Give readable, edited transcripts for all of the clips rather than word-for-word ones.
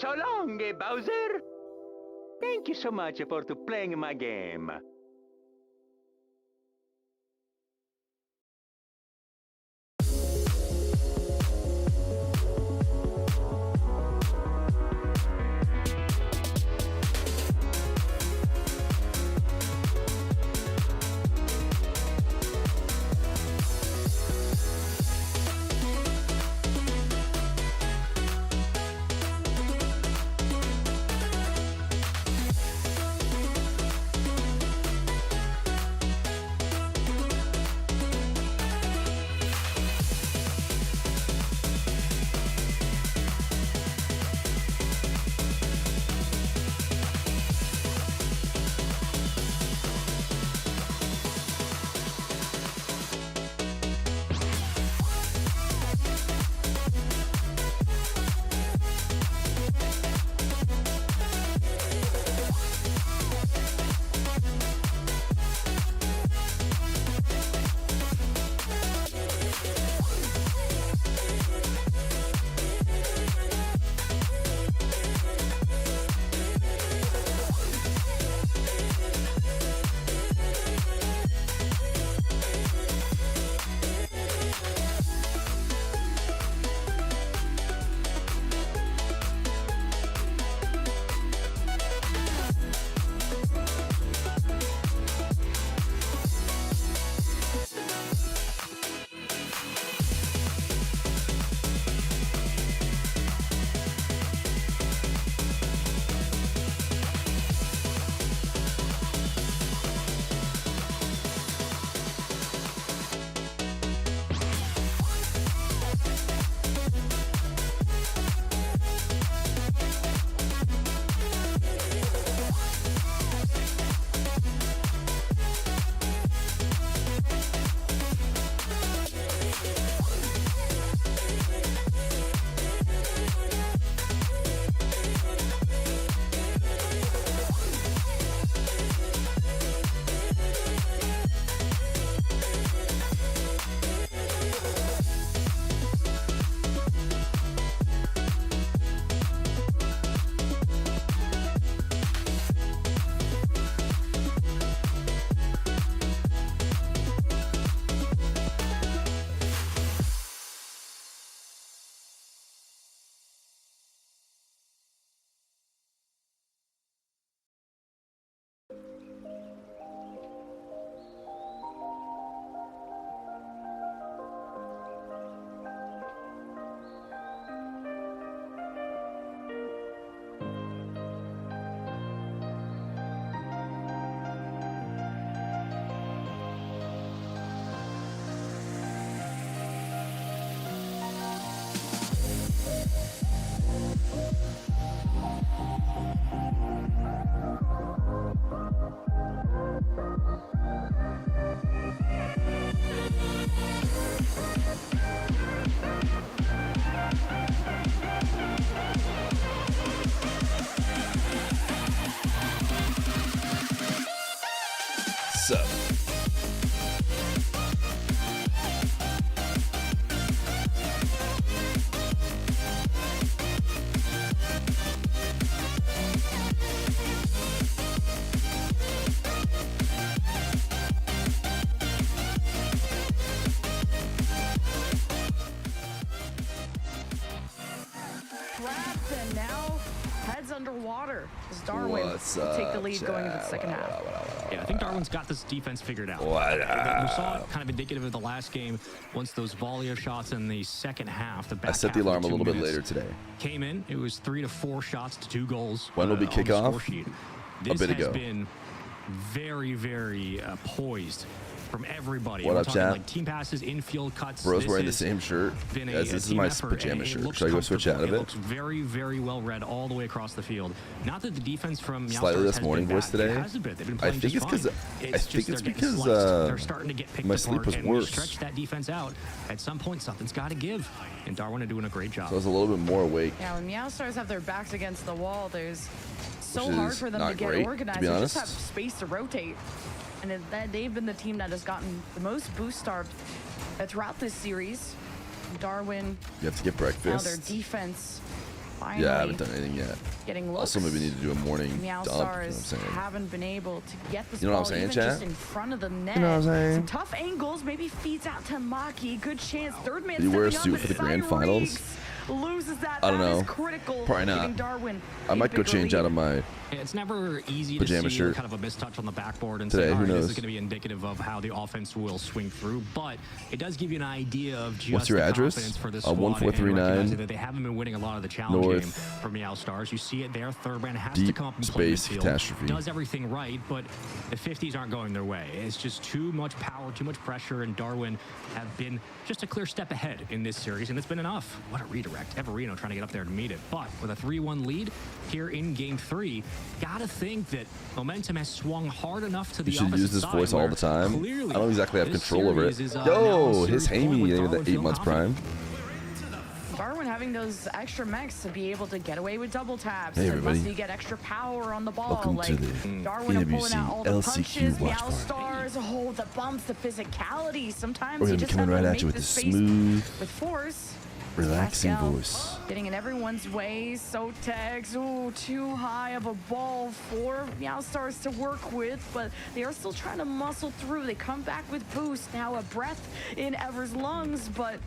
So long, Bowser. Thank you so much for playing my game. Sup? Trapped and now heads underwater as Darwin will take the lead going into the second half. Yeah, I think Darwin's got this defense figured out. What We saw it kind of indicative of the last game. Once those volley shots in the second half, the back I set the half of alarm a little bit minutes later today. Came in. It was 3 to 4 shots to 2 goals. When will be on the kickoff? score sheet. This bit has ago. been very, very poised from everybody. What We're up, talking chat? like team passes, infield cuts. Bro's This wearing the has same shirt been as a this is team my effort, pajama and it shirt. looks Should I go switch out of comfortable. it? Looks very, very well read all the way across the field. Not that the defense from Slightly Meowstars less has morning been voice bad. It today. has a bit. They've been I playing think just it's because fine. I think it's they're getting because sliced. They're starting to get picked my apart, sleep was and when you worse. stretch that defense out, at some point something's got to give. And Darwin are doing a great job. So I was a little bit more awake. Yeah, when Meowstars have their backs against the wall, there's so Which hard is for them not to get great, to organized. be They honest. just have space to rotate. And they've been the team that has gotten the most boost starved throughout this series. Darwin, You have to get now their breakfast. defense finally Yeah, I haven't done anything yet. getting looks. Also, maybe need to do a morning Meow dump. You know what I'm Stars saying? haven't been able to get this You know what ball I'm saying, even chat? just in front of the net. You know what I'm saying? Some tough angles, maybe feeds out to Maki. Good chance. Third man Did he wear a stepping suit up, for the grand Cyrix finals? loses that. I don't That is know. critical. Probably not. Giving Darwin I a might go bigger change lead. out of my It's never easy pajama to see shirt kind of a mistouch on the backboard and today. say, all Who right, this knows? is going to be indicative of how the offense will swing through. But it does give you an idea of just What's your the address? confidence for this 1439 recognizing that they haven't been winning a lot of the challenge North game for Meow Stars. You see it there. Third man has Deep to come up and play space midfield. catastrophe. Does everything right, but the 50s aren't going their way. It's just too much power, too much pressure, and Darwin have been just a clear step ahead in this series, and it's been enough. What a redirect. Everino trying to get up there to meet it. But with a 3-1 lead here in game 3, gotta think that momentum has swung hard enough to the You should opposite use this side, voice all where the time. clearly I don't exactly have this control over it. series is, now Yo, a his series going Hamey with ain't Darwin at 8 feeling months confident. prime. Darwin having those extra mechs to be able to get away with double taps. Hey, and everybody. must he get extra power on the ball. Welcome like to the Darwin are pulling out all the Ewc punches. Watch Meow Party. Stars, oh, the bumps, the physicality. Sometimes We're you gonna be just coming have right to at you make with a this face smooth, with force. relaxing Pascal voice. getting in everyone's way. Sotex, ooh, too high of a ball for Meow Stars to work with, but they are still trying to muscle through. They come back with boost. Now a breath in Ever's lungs, but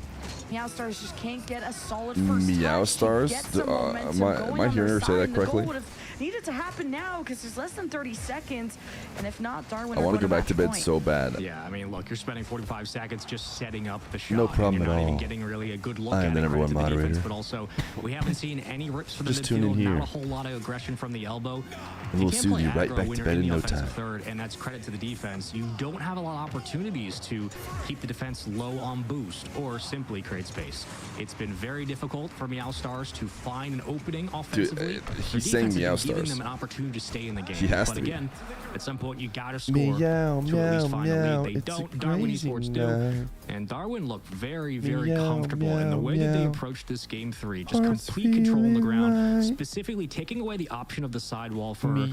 Meow Stars just can't get a solid first Meow touch. Stars? Get some momentum Am I going on hearing their her say that side, and the goal correctly? would have needed to happen now because there's less than 30 seconds, and if not, Darwin I are want to going go back to bed match point. so bad. Yeah, I mean, look, you're spending 45 seconds just setting up the shot. No problem and you're at not even all. getting really a good look I at am it. the number Credit one to the defense, moderator. but also, we haven't seen any rips from the Just tune in midfield. here. Not a whole lot of aggression from the elbow. We'll You can't soothe play you right aggro back when to you're bed in in the no offensive time. third, and that's credit to the defense. You don't have a lot of opportunities to keep the defense low on boost or simply create space. It's been very difficult for Meow Stars to find an opening offensively. Their he's saying defense has Meow been giving Stars. them an opportunity to stay in the game. He has but to be. again, at some point you gotta score Meow, to at meow, least find the meow. lead. They It's a don't. Darwin crazy Esports do. night. And Darwin looked very, very Meow, comfortable in the meow, way that they meow. approached this game 3. Just Heart's complete control on the feeling ground, right. specifically taking away the option of the sidewall for Meow,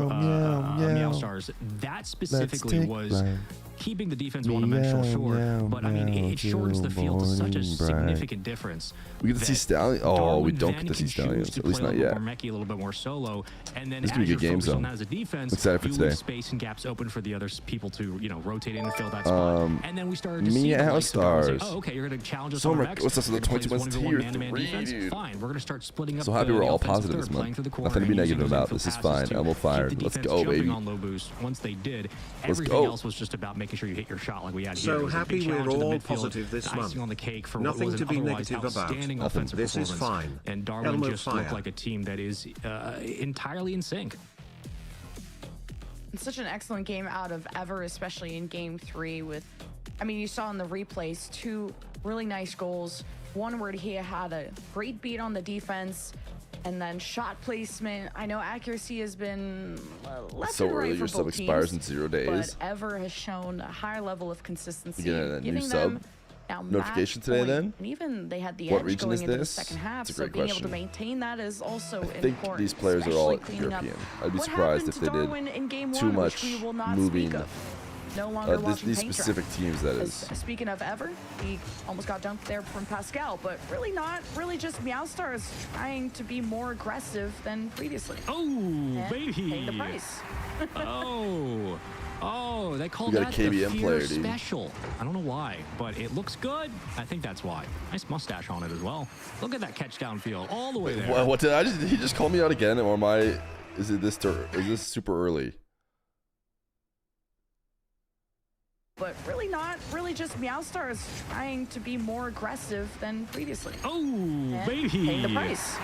meow, Meow meow. Stars. That specifically take was Brian. keeping the defense one-dimensional, Meow, sure. meow, But I mean, meow, it shortens the field to such a morning, Brian. significant difference. We get to see that Stallion. Oh, we Darwin don't then get to see can choose Stallions. to At least play not a little yet. bit more mechie, a little bit more solo, and then This as could be a you're good game focused on zone. that as a defense, I'm excited for you today. leave space and gaps open for the other people to, rotate in and fill that spot. And then we started to see the Meow likes of Darwin say, Stars. oh, okay, you're going to challenge us So on our much- backs. what's this, the You're gonna play this 21 1v1 tier man-to-man 3, defense? dude. Fine, we're going to start splitting up So happy we're all offensive positive third, this month. playing through the corner Nothing to be and using negative those about. infield This is passes fine. to Elbow keep fired. the Let's defense go, jumping baby. on low boost. Once they did, Let's everything go. else was just about making sure you hit your shot like we had here. So It was a happy big we're challenge in the all midfield, positive this icing month. on the cake for Nothing what was to an be otherwise negative about. outstanding offensive This is performance. fine. And Darwin Elmo just looked fire. like a team that is entirely in sync. It's such an excellent game out of Ever, especially in game 3 with, I mean, you saw in the replays 2 really nice goals. One where he had a great beat on the defense, and then shot placement. I know accuracy has been left So and right early, for your sub both expires teams, in 0 days. but Ever has shown a higher level of consistency, You get a new giving sub them now notification match today point. then? And even they had the What edge region going is into the this? second half, It's a so great being able to question. maintain that is also I think important. these players are all especially cleaning up European. I'd be what surprised happened if to they did Darwin in game too 1, much which we will not moving. speak of. No longer watching These paint dry. specific teams, that is. Speaking of Ever, he almost got dunked there from Pascal, but really not. Really just Meow Stars trying to be more aggressive than previously. Oh, And baby. paying the price. Oh, they called We got that a the KBM Feer player, dude. special. I don't know why, but it looks good. I think that's why. Nice mustache on it as well. Look at that catch downfield all the way there. What did did he just call me out again, or am I? Is this super early? But really not. Really just Meow Stars trying to be more aggressive than previously. Oh, And baby. paying the price.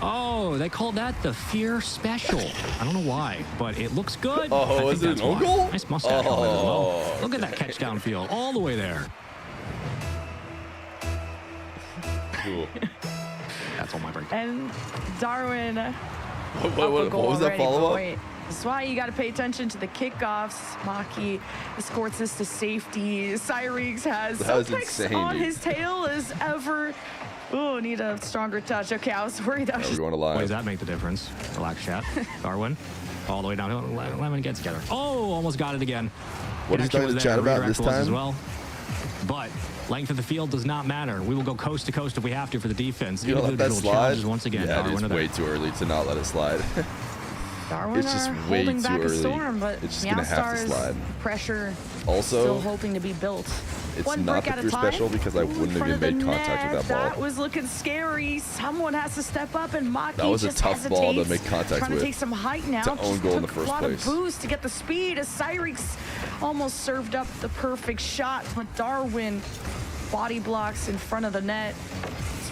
Oh, they called that the Feer special. I don't know why, but it looks good. I Oh, think is it that's an own why. goal? Nice mustache on it as well. Oh, Look at that catch downfield all the way there. Cool. That's all my break. And Darwin. What was that follow up? That's why you got to pay attention to the kickoffs. Maki escorts this to safety. Cyrix has That was Sotex insane, on dude. his tail as Ever. Oh, need a stronger touch. Okay, I was worried that was We're just going to Why does live. that make the difference? Relax, chat. Darwin, all the way down. Lemon gets together. Oh, almost got it again. What is Connection going to was chat there. about Redirect this was as time? well. but length of the field does not matter. We will go coast to coast if we have to for the defense. You don't let that Individual slide? challenges once again. Yeah, Darwin it's are there. way too early to not let it slide. Darwin It's just are way holding too back a early. storm, but It's just gonna have to Meowstars slide. pressure Also, still hoping to be built. it's One not brick the at a Feer time. special because I Ooh, wouldn't in have front even of the made contact with that ball. That was looking scary. Someone has to step up, and Maki That was a just tough ball to hesitates, make contact trying with to take some height now. to own Just goal in took the first a lot place. of boost to get the speed as Cyrix almost served up the perfect shot, but Darwin body blocks in front of the net.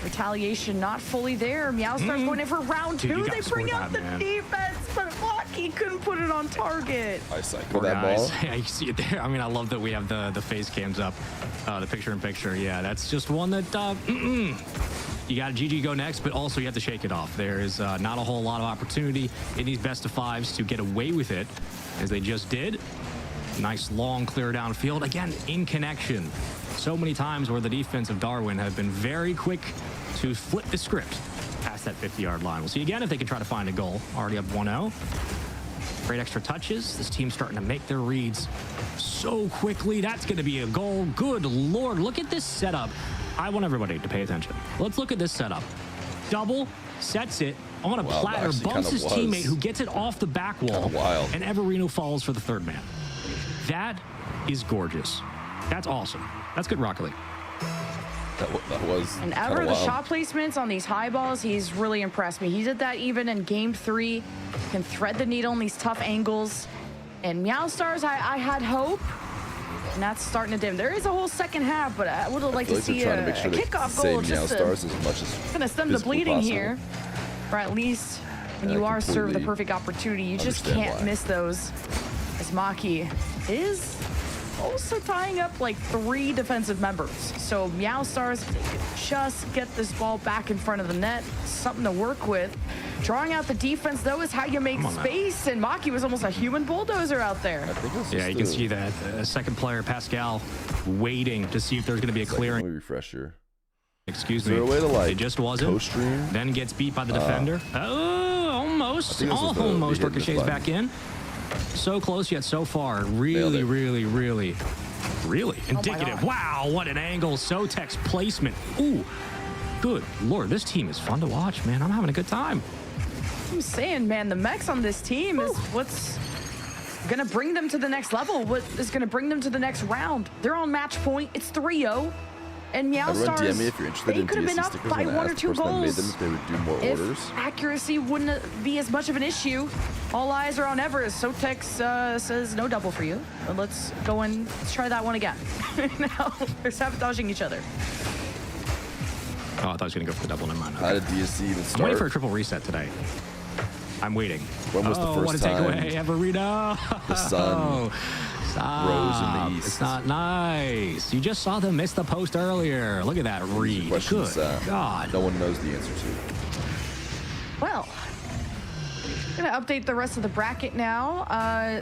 Retaliation not fully there. Meowstars going in for round Dude, you two. gotta They bring score out that, the man. defense, but Maki couldn't put it on target. I cycle Poor that guys. ball. Yeah, you see it there. I mean, I love that we have the face cams up, the picture-in-picture. Yeah, that's just one that you got GG go next, but also you have to shake it off. There is not a whole lot of opportunity in these best of fives to get away with it, as they just did. Nice long clear downfield. Again, in connection. So many times where the defense of Darwin have been very quick to flip the script past that 50-yard line. We'll see again if they can try to find a goal. Already up 1-0. Great extra touches. This team's starting to make their reads so quickly. That's going to be a goal. Good Lord. Look at this setup. I want everybody to pay attention. Let's look at this setup. Double, sets it on a Wow, platter, actually bumps kinda his was. teammate who gets it off the back wall. Kinda wild. And Everino falls for the third man. That is gorgeous. That's awesome. That's good Rocket League. That was And kinda ever, the wild. shot placements on these high balls, he's really impressed me. He did that even in game 3. Can thread the needle in these tough angles. And Meowstars, I had hope. And that's starting to dim. There is a whole second half, but I would have liked I to feel like see they're a, trying to make sure a they kickoff goal save just to Meowstars as much as gonna stem the physically bleeding possible. here. Or at least when Yeah, you are served the completely perfect opportunity, you just understand can't why. miss those. As Maki is also tying up like 3 defensive members. So Meowstars, if they could just get this ball back in front of the net, something to work with. Drawing out the defense, though, is how you make Come on, man. space. And Maki was almost a human bulldozer out there. I think it's Yeah, just you can the- see that second player, Pascal, waiting to see if there's going to be a Let clearing. me refresh here. Excuse Is there me. a way to, like, it just wasn't. co-stream? Then gets beat by the defender. Oh, almost. I think this was the Almost hitting this ricochets button. back in. So close yet so far. Really, it. really indicative. God. Wow, what an angle. Sotek's placement. Ooh, good Lord, this team is fun to watch, man. I'm having a good time. I'm saying, man, the mechs on this team is what's gonna bring them to the next level. What is gonna bring them to the next round? They're on match point. It's 3-0. And Everyone DM me Meowstars, if you're interested they in could have been DSC up stickers. by I'm gonna 1 or ask the 2 person that made goals. them if they would do more If orders. accuracy wouldn't be as much of an issue. All eyes are on Everest. Sotex says no double for you. But let's go and let's try that one again. Now they're sabotaging each other. Oh, I thought I was going to go for the double. Never mind. How Okay. did DSC even I'm waiting start? for a triple reset today. I'm waiting. When was the Oh, what first a time takeaway, Everino. the sun Stop. rose in the east? It's not nice. You just saw them miss the post earlier. Look at that read. Questions Good God. no one knows the answer to. Well, gonna update the rest of the bracket now.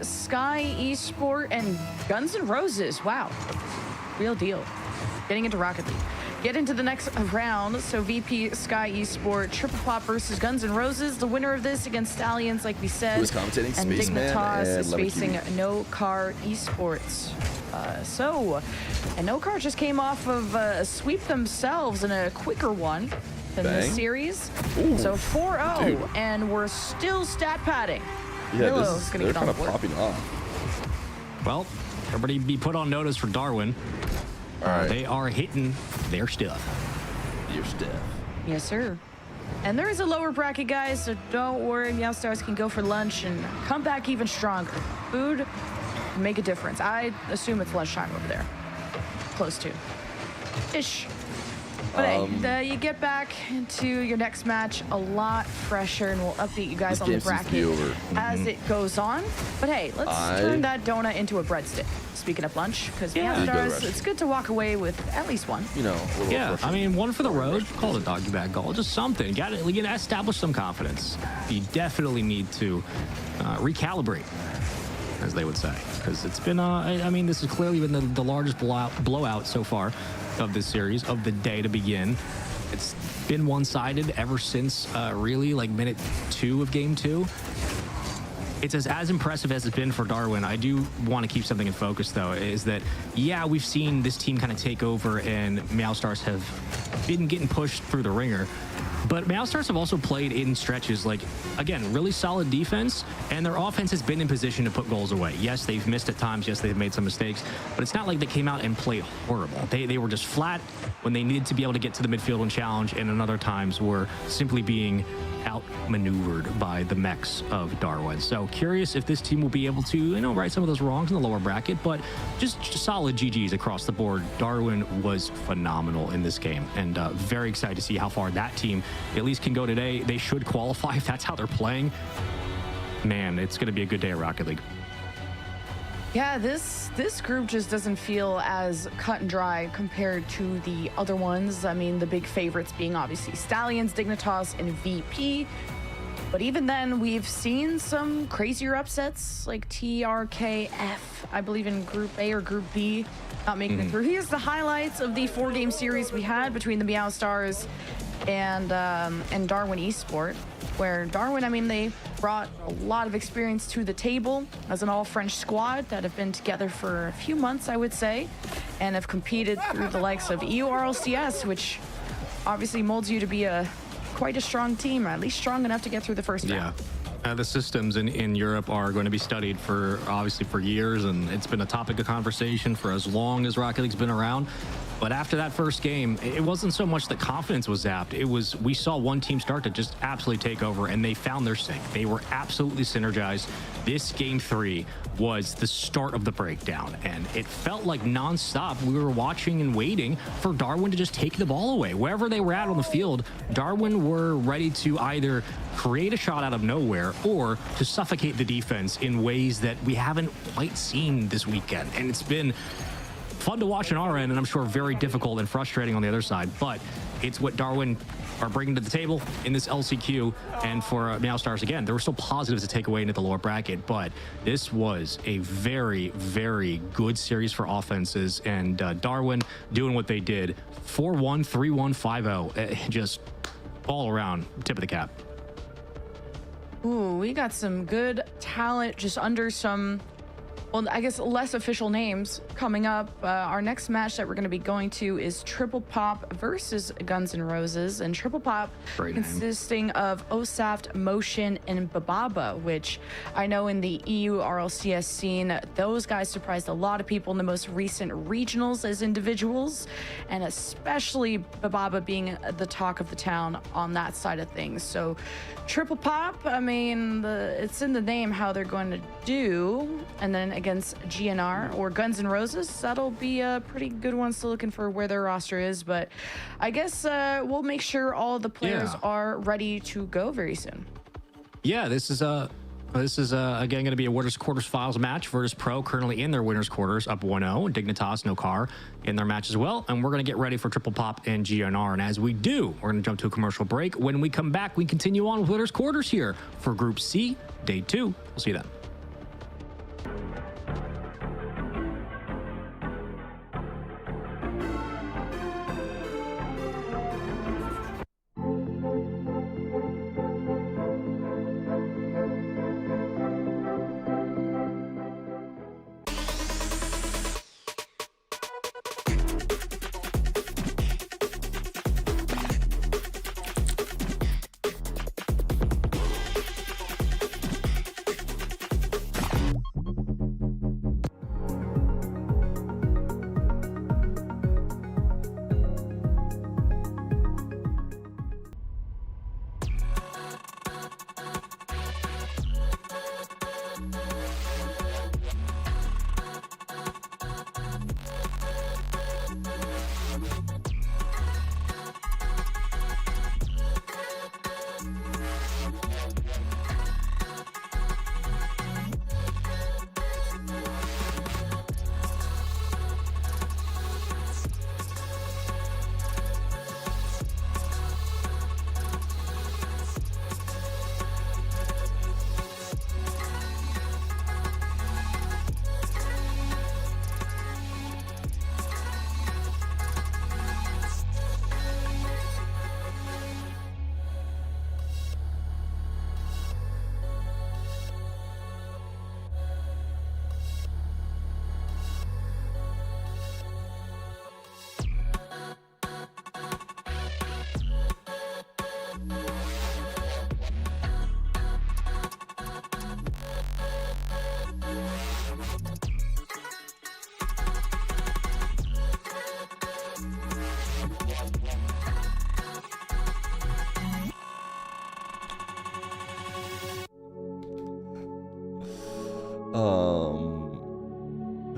Sky Esport and Guns N' Roses. Wow, real deal. Getting into Rocket League. Get into the next round. So VP Sky Esport Triple Pop versus Guns N' Roses. The winner of this against Stallions, like we said. Who is commentating? And Spaceman Dignitas and is Lemon facing Kiwi. No Car Esports. And No Car just came off of a sweep themselves in a quicker one than this Bang. series. Ooh, So 4-0, dude. and we're still stat padding. Yeah, Willow this is is, gonna they're get on kind of board. popping off. Well, everybody be put on notice for Darwin. All right, They are hitting their stuff. your stuff. Yes, sir. And there is a lower bracket, guys, so don't worry. Meowstars can go for lunch and come back even stronger. Food can make a difference. I assume it's lunchtime over there. Close to. Ish. But hey, you get back into your next match a lot fresher, and we'll update you guys This on the game seems to be bracket over. as it goes on. But hey, let's turn that donut into a breadstick. Speaking of lunch, because Yeah. Good Meowstars, rush. it's good to walk away with at least one. You know, a little Yeah, refreshing. I mean, one for the road. Call it a doggy bag goal. Just something. You got to establish some confidence. You definitely need to recalibrate, as they would say, because it's been. I mean, this has clearly been the largest blowout so far of this series, of the day to begin. It's been one-sided ever since really like minute 2 of game 2. it's as impressive as it's been for Darwin. I do want to keep something in focus, though, is that, yeah, we've seen this team kind of take over and Meow Stars have been getting pushed through the ringer. But Meow Stars have also played in stretches, like, again, really solid defense, and their offense has been in position to put goals away. Yes, they've missed at times. Yes, they've made some mistakes, but it's not like they came out and played horrible. They were just flat when they needed to be able to get to the midfield and challenge, and in other times were simply being outmaneuvered by the mechs of Darwin. So curious if this team will be able to, you know, right some of those wrongs in the lower bracket, but just solid GGs across the board. Darwin was phenomenal in this game, and very excited to see how far that team at least can go today. They should qualify if that's how they're playing. Man, it's going to be a good day at Rocket League. Yeah, this group just doesn't feel as cut and dry compared to the other ones. I mean, the big favorites being obviously Stallions, Dignitas, and VP. But even then, we've seen some crazier upsets like TRKF, I believe in Group A or Group B, not making it through. Here's the highlights of the 4-game series we had between the Meow Stars and Darwin Esport, where Darwin, I mean, they brought a lot of experience to the table as an all-French squad that have been together for a few months, I would say, and have competed through the likes of EURLCS, which obviously molds you to be quite a strong team, or at least strong enough to get through the first round. The systems in Europe are going to be studied for years, and it's been a topic of conversation for as long as Rocket League's been around. But after that first game, it wasn't so much that confidence was zapped. It was, we saw one team start to just absolutely take over, and they found their sync. They were absolutely synergized. This game 3 was the start of the breakdown, and it felt like nonstop. We were watching and waiting for Darwin to just take the ball away. Wherever they were at on the field, Darwin were ready to either create a shot out of nowhere or to suffocate the defense in ways that we haven't quite seen this weekend. And it's been fun to watch on our end, and I'm sure very difficult and frustrating on the other side, but it's what Darwin are bringing to the table in this LCQ. And for Meow Stars, again, there were still positives to take away into the lower bracket, but this was a very, very good series for offenses, and Darwin doing what they did. 4-1, 3-1, 5-0, just all around tip of the cap. Ooh, we got some good talent just under some, well, I guess less official names coming up. Our next match that we're going to be going to is Triple Pop versus Guns N' Roses. And Triple Pop consisting of Osaft, Motion, and Bababa, which I know in the EU RLCS scene, those guys surprised a lot of people in the most recent regionals as individuals, and especially Bababa being the talk of the town on that side of things. So Triple Pop, I mean, it's in the name how they're going to do. And then against GNR or Guns N' Roses, that'll be a pretty good one. Still looking for where their roster is, but I guess we'll make sure all the players are ready to go very soon. Yeah, this is again going to be a winners quarters finals match. Virtus Pro currently in their winners quarters, up 1-0. Dignitas, no car in their match as well. And we're going to get ready for Triple Pop and GNR. And as we do, we're going to jump to a commercial break. When we come back, we continue on with winners quarters here for Group C, Day 2. We'll see you then.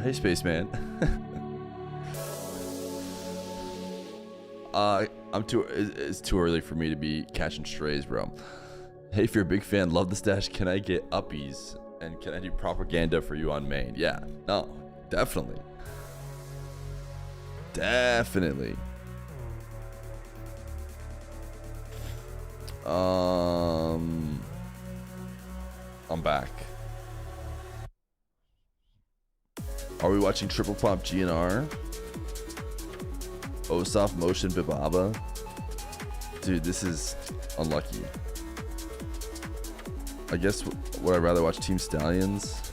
Hey, Spaceman. It's too early for me to be catching strays, bro. Hey, if you're a big fan, love the stash. Can I get uppies? And can I do propaganda for you on main? Yeah, no, definitely. Definitely. I'm back. Are we watching Triple Pop GNR? Osoft Motion Bibaba? Dude, this is unlucky. I guess would I rather watch Team Stallions?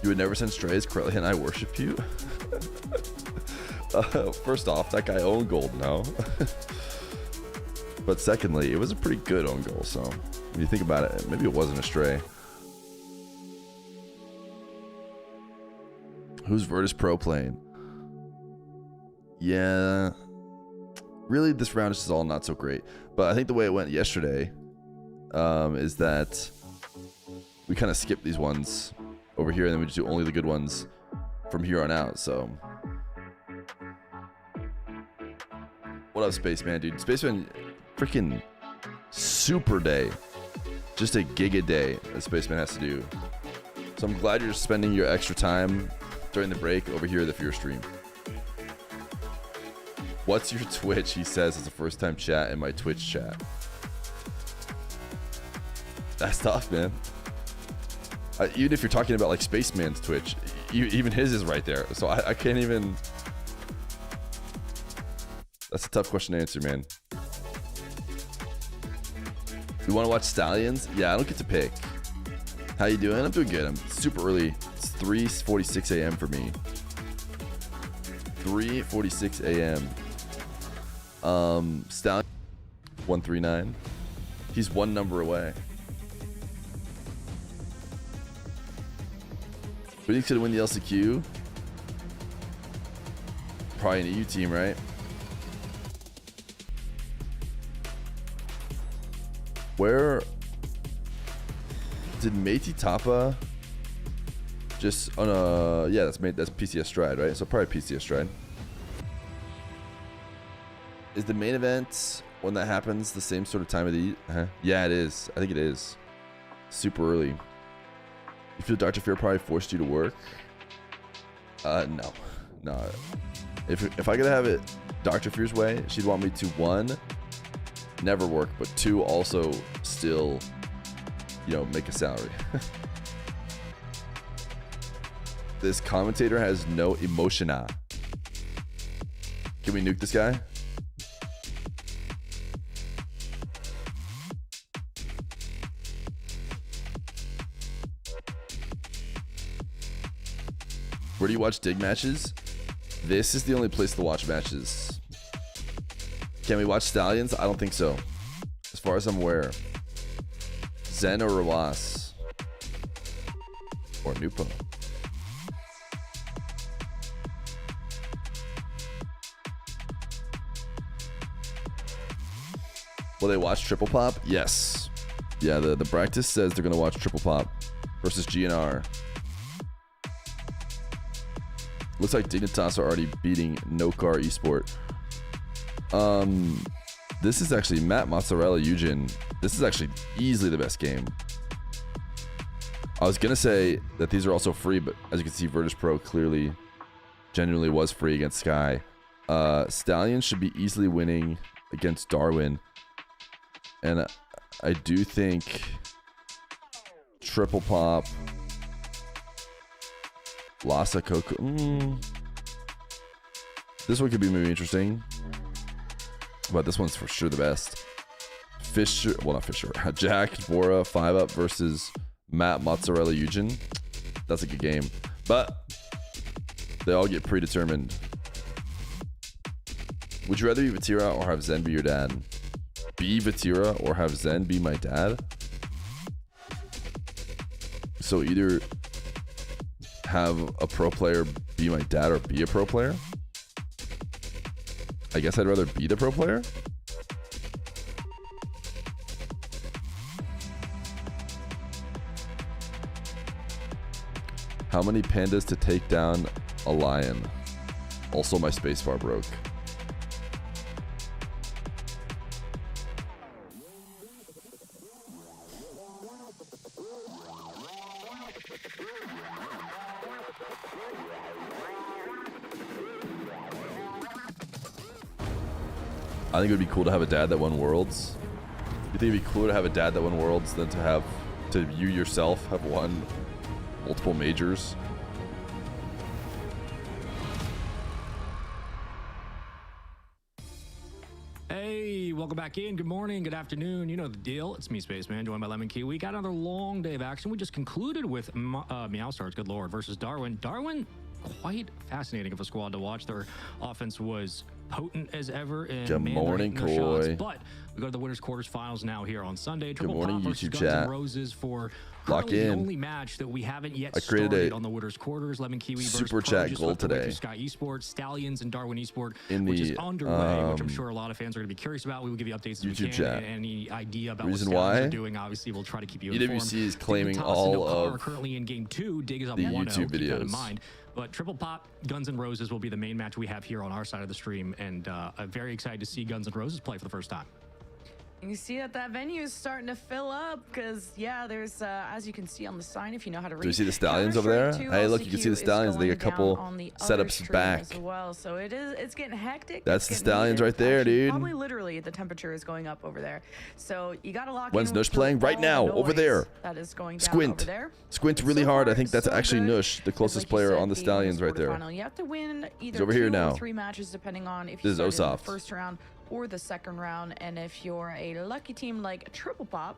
You would never send strays. Corelli and I worship you. First off, that guy owned gold now. But secondly, it was a pretty good own goal. So when you think about it, maybe it wasn't a stray. Who's Virtus Pro playing? Yeah, really, this round is just all not so great. But I think the way it went yesterday is that we kind of skipped these ones over here, and then we just do only the good ones from here on out. So, what up, Spaceman, dude? Spaceman, freaking super day, just a giga day that Spaceman has to do. So I'm glad you're spending your extra time during the break over here at the Fear stream. What's your Twitch? He says it's a first time chat in my Twitch chat. That's tough, man. Even if you're talking about like Spaceman's Twitch, even his is right there. So I can't even. That's a tough question to answer, man. You want to watch Stallions? Yeah, I don't get to pick. How you doing? I'm doing good. I'm super early. It's 3:46 a.m. for me. 3:46 a.m. Stallion 139. He's one number away. Who do you think should win the LCQ? Probably an EU team, right? Where did Meiti Tapa just on a that's PCS Stride, right? So probably PCS Stride. Is the main event when that happens the same sort of time of the Yeah, it is. I think it is. Super early. You feel Dr. Fear probably forced you to work? No. If I could have it Dr. Fear's way, she'd want me to 1, never work, but 2, also still, make a salary. This commentator has no emotion. Can we nuke this guy? Where do you watch dig matches? This is the only place to watch matches. Can we watch Stallions? I don't think so. As far as I'm aware. Zen or Rawas. Or Nupo. Will they watch Triple Pop? Yes. Yeah, the practice says they're going to watch Triple Pop versus GNR. Looks like Dignitas are already beating No Car Esport. This is actually Matt Mozzarella Eugen. This is actually easily the best game. I was going to say that these are also free, but as you can see, Virtus Pro clearly, genuinely was free against Sky. Stallion should be easily winning against Darwin. And I do think Triple Pop, Lhasa Coco. This one could be maybe interesting. But this one's for sure the best. Fisher, well, not Fisher. Jack Bora 5-up versus Matt Mozzarella Eugen. That's a good game. But they all get predetermined. Would you rather be Vatira or have Zen be your dad? Be Vatira or have Zen be my dad? So either have a pro player be my dad or be a pro player? I guess I'd rather be the pro player. How many pandas to take down a lion? Also, my spacebar broke. I think it would be cool to have a dad that won Worlds. You think it'd be cooler to have a dad that won Worlds than to you yourself have won multiple majors? Hey, welcome back in. Good morning, good afternoon. You know the deal. It's me, Spaceman, joined by Lemon Key. We got another long day of action. We just concluded with Meow Stars, good lord, versus Darwin. Darwin, quite fascinating of a squad to watch. Their offense was potent as ever. And good morning, Coy. But we go to the winners quarters finals now here on Sunday. Good morning, YouTube Guns chat. N' Roses for Lock in. the only match that we haven't yet I created started on the winners quarters. Lemon Kiwi super chat goal today. Sky Esports, Stallions, and Darwin Esport, in which the, is underway, which I'm sure a lot of fans are going to be curious about. We will give you updates as YouTube we can. chat. And any idea about Reason what Stallions why? are doing, obviously, we'll try to keep you Ewc informed. is claiming Dignitas all and Nakar of are currently in game 2. Dig is up the 1-0. YouTube Keep that in videos. mind. But Triple Pop, Guns N' Roses will be the main match we have here on our side of the stream, and I'm very excited to see Guns N' Roses play for the first time. You see that venue is starting to fill up because, yeah, there's, as you can see on the sign, if you know how to read. Do you see the Stallions over there? Hey, look, you can see the Stallions. They got a couple setups back. As well. So it's getting hectic. That's the Stallions right there, dude. Probably literally the temperature is going up over there. So you got to lock When's in. Nush playing? Right now, over there. That is going down Squint. over there. Squint really hard. I think that's actually Nush, the closest player on the Stallions right there. You have to win either He's over here 2 now. or 3 matches depending on if This you is start in Ossoff. the first round or the second round. And if you're a lucky team like Triple Pop,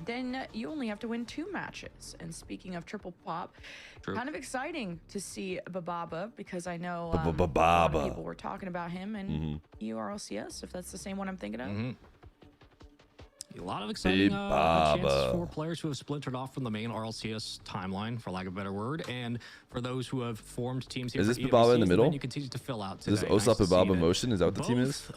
then you only have to win 2 matches. And speaking of Triple Pop, kind of exciting to see Bababa, because I know a lot of people were talking about him and EURLCS, if that's the same one I'm thinking of. A lot of exciting chance for players who have splintered off from the main RLCS timeline, for lack of a better word, and for those who have formed teams here. Is for this Bababa in the middle? You continue to fill out. Is this Osap Bababa motion? Is that what the team is?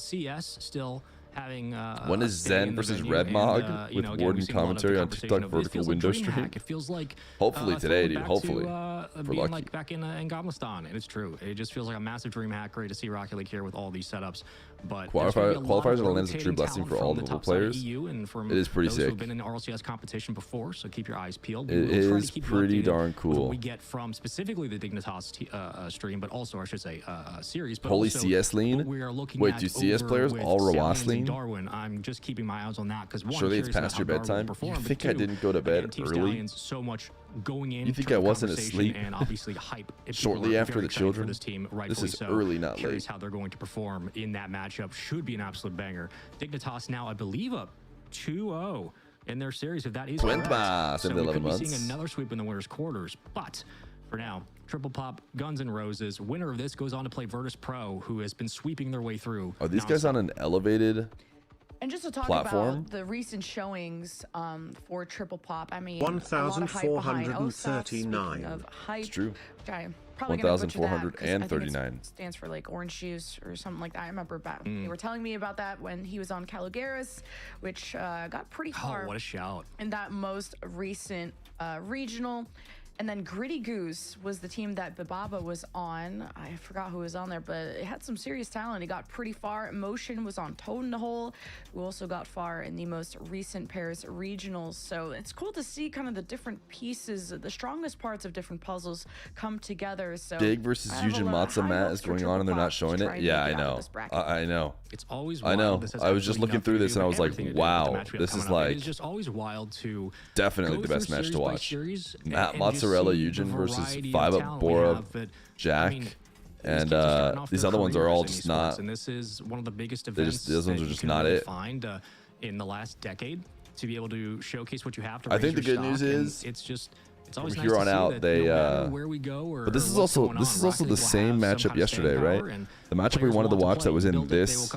CS still having. When is Zen versus Redmog with Warden commentary on TikTok vertical window stream? It feels like hopefully today, dude. Hopefully, being lucky. Like back in Goblistan, and it's true. It just feels like a massive dream hack. Great to see Rocket League here with all these setups. But qualifiers are the lens of true blessing for all the players. And it is pretty sick. Who've been in RLCS competition before, so keep your eyes peeled. It is pretty darn cool. What we get from specifically the Dignitas stream, but also I should say series. But Holy also CS lean. We are looking Wait, at do CS players all Rawas lean? Darwin. I'm just keeping my eyes on that because surely it's past your bedtime. You think I didn't go to bed early? So much going in. You think I wasn't asleep? And obviously hype. Shortly after the children. This team, this is so. early, not Curious late. how they're going to perform in that matchup. Should be an absolute banger. Dignitas now, I believe, up 2-0 in their series. If that is correct, so we could be seeing another sweep in the winners' quarters. But for now, Triple Pop, Guns N' Roses. Winner of this goes on to play Virtus Pro, who has been sweeping their way through. Are these guys on an elevated And just to talk platform? about the recent showings for Triple Pop, I mean, 1,439. It's true. 1,439 stands for like orange juice or something like that. I remember they were telling me about that when he was on Calogaris, which got pretty far. Oh, what a shout! In that most recent regional. And then Gritty Goose was the team that Bababa was on. I forgot who was on there, but it had some serious talent. It got pretty far. Motion was on Toad in the Hole. We also got far in the most recent Paris regionals. So it's cool to see kind of the different pieces, the strongest parts of different puzzles come together. So Dig versus Yujin Matza Mat is going on and they're not showing it. Yeah, I know. I know. It's always wild. I know. I was just looking through this and I was like, wow, this is like it's just always wild to definitely the best match to watch. Mozzarella Yujin versus 5-Up Bora Jack. And these other ones are all just not. And this is one of the biggest events. Those ones are just not it. Find in the last decade to be able to showcase what you have to. I think the good news is it's just. It's always from here on out, they. Where we go or, but this is also the same matchup yesterday, right? The matchup we wanted to watch that was in this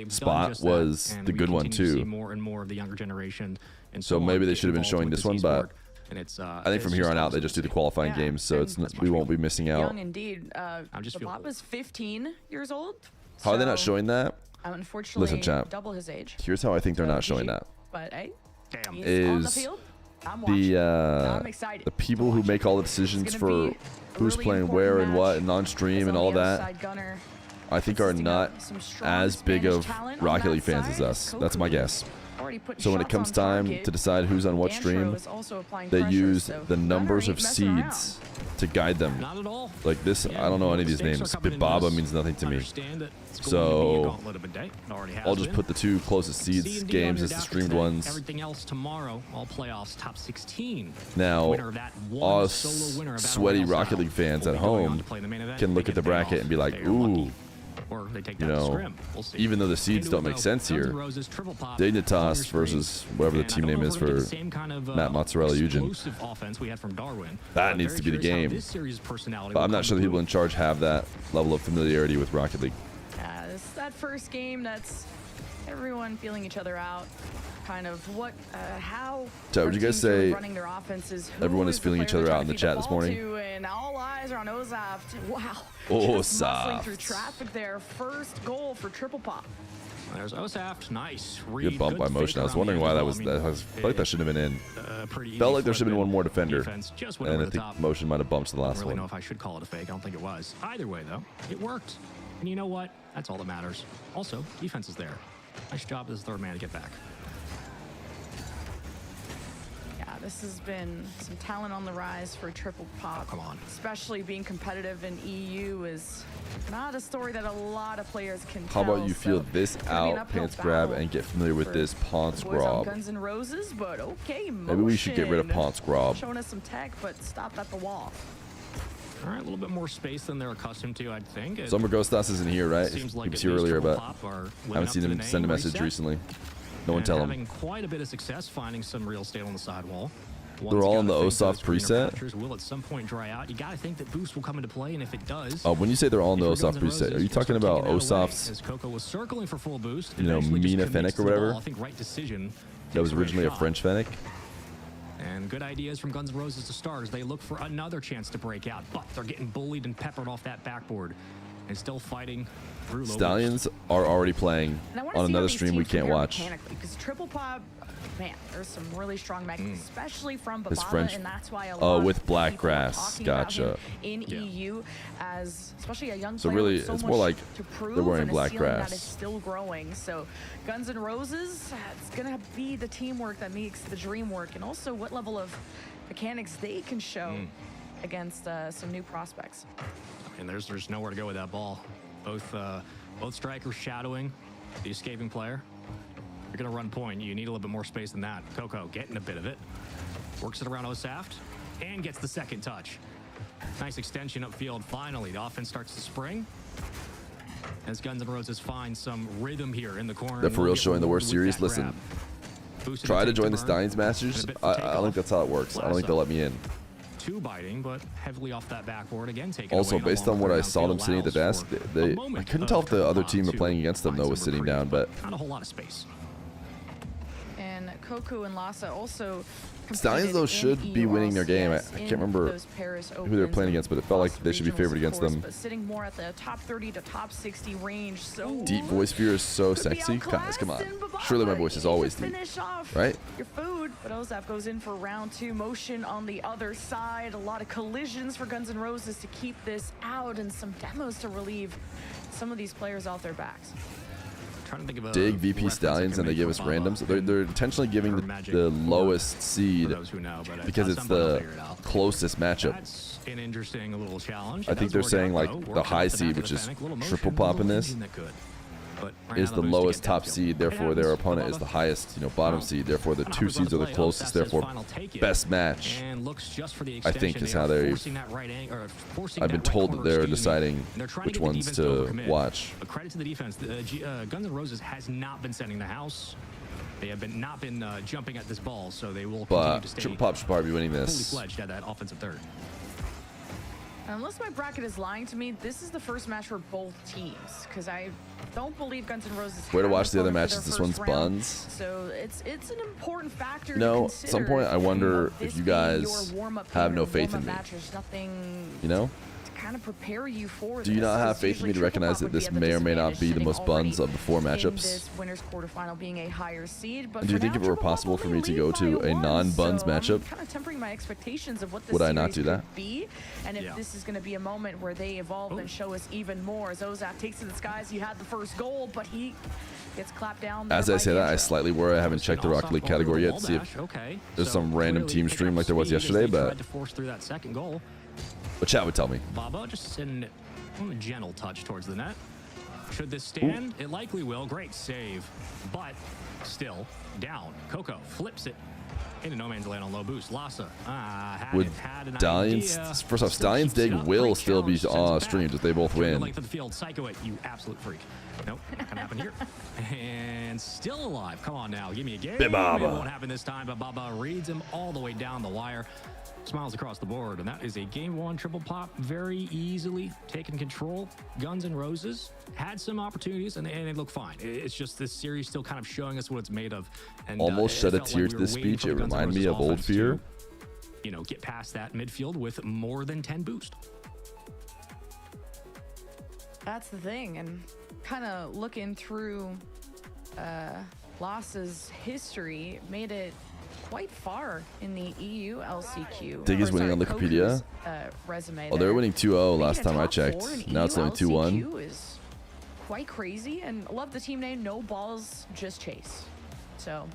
spot was the good one too. More and more of the younger generation, and so maybe they should have been showing this one, but. And it's, I think from here on out they just do the qualifying games, so it's we won't be missing out. Young indeed. Bababa's 15 years old. How are they not showing that? Unfortunately, listen, chat. Double his age. Here's how I think they're not showing that. But hey, damn, is I'm watching. I'm the excited. the people who make all the decisions for gonna be who's really playing where important and what match. and on stream As and on all the other that, side, Gunner I think are consisting not of some strong as big Spanish of talent on Rocket that League fans side. as us. That's my Koku guess. already putting So when it shots comes on time target. to decide who's on what Dantro stream, is also applying they pressure, use so the numbers Gunner of ain't messing around. seeds to guide them. Not at all. Like this, Yeah, I don't know any of these mistakes are names. coming in Bibaba this. means nothing to me. Understand that it's going to be a So gauntlet of a day. It already has I'll just been. put the 2 closest seeds C&D on games your as the docket streamed today. ones. Everything else tomorrow. All playoffs, top 16. Now, Winner of that one us solo winner of Battle sweaty Royale Rocket style League fans will at be going on home to play the main event. can They look at get the paid bracket off. and be like, They are lucky. ooh, Or they take you that to know, scrim. We'll see. even though the seeds Into don't it, make though. sense Guns N' here, Roses, triple pop on Dignitas your screen. versus whatever the And I team don't name know is if we're gonna for get the same kind of, Matt Mozzarella Eugen. explosive offense we had from Darwin. That But needs very to be the curious how game. this series' personality But will I'm not come sure the to people in charge have that level of familiarity with Rocket League. Yeah, this that first game, that's everyone feeling each other out. Kind of how Chad, would our you guys teams are say running their offenses. everyone is feeling each other out in the chat this morning? And all eyes are on Ozaft. Wow. Ozaft. Just muscling through traffic there. First goal for triple pop. There's Osaft. Nice. Good bump by motion. I was wondering why that was. I felt like that shouldn't have been in. Felt like there should have been one more defender. And I think motion might have bumped the I last don't really know one. if I should call it a fake. I don't think it was. Either way, though, it worked. And you know what? That's all that matters. Also, defense is there. Nice job as third man to get back. Yeah, this has been some talent on the rise for triple pop. Oh, come on. Especially being competitive in EU is not a story that a lot of players can How tell. about you feel so this it's gonna be an out, uphill pants grab, battle and get familiar with for this Ponce the boys on Grob? Guns N' Roses, but okay, Maybe we should get rid of motion. Ponce Grob. Showing us some tech, but stopped at the wall. All right, a little bit more space than they're accustomed to, I'd think. It Summer Ghostas isn't here, right? seems He like was at here least earlier, Triple but Pop are I living haven't up seen to the him send a name, message reset, recently. No one and tell him. having quite a bit of success finding some real estate on the sidewall. They're all in the Osaft preset? Patchers will at some point dry out. You got to think that boost will come into play, and if it does, When you say they're all in the if you're Osaft Guns N' preset, are Roses, you talking you'll start about taking that away, Osaft's, as Coco was circling for full boost, you know, eventually just Mina commits Fennec to or the whatever? ball. I think right decision. that was takes away originally a shot. French Fennec? And good ideas from Guns N' Roses to start as they look for another chance to break out, but they're getting bullied and peppered off that backboard and still fighting through low Stallions are already playing And I wanna on see how another these stream we teams can't compare watch. mechanically, because triple pop, man, there's some really strong mechanics, especially from His Bibaba, French- and that's why a Oh, lot with of black people are grass. talking about Gotcha. him in Yeah. EU as especially a young So player really, with so it's much more like to prove they're wearing and a black ceiling grass. that is still growing. So Guns N' Roses, it's gonna be the teamwork that makes the dream work, and also what level of mechanics they can show against some new prospects. And there's nowhere to go with that ball. Both strikers shadowing the escaping player. You're gonna run point. You need a little bit more space than that. Coco getting a bit of it. Works it around Osaft and gets the second touch. Nice extension upfield. Finally, the offense starts to spring. As Guns N' Roses find some rhythm here in the corner. They're and for will real get showing the rewarded worst with series. that Listen, grab. Boosted try to take join the burn, Stallions Masters. and a bit for I don't think takeoff. that's how it works. I don't think they'll let me in. Two biting, but heavily off that backboard again. Taken Also, away and a based long on what I third saw them downfield sitting at the allows desk, for they a I moment couldn't of tell if the other triple team pop playing to against them find though was some sitting reprieve, down, but not a whole lot of space. And Koku and Lhasa also Stallions, though, should competed be in winning their game. I EULCS can't in remember those Paris who they were Opens playing and against, but it felt like plus they should be regionals, favored of against course, them. But sitting more at the top 30 to top 60 range. So Deep voice Feer is so could be sexy. Guys, come on. outclassed in Bibaba. Surely my voice is You always can deep. finish off right? Your food, but Ozaf goes in for round 2. Motion on the other side. A lot of collisions for Guns N' Roses to keep this out, and some demos to relieve some of these players off their backs. Trying to think of a Dig VP reference I Stallions can and they make give for us Baba. randoms. They're intentionally giving Her the magic lowest for seed those who know, but because at it's some point I'll the figure it out. closest matchup. That's an interesting little challenge. I It think does they're work saying, out, like, though. the Works high off the seed, back of which the is Fennec. Little triple motion, pop in little this, engine that could. But ran is out the of boost to lowest get top downfield. seed. It Therefore, their happens. opponent is the highest, bottom seed. Therefore, the Not two how we run seeds are the play. closest. Osaft says Therefore, final take it. best match. And looks just for the I think extension. is They how are they. forcing that right or forcing I've been that right told that corner, they're excuse me. deciding And they're trying which to get the ones defense to to overcommit. watch. But credit to the defense. Guns N' Roses has not been sending the house. They have not been jumping at this ball, so they will continue But to stay Triple Pop should probably be winning fully this. fledged at that offensive third. Unless my bracket is lying to me, this is the first match for both teams, because I don't believe Guns N' Roses. Way to had watch the other opponent for matches. their This first one's round. buns. So it's an important factor. No, to at consider some point I wonder of this if you being guys your warm-up have game no or faith warm-up in me. match. There's nothing You know? to kind of prepare you for Do you not have faith in me to recognize that this may or may not be the most buns of the 4 matchups? This winner's quarterfinal being a higher seed, but And do you think if it were possible for me to go to a non-buns matchup, kind of tempering my expectations of what this would I not do that? be, and if this is going to be a moment where they evolve and show us even more. Ozaf takes to the skies. He had the first goal, but he gets clapped down. As I say that, I slightly worry I haven't checked the Rocket League category yet to see if there's some random team stream like there was yesterday, but chat would tell me. Baba just send a gentle touch towards the net. Should this stand? It likely will. Great save, but still down. Coco flips it into no man's land on low boost. Lhasa Would Stallions, first off, Stallions Dig will still be streamed if they both win. Length of the field, psycho it, you absolute freak. Nope, not gonna happen here. And still alive. Come on now, give me a game. It won't happen this time, but Baba reads him all the way down the wire. Smiles across the board, and that is a game 1 triple pop, very easily taken control. Guns N' Roses had some opportunities, and they look fine. It's just this series still kind of showing us what it's made of. And almost shed a tear to this speech. It reminded me of old Feer. You know, get past that midfield with more than 10 boost. That's the thing, and kind of looking through Lossa's history made it quite far in the Ewc Lcq. Dig is winning on Wikipedia. Resume. Oh, they were winning 2-0 last time I checked. Now it's only 2-1. Is quite crazy, and love the team name. No balls, just chase. So,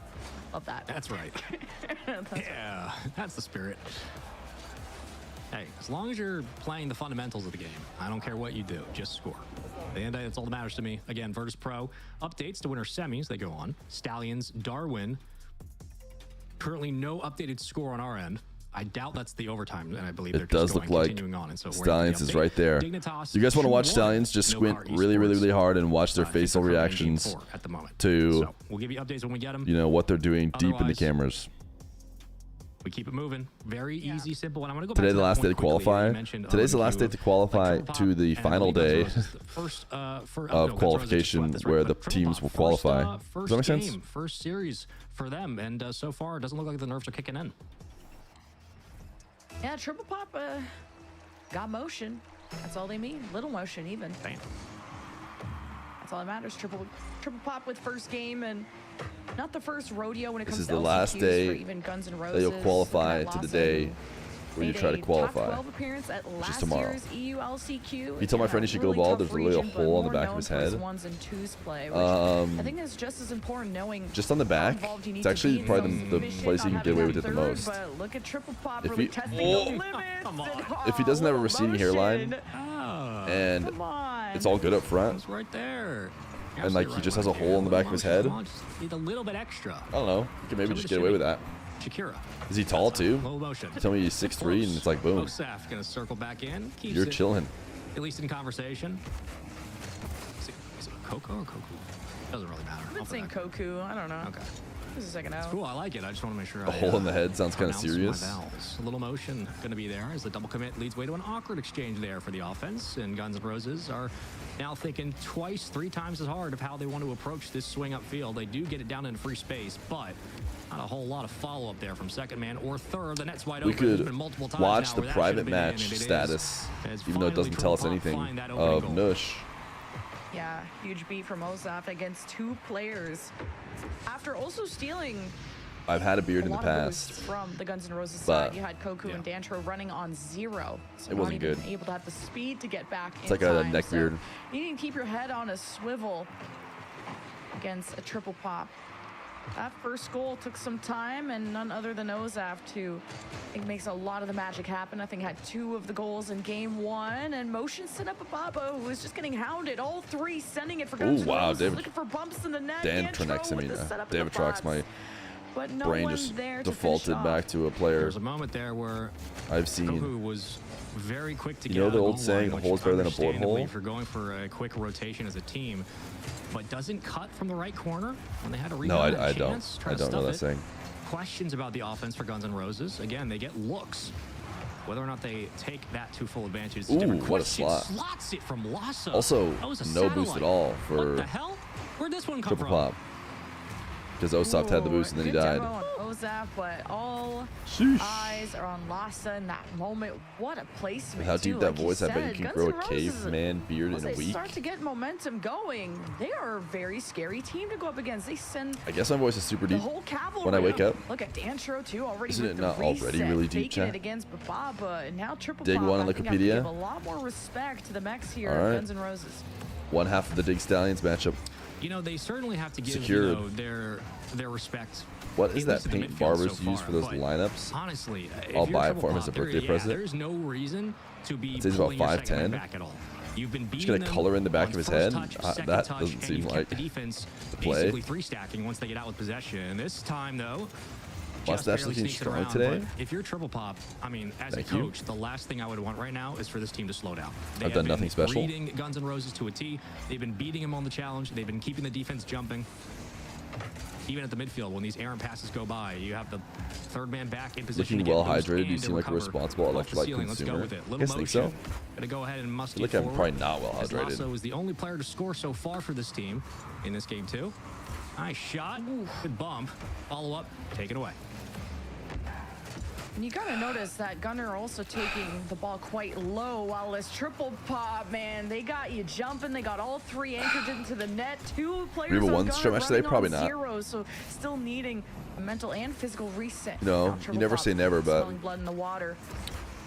love that. That's right. That's the spirit. Hey, as long as you're playing the fundamentals of the game, I don't care what you do, just score. At the end of the day, that's all that matters to me. Again, Virtus Pro updates to winner semis. They go on. Stallions, Darwin. Currently, no updated score on our end. I doubt that's the overtime, and I believe they're just continuing on. And so Stallions is right there. Dignitas, you guys want to watch Stallions? Just squint really hard and watch their facial reactions at the moment. To so we'll give you updates when we get them. You know what they're doing deep in the cameras. We keep it moving. Very easy, simple. And I'm going to go today back the last day to qualify. Today's the last day to qualify to the final day of qualification where the teams will qualify. Does that make sense? First series for them, and so far it doesn't look like the nerves are kicking in. Yeah, triple pop got motion. That's all they mean. Little motion even. Bam. That's all that matters. Triple pop with first game, and not the first rodeo when it comes to this is the last day even Guns N' Roses, that you'll qualify to the day where you try to qualify. Top 12 appearance at which is last tomorrow. year's Ewc Lcq. You told my friend he should go bald. There's really a hole on the back of his head. I think it's just as important knowing just on the back. It's actually probably the place you can get away with it the most. But look at triple pop if really he, testing the limits. If he doesn't have a receding hairline and it's all good up front, it's right there. And like he just has a hole in the back of his head. Need a little bit extra. I don't know. You can maybe just get away with that. Shakira. Is he tall too? Low motion. Tell me he's 6'3" and it's like boom. Osaf gonna circle back in. You're chilling. At least in conversation. Is it Coco or Koku? Doesn't really matter. I've been saying Koku. I don't know. Okay. This is a second out. It's cool. I like it. I just want to make sure. A hole in the head sounds kind of serious. A little motion going to be there as the double commit leads way to an awkward exchange there for the offense. And Guns N' Roses are now thinking twice, 3 times as hard of how they want to approach this swing upfield. They do get it down into free space, but not a whole lot of follow-up there from second man or third. The net's wide open. We could watch the private match status, even though it doesn't tell us anything of Nush. Yeah, huge beat from Ozaf against 2 players. After also stealing I've had a beard in the past from the Guns N' Roses side. You had Koku and Dantro running on 0. So it wasn't good. Able to have the speed to get back it's like a neck beard. You need to keep your head on a swivel against a triple pop. That first goal took some time, and none other than Ozaf to, I think, makes a lot of the magic happen. I think had 2 of the goals in game 1, and motion set up a Babo who was just getting hounded. All 3 sending it for Guns N' Roses. David, looking for bumps in the net. Dan Tronex, David Trox, my brain just defaulted back to a player. There's a moment there where I've seen. Koku was very quick to get the old saying, a hole's better than a bullet hole? If you're going for a quick rotation as a team, but doesn't cut from the right corner when they had a rebound. No, I don't know that saying. Questions about the offense for Guns N' Roses. Again, they get looks. Whether or not they take that to full advantage is a different what question. a slot. Slots it from Lhasa. Also, no boost at all for what the hell? Where'd this one come triple from? pop. Because Osoft had the boost and then he died. Ozaf, but all Sheesh. eyes are on Lhasa in that moment. What a placement! With how deep too. that Like you voice, I bet you said, can Guns grow N' a Roses, caveman beard once in a they week. start to get momentum going, they are a very scary team to go up against. They send I guess my voice is super the deep. whole cavalry. when I wake up. Look at Dantro too, already Isn't with it the not already reset, really deep, taking chat? it against Bababa, and now Triple Dig Pop. one on I think I have to Wikipedia. give a lot more respect to the mechs here All at right. Guns N' Roses. One half of the Dig Stallions matchup. You know, they certainly have to give Secured. their respect. What is at that least in the paint midfield barbers so use far, for those but lineups? Honestly, if I'll you're buy it Triple for him as Pop, a birthday present. There's no reason to be It says about pulling your second 5'10". man back at all. You've been beating gonna them color in the back on of his first head? touch, second That touch, doesn't and seem you've kept like the defense the play. basically three stacking once they get out with possession. This time though, just Mustache barely looking sneaks it strong around, today. but if you're Triple Pop, I mean, as Thank a you. coach, the last thing I would want right now is for this team to slow down. They I've have done nothing been special. Reading Guns N' Roses to a T. They've been beating them on the challenge. They've been keeping the defense jumping. Even at the midfield, when these errant passes go by, you have the third man back in position. Looking to get well boost hydrated. and You to seem like a recover responsible off the electrolyte ceiling. Let's go consumer. with it. You Little guys think motion. so? Gonna go ahead and I musty feel like I'm forward. probably not well As hydrated. Lasso is the only player to score so far for this team in this game too. Nice shot. Good bump. Follow up. Take it away. And you gotta notice that Gunner also taking the ball quite low, while this Triple Pop, man, they got you jumping. They got all three anchored into the net. Two players have a on one Gunner stretch match today? running on Probably not. zeros, so still needing a mental and physical reset. No, Now you Triple never Pop say never, but smelling blood in the water.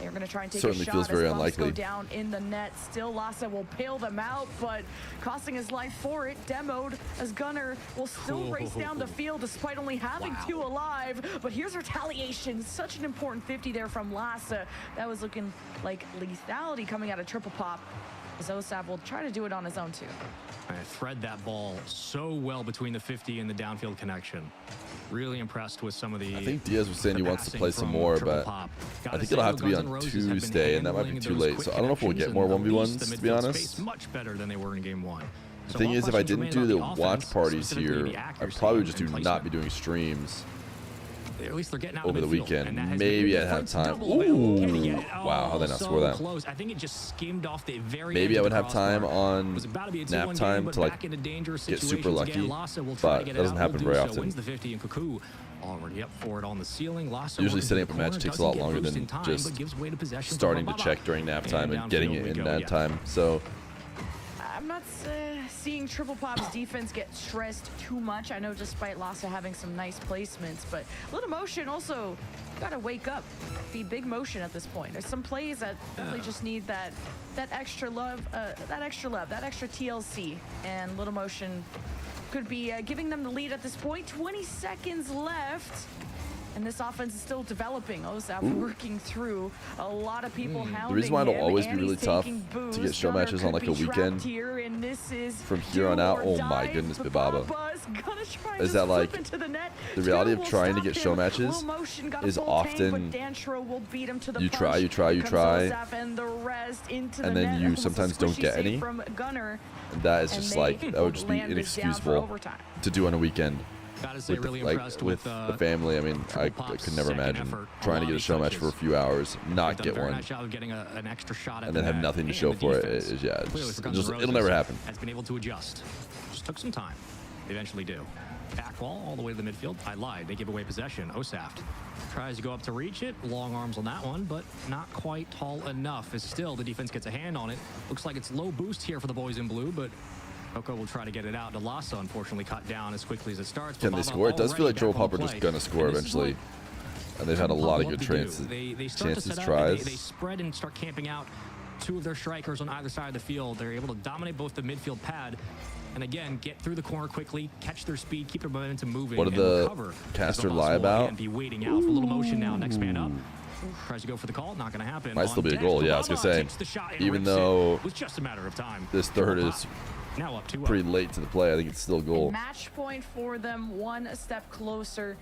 They're going to try and take certainly a shot feels very as bumps go unlikely. down in the net. Still, Lhasa will pale them out, but costing his life for it. Demoed as Gunner will still race down the field despite only having two alive. But here's retaliation. Such an important 50 there from Lhasa. That was looking like lethality coming out of Triple Pop. As Osaf will try to do it on his own too. I thread that ball so well between the 50 and the downfield connection. Really impressed with some of the. I think Diaz was saying he wants to passing play some from more, Triple but Pop. I Gotta think say, it'll have though, to be Guns on N' Roses have been Tuesday, and that might be handling too those late. quick So I don't know if we'll connections get more and 1v1s, release the to be midfield honest. space much better than they were in game one. The So thing all is, if I questions didn't remain do on the offense, watch parties specifically here, the I'd accuracy probably just and not placement. be doing streams At least they're getting out over the midfield, weekend. and that has Maybe made the I'd have difference. time. Double available. Can he Ooh, get it? wow, how did they not so score that? Close. I think it just skimmed off the very Maybe edge I of would the have time crossbar. on It was about to be a nap 2-1 time game, but to, like, back into dangerous get super situations lucky, again. Lhasa will try but to get that it doesn't out, happen will very do so. often. Wins the 50, and Cuckoo already up for it on the ceiling. Lhasa Usually working setting to up the a match corner, takes a doesn't lot get longer boost than in time, just but gives way to possession starting to Bababa. check during nap time and getting downfield it we in go, nap yeah. time. So I'm not seeing Triple Pop's defense get stressed too much. I know despite Lhasa having some nice placements, but Little Motion also gotta wake up. Be big motion at this point. There's some plays that definitely just need that extra love, that extra TLC, and Little Motion could be giving them the lead at this point. 20 seconds left. And this offense is still developing. Ozaf working through a lot of people hounding the reason why it'll him, always be and really he's tough taking to get boost. show Gunner matches on, could like, a be trapped weekend here, and this is from here do on out, or oh my die. goodness, Bababa Bababa. is gonna try and Is just that, flip like, into the net. the reality Two of will trying to stop get him. show matches Little Motion got a is full often tank, but Dantro will beat him to the you punch. try, Here comes try, Ozaf and the rest into and the then net. you Almost a sometimes don't squishy get save any. from Gunner, And that is and just they like, that would just be land this down for inexcusable overtime. to do on a weekend. Gotta say, With, really like, impressed with with the family. I mean, I Pop's could never second imagine effort. trying to A get a lot show of match for a touches. few hours, not They've done a get very one, nice job of getting an extra shot at and the then have net, nothing to and show the for it. defense, Is yeah, clearly just, for Guns N' it'll Roses, never happen. Has been able to adjust. Just took some time. They eventually do. Back wall all the way to the midfield. I lied. They give away possession. Osaft tries to go up to reach it. Long arms on that one, but not quite tall enough. As still the defense gets a hand on it. Looks like it's low boost here for the boys in blue, but Coco will try to get it out. Lhasa unfortunately cut down as quickly as it starts. Can they Bababa score? It does feel like already Triple back on Pop are the just play. gonna score And this is what eventually, and they've had a lot of good They chances, start to set up, tries. They spread and start camping out two of their strikers on either side of the field. They're able to dominate both the midfield pad and again get through the corner quickly, catch their speed, keep their momentum moving. What did and the recover caster as lie will about? again be waiting out for a little motion now. Next man up. Tries to go for the call. Not going to happen. Might On still be a deck, goal. Yeah, I was gonna Bababa say, takes the shot and even rips it. though It was just a matter of time. this third Triple is Pop now up 2-0. pretty late to the play, I think it's still a goal. And match point for them, one step closer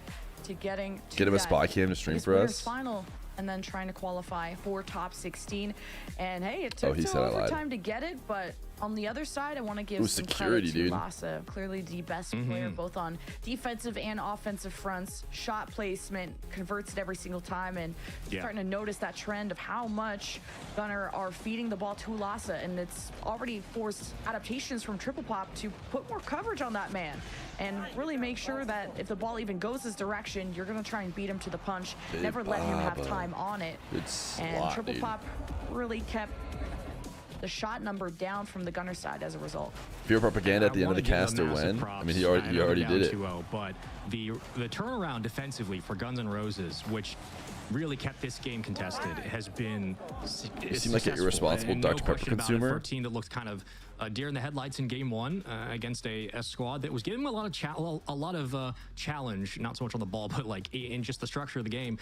to getting to Get him a that spot cam to stream this for winners us. final, and then trying to qualify for top 16. And hey, it Oh, took he to said I lied. overtime to get it, but On the other side, I want to give some security, credit to dude. Lhasa, clearly the best player both on defensive and offensive fronts. Shot placement, converts it every single time, and starting to notice that trend of how much Gunner are feeding the ball to Lhasa, and it's already forced adaptations from Triple Pop to put more coverage on that man and really make sure that if the ball even goes his direction, you're going to try and beat him to the punch, never let him have time on it. And Triple Pop really kept the shot number down from the Gunner side as a result. Fear propaganda at the end of the cast or when? I mean, he already did it. But the turnaround defensively for Guns N' Roses, which really kept this game contested, has been You seem like an irresponsible Dr. Pepper consumer. For a team that looked kind of deer in the headlights in game one against a squad that was giving them a lot of challenge, not so much on the ball, but like in just the structure of the game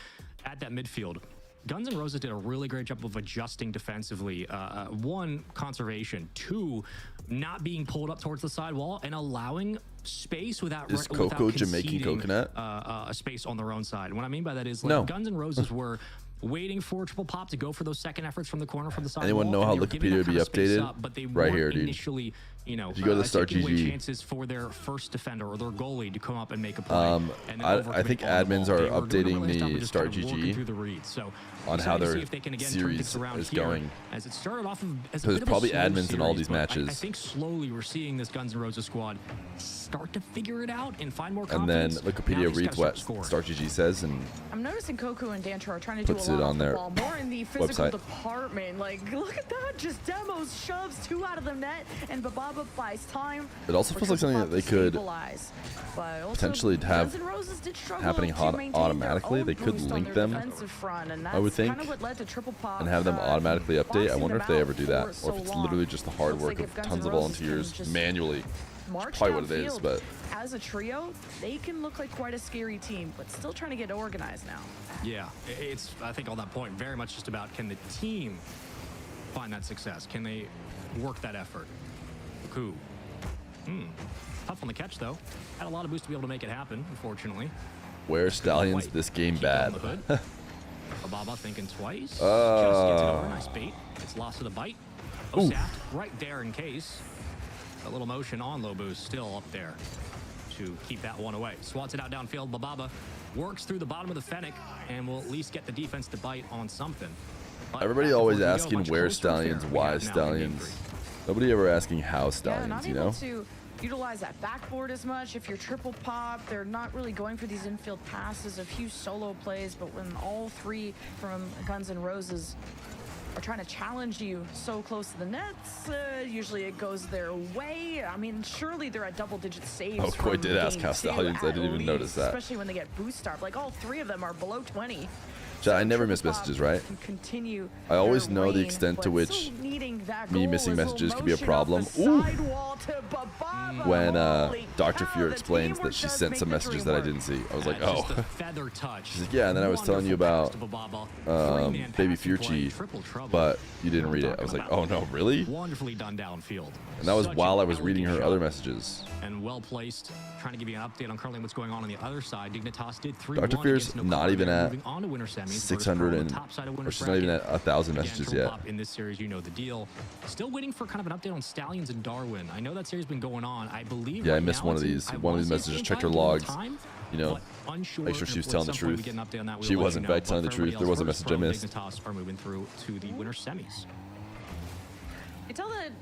at that midfield. Guns N' Roses did a really great job of adjusting defensively. One, conservation. Two, not being pulled up towards the side wall and allowing space without Is Coco Jamaican conceding, coconut? A space on their own side. What I mean by that is, like, Guns N' Roses were waiting for Triple Pop to go for those second efforts from the corner, from the side. Anyone know how Wikipedia would be updated? But they right here, dude. Initially, you know, if you go to the Start GG, chances for their first defender or their goalie to come up and make a play. I think admins are updating the Start GG So on how their series is going. As it started off as there's probably admins in all these matches. I think slowly we're seeing this Guns N' Roses squad start to figure it out and find more And then confidence. Wikipedia reads what Start GG says, and I'm noticing Coco and Dantra are trying to do a puts lot it on off the their ball, more in the physical website. department. Like, look at that, just demos, shoves, 2 out of the net, and Bababa buys time. It also feels like something that they could potentially have happening automatically. They could link them, I would think, and have them automatically update. I wonder if they ever do that, or if it's literally just the hard work of tons of volunteers manually. Probably what it is, but as a trio, they can look like quite a scary team, but still trying to get organized now. Yeah, it's, I think on that point, very much just about, can the team find that success? Can they work that effort? Cool. Tough on the catch, though. Had a lot of boost to be able to make it happen, unfortunately. where Stallions this game bad? Bababa thinking twice. Just gets it over. Nice bait. It's lost to the bite. Saft right there in case. A little motion on low boost still up there to keep that one away. Swats it out downfield. Bababa works through the bottom of the Fennec and will at least get the defense to bite on something. But everybody always asking where Stallions, why Stallions. Nobody ever asking how Stallions, you know? To utilize that backboard as much. If you're triple pop, they're not really going for these infield passes, a few solo plays, but when all three from Guns N' Roses are trying to challenge you so close to the nets, usually it goes their way. I mean, surely they're at double-digit saves. Oh, Coy did ask how Stallions. I didn't even notice that. Especially when they get boost starved. Like, all three of them are below 20. So I never miss messages, right? I always know the extent to which me missing messages could be a problem. Ooh. When Dr. Feer explains that she sent some messages that I didn't see. I was like, oh. She's like, yeah, and then I was telling you about Baby Fearchi, but you didn't read it. I was like, oh no, really? Wonderfully done downfield. And that was while I was reading her other messages. And well placed, trying to give you an update on currently what's going on the other side. Dignitas did 3-1. Dr. Fear's not even at 600 and, or she's not even at 1,000 messages yet. In this series, you know the deal. Still waiting for kind of an update on Stallions and Darwin. I know that series has been going on. I believe. Yeah, I missed one of these. One of these messages. Checked her logs. You know, make sure she was telling the truth. She was in fact telling the truth. There was a message I missed. Dignitas are moving through to the winter semis. You tell that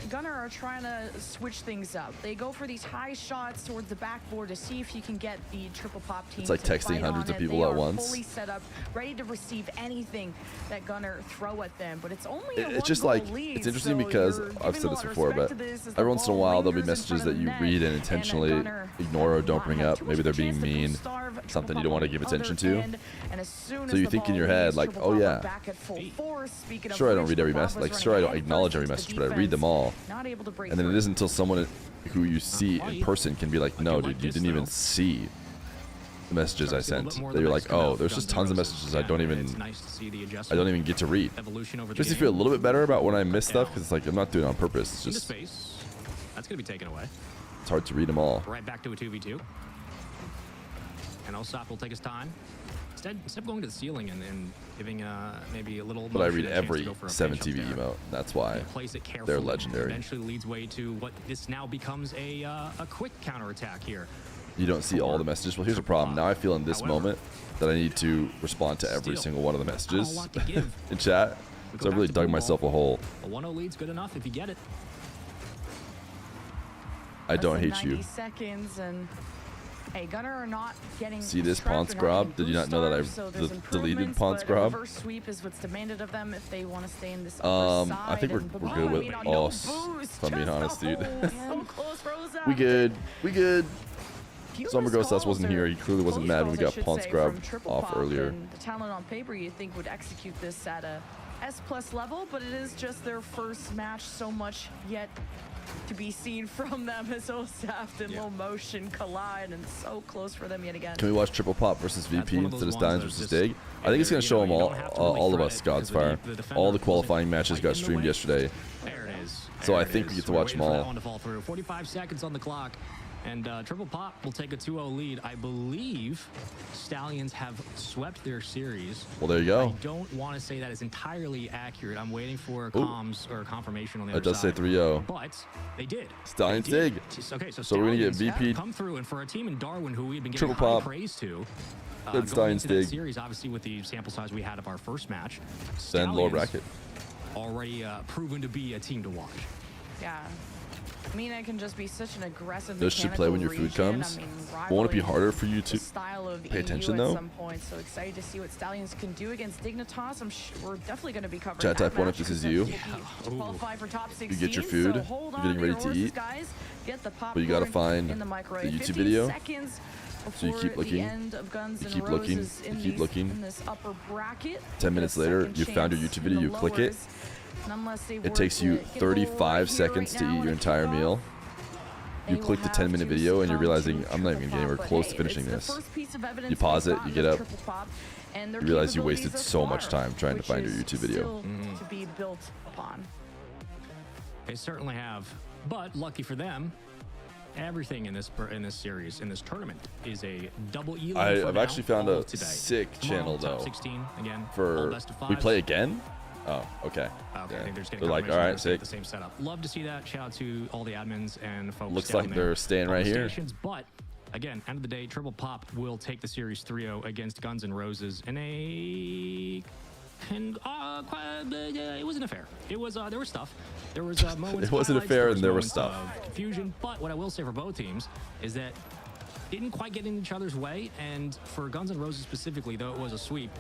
Gunner are trying to switch things up. They go for these high shots towards the backboard to see if you can get the triple pop team. It's like texting hundreds of people at once. Fully set up, ready to receive anything that Gunner throw at them. But it's only it's just like lead, it's interesting so because I've said this before, but every once in a while there'll be messages that you read and intentionally ignore or don't bring up. Maybe they're being mean, something you don't want to give attention to. So you think in your head like, oh yeah, sure I don't read every message, like sure I don't acknowledge every message, but I read them all. And then it isn't until someone who you see in person can be like, no, dude, you didn't even see the messages I sent. That you're like, oh, there's just tons of messages I don't even get to read. Just to feel a little bit better about when I miss stuff, because it's like I'm not doing it on purpose. It's just that's gonna be taken away. It's hard to read them all. Right back to a 2v2. And Osop will take his time. Instead of going to the ceiling and giving maybe a little. But I read motion, a chance to every go for a 7 pinch up TV there. emote. That's why He plays it carefully. they're legendary. Eventually leads way to what this now becomes a quick counterattack here. You don't see all the messages. Well, here's the problem. Now I feel in this moment that I need to respond to every single one of the messages in chat. So I really dug myself a hole. A 1-0 lead's good enough if you get it. I don't hate 90 you. seconds and hey, Gunner are not getting See this trapped, pawn they're not scrub? getting Did you not boost know that I stars, so there's deleted improvements, pawn but scrub? a reverse sweep is what's demanded of them if they want to stay in this upper side. I think we're and good Bobby, with no us. boost, If I'm being just honest, a dude. hold. So close, Rosa. We good. We good. Fewest Summer Ghost calls wasn't here. or He clearly wasn't close mad when we calls, got I should pawn say, scrub from Triple off Pop, earlier. and the talent on paper you'd think would execute this at a S+ level, but it is just their first match. So much yet to be seen from them as Osaf and Low Motion collide, and so close for them yet again. Can we watch Triple Pop versus That's VP one of instead those of ones Steins that versus just- Dig? I think it's going to show them you all, don't have to really all of fret us, it, 'cause God's Fire. the defender All the wasn't qualifying matches quite got in the streamed way. yesterday. There it is. So There I it think we is. get to We're watch waiting them for that all. one to fall through. 45 seconds on the clock. And Triple Pop will take a 2-0 lead. I believe Stallions have swept their series. Well, there you I go. don't want to say that is entirely accurate. I'm waiting for comms or confirmation on the It other does say side. 3-0. But they did. Stallions They did. dig. Okay, so So we're gonna get Stallions VP'd. come through, and for a team in Darwin who we've been giving Triple high Pop. praise to, Good going Stallions into that dig. series, obviously with the sample size we had of our first match, Then lower Stallions bracket. already proven to be a team to watch. Yeah. I mean, it can just be such an aggressive. This should play when your food mechanical comes. region. I mean, Won't it be rivaling harder for you the to style of pay EU attention, at though? some point? So excited to see what Stallions can do against Dignitas. We're definitely going to be covering Chat that type 1 if match this is 'cause you. they'll be qualify for top 16. You get your food, So hold you're on getting ready your to horses, eat, guys. Get the but you gotta popcorn find in the the microwave. YouTube 15 video. seconds So you keep before looking, the end of Guns you N' keep looking, Roses you in keep these- looking. in this upper bracket. 10 minutes later, Second you found your chance YouTube in video, the you click it. lowers. And unless they It were takes to you get a goal 35 right here, seconds right to now eat in your a entire kickoff, meal. they You will click the have 10-minute to video and you're succumb realizing, to I'm not even Triple getting anywhere Pop, close but to hey, finishing it's this. the first piece of evidence You pause we've it, you gotten get of up, Triple Pop and their you realize you capabilities wasted thus so much far, time trying to which find your is YouTube video. still to be built upon. They certainly have, but lucky for them, everything in this series, in this tournament, is a double E. I've actually found all a of today. sick Tomorrow, channel, top though, 16 again. all for best of we fives. play again. Oh, okay. Okay, I Yeah. think they're just getting They're like, confirmation all right, they're staying sick. at the same setup. Love to see that. Shout out to all the admins and folks. Looks down like there they're staying on right the here. stations, but again, end of the day, Triple Pop will take the series 3-0 against Guns N' Roses in a. And it wasn't a fair. It was there was stuff. There was moments. It wasn't a highlights, fair was and there was moments stuff. of confusion. But what I will say for both teams is that didn't quite get in each other's way. And for Guns N' Roses specifically, though it was a sweep,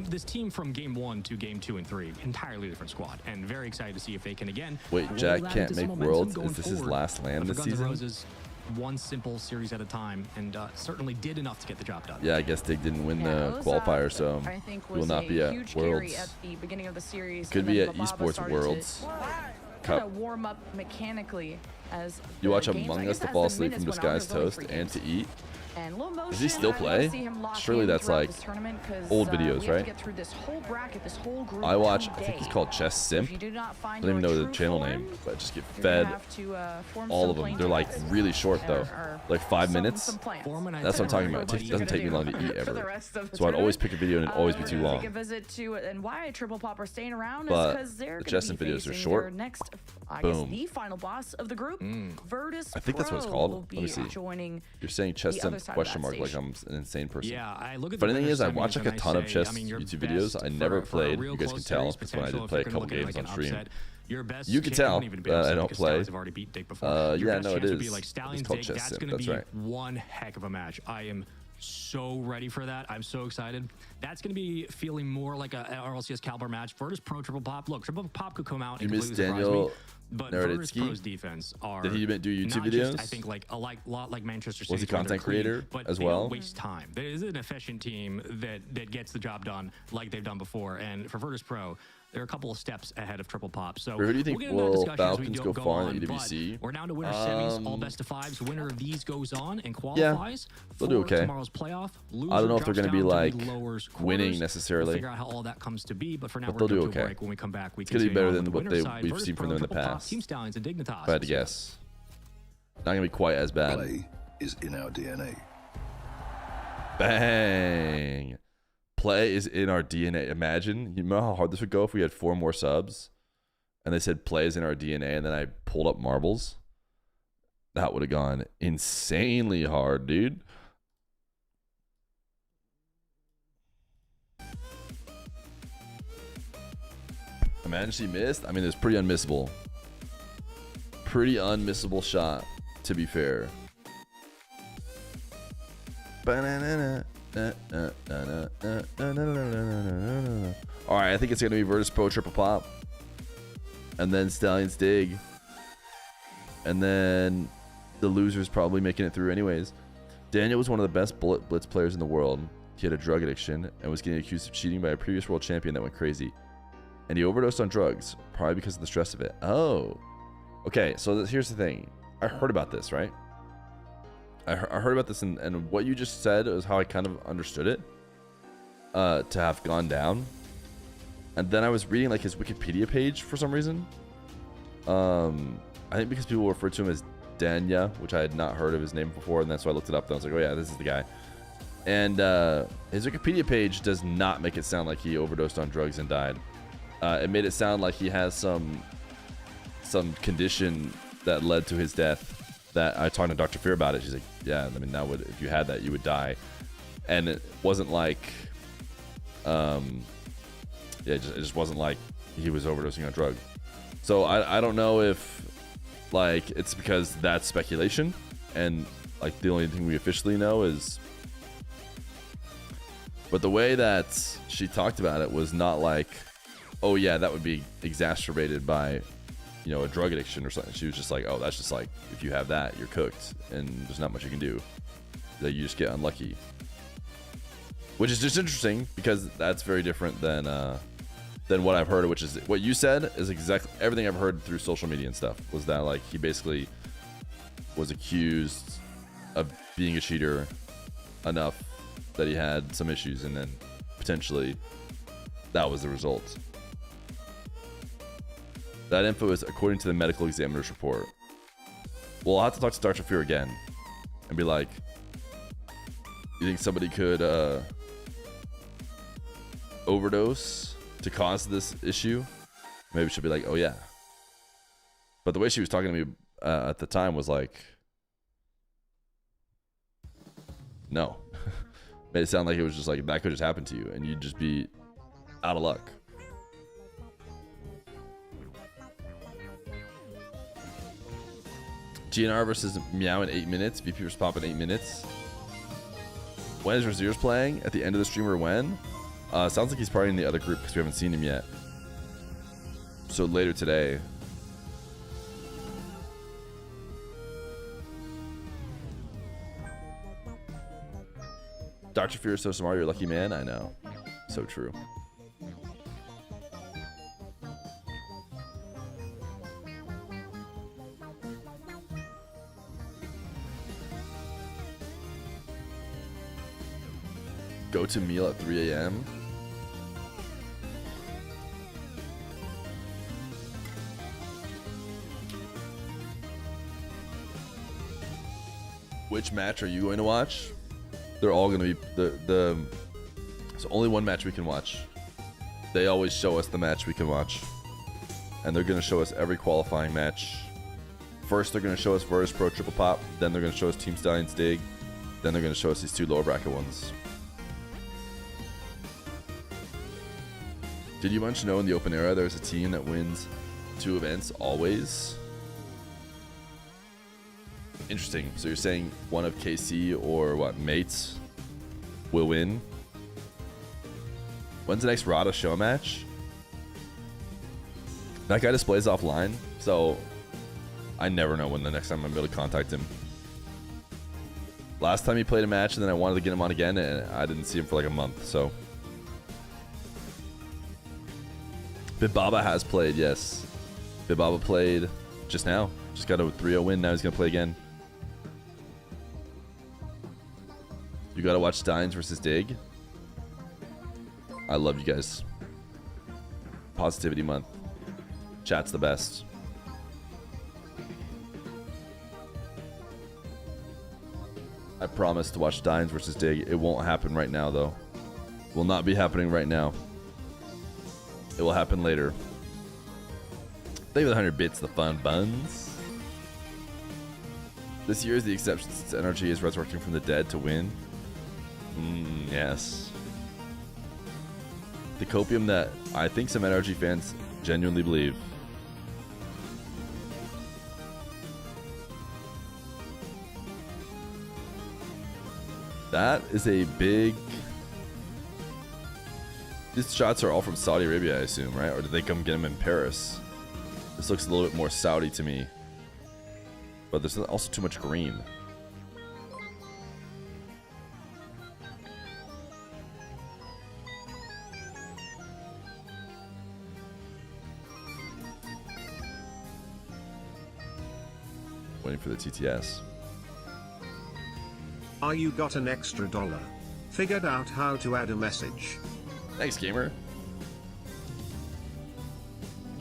this team from game 1 to game 2 and 3, entirely different squad, and very excited to see if they can again. Wait, roll Jack that can't into some make momentum worlds? going Is this his forward. last land But for this Guns N' season? Roses, one simple series at a time, and certainly did enough to get the job done. Yeah, I guess Dig didn't win Yeah, the Oza, qualifier, so I think he will was not a be at huge carry Worlds. at the beginning of the series. Could and be then at Bababa Esports started Worlds to Cup. kind of warm up mechanically as You the watch games, I Among guess Us to as fall the asleep from minutes went on, Disguised there was Toast only and 3 to eat. And Low Motion, Does he still I play? wanna see him lock Surely in that's throughout like this tournament 'cause, old we videos, have to right? get through this whole bracket, this whole group I watch, I think today. it's called Chess Simp. If you do not find I don't even your know the true channel form, name, but just get you're gonna fed have to, form all some of them. playing They're like times really short though, or like 5 some minutes. plans. Foreman, I That's what I'm talking think, about. but It he's doesn't take me long to gonna eat do for the ever. rest of the So I'd always tournament. pick a video and it'd always be too Take long. a visit to and why Triple Pop are staying around But is because they're the going Chess to and be videos are facing short. their next, I Boom. guess, the final boss of the group, Virtus. I think that's what it's Pro called. will Let be me see. joining You're saying Chess the Simp other side of question that mark like station. I'm an insane person. Yeah, I look at Funny the thing winner is, I semis watch like and a I ton of say, chess I mean, your YouTube best videos. I never for a played. real You guys can close tell series because when I potential, did if play a you're couple gonna look games at, on like, an stream. upset, your best You can chance tell wouldn't even be that I upset don't because play. Stallions have already beat Dig before. Your Yeah, best no, it chance would be is. like It's Stallions called Dig. Chess That's Simp, going to that's be right. one heck of a match. I am so ready for that. I'm so excited. That's going to be feeling more like a RLCS caliber match. Virtus Pro Triple Pop. Look, Triple Pop could come out You and missed completely surprise Daniel me. But Naroditsky? Virtus Pro's defense are Did he even do YouTube not just, videos? I think like a lot like Manchester City. Was he content creator but as they well? Don't waste time. There is an efficient team that gets the job done like they've done before. And for Virtus Pro, they're a couple of steps ahead of Triple Pop. So Who do you think we'll get into that will discussion as we Falcons go go far in on, the but EWC? we're down to winner semis, all best of fives. Winner of these goes on and Yeah, qualifies they'll for do okay. tomorrow's playoff. Loser I don't know if they're drops gonna be, down like, to the lowers winning quarters. necessarily. We'll figure out how all that comes to be. But for now, But we're they'll going do to a okay. break. When we come back, we It's gonna be continue better on than with the what winner's we've side, seen Virtus from Pro, them in the Triple Pop, past. Team Stallions and Dignitas. If I had to guess. Not gonna be quite as bad. Play is in our DNA. Bang. Play is in our DNA. Imagine, you know how hard this would go if we had 4 more subs and they said play is in our DNA and then I pulled up marbles. That would have gone insanely hard, dude. Imagine she missed. I mean, it's pretty unmissable. Pretty unmissable shot, to be fair. All right, I think it's going to be Virtus Pro triple pop. And then Stallion's dig. And then the loser's probably making it through anyways. Daniel was one of the best bullet blitz players in the world. He had a drug addiction and was getting accused of cheating by a previous world champion that went crazy. And he overdosed on drugs, probably because of the stress of it. Oh. Okay, so here's the thing. I heard about this, right? I heard about this, and what you just said is how I kind of understood it. To have gone down. And then I was reading like his Wikipedia page for some reason. I think because people refer to him as Danya, which I had not heard of his name before, and that's why I looked it up. And I was like, oh yeah, this is the guy. And his Wikipedia page does not make it sound like he overdosed on drugs and died. It made it sound like he has some condition that led to his death. That I talked to Dr. Feer about it. She's like, yeah, I mean, that would, if you had that, you would die. And it wasn't like, yeah, it just wasn't like he was overdosing on drugs. So I don't know if like it's because that's speculation, and like the only thing we officially know is. But the way that she talked about it was not like, oh yeah, that would be exacerbated by, you know, a drug addiction or something. She was just like, oh, that's just like, if you have that, you're cooked and there's not much you can do. That you just get unlucky. Which is just interesting because that's very different than what I've heard, which is what you said is exactly everything I've heard through social media and stuff was that like he basically was accused of being a cheater enough that he had some issues and then potentially that was the result. That info is according to the medical examiner's report. Well, I'll have to talk to Dr. Feer again and be like, you think somebody could overdose to cause this issue? Maybe she'll be like, oh yeah. But the way she was talking to me at the time was like, no. Made it sound like it was just like that could just happen to you and you'd just be out of luck. GNR versus Meow in 8 minutes. VP versus Pop in 8 minutes. When is Razier's playing? At the end of the stream or when? Sounds like he's probably in the other group because we haven't seen him yet. So later today. Dr. Fear is so smart, you're a lucky man. I know. So true. Go to meal at 3 a.m. Which match are you going to watch? They're all going to be there's only one match we can watch. They always show us the match we can watch, and they're going to show us every qualifying match. First, they're going to show us Virtus Pro Triple Pop. Then they're going to show us Team Stallion's Dig. Then they're going to show us these 2 lower bracket ones. Did you much know in the open era there's a team that wins 2 events always? Interesting. So you're saying one of KC or what, mates will win? When's the next Rada show match? That guy displays offline, so I never know when the next time I'm able to contact him. Last time he played a match and then I wanted to get him on again and I didn't see him for like a month, so. Bibaba has played, yes. Bibaba played just now. Just got a 3-0 win, now he's going to play again. You got to watch Steins versus Dig. I love you guys. Positivity month. Chat's the best. I I promised to watch Dines versus Dig. It won't happen right now, though. Will not be happening right now. It will happen later. Thank you for the 100 bits, the fun buns. This year is the exception since energy is resurrecting from the dead to win. Yes. The copium that I think some energy fans genuinely believe. That is a big... These shots are all from Saudi Arabia, I assume, right? Or did they come get them in Paris? This looks a little bit more Saudi to me. But there's also too much green. Waiting for the TTS. Are you got an extra $1? Figured out how to add a message. Thanks, gamer.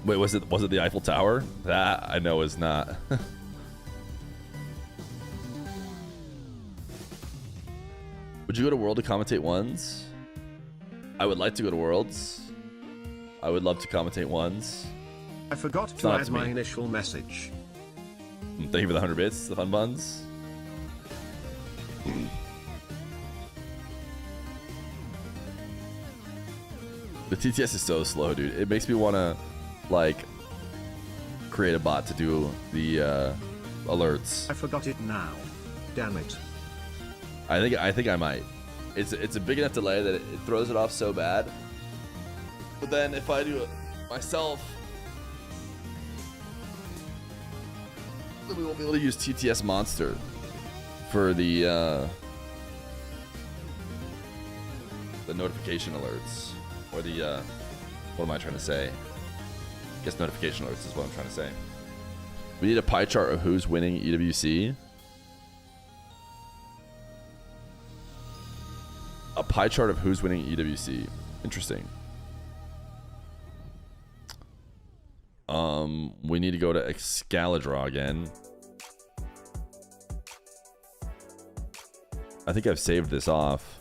Wait, was it the Eiffel Tower? That I know is not. Would you go to World to commentate ones? I would like to go to Worlds. I would love to commentate ones. I forgot to add my initial message. Thank you for the 100 bits, the fun buns. The TTS is so slow, dude. It makes me want to, like, create a bot to do the alerts. I forgot it now. Damn it. I think I might. It's a big enough delay that it throws it off so bad. But then if I do it myself, then we won't be able to use TTS Monster for the notification alerts. Or the, what am I trying to say? I guess notification alerts is what I'm trying to say. We need a pie chart of who's winning EWC. A pie chart of who's winning EWC. Interesting. We need to go to Excalibur again. I think I've saved this off.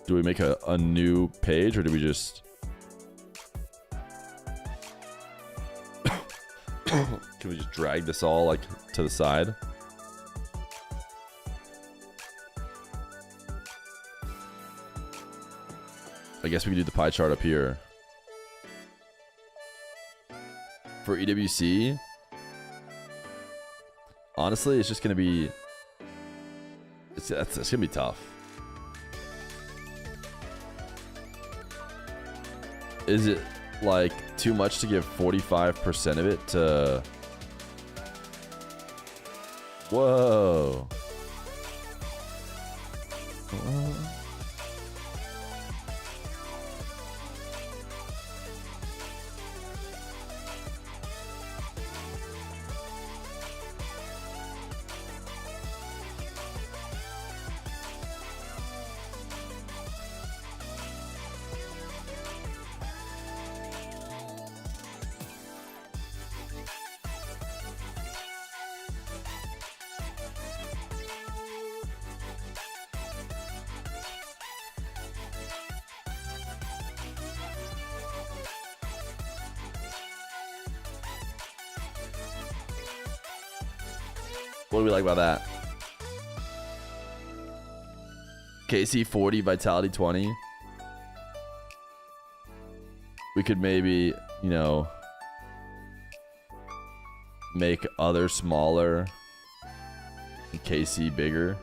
Do we make a new page or do we just... Can we just drag this all like to the side? I guess we can do the pie chart up here. For EWC, honestly, it's just gonna be it's gonna be tough. Is it like too much to give 45% of it to... Whoa. What do we like about that? KC 40, Vitality 20. We could maybe, you know, make other smaller and KC bigger.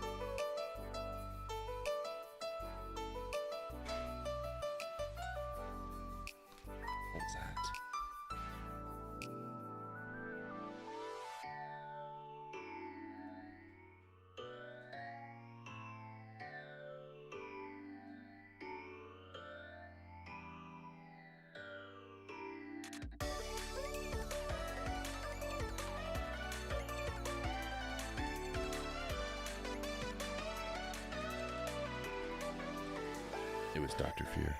What was that? It was Dr. Feer.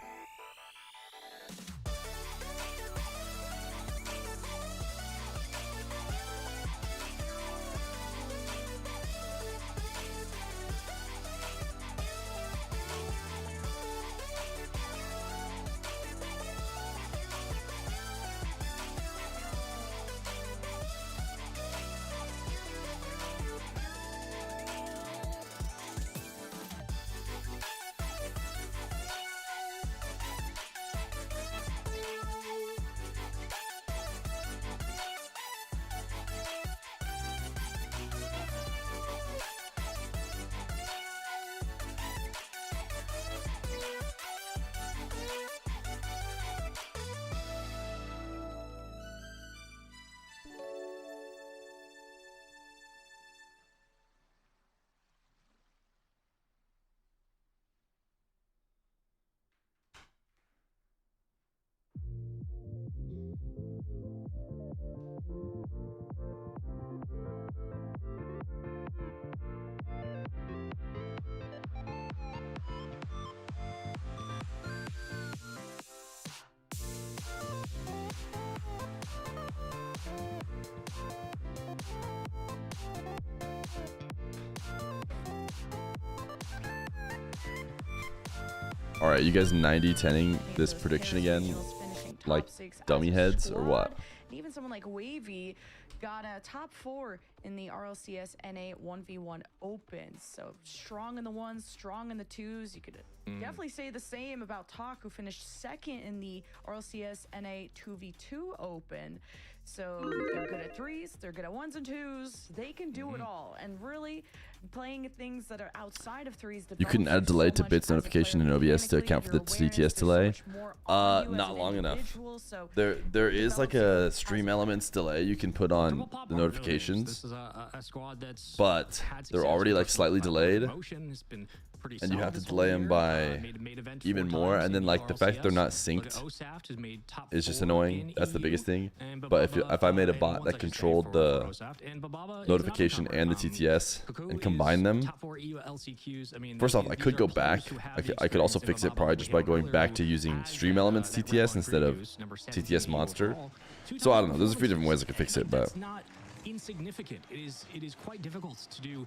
All right, you guys 90-10ing this prediction again, like dummy heads or what? And even someone like Wavy got a top 4 in the RLCS NA 1v1 Open. So strong in the ones, strong in the twos. You could definitely say the same about Talk, who finished second in the RLCS NA 2v2 Open. So they're good at threes, they're good at ones and twos. They can do it all. And really, playing things that are outside of threes. You couldn't add a delay to bits notification in OBS to account for the CTS delay. Not long enough. There is like a stream elements delay you can put on the notifications, but they're already like slightly delayed, and you have to delay them by even more. And then like the fact that they're not synced is just annoying. That's the biggest thing. But if I made a bot that controlled the notification and the TTS and combine them, first off, I could go back. I could also fix it probably just by going back to using stream elements TTS instead of TTS monster. So I don't know. There's a few different ways I could fix it, but insignificant. It is quite difficult to do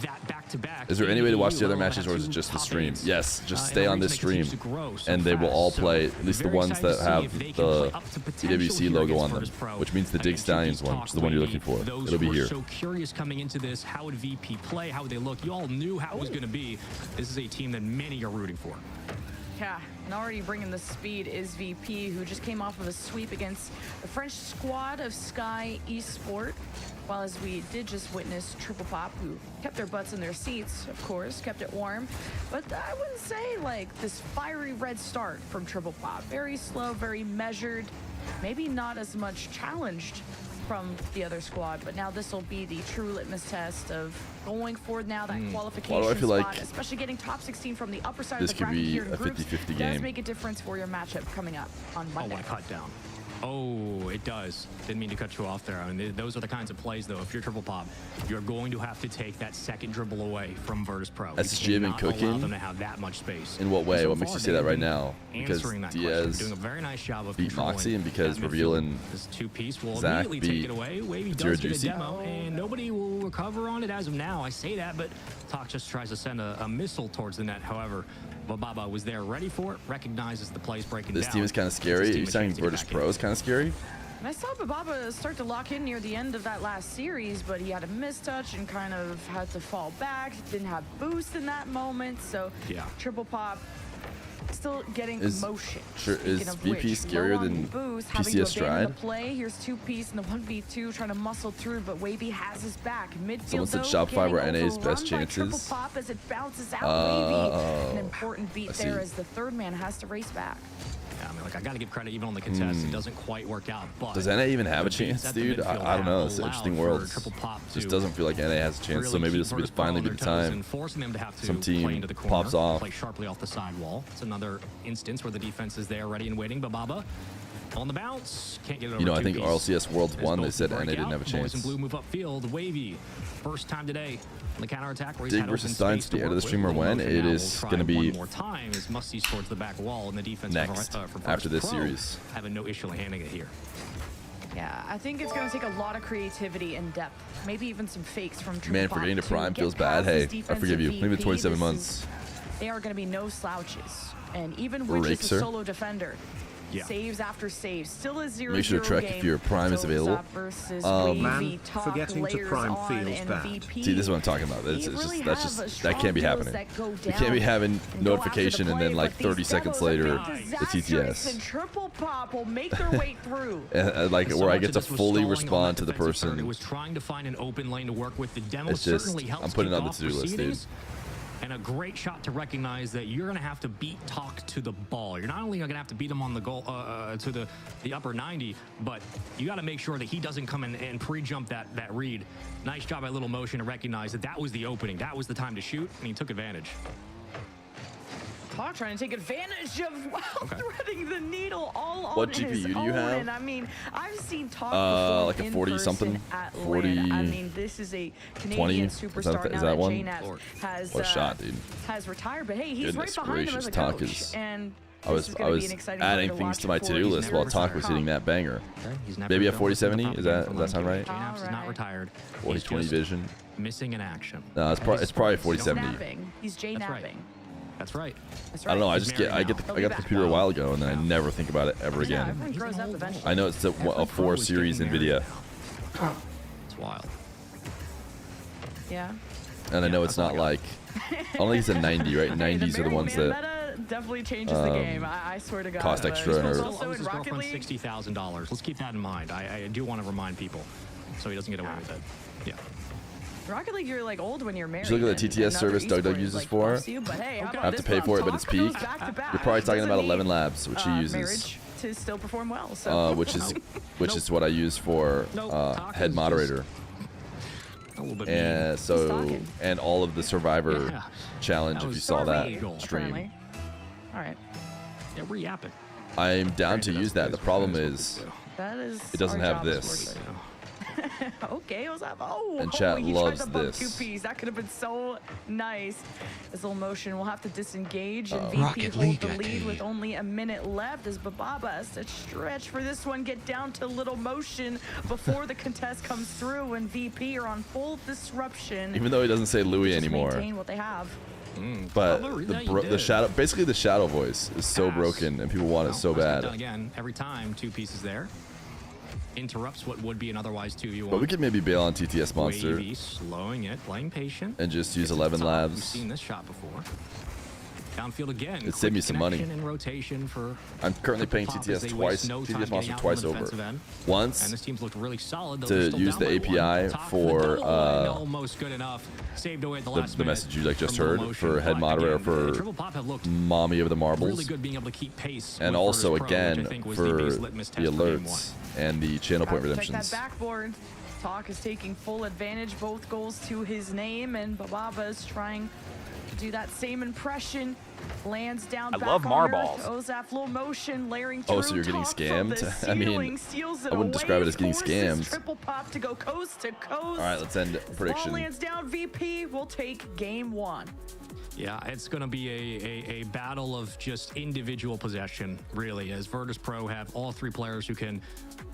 that back to back. Is there any way to watch the other matches, or is it just the stream? Yes, just stay on this stream, and they will all play, at least the ones that have the Ewc logo on them, which means the Dig Stallions one, which is the one you're looking for. It'll be here. So curious coming into this, how would VP play? How would they look? You all knew how it was going to be. This is a team that many are rooting for. Yeah, and already bringing the speed is VP, who just came off of a sweep against the French squad of Sky Esport. While as we did just witness Triple Pop, who kept their butts in their seats, of course, kept it warm. But I wouldn't say like this fiery red start from Triple Pop. Very slow, very measured, maybe not as much challenged from the other squad, but now this will be the true litmus test of going forward now, that qualification Why do I feel spot, like especially getting top 16 from the upper side this of the could bracket be here in a groups 50-50 does game? make a difference for your matchup coming up on Monday. Oh, what a cut down. Oh, it does. Didn't mean to cut you off there. I mean, those are the kinds of plays, though. If you're Triple Pop, you're going to have to take that second dribble away from Virtus Pro. SSG have been cooking? Allow them to have that much space. In what way? So What makes you say that right now? Because Diaz doing a very nice job of beat Moxie, and because Reveal and this two-piece will Zach immediately beat take it away. Wavy Zero does get a Juicy. demo, and nobody will recover on it as of now. I say that, but Talk just tries to send a missile towards the net. However, Bababa was there ready for it, recognizes the plays breaking down. This team is kind of scary. Are you saying Virtus Pro is kind of scary? And I saw Bababa start to lock in near the end of that last series, but he had a mistouch and kind of had to fall back. Didn't have boost in that moment, so yeah. Triple Pop still getting motion. Sure, is VP scarier than boost, PCS Stride? The play. Here's 2-piece in the 1v2 trying to muscle through, but Wavy has his back. Midfield, Someone said Shopify were NA's best chances. Triple Pop as it bounces out Wavy. An important beat there as the third man has to race back. Yeah, I mean, like, I got to give credit even on the contest. It doesn't quite work out, but does NA even have a chance, dude? I don't know. It's an interesting world. Just doesn't feel like NA has a chance, really so maybe this will be finally be the time forcing them to have to some team play into the corner, pops off. play sharply off the sidewall. It's another instance where the defense is there ready and waiting. Bababa on the bounce, can't get it over. You know, I think two-piece. RLCS Worlds won. They said NA didn't have a chance. Boys in blue move upfield. Wavy, first time today on the counterattack. Dig versus Steins to the end of the stream or when? It is going to be one more time as Musty's towards the back wall, and the defense next after this series. Having no issue handling it here. Yeah, I think it's going to take a lot of creativity and depth. Maybe even some fakes from Triple Man, Pop forgetting to Prime get feels bad. past this Hey, I forgive you. defensive Maybe VP. 27 months. They are going to be no slouches. And even Witch is a solo defender. Saves after saves. Still a 0-0 Make sure to track if your Prime is available. Man, forgetting to Prime feels bad. See, this is what I'm talking about. That can't be happening. You can't be having notification and then like 30 seconds later, the TTS. And Triple Pop will make their way through. Like where I get to fully respond to the person. It was trying to find an open lane to work with. The demo It's just, certainly helps I'm putting it kick on the off to-do list, dude. proceedings. And a great shot to recognize that you're going to have to beat Talk to the ball. You're not only going to have to beat him on the goal to the upper 90, but you got to make sure that he doesn't come in and pre-jump that read. Nice job by Little Motion to recognize that that was the opening. That was the time to shoot, and he took advantage. Talk trying to take advantage of threading the needle all What on GPU his do you own. have? And I mean, I've seen Talk perform like a in 40 person something? at 40, LAN. I mean, this is a 20? Canadian Is that- superstar is now that that one? JNAP has What a shot, dude. has retired. But hey, he's Goodness right behind him as gracious, a Talk coach. is- And I was adding things to my to-do list while Talk was hitting that banger. Okay, he's never Maybe at done 4070? something Is that from does that sound right? JNAPS is not Alright. retired. 4020 He's just vision. missing in action. No, it's probably 4070. Napping. He's J That's right. napping. That's right. That's I right. don't know. I He's just get married now. I He'll be got the back. computer a while ago, and then I never think about it ever Yeah, again. everyone He's grows an up old eventually. I know it's a Every pro 4 is series getting married NVIDIA, now. It's wild. Yeah. and I know it's not like. I don't think it's a 90, right? 90s are the ones that meta definitely changes the game. I swear to God. cost extra He's or- also Also, in his Rocket girlfriend League. $60,000. Let's keep that in mind. I do want to remind people so he doesn't get away with it. Yeah. Rocket League, you're like old when you're married. you look at the and TTS another service Doug esport uses like for? loves you, but hey, how Okay. about I have to this pay one? for it, but it's Talk goes peak. back to back. You're probably talking Doesn't about need, 11 Labs, which he uses, marriage to still perform well. So which is what I use for Nope, Talk head is moderator. A little bit And He's so talking. and all of the Survivor Yeah. challenge. That If was you saw that illegal. stream, apparently. All right, Yeah, we're yapping. I'm down to Granted, use that's that. The what problem we is do. that is. it doesn't our have job as this. workers. Okay, what's up? Oh, And chat he loves tried to bump this. 2Ps. That could have been so nice. This little motion will have to disengage, and VP Rocket hold League the at lead the- with only a minute left as Bababa has to stretch for this one, get down to little motion before the contest comes through, and VP are on full disruption. Even though he doesn't say Louis Just anymore, maintain what they have. but Oh, the, yeah, you the did. shadow, basically the shadow voice is so Pass. broken, and people want it so Let's get bad. done again, every time 2 pieces there. Interrupts what would be an otherwise 2v1. But we could maybe bail on TTS Monster Wavy, slowing it, playing patient. and just use Gets to 11 the top. We've Labs. seen this shot before. Downfield again. It saved me some money. In rotation for I'm currently paying Triple Pop as TTS they twice, waste no time TTS getting Monster out twice on the over. defensive end. And Once this team's looked really solid. Though to they're still use down the by one. API Top for, the double and almost good enough. Saved away at the last the minute message you like just from heard low for motion. head But moderator again, for Triple Pop have looked Mommy of the Marbles, really good being able to keep pace. and with also Virtus Pro, which I again think was for the the biggest litmus test for game alerts and the channel point Gotta protect redemptions. that backboard. Talk is taking full advantage. Both goals to his name, and Bababa is trying to do that same impression. Lands down. I back love on marbles. Earth. Ozaf low motion, layering Oh, through. so you're getting Talk from scammed? the I mean, ceiling, steals it I wouldn't describe away, it as getting forces scammed. Triple Pop to go coast to coast. All right, let's end Ball prediction. lands down. VP will take game one. Yeah, it's going to be a battle of just individual possession, really, as Virtus Pro have all 3 players who can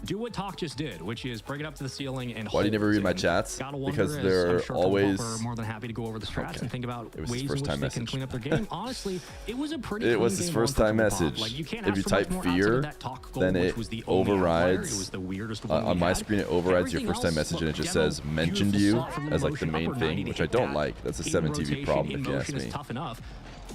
do what Talk just did, which is bring it up to the ceiling and Why do you never hold read my it. chats? Gotta wonder, Because as they're I'm sure Triple always- Pop are more than happy to go over the strats Okay. and think about It was his ways in first which time they can message. clean up their game. Honestly, it was a pretty It clean was his game first one for time Triple Pop. message. Like, you can't If ask you for type much more outside Feer, of that Talk goal, then which it was the only outlier. overrides It was the weirdest one on we my had. screen. It overrides your Everything first time else, message, and it look, just demo, says mentioned beautiful you slot from as like motion, the main upper thing, 90 to which I hit don't that like. That's a in 7 TV rotation, problem, in if you ask motion is me. tough enough.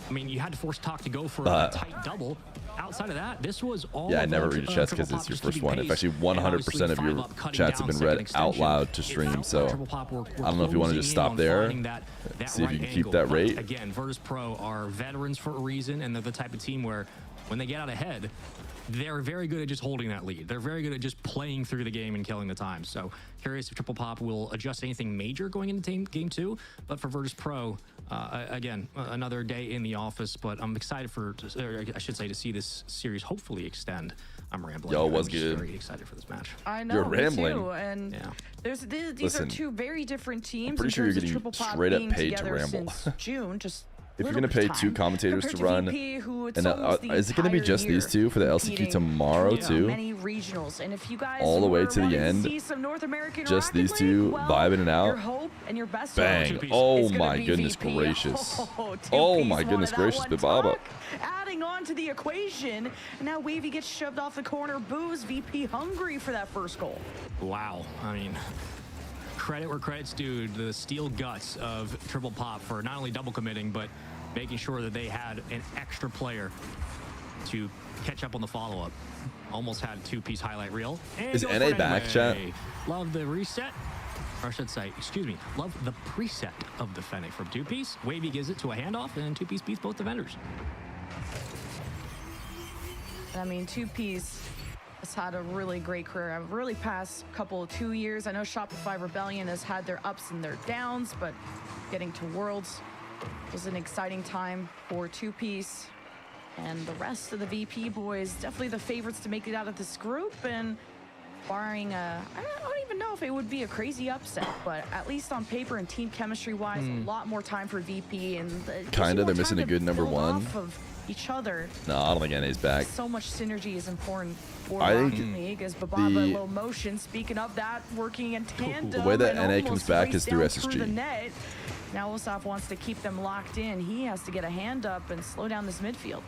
I mean, you had to force Talk to go for a But- tight double. Outside of that, this was all. Yeah, I of never them, read your chats Triple because Pop it's your just first keeping one. pace. If actually And 100% of obviously, your 5 up, cutting chats have down been second read out extension. loud to It stream, felt so Triple Pop were I don't know if you want to closing just in stop on there, finding that see if you right can keep angle. that But rate. Again, Virtus Pro are veterans for a reason, and they're the type of team where when they get out ahead, they're very good at just holding that lead. They're very good at just playing through the game and killing the time. So curious if Triple Pop will adjust anything major going into game 2. But for Virtus Pro, again, another day in the office. But I'm excited or I should say, to see this series hopefully extend. I'm rambling. Yo, it was I'm just good. very excited for this match. I know. You're me rambling. Too. And Yeah. these Listen, are 2 very different teams. pretty in sure you're terms of getting Triple Pop straight up being paid to together ramble. since June, just If you're little gonna bit pay of 2 time, commentators to compared run, VP, who it's and almost the is it gonna be entire just these year 2 for the LCQ competing tomorrow in too? Many regionals, and if you guys All the way were to the wanting end, see some North American just Rocket these League, 2 well, vibing it out? Your hope and your best Bang. hope Oh is gonna my be goodness VP. gracious. Oh, Oh 2Ps my goodness wanted that gracious, one. Bababa. Talk adding on to the equation, and now Wavy gets shoved off the corner. Booze. VP hungry for that first goal. Wow. I mean, credit where credit's due. The steel guts of Triple Pop for not only double committing, but making sure that they had an extra player to catch up on the follow-up. Almost had a 2-piece highlight reel. And Is goes NA for it back, chat? anyway. Love the reset. Or I should say, excuse me, love the preset of the Fennec from 2-piece. Wavy gives it to a handoff, and 2-piece beats both defenders. I mean, 2Ps has had a really great career. I've really past couple 2 years. I know Shopify Rebellion has had their ups and their downs, but getting to Worlds was an exciting time for 2Ps. And the rest of the VP boys, definitely the favorites to make it out of this group. And barring I don't even know if it would be a crazy upset, but at least on paper and team chemistry wise, a lot more time for VP. And Kinda, they're missing a good number one. Off of each other. No, I don't think NA's back. So much synergy is important for I Rocket think League as Bababa low motion. Speaking of that, working in tandem. The way that and NA comes almost back race is through down SSG. through the net. Now Osaf wants to keep them locked in. He has to get a hand up and slow down this midfield.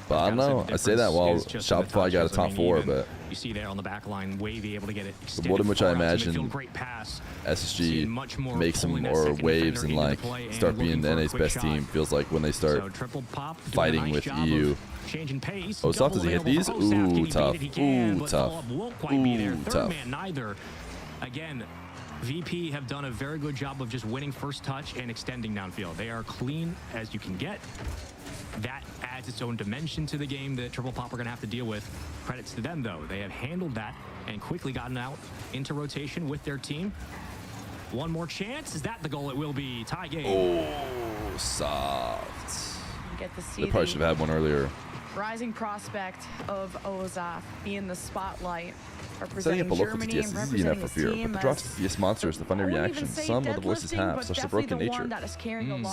But I don't know. I say that while Shopify got a top 4, but you see there on the back line, Wavy able to get it the world in which I imagine great pass. SSG makes them or waves and like start being NA's best team feels like when they start fighting with EU. Changing pace. Osaf, does he hit these? Ooh, tough. Ooh, tough. Ooh, tough. Neither. Again, VP have done a very good job of just winning first touch and extending downfield. They are clean as you can get. That adds its own dimension to the game that Triple Pop are going to have to deal with. Credits to them, though. They have handled that and quickly gotten out into rotation with their team. One more chance. Is that the goal? It will be. Tie game. Oh, soft. You get to see They probably should have had one earlier. rising prospect of Ozaf being the spotlight. Setting up a local Germany TTS is easy enough for Fear, but the drops to TTS monsters, the funny reaction some of the voices have, such the broken nature.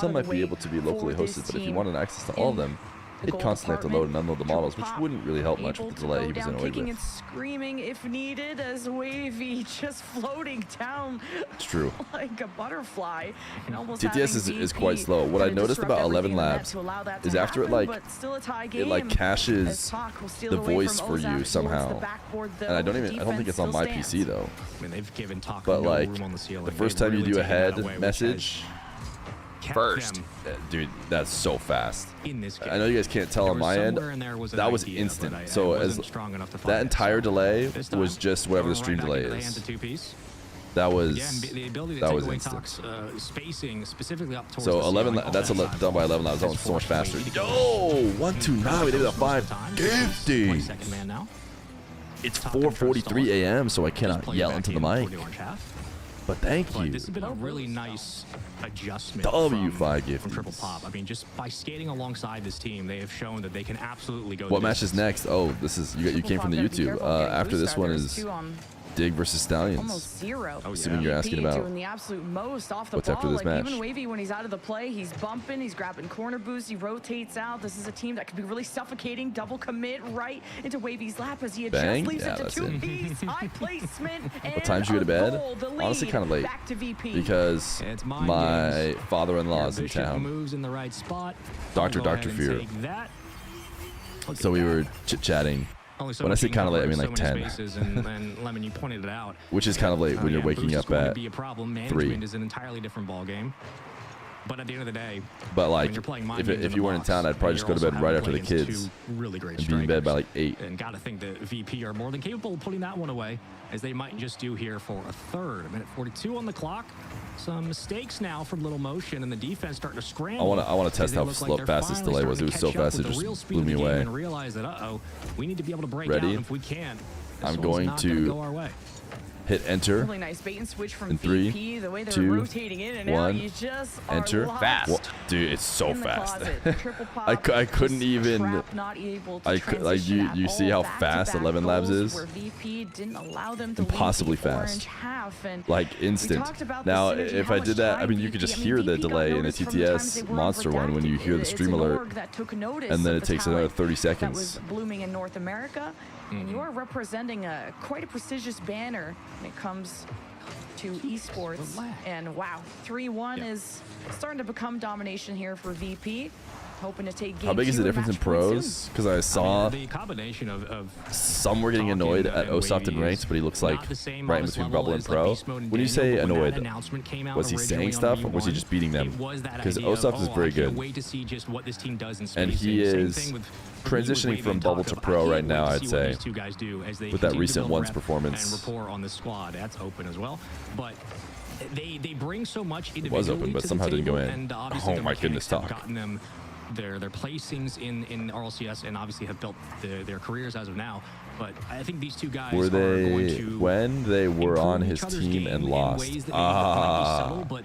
Some might be able to be locally hosted, but if you wanted access to all of them, it'd constantly have to load and unload the models, which wouldn't really help much with the delay he was annoyed with. And screaming if needed as Wavy just floating down. It's true. Like a butterfly. And almost TTS is quite slow. What I noticed about 11 Labs is after it like caches the voice for you somehow. And I don't think it's on my PC though. I mean, they've given Talk but no like room on the ceiling. the first They've time you really do a taken that head away, which message kept first, them dude, that's so fast. in this game. I know you guys can't tell There on was my end. somewhere in there was an That was idea, instant. but I So as wasn't strong enough to find that it. entire delay This time, was just whatever the going stream right delay back into the hands is. of two-piece. That was Again, the ability to that take was away instant. Talk's spacing, specifically up towards So the 11, ceiling, that's done by 11 Labs. That was so much faster. Yo, 129. We did it at 550. Second man now. It's 4:43 a.m. So I cannot yell into the mic. But thank But you. this has been a really nice adjustment W5 from gifties. Triple Pop. I mean, just by skating alongside this team, they have shown that they can absolutely go. What the match is distance. next? Oh, this is you came from the YouTube. After this one is Dig versus Stallions. Almost zero. Assuming you're asking about doing the absolute most off the what's ball. after this match. Even Wavy, when he's out of the play, he's bumping, he's grabbing corner boosts, he rotates out. This is a team that could be really suffocating. Double commit right into Wavy's lap as he Bang. just leaves Yeah, it to that's two-piece. High placement. What time did you go to bed? Honestly, kind of late. Back to VP. Because It's my father-in-law is in Bishop town. moves in the right spot. Dr. Go ahead and Feer. take that. Look So at we that. were chit-chatting, Only so when I much say you can kinda late, I cover, mean so like many 10. spaces, and Lemon, you pointed it out. which is kind of late when you're Yeah, waking boost is up going to at be a problem. 3. Management is an entirely different ball game. But at the end of the day, But like, when you're playing mind if games in if the you weren't in box, town, I'd probably just go to you're bed also right having after to the play kids against two really great and be in bed by like strikers. 8. And got to think that VP are more than capable of putting that one away, as they might just do here for a third. A minute 42 on the clock. Some mistakes now from Little Motion, and the defense starting to scramble. I want to test how fast this delay was. It was so fast, it just blew me away. And realize that, we need to be able to break Ready? out if we can. I'm This one's going not gonna to go our way. hit enter. Really nice bait and switch from In 3, VP. The way they're 2, rotating in and 1, out, you just are enter. locked Fast. Dude, it's so in the fast. closet. Triple pop, I couldn't just even. trapped, not able to I could like transition you at see all. how fast Back-to-back 11 Labs goals is. where VP didn't allow them to lead Impossibly the fast. orange half, and Like we instant. talked about the Now, synergy, if how I much did that, I time mean, you could just hear the VP got delay in a noticed from the times TTS they were monster one when you redacted. hear the It's stream an alert, org that took notice and then of it the takes another talent 30 that was seconds. blooming in North America, and you are representing quite a prestigious banner when it comes to esports. And wow, 3-1 is starting to become domination here for VP. Hoping to take game How big is the 2 difference in match point soon. pros? Because I saw the combination of some were getting annoyed at Osoft and ranked, but he looks like right in between Bubble and Pro. When you say annoyed, was he saying stuff or was he just beating them? Because Osoft is very good. And he is transitioning from Bubble to Pro right now, I'd say, with that recent once performance. And rapport on the squad, that's open as well. But they bring so much It was open, but somehow didn't go in. And obviously Oh their my goodness, mechanics have talk. gotten them their placings in RLCS, and obviously have built their careers as of now. But I think these two guys Were are going they to when they were on improve his each other's team game and in lost? ways that maybe might be subtle, but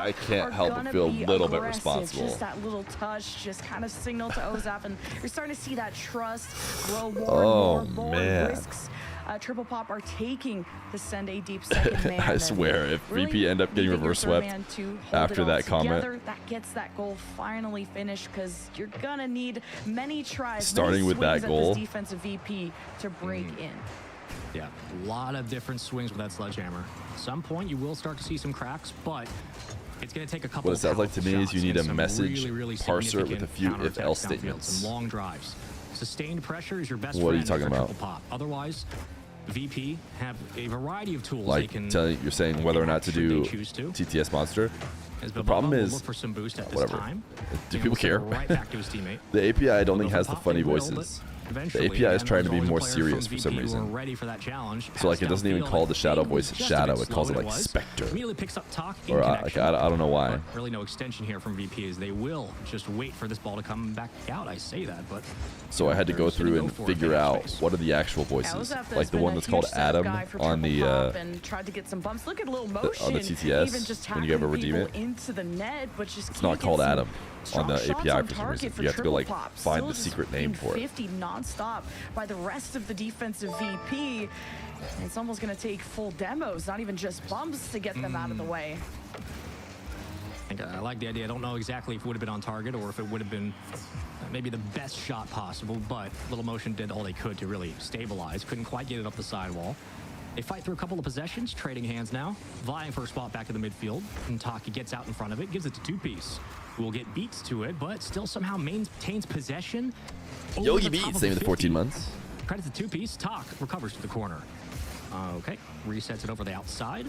I can't are help but gonna feel a be little bit aggressive. responsible. Just that little touch, just kind of signal to Ozaf, and you're starting to see that trust grow more Oh, and more. man. Risks. Triple Pop are taking to send a deep second man. I swear, if VP end up getting leaving your reverse third swept man to hold after it all that comment. together, that gets that goal finally finished, because you're gonna need many tries, Starting many with that swings at goal. this defensive VP to break in. Yeah, a lot of different swings with that sledgehammer. At some point, you will start to see some cracks, but it's going to take a couple. What it sounds like to me is you need a message really parser with a few significant if-else counterattacks downfield, statements. some long drives. Sustained pressure is your best What are you friend talking for about? triple pop. Otherwise, VP have a variety of tools Like, they can. you're saying whether or not to should they do choose to. TTS Monster. As The Bubba problem will is, look for some boost at this whatever. time. Do And people will send it care? Right back to his teammate. The API I don't think Although has for the pop, funny they will, voices. but eventually, The API is again, trying to there's be always a more player serious from for some VP who are reason. ready for that challenge. So like it doesn't even Pass call the downfield, shadow and voice just a shadow. bit It calls it slow like was. Spectre. Immediately picks up talk in Or connection. I don't know why. But really no extension here from VP as they will just wait for this ball to come back out. I say that, but So I had to go they're just gonna through go and for it figure in that out space. what are the actual voices. Like the one that's called Adam on the and tried to get some bumps. Look at a little motion. on the TTS, even just when you ever tackling redeem people it. into the net, but just It's not can't called get some Adam on the strong shots API on for some target reason. for You have to go triple like pop. find Still the just secret name getting for it. 50 nonstop by the rest of the defensive VP. And it's almost going to take full demos, not even just bumps, to get them out of the way. I like the idea. I don't know exactly if it would have been on target or if it would have been maybe the best shot possible, but Little Motion did all they could to really stabilize. Couldn't quite get it up the sidewall. They fight through a couple of possessions, trading hands now, vying for a spot back in the midfield. And Taki gets out in front of it, gives it to two-piece, who will get beats to it, but still somehow maintains possession. Yogi Beats, same with the 14 months. Credit to two-piece. Talk recovers to the corner. Okay, resets it over the outside.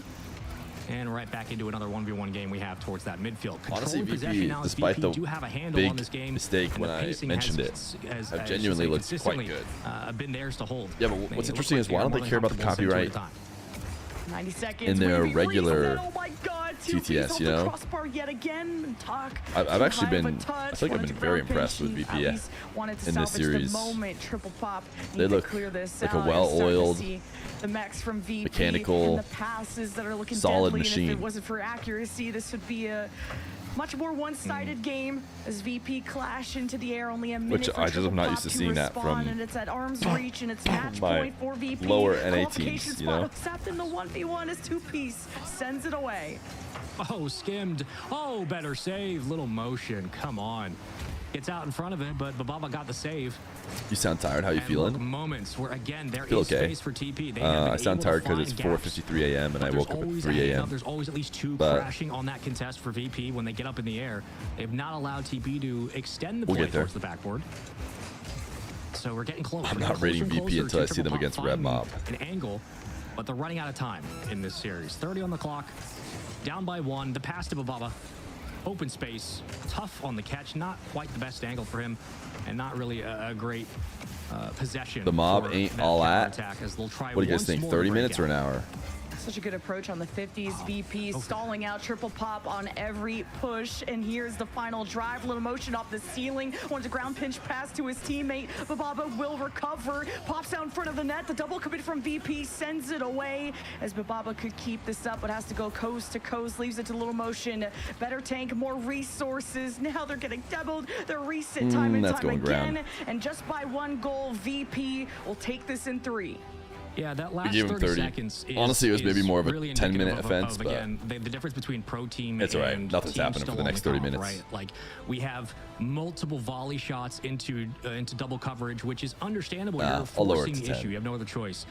And right back into another 1v1 game we have towards that midfield. Honestly, Controlling VP, possession now as despite VP the do have a handle big on this game, mistake and when the I pacing mentioned has, I've genuinely looked quite consistently, good. Been theirs to hold. Yeah, but what's It looks interesting like is why don't are they more care than about the comfortable sending two copyright at a time. 90 seconds. in their Wavy regular reset. Oh my God, TTS, off you the know? crossbar yet again. Talk. I've actually Too high of a been, I touch, feel like I've wanted been to very ground impressed with pinch. VP At least wanted to in this salvage series. the moment. Triple pop. They Need to look clear this like a out. well-oiled, Starting to see the mechs from VP mechanical, and the passes that are looking solid deadly. machine. And if it wasn't for accuracy, this would be a much more one-sided game as VP clash into the air. Only a minute Which for I just am Triple not Pop used to to seeing that respond, from and it's at arm's reach, and it's match my point for VP. lower NA Qualification teams, you spot know? Except in the 1v1 as two-piece sends it away. Oh, skimmed. Oh, better save. Little Motion. Come on. Gets out in front of it, but Bababa got the save. You sound tired. How you And feeling? look, moments where, again, there Feel is okay. space for TP. They I sound tired because it's 4:53 a.m. and But I there's woke up at always 3 a hang-up. a.m. There's always at least two But- crashing on that contest for VP when they get up in the air. They've not allowed TP to extend the We'll play get there. towards the backboard. So we're getting close. I'm We're not getting rating closer and VP closer until I to see them Triple against Pop Red Mob. finding an angle, but they're running out of time in this series. 30 on the clock, down by 1. The pass to Bababa. Open space, tough on the catch, not quite the best angle for him, and not really a great possession. The mob for ain't that all at. counterattack as they'll try What do you guys once think? more 30 to break minutes or out. an hour? Such a good approach on the 50s. VP stalling out Triple Pop on every push. And here's the final drive. Little motion off the ceiling. Wants a ground pinch pass to his teammate. Bababa will recover. Pops out in front of the net. The double commit from VP sends it away as Bababa could keep this up, but has to go coast to coast. Leaves it to Little Motion. Better tank, more resources. Now they're getting demoed. They're reset time and that's time going again. ground. And just by 1 goal, VP will take this in 3. Yeah, that last gave him 30 30. seconds is, Honestly, it was maybe is more of a really 10-minute indicative offense, but again, the difference between pro team it's all right. and Nothing's team happening for still the on next 30 top, minutes. Right? Like, we have multiple volley shots into double coverage, which is understandable. You're I'll lower forcing it to the 10. issue. You have no other choice.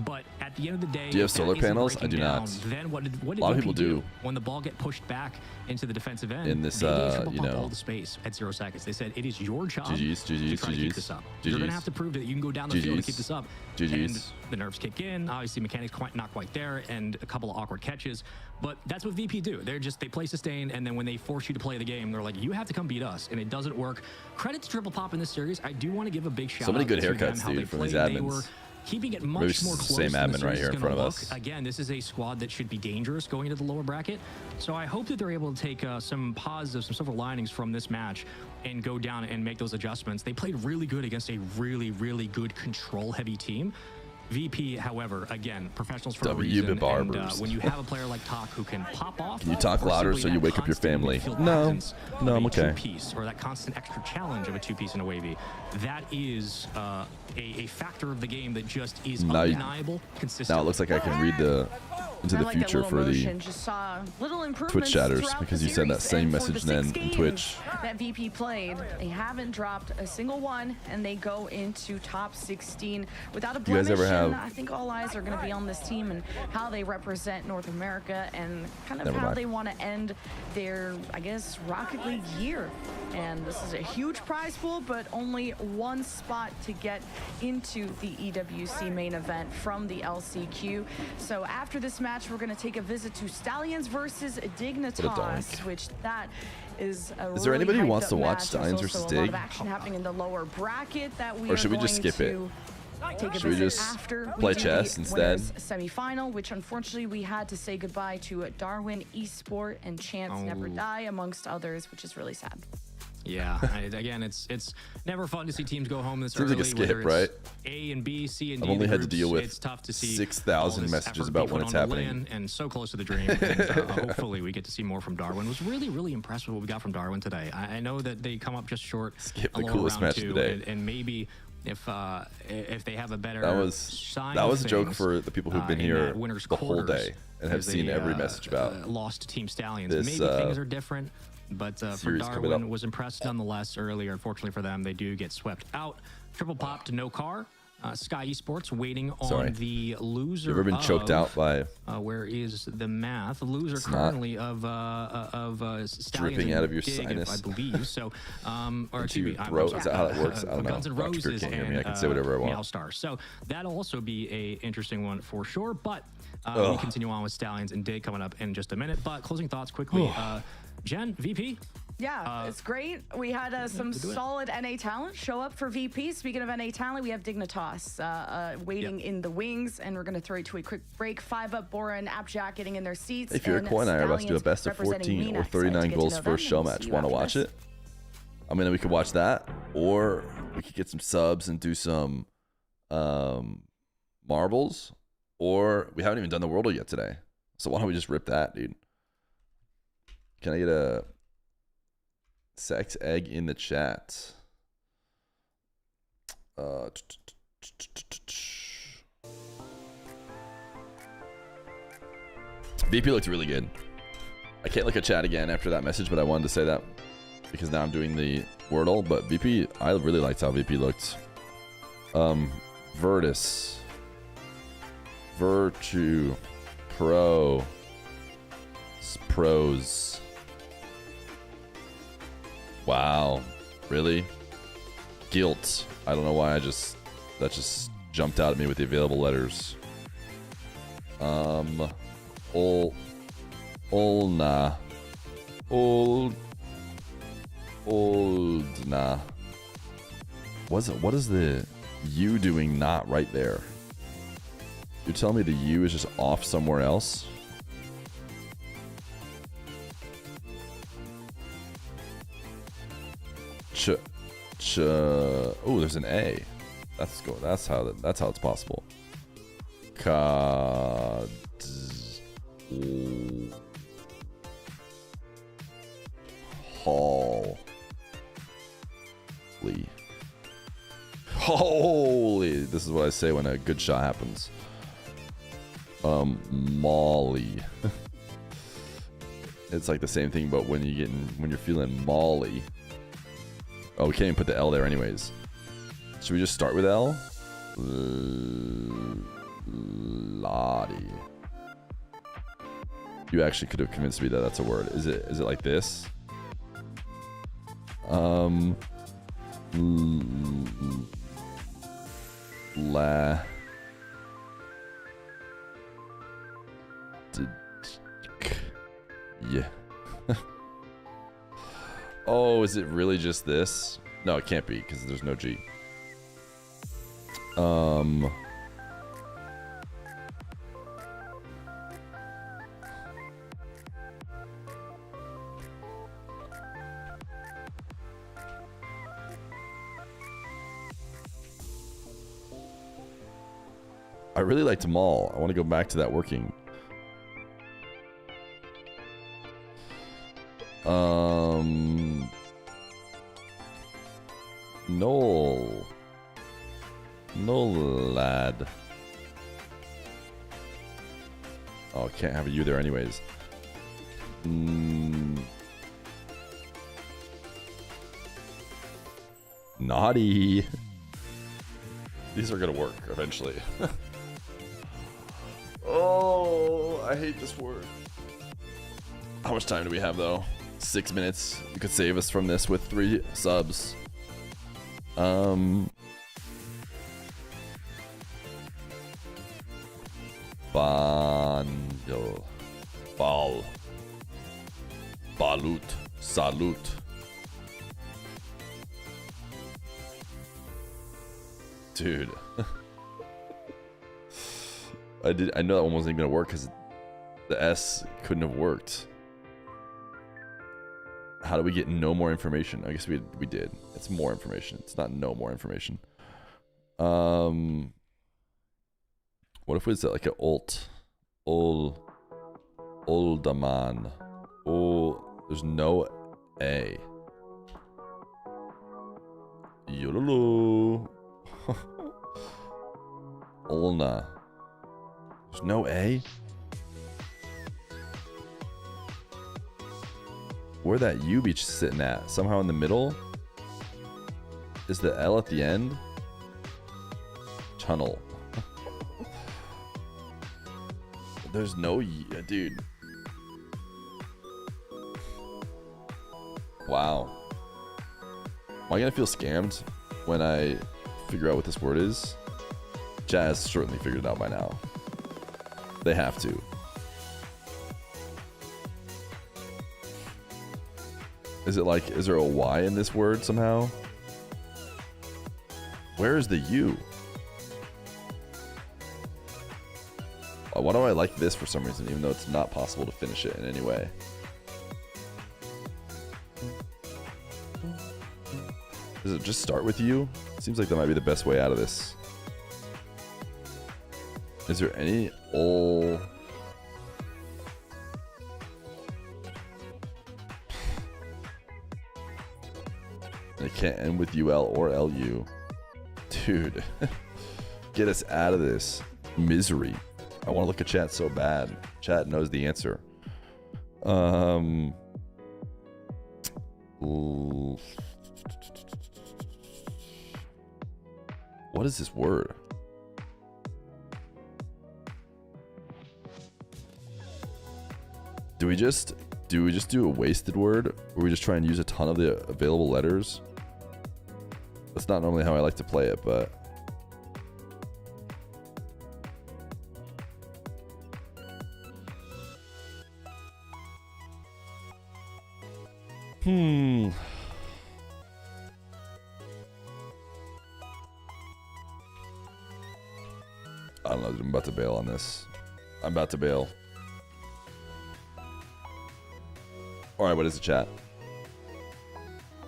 But at the end of the day, Do you have if that solar isn't panels? I breaking do down, not. Then what did A lot of people VP do. when the ball get pushed back into the defensive end? In this, they gave Triple you Pop know, all the space at 0 seconds. They said it is your job GG's, to GG's, try to keep GG's, this up. You're gonna GG's. have to prove that you can go down the field and keep GG's. this up. GG's. And the nerves kick in. Obviously, mechanics not quite there, and a couple of awkward catches. But that's what VP do. They play sustain, and then when they force you to play the game, they're like, you have to come beat us, and it doesn't work. Credit to Triple Pop in this series. I do want to give a big shout out. So many good to them, haircuts, how dude, they from these played. They admins. were keeping it Maybe much it's more the close same than the admin right series here is in gonna front of look. us. Again, this is a squad that should be dangerous going into the lower bracket. So I hope that they're able to take some positives, some silver linings from this match and go down and make those adjustments. They played really good against a really, really good control-heavy team. VP, however, again, professionals for a reason. And Barbers. when you have a player like Talk who can pop off, Can you talk or louder simply so you that wake up your constant family? midfield No. presence No, of I'm a okay. two-piece, or that constant extra challenge of a two-piece in a wavy, that is a factor of the game that just is Now you- undeniable, consistent. Now it looks like I can read the into the I like that future little for the motion. Just saw little Twitch improvements chatters throughout because the you send that series. same And for message the then 6 in games Twitch. that VP played, they haven't dropped a single one, and they go into top 16 without a Do you guys blemish. ever have- And I think all eyes are going to be on this team and how they represent North America and kind of Never how mind. they want to end their, I guess, Rocket League year. And this is a huge prize pool, but only one spot to get into the EWC main event from the LCQ. So after this match, we're going to take a visit to Stallions versus Dignitas, doink. which that is a Is there really anybody who hyped wants up to watch match. Stallions There's versus also a lot Dig? of action happening in the lower bracket that we Or are should we just going skip it? to take a Should we visit just after play we do chess the instead? winners semifinal, which unfortunately we had to say goodbye to Darwin Esport and Chance Never Die, amongst others, which is really sad. Yeah, again, it's never fun to see teams go home this Seems early. like a skip, whether it's right? A and B, C and D. I've only the had to groups, deal with it's tough to see 6,000 all this messages effort about be when put it's on to happening. win, and so close to the dream. And, hopefully, we get to see more from Darwin. Was really impressed with what we got from Darwin today. I know that they come up just short. Skip the along coolest round match of two, the day. and maybe if they have a better That was sign that of was a joke things, for the people who've been in here that winner's the whole quarters, day and have as seen they, every message about lost to Team Stallions. this, Maybe things are different. But for series coming Darwin, up. was impressed nonetheless earlier. Unfortunately for them, they do get swept out. Triple pop to no car. Sky Esports waiting on Sorry. the loser. You ever been choked out by Where is the math? The loser not currently of Stallions dripping and out of your Dig, sinus I believe. So, or into excuse your me, I'm throat? sorry, Is that how that works? I don't know. Guns N' Dr. Feer Roses can't hear me. I and, can say whatever I want. Meow Star. So that'll also be a interesting one for sure. But we Ugh. continue on with Stallions and Dig coming up in just a minute. But closing thoughts quickly. Jen, VP. Yeah, it's great. We had some solid NA talent show up for VP. Speaking of NA talent, we have Dignitas waiting in the wings, and we're going to throw it to a quick break. 5-up Bora and Appjack getting in their seats. If you're a coin, I are about to do a best of 14 or 39 goals first show match. Want to watch it? I mean, we could watch that, or we could get some subs and do some marbles, or we haven't even done the World yet today. So why don't we just rip that, dude? Can I get a sex egg in the chat? VP looked really good. I can't look at chat again after that message, but I wanted to say that because now I'm doing the Wordle. But VP, I really liked how VP looked. Virtus, Virtue, Pros. Wow, really? Guilt. I don't know why that just jumped out at me with the available letters. Oldna. What is the U doing not right there? You're telling me the U is just off somewhere else? Oh, there's an A. That's good. That's how it's possible. Holy. This is what I say when a good shot happens. Molly. It's like the same thing, but when you're feeling Molly. Oh, we can't even put the L there anyways. Should we just start with L? Lottie. You actually could have convinced me that that's a word. Is it like this? Yeah. Oh, is it really just this? No, it can't be because there's no G. I really liked Mall. I want to go back to that working. Noel lad. Oh, can't have a U there anyways. Naughty. These are gonna work eventually. Oh, I hate this word. How much time do we have though? 6 minutes. You could save us from this with 3 subs. Bandel. Bal. Balut. Salute. Dude. I know that one wasn't even gonna work because the S couldn't have worked. How do we get no more information? I guess we did. It's more information. It's not no more information. What if we said like an oldaman? Oh, there's no A. Yololo. Olna. There's no A? Where that U be sitting at? Somehow in the middle? Is the L at the end? Tunnel. There's no dude. Wow. Am I gonna feel scammed when I figure out what this word is? Jazz certainly figured it out by now. They have to. Is it like, is there a Y in this word somehow? Where is the U? Why do I like this for some reason, even though it's not possible to finish it in any way? Does it just start with U? Seems like that might be the best way out of this. Is there any ol? It can't end with UL or LU. Dude, get us out of this misery. I want to look at chat so bad. Chat knows the answer. What is this word? Do we just do a wasted word, or we just try and use a ton of the available letters? That's not normally how I like to play it, but I don't know. I'm about to bail on this. I'm about to bail. All right, what is the chat?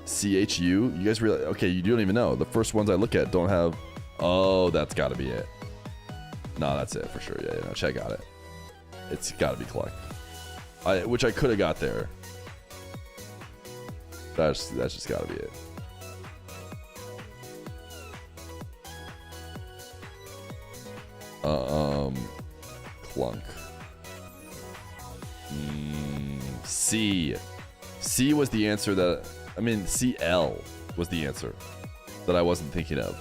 CHU? You guys really? Okay, you don't even know. The first ones I look at don't have. Oh, that's got to be it. No, that's it for sure. Yeah, no, chat got it. It's got to be collect. Which I could have got there. That's just got to be it. Clunk. C. C was the answer that, I mean, CL was the answer that I wasn't thinking of.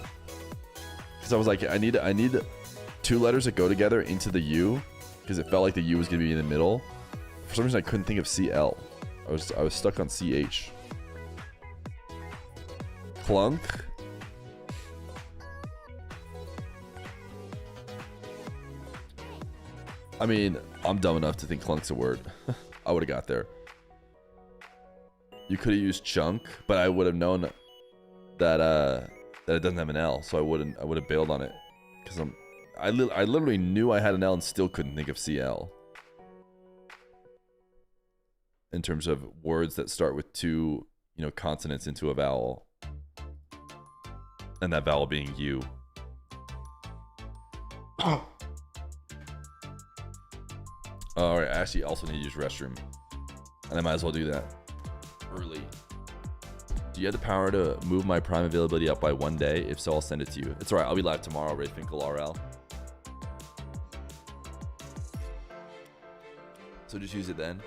Because I was like, I need 2 letters that go together into the U, because it felt like the U was going to be in the middle. For some reason, I couldn't think of CL. I was stuck on CH. Clunk. I mean, I'm dumb enough to think clunk's a word. I would have got there. You could have used chunk, but I would have known that it doesn't have an L, so I would have bailed on it, because I literally knew I had an L and still couldn't think of CL. In terms of words that start with 2, consonants into a vowel, and that vowel being U. All right, I actually also need to use restroom, and I might as well do that early. Do you have the power to move my Prime availability up by 1 day? If so, I'll send it to you. It's all right. I'll be live tomorrow, Rayfinkel RL. So just use it then.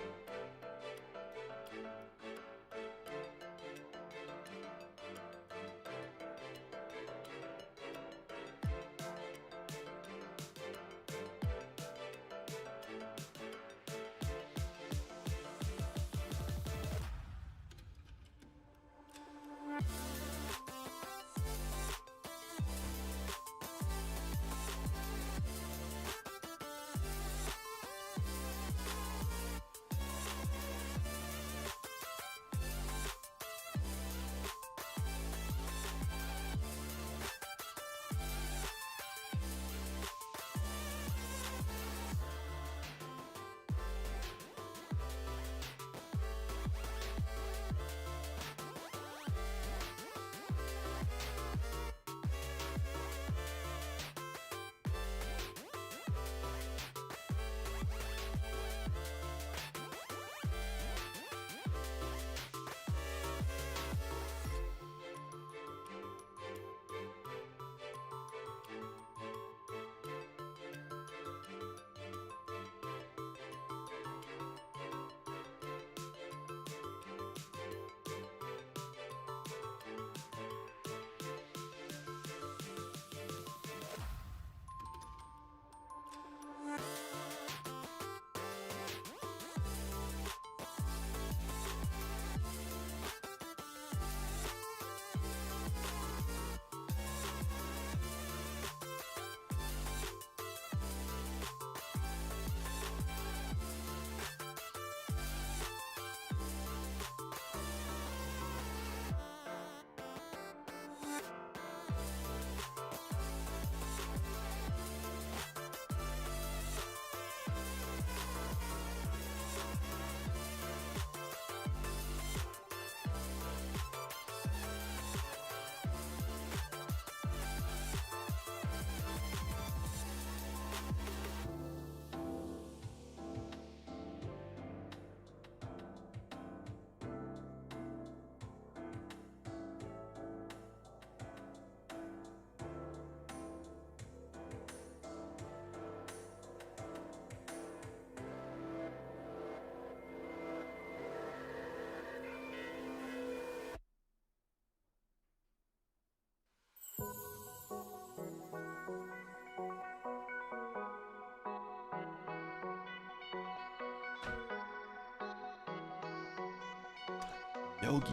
Yogi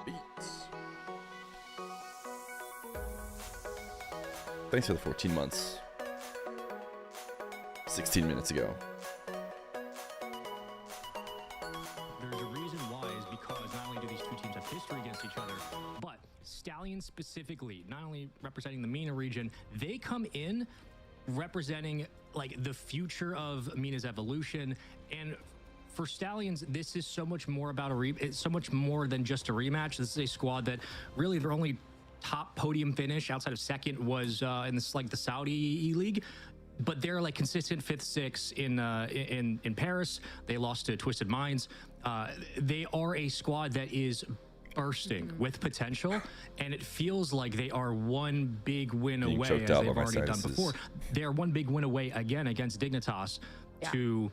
Beats. Thanks for the 14 months. 16 minutes ago. There's a reason why, is because not only do these two teams have history against each other, but Stallions specifically, not only representing the MENA region, they come in representing like the future of MENA's evolution. And for Stallions, this is so much more about it's so much more than just a rematch. This is a squad that really their only top podium finish outside of second was in this like the Saudi E-League. But they're like consistent 5th, 6th in Paris. They lost to Twisted Minds. They are a squad that is bursting with potential, and it feels like they are one big win away, as they've already done before. They are one big win away again against Dignitas to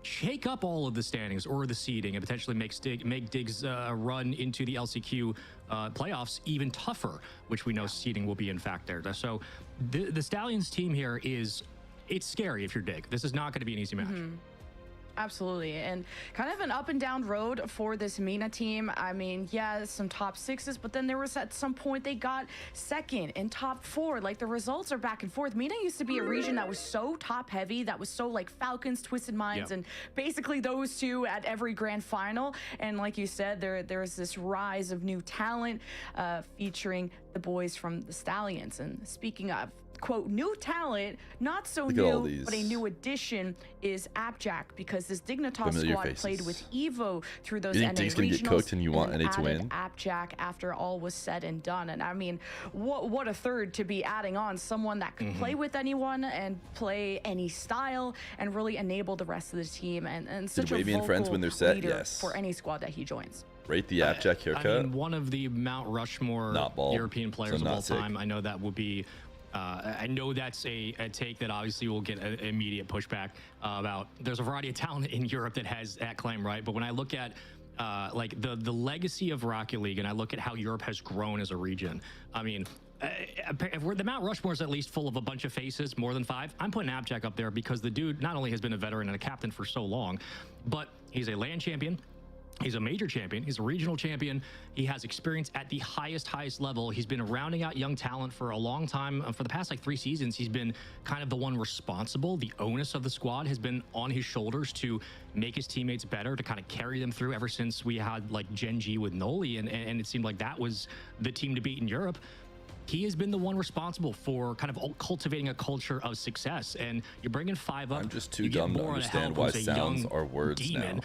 shake up all of the standings or the seeding and potentially make Dig's run into the LCQ playoffs even tougher, which we know seeding will be in fact there. So the Stallions team here it's scary if you're Dig. This is not going to be an easy match. Absolutely, and kind of an up and down road for this MENA team. I mean, yeah, some top 6s, but then there was at some point they got second and top 4. Like the results are back and forth. MENA used to be a region that was so top heavy, that was so like Falcons, Twisted Minds, and basically those two at every grand final. And like you said, there's this rise of new talent featuring the boys from the Stallions. And speaking of quote new talent, not so new, but a new addition is Appjack, because this Dignitas squad played with Evo through those NA regionals. Gonna get cooked and you want NA to win? Appjack after all was said and done. And I mean, what a third to be adding on, someone that could play with anyone and play any style and really enable the rest of the team, and such a vocal friends when they're set? leader Yes. for any squad that he joins. Rate the Appjack haircut. I mean, one of the Mount Rushmore European players of all time. I know that will be I know that's a take that obviously will get an immediate pushback about. There's a variety of talent in Europe that has that claim, right? But when I look at like the legacy of Rocket League, and I look at how Europe has grown as a region, I mean, if the Mount Rushmore is at least full of a bunch of faces, more than 5, I'm putting Abjack up there because the dude not only has been a veteran and a captain for so long, but he's a LAN champion. He's a major champion. He's a regional champion. He has experience at the highest level. He's been rounding out young talent for a long time. For the past like 3 seasons, he's been kind of the one responsible. The onus of the squad has been on his shoulders to make his teammates better, to kind of carry them through ever since we had like Gen G with Noli, and it seemed like that was the team to beat in Europe. He has been the one responsible for kind of cultivating a culture of success. And you're bringing 5 up. I'm just too dumb to understand why sounds are words now.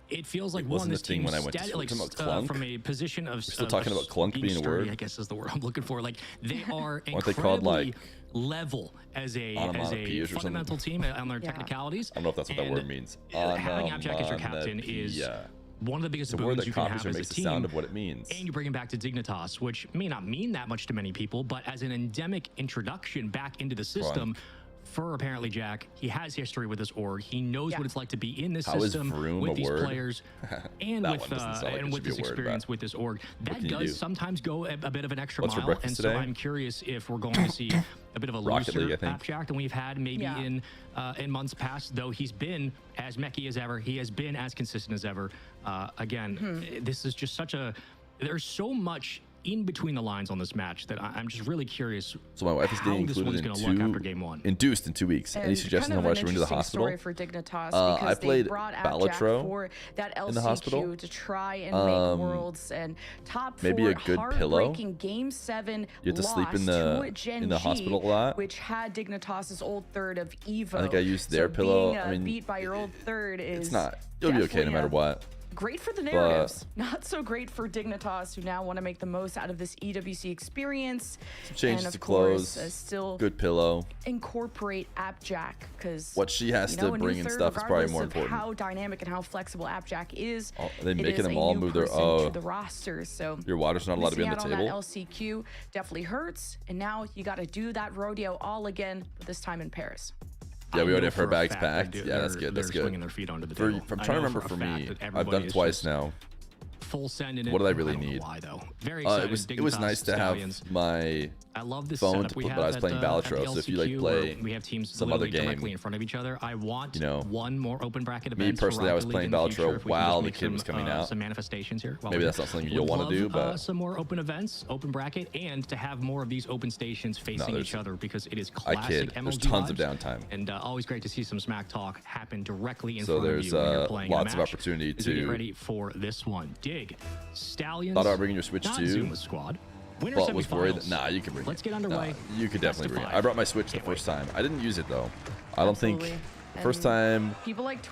It feels like wasn't this the thing team when I went to like, Clunk? from a position of We're still talking about Clunk being a word. I guess is the word I'm looking for. Like they are Aren't they called, incredibly like, level as a onomatopoeias or fundamental something? team on their technicalities. I don't know if that's what that word means. Having Abjack as your captain is one of the biggest it's a word boons that you can copies have or as a makes the team. sound of what it means. And you bring him back to Dignitas, which may not mean that much to many people, but as an endemic introduction back into the system, for apparently Jack, he has history with this org. He knows what it's like to be in this system with these players and with his experience with this org. That does sometimes go a bit of an extra mile, and so I'm curious if we're going to see a bit of a looser Abjack than we've had maybe in months past, though he's been as mechy as ever. He has been as consistent as ever. Again, this is just such a... There's so much in between the lines on this match that I'm just really curious. So my wife is getting included induced in 2 weeks. Any suggestions on why she went to the hospital? For Dignitas, I played Balatro for that LCQ in the hospital to try and make worlds and top 4 maybe a good pillow. Game 7 You have to sleep in the hospital a lot, which had Dignitas's old third of Evo. I think I used their pillow. Being, I mean, beat by your old third is it's not. You'll be okay no matter what. Great for the narratives, not so great for Dignitas, who now want to make the most out of this EWC experience. Some changes and of to course, clothes, still good pillow. Incorporate Abjack, because what she has to bring and stuff is probably more important. How dynamic and how flexible Abjack is. Are they making them all move their the roster? So your water's not allowed to be on the table. That LCQ definitely hurts, and now you got to do that rodeo all again, but this time in Paris. Yeah, we already have her bags packed. Yeah, that's good. That's good. Swinging their feet onto the table. I'm trying to remember for me. I've done it twice now. Full send in it. What did I really need? Why though? Very excited. It was nice to have my phone to put, but I was playing Balatro, so if you like play we have teams some other game directly in front of each other, I want one more open bracket event. Me personally, I was playing Balatro while the kid was coming out. Some manifestations here. Maybe that's not something you'll want to do, but some more open events, open bracket, and to have more of these open stations facing each other, because it is classic MLG. There's tons of downtime, and always great to see some smack talk happen directly in front of you when you're playing. Lots of opportunity to get ready for this one. Dig Stallions. Thought about bringing your Switch too. Zuma squad. But was worried that, nah, you can bring it. Let's get underway. You could definitely bring it. I brought my Switch the first time. I didn't use it though. I don't think the first time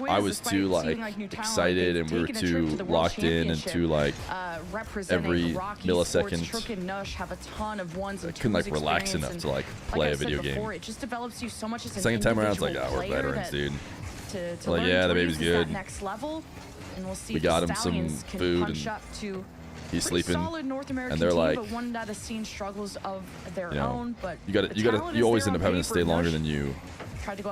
I was too excited and we were too locked in and too every millisecond. I couldn't relax enough to play a video game. It just develops you so much as an second time around, it's we're veterans, dude. To learn yeah, the baby's good. Next level, and we'll see we got him some food and he's sleeping, and they're like, but one that has seen struggles of their own. But you always end up having to stay longer than you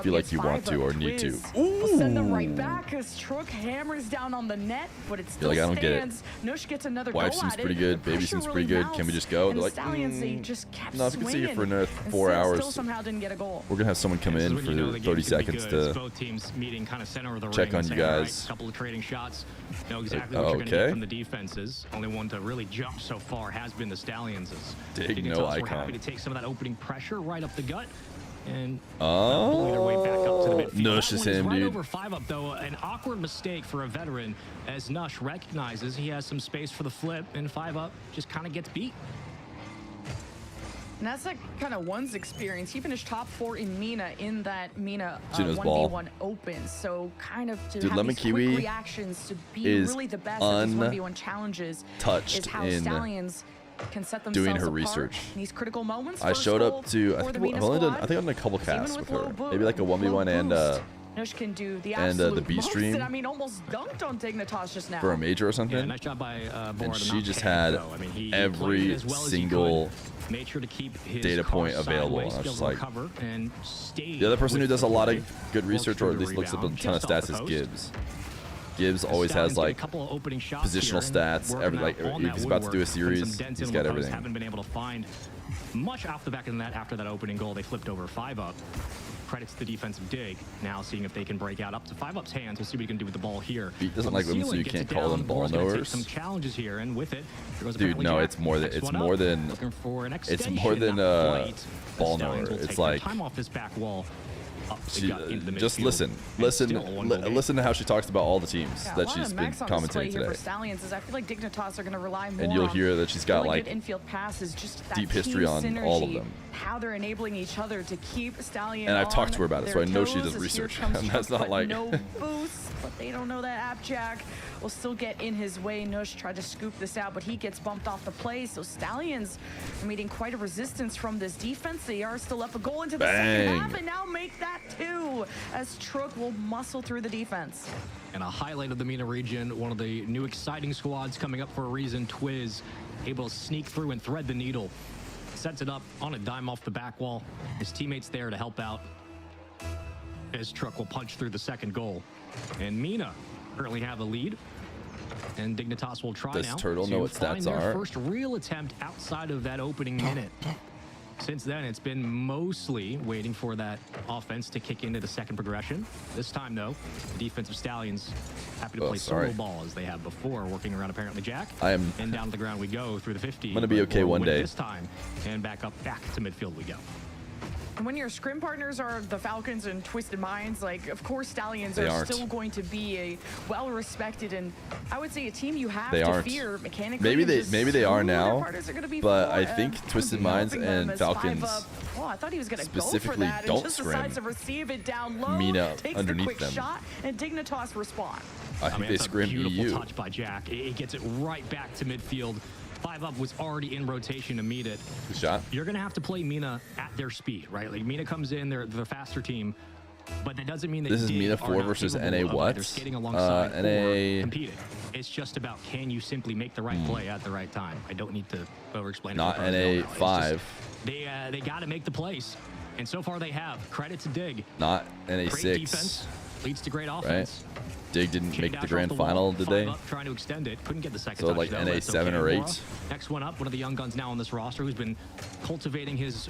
feel like you want to or need to. We'll send them right back as Trook hammers down on the net, but it still I don't get it. Nush gets another Wife seems pretty good. Baby seems pretty good. Can we just go? They're like, no, if we can see you for another 4 hours. Still somehow didn't get a goal. We're gonna have someone come in for 30 seconds to both teams meeting kind of center of the check on you guys. A couple of trading shots. Know exactly what you're gonna get from the defenses. Only one to really jump so far has been the Stallions. Dig no icon. We're happy to take some of that opening pressure right up the gut. And pulling their way back up to the midfield. Nush is him, right dude. Over 5 up though, an awkward mistake for a veteran, as Nush recognizes he has some space for the flip, and 5 up just kind of gets beat. And that's kind of one's experience. He finished top 4 in MENA in that MENA 1v1 Open. So kind of to dude, have Lemon these Kiwi quick reactions to be really the best at these 1v1 challenges is how Stallions can set themselves doing her apart research. In these critical moments. I showed up to I think I've done a couple casts with her. Maybe like a 1v1 and Nush can do the And, the absolute B most, stream. and I mean, almost dunked on Dignitas just now. for a major or Yeah, something. nice job by Bora And to she not just panic, had though. I mean, he every played it as well as he single could, made sure to keep his data car point available, sideways, and I was be just able to like- recover and stay The other person who with does a the lot play, of good works research, or through at the least looks up a rebound, ton of just off stats, the is post. Gibbs. Gibbs always has Stallions get a like couple of opening shots positional here and stats. working Every, out like on if that he's about to do a woodwork, putting some series, dents he's in got the post. everything. Haven't been able to find much off the back of the net after that opening goal. They flipped over 5-up. Credits to the defensive dig. Now seeing if they can break out up to 5-up's hands. We'll see what he can do with the ball here. Beat doesn't From like the women, so ceiling, you gets can't it call down. them ball Bora's gonna take knowers. some challenges here, and with it, there goes Dude, apparently no, Jack. it's more than Next it's one more up. than Looking for an it's extension, more than not quite. The ball Stallions knower. will It's take their like time off this back wall. Up the she, gut into the just midfield, listen, and still a one-goal game. listen to how she talks about all the teams Yeah, a that lot she's of been max on display commentating here for today. Stallions is I feel like Dignitas are going to rely more And you'll on hear that she's got really like good infield passes, just that deep history team on all of synergy, them. how they're enabling each other to keep Stallion And I've talked on to her about it, so their I know she toes does as research. here comes And that's Chuck, not but like- no boost, but they don't know that Appjack will still get in his way. Nush tried to scoop this out, but he gets bumped off the play. So Stallions are meeting quite a resistance from this defense. They are still up a goal into the second Bang. half, and now make that 2 as Truk will muscle through the defense. And a highlight of the MENA region, one of the new exciting squads coming up for a reason. Twiz able to sneak through and thread the needle. Sets it up on a dime off the back wall. His teammates there to help out as Truck will punch through the second goal. And MENA currently have a lead. And Dignitas will try Does now Turtle to know what find stats their are? first real attempt outside of that opening minute. Since then, it's been mostly waiting for that offense to kick into the second progression. This time, though, the defensive Stallions happy to Oh, play sorry. solo ball as they have before, working around apparently Jack. I am- And down to the ground we go through the 50. I'm gonna be but okay we'll one win day. This time, and back to midfield we go. And when your scrim partners are the Falcons and Twisted Minds, like, of course, Stallions They are aren't. still going to be a well-respected and I would say a team you have They to aren't. fear mechanically. Maybe and they- just maybe they are who their now, partners are gonna be but for, I and think kind of Twisted Minds developing them and as Falcons 5-up. Oh, I thought he was going to go for specifically that and don't just scrim decides to receive it down low, MENA takes underneath the quick them. shot, and Dignitas respond. I think they that's scrim a beautiful EU. touch by Jack. It gets it right back to midfield. 5-up was already in rotation to meet it. Good shot. You're going to have to play MENA at their speed, right? Like MENA comes in, they're the faster team, but that doesn't mean that This is Dig MENA are 4 not versus capable NA of what? either skating alongside NA or competing. It's just about can you simply make the right play at the right time. I don't need to over-explain it. Not for those who don't know. NA It's just- 5, They got to make the plays, and so far they have. Credit to Dig. not NA Great 6. defense leads to great offense. Dig didn't Chain make dash the off grand the wall, final, did they? 5-up, trying to extend it. Couldn't get the second So, touch, like, though. NA That's 7 okay. or 8? Bora, next one up, one of the young guns now on this roster who's been cultivating his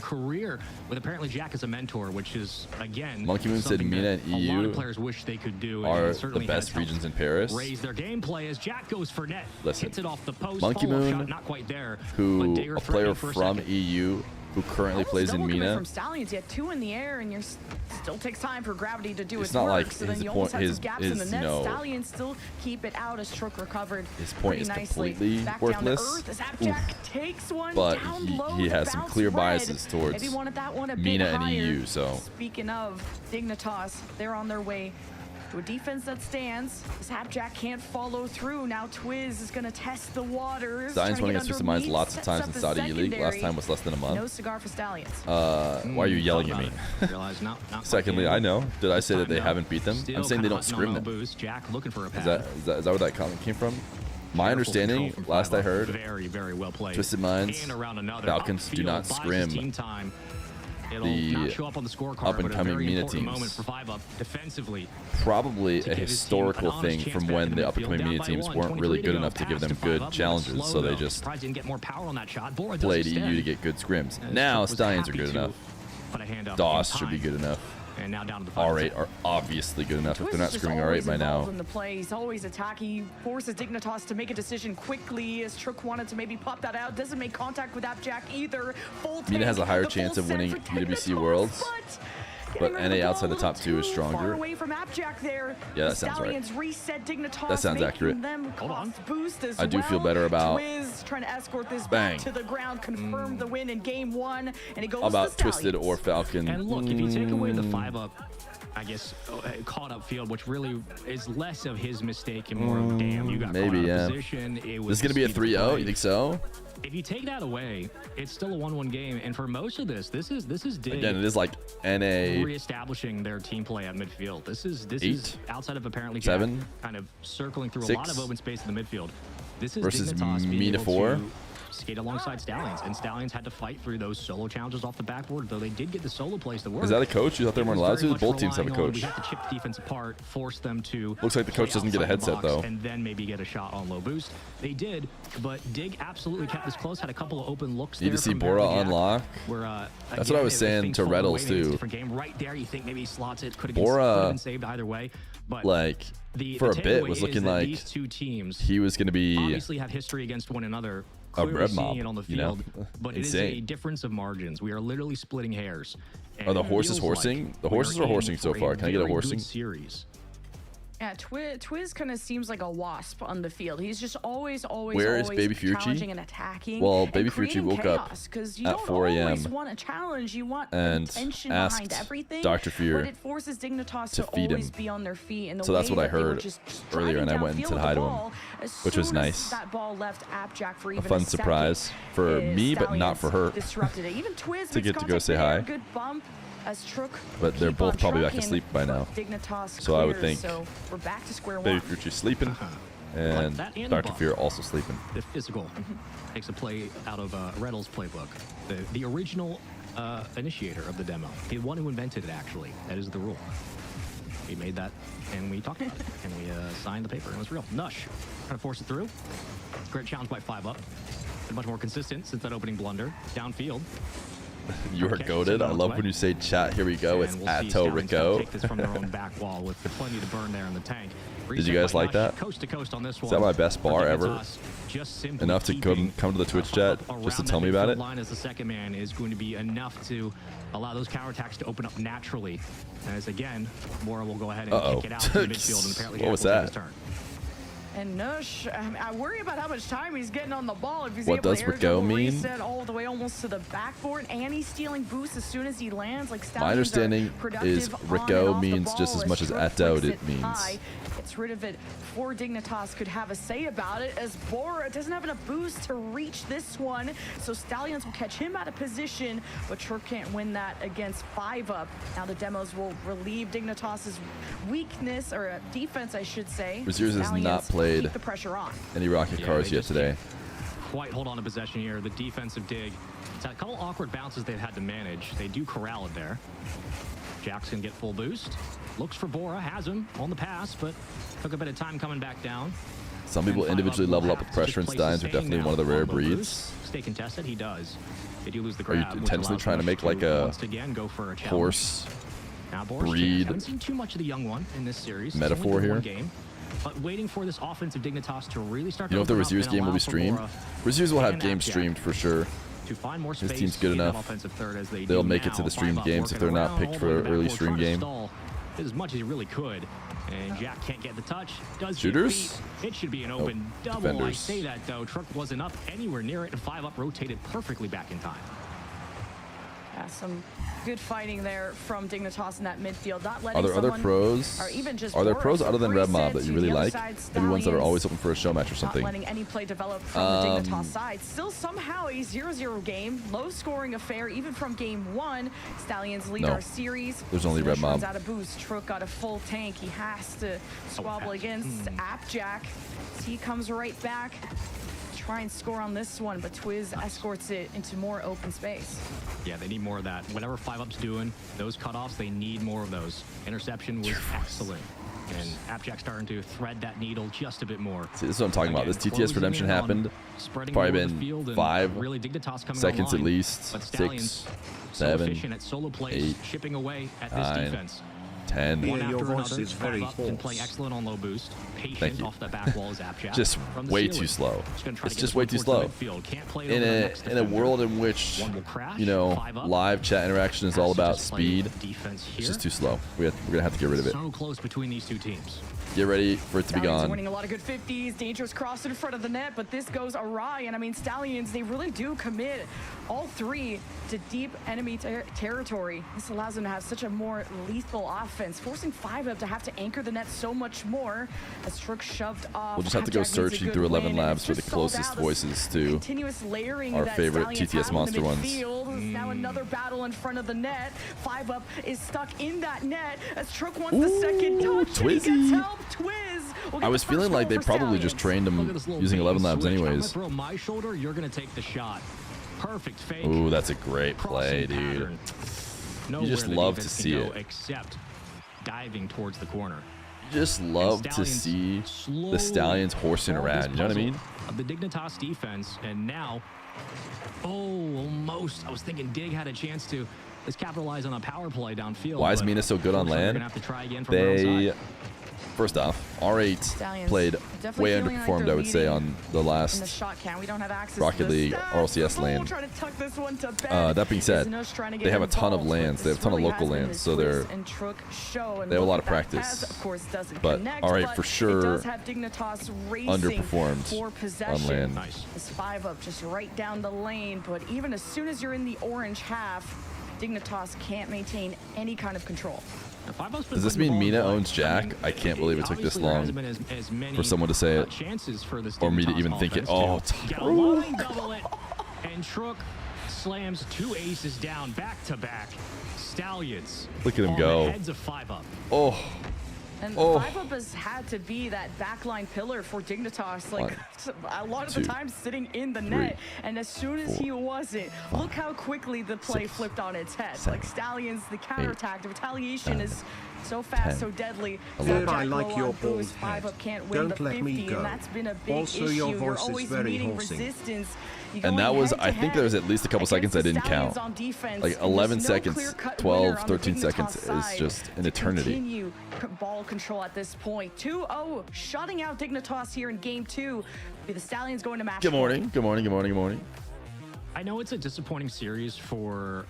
career with apparently Jack as a mentor, which is, again, Monkey Moon said something MENA that and a lot EU of players wish they could do. are and certainly the best has helped regions in Paris. raise their gameplay as Jack goes for net. Listen, Hits it off the post. Monkey follow-up Moon, shot, not quite there. who but Digger a player threatening for a from second. EU who currently Almost plays in double commit MENA. from Stallions, you had 2 in the air, and you're still takes time for gravity to do It's its not work. like so then his you almost point- have his- some gaps in the his, net. you know, Stallions still keep it out as Truk recovered. His point pretty is nicely. completely Back worthless. Down to earth as Appjack takes one But down he- low. he the has some bounce clear red. biases towards If he wanted that one a bit MENA and higher. EU, so- Speaking of Dignitas, they're on their way to a defense that stands. As Appjack can't follow through. Now Twiz is going to test the waters. Stallions trying won to against get Twisted Minds underneath, lots of sets times up in the Saudi E-League. Last secondary. time was less than a month. No cigar for Stallions. Why are you yelling at me? Realize not quite Secondly, game. I know. Did I say that they Time, though. haven't beat them? Still I'm saying they kinda don't hunting on scrim them. elbows. Jack looking for a pad. Is that where that comment came from? My Careful understanding, control from last I 5-up. heard, Very, very well played. Twisted Minds, And around another Falcons do upfield, not buys his scrim team time. It'll the not show up on the scorecard, up-and-coming but a very MENA important teams. moment for 5-up defensively. probably to a give his team an historical honest thing chance from back when in the midfield, up-and-coming down MENA by teams one, weren't 23 really good go. enough to give Pass them 5-up, good was challenges, slow, so they though. just Surprised he didn't get more power on that shot. Bora does played instead. EU to get good scrims. And Now Truk was Stallions are happy good to enough. put a hand up DOS in should be time. good enough. And now down to the final R8 set. are obviously good enough if Twiz they're not is just screaming R8 always by involved now. in the play. He's always attacking. He forces Dignitas to make a decision quickly as Truk wanted to maybe pop that out. Doesn't make contact with Appjack either. Full MENA has a tank, higher the chance full of winning send for UWC Dignitas, Worlds, but getting rid of NA the outside ball the a top 2 is little too stronger. Far away from Appjack there. Yeah, that The sounds right. Stallions reset Dignitas, That sounds making accurate. them Hold on. cost boost as I do feel well. better about- Twiz trying to escort this Bang. back to the ground, confirm the win in game 1, and it goes How about to Twisted or Stallions. Falcon? And look, if you take away the 5-up I guess, caught up field, which really is less of his mistake and more of, damn, you got maybe, caught out yeah. of position. It was This is going to be a 3-0? You think so? If you take that away, it's still a 1-1 game. And for most of this is Dig. Again, it is like NA. Reestablishing their team play at midfield. This is outside of apparently 7, Jack kind of circling through 6, a lot of open space in the midfield. This is versus Dignitas being Mina able 4. to skate alongside Stallions, and Stallions had to fight through those solo challenges off the backboard, though they did get the solo plays to work. Is that a coach? You thought they weren't allowed to? Both teams have a coach. We have to chip the defense apart, force them to. Looks like the coach doesn't get a headset though. And then maybe get a shot on low boost. They did, but Dig absolutely kept this close. Had a couple of open looks. Need to see Bora unlock. Where, that's what I was saying to Reddles too. Different game right there. You think maybe he slots it. Could have been saved either way. But like for a bit was looking like these two teams he was going to be obviously have history against one another. a red mob, seeing it on the you know? field, but Insane. it is a difference of margins. We are literally splitting hairs. Are the horses horsing? The horses are horsing so far. Can I get a horsing? Series. Yeah, Twiz kind of seems like a wasp on the field. He's just always Where is Baby Fucci? challenging and attacking. Well, Baby and Fucci woke up because you at don't 4 a.m. always want a challenge. You want and intention asked behind everything. Dr. Feer but it forces Dignitas to to feed always him. be on their feet. And the So that's way what I that they were heard just earlier, and I went and downfield said with hi the to him, ball, as which was soon as nice. That ball left Appjack for A even fun second, surprise for me, but not for her. Disrupted it. Even Twiz To makes get to go contact say there, hi. Good bump. As Trook But they're keep both on probably back trucking, asleep by now. Dignitas So I would clears, think so we're back to square Baby one. Fucci sleeping, and That and Dr. bump. Fear also sleeping. The physical takes a play out of Reddles' playbook. The original initiator of the demo. The one who invented it, actually. That is the rule. We made that, and we talked about it, and we signed the paper, and it was real. Nush, trying to force it through. Great challenge by 5-up. Been much more consistent since that opening blunder. Downfield. You are Okay, goated. so I love play. when you say chat. Here we go. It's And we'll see Atto Stallions try to Rico. take this from their own back wall with plenty to burn there in the tank. Did you guys Reset by like Nush, that? Coast to coast on this Is one. that my best For bar ever? Dignitas, just simply Enough to keeping come to the Twitch a chat pop-up just to around tell that me about midfield it? line as the second man is going to be enough to allow those counterattacks to open up naturally. As again, Mora will go ahead and Uh-oh. kick it out to the midfield, and apparently What Jack was will take that? his turn. And Nush, I worry about how much time he's getting on the ball. If he's What able does to air Rico dribble mean? reset all the way almost to the backboard, and he's stealing boosts as soon as he lands. Like My understanding is Rico means just as much as Atto it means. Gets rid of it before Dignitas could have a say about it, as Bora doesn't have enough boost to reach this one. So Stallions will catch him out of position, but Truk can't win that against 5-up. Now the demos will relieve Dignitas's weakness, or defense, I should say. Reserves has Stallions not played keep the pressure on. any Rocket Yeah, Cars they yet just today. Quite hold on to possession here. The defensive dig. It's had a couple awkward bounces they've had to manage. They do corral it there. Jackson get full boost. Looks for Bora, has him on the pass, but took a bit of time coming back down. Some people And 5-up individually will level up have with to pressure, and play Steins are sustain definitely now one of the rare on low breeds. boost. Stay contested, he does. They do lose the Are you grab, which intentionally allows trying to Nush make like a once again go for a challenge. horse Now, Bora's breed chance. Haven't seen too much of the young one in this series. It's metaphor only been here? one game, but waiting for this offensive Dignitas to really start You know if to the open up Reserves and game will allow be for streamed? Bora Reserves will have and games Appjack streamed for sure. to find more His space team's good in that enough. offensive third as they They'll do make it to now. the streamed 5-up games if they're working not around picked all for the way an to early backboard, stream trying to game. stall as much as he really could. And Jack can't get the touch. Does get Shooters? beat. It should be an open double. I defenders. say that though. Truk wasn't up anywhere near it, and 5-up rotated perfectly back in time. Yeah, some good fighting there from Dignitas in that midfield. Not letting Are there other someone, pros? or even just Are there Bora pros from other than Red Mob reset that you to really the other like? side, Maybe ones that are Stallions always open for a show match or not something. letting any play develop from the Dignitas side. Still somehow a 0-0 game. Low-scoring affair even from game one. Stallions lead No. our series. There's only Red Smash Mob. runs out of boost. Truk got a full tank. He has to squabble against Appjack. He comes right back. Try and score on this one, but Twiz escorts it into more open space. Yeah, they need more of that. Whatever 5-up's doing, those cutoffs, they need more of those. Interception was excellent. And Appjack starting to thread that needle just a bit more. See, this is what I'm talking about. This Again, TTS closing redemption in on happened. spreading Probably over the been field and 5 really Dignitas coming seconds at online. least. But 6, Stallions, so 7, efficient at solo plays, 8, chipping away at this 9, defense. 10. Feer, One your after voice another, is very 5-up and playing hoarse. excellent on low boost. Thank Patient you. off the back wall is Appjack. Just From the way ceiling. too slow. Just gonna try It's to get just this way one too towards the slow. midfield. Can't play it In over the a next in a defender. world in which, One will crash, you know, 5-up. live chat interaction is Has all to about just play speed, defense it's here. just too slow. We're gonna have to get rid of it. So close between these two teams. Get ready for it to be Stallions gone. winning a lot of good 50s, dangerous cross in front of the net, but this goes awry. And I mean, Stallions, they really do commit all three to deep enemy territory. This allows them to have such a more lethal offense. offense, forcing 5-Up to have to anchor the net so much more. As Trook shoved off. We'll just have to go Appjack needs a searching good through 11 win, and labs it's for the just sold closest out. voices to Continuous layering our that favorite Stallions TTS have in monster the ones. midfield. Now another battle in front of the net. 5-Up is stuck in that net as Trook wants the second touch. And he gets Twizzy. help. Twiz will get I was the feeling first like goal they for probably just Stallions. trained Look at him this little using bait 11 and labs switch. I'm gonna anyways. throw my shoulder. You're gonna take the shot. Perfect fake. Ooh, that's a great play, Crossing dude. pattern. You just Nowhere the love to defense see can go it. Except diving towards the corner. You just love to see the Stallions horsing around. You know what I mean? Of the Dignitas defense, and now, almost. I was thinking Dig had a chance to let's capitalize on a power play downfield. Why is but Mina so good on unfortunately, land? We're gonna have to try again from their own They, side. first off, R8 Stallions played definitely way feeling like underperformed, they're I would say, leading on the in the last. shot count. We don't have access Rocket to the League stats. RLCS Bull lane. trying to tuck this one to bed. That being said, Is trying to get they have a ton of involved, but lands. They have a this ton of really local has been lands, the so they're Twiz and Trook show, and they have a look lot at of that practice. pass, of course, doesn't But connect, R8 but for sure it does have Dignitas racing underperformed for on possession. land. Nice. It's 5-Up just right down the lane, but even as soon as you're in the orange half, Dignitas can't maintain any kind of control. Does this mean Mina owns Jack? I can't believe it took this long for someone to say it, or me to even think it. Oh, double it, and Trook slams 2 aces down back to back. Stallions. Look at him on go. the heads of 5-Up. oh, And Oh. 5-Up has had to be that backline pillar for Dignitas, like a lot of two, the time sitting in the three, net. And as soon as he wasn't, five, look how quickly the play 6, flipped on its head. 7, Like Stallions, the counterattack, the retaliation 9, is so fast, 10, so deadly. 11. I like Low your on bald boost, head. 5-Up can't win Don't the let 50, me go. and that's been a big Also, issue. your You're voice is always very meeting horsing. resistance. You're And going that was, head to I think head there was at least a couple against seconds the I didn't Stallions count. on defense, Like and 11 there's no seconds, clear-cut 12, winner on the 13 Dignitas seconds is side just an to eternity. continue ball control at this point. 2-0, shutting out Dignitas here in game 2. The Stallions going to match Good point. morning, good morning, good morning, good morning. I know it's a disappointing series for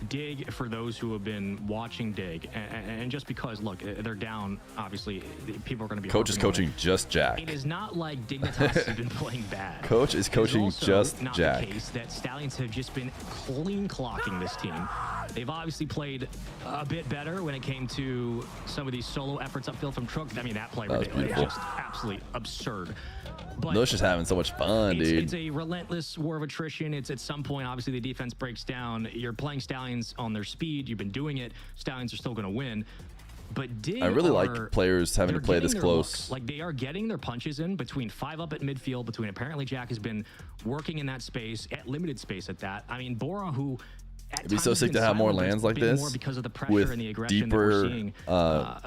Dig, for those who have been watching Dig, and just because, look, they're down, obviously, people are going to be Coach is harping on coaching it. just Jack. It is not like Dignitas has been playing bad. Coach is It coaching also just not Jack. the case that Stallions have just been clean clocking this team. They've obviously played a bit better when it came to some of these solo efforts upfield from Trook. I mean, that play That was was beautiful. just absolutely absurd. But No's just having so much fun, dude. it's a relentless war of attrition. It's at some point, obviously, the defense breaks down. You're playing Stallions on their speed. You've been doing it. Stallions are still going to win. But Dig I really are- like players having to they're play getting this their close. looks. Like, they are getting their punches in between 5-Up at midfield, between apparently Jack has been working in that space, at limited space at that. I mean, Bora, who at It'd be times so has sick been to have more silent, but it's lands like been this more because of the pressure with and the aggression that we're deeper seeing,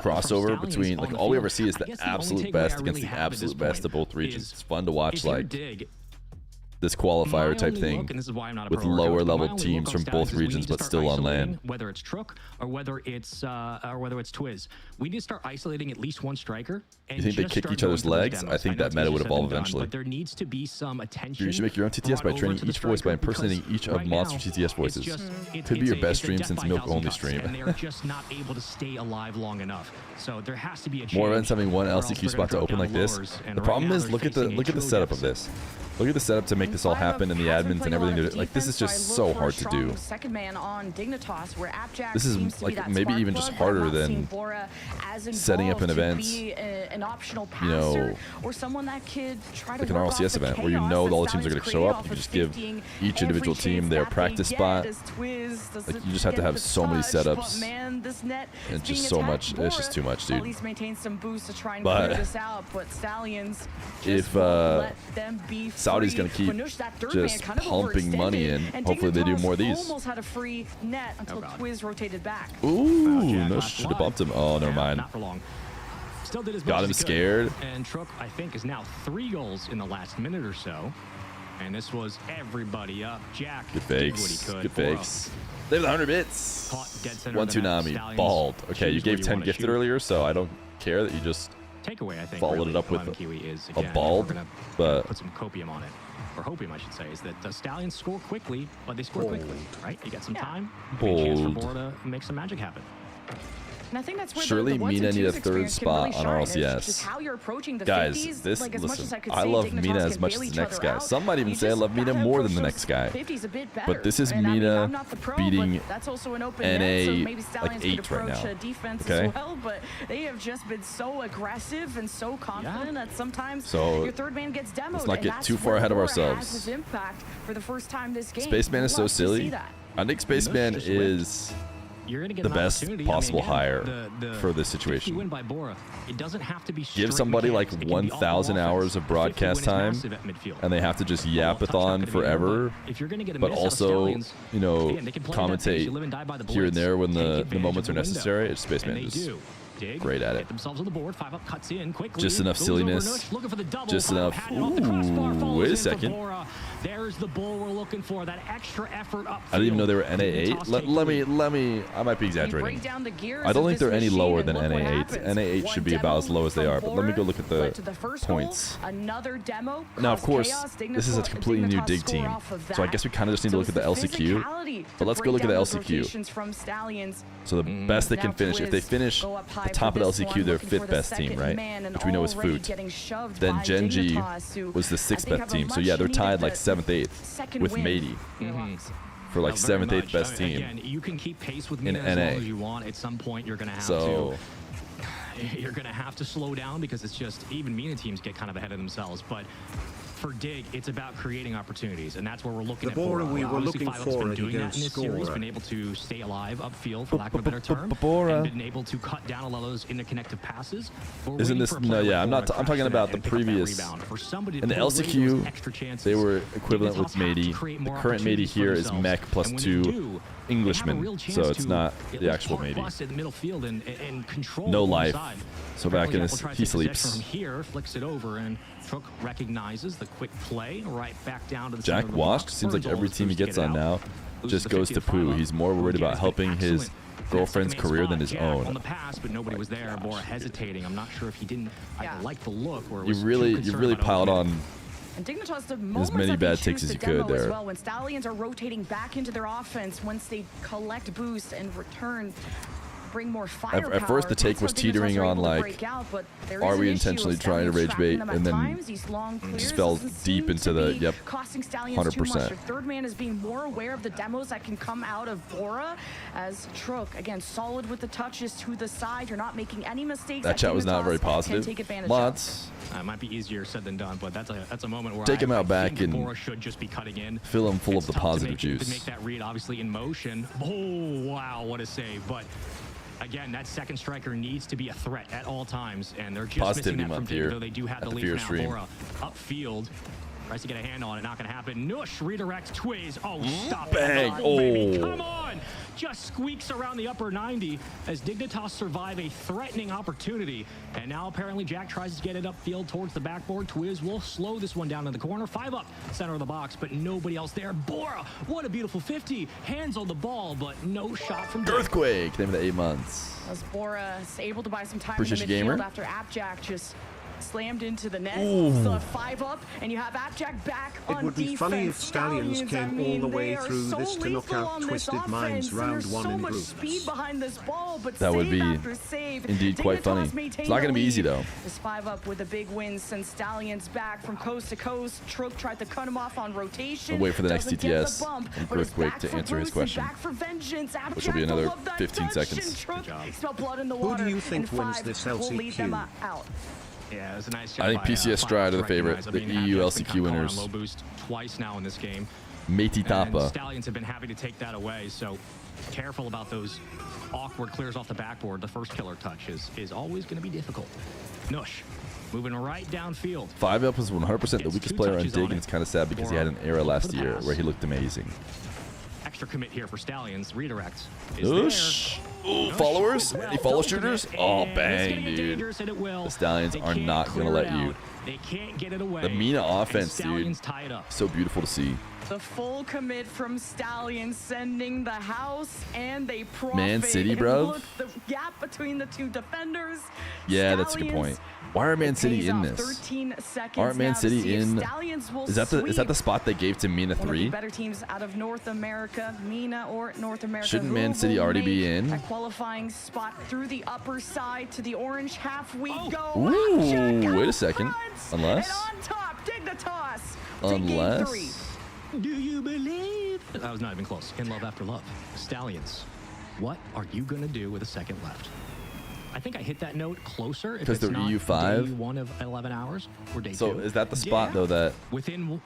crossover from between, Stallions like, on the all we field. ever see is I the guess the only absolute takeaway best I against really the have at this absolute best point of both regions. is It's fun to watch, if you're like, Dig, this my qualifier type only thing look, and this is why I'm not a with pro workout, lower but my level only teams look on from both Stallions is we regions need to but start still on isolating, land. whether it's Trook or whether it's Twiz. We need to start isolating at least one striker. And You think they just kick start each going other's for those legs? demos. I think know that it's meta easier would said evolve than done, eventually. But there needs to be some attention. You should make your own TTS by brought over training to the each voice by striker impersonating because each of right Monster now, TTS it's voices. just- Could be your best it's a stream death since by Milk 1,000 only cuts, stream. and they're just not able to stay alive long enough. So there has to be a change. More events having one or else LCQ they're spot to gonna open go like down this. lowers, and The right problem now is they're look at the facing a true setup of deficit. this. Look at the setup to make this all happen in the admins and everything. Like, this is just so hard to do. Second man on Dignitas, where Appjack This is, seems to be like, that maybe spark even just plug, but I'm harder not than seeing Bora as setting up an involved event, to be an optional passer, you know, or someone that could try to like an work off RLCS the event where you chaos know that all the teams are Stallions going to show create up. off You of just give 50 each individual every team chance their that they practice get spot. as Twiz doesn't Like, you just have to get have the so many touch, setups. but man, this net And is it's just being so attacked. much. It's just too much, Bora dude. at least maintain some boost to try and But clear this out, but Stallions if, just won't let them be Saudi's free. gonna keep Manush, that third just man kind of pumping money in, overextended, and hopefully they do Dignitas more of these. almost had a free net until God. Twiz rotated back. Ooh, Jack no, last should have blood. bumped him. Oh, never Yeah, mind. Not for long. Still did as Got much him as he could. scared. And Trook, I think, is now 3 goals in the last minute or so. And this was everybody up. Jack Good did what he fakes. could. Good Bora fakes. They have the 100 bits. caught dead center One of the net. Tsunami. Stallions Bald. Okay, you choose where gave 10 wanna gifted shoot. earlier, so I don't care that you just Takeaway, I think, followed really, it up with Lemon Kiwi is, a again, bald, we're gonna but put some copium on it. Or hopium, I should say, is that the Stallions score quickly, but they score quickly, right? You got some time. Great chance for Bold. Bora to make some magic happen. And I think that's where Surely the ones Mina and need a twos third experience can really spot on shine. It's RLCS. just how you're approaching the Guys, 50s. this Like, as much as listen. I could I say love Dignitas Mina as can much bail as each the next other guy. out, Some might even you say I just love Mina gotta more than approach the those next guy. 50s a bit better. But this is And I mean, Mina I'm not the pro, beating but that's also an open NA net, so maybe like Stallions could 8 right approach now. a defense Okay? as well. But they have just been so aggressive and so confident that sometimes So, your third man gets demoed. let's not and get that's too far where ahead of Bora ourselves. has his impact for the first time this game. Spaceman is so Love to see silly. that. I think Spaceman just is You're gonna get the an best opportunity. I mean, possible again, hire for this 50 situation. win by Bora. It doesn't have to be Give straight somebody like mechanics. It can be all 1,000 offense. hours of 50 broadcast win is time, massive at midfield. and they have to just yap it Touch not on gonna be there, forever, but if you're gonna get a but miss out of also, Stallions, you know, again, they can play that pace. commentate You live and die by the here and blitz. there when Take the advantage moments of are the window. necessary. It's Spaceman And they just do. Dig, great at it. get themselves on the board. 5 up, cuts in quickly. Just enough goes silliness. over Nush, looking for the double. Just 5 up, enough. had it off the crossbar, Ooh, follows wait a in for second. Bora. There's the bull we're looking for. That extra effort up. I didn't even know they were NA8. Toss Let me. I might be You exaggerating. break down the gears I don't of think this they're any machine lower and than look what NA8. happens. NA8 One should be about demo as low as they from are, but let me Bora go look at led to the first points. goal, another demo. Now, of caused course, chaos. this is a completely new Dignitas dig score team, off of so I that. guess we kind of just need to So look at the it's LCQ. physicality But to let's go break look at the down those LCQ. rotations from Stallions. So the best they Now can finish, if they Twiz finish go up high the top for of the this LCQ, one, they're looking for 5th the best team, second right? man, and Which we know is already Foot. getting shoved Then by Genji Dignitas, who was the I 6th think best have a team. So much yeah, they're needed tied like the 7th, 8th second with win Matey in the locks. for like No, very 7th, 8th much. best team. Again, you can keep pace with in me as NA. long as you want. At some point, you're going to have So to. You're going to have to slow down because it's just even MENA teams get kind of ahead of themselves. But for Dig, it's about creating opportunities, and that's where we're looking The at. Bora Bora. we were Obviously, looking 5up's been for doing that in against this series, Scorer. been able to stay alive upfield, for lack of a better term, Bora. and been able to cut down a lot of those interconnective passes. We're Isn't waiting this- for a no, player yeah, like I'm Bora not- to I'm crash talking the about net the and pick up that previous- rebound. For somebody to in the pull away those LCQ, extra chances, they were equivalent Dignitas with have to Matey. create The more current Matey opportunities for here is themselves. Mech plus And when 2 they do, they have a Englishmen, real chance so it's to not at the least actual park Matey. bus in the middle field and control No one life. side. So back in Apparently, his, Apple tries he to take sleeps. possession from here, flicks it over, and Trook recognizes the quick play right back down to the Jack center of the washed. box. Seems like First goal every is team he Boost to gets get it on out. now Loses just the goes 50 to to poo. 5-up. He's more worried Again, about it's been helping his excellent. girlfriend's Second man career spot. than his Jack own. on the pass, but nobody was there. Bora hesitating. I'm not sure if he didn't Yeah. like the look or You was really, too concerned about piled opening. on. And Dignitas the moments many that they bad choose takes as to you could demo as there. well, when Stallions are rotating back into their offense, once they collect boost and return, bring more firepower. At first, the take That's was how Dignitas teetering are on, able to like, break out, but there are is we an issue intentionally of trying to Stallions rage bait, tracking them and at then times. These long just clears fell doesn't deep seem into to the- be yep, costing Stallions too much. 100%. Their third man is being more aware of the demos that can come out of Bora, as Trook, again, solid with the touches to the side. You're not making any mistakes. That chat was not very Dignitas can positive. take advantage of. Lots. It might be easier said than done, but that's a moment where Take him out back think and Bora should just be cutting in. Fill him full It's of the tough to positive make- juice. To make that read, obviously in motion. Oh wow, what a save! But again, that second striker needs to be a threat at all times, and they're just Positivity missing that from month Dig, here though they do have at the the lead Feer for now. stream. Bora upfield. Tries to get a hand on it, not gonna happen. Nush redirect Twiz. Oh, stop Bang. it. Baby. Oh. Come on. Just squeaks around the upper 90 as Dignitas survive a threatening opportunity. And now apparently Jack tries to get it upfield towards the backboard. Twiz will slow this one down in the corner. 5 up, center of the box, but nobody else there. Bora, what a beautiful 50. Hands on the ball, but no shot from Dig. Earthquake. Name of the 8 months. As Bora is able to buy some time Appreciate in the you, midfield gamer. after Appjack just slammed into the net. Ooh. Still have 5 up, and you have Appjack back on It would be defense. funny if Stallions I came mean, all the way they are through so this to knock lethal out on this Twisted Minds offense, and round there's 1 so in much groups. speed behind this ball, but That would save be after save. indeed quite Dignitas funny. It's maintain not the gonna be easy, lead. though. This 5 up with a big win sends Stallions back from coast to coast. Trook tried to cut him off on rotation. We'll wait for the next Doesn't get TTS the bump, from but is Earthquake back to for answer his boost and question, back for vengeance. which will be Appjack another love that 15 touch, seconds. and Trook Good job. smell blood in the Who water. do you think and wins 5 this will lead them LCQ? out. Yeah, it was a nice I job think by, PCS Stride are the Fox to favorite. recognize. The I mean, EU Appjack's been LCQ kinda caught on winners. low boost twice now in this game. Matey And Tapa. Stallions have been happy to take that away, so careful about those awkward clears off the backboard. The first killer touch is always going to be difficult. Nush moving right downfield. 5 up is 100% the Gets weakest 2 player on touches Dig, on and it. it's kind of sad because he Bora had an era for last the year pass. where he looked amazing. Extra commit here for Stallions. Redirect is Noosh. Ooh, Nush. followers? Well, Any follow double shooters? commit, Oh, and it's bang, gonna get dude. dangerous, and it will. The Stallions They are can't not gonna clear let it you. out. They can't get it away. The Mina and offense, dude. Stallions tie it up. So beautiful to see. The full commit from Stallion sending the house, and they profit. Man City, And bro. look, the gap between the two defenders. Yeah, that's a good point. Why are Man City in this? 13 seconds Aren't Man now to City see if in? Stallions will Is that sweep the spot they gave to Mina one of the 3? better teams out of North America, Mina or North America. Shouldn't who Man City will already be make in? a qualifying spot through the upper side to the orange half. We go. Ooh, Check wait a out second. front. Unless- And on top, Dignitas. to game 3. Unless Do you believe? That was not even close. In love after love. Stallions, what are you going to do with a second left? I think I hit that note closer. If 'Cause it's they're not EU5? Day 1 of 11 hours or day 2. so is that the spot Yeah. though that Within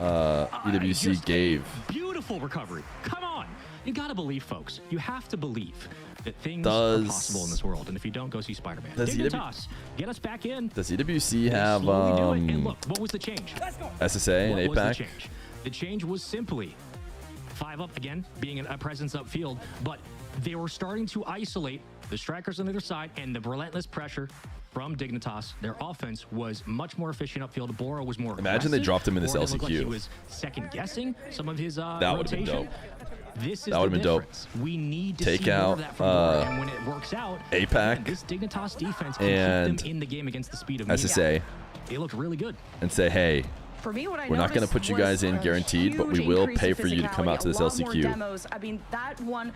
EWC just gave? beautiful recovery. Come on. You got to believe, folks. You have to believe that things Does- are possible in this world. And if you don't, go see Spider-Man. Does Dignitas, get us back in. Does EWC They have slowly do it. And look, what was the change? SSA and What was the APAC? change? The change was simply 5 up again, being a presence upfield, but they were starting to isolate the strikers on the other side and the relentless pressure from Dignitas. Their offense was much more efficient upfield. Bora was more Imagine they aggressive. dropped him in this Bora looked like he LCQ. was second guessing some of his That would've been rotation. dope. This is That would've the been dope. difference. We need to Take see more out, of that from Bora, and when it works out, APAC man, this Dignitas defense can and keep them in the game against the speed of SSA They looked really good. and say, hey, For me, what I we're not going to noticed put you was guys in a guaranteed, but we huge will increase pay in for you to come out to this physicality, a lot more LCQ. demos. I mean, that one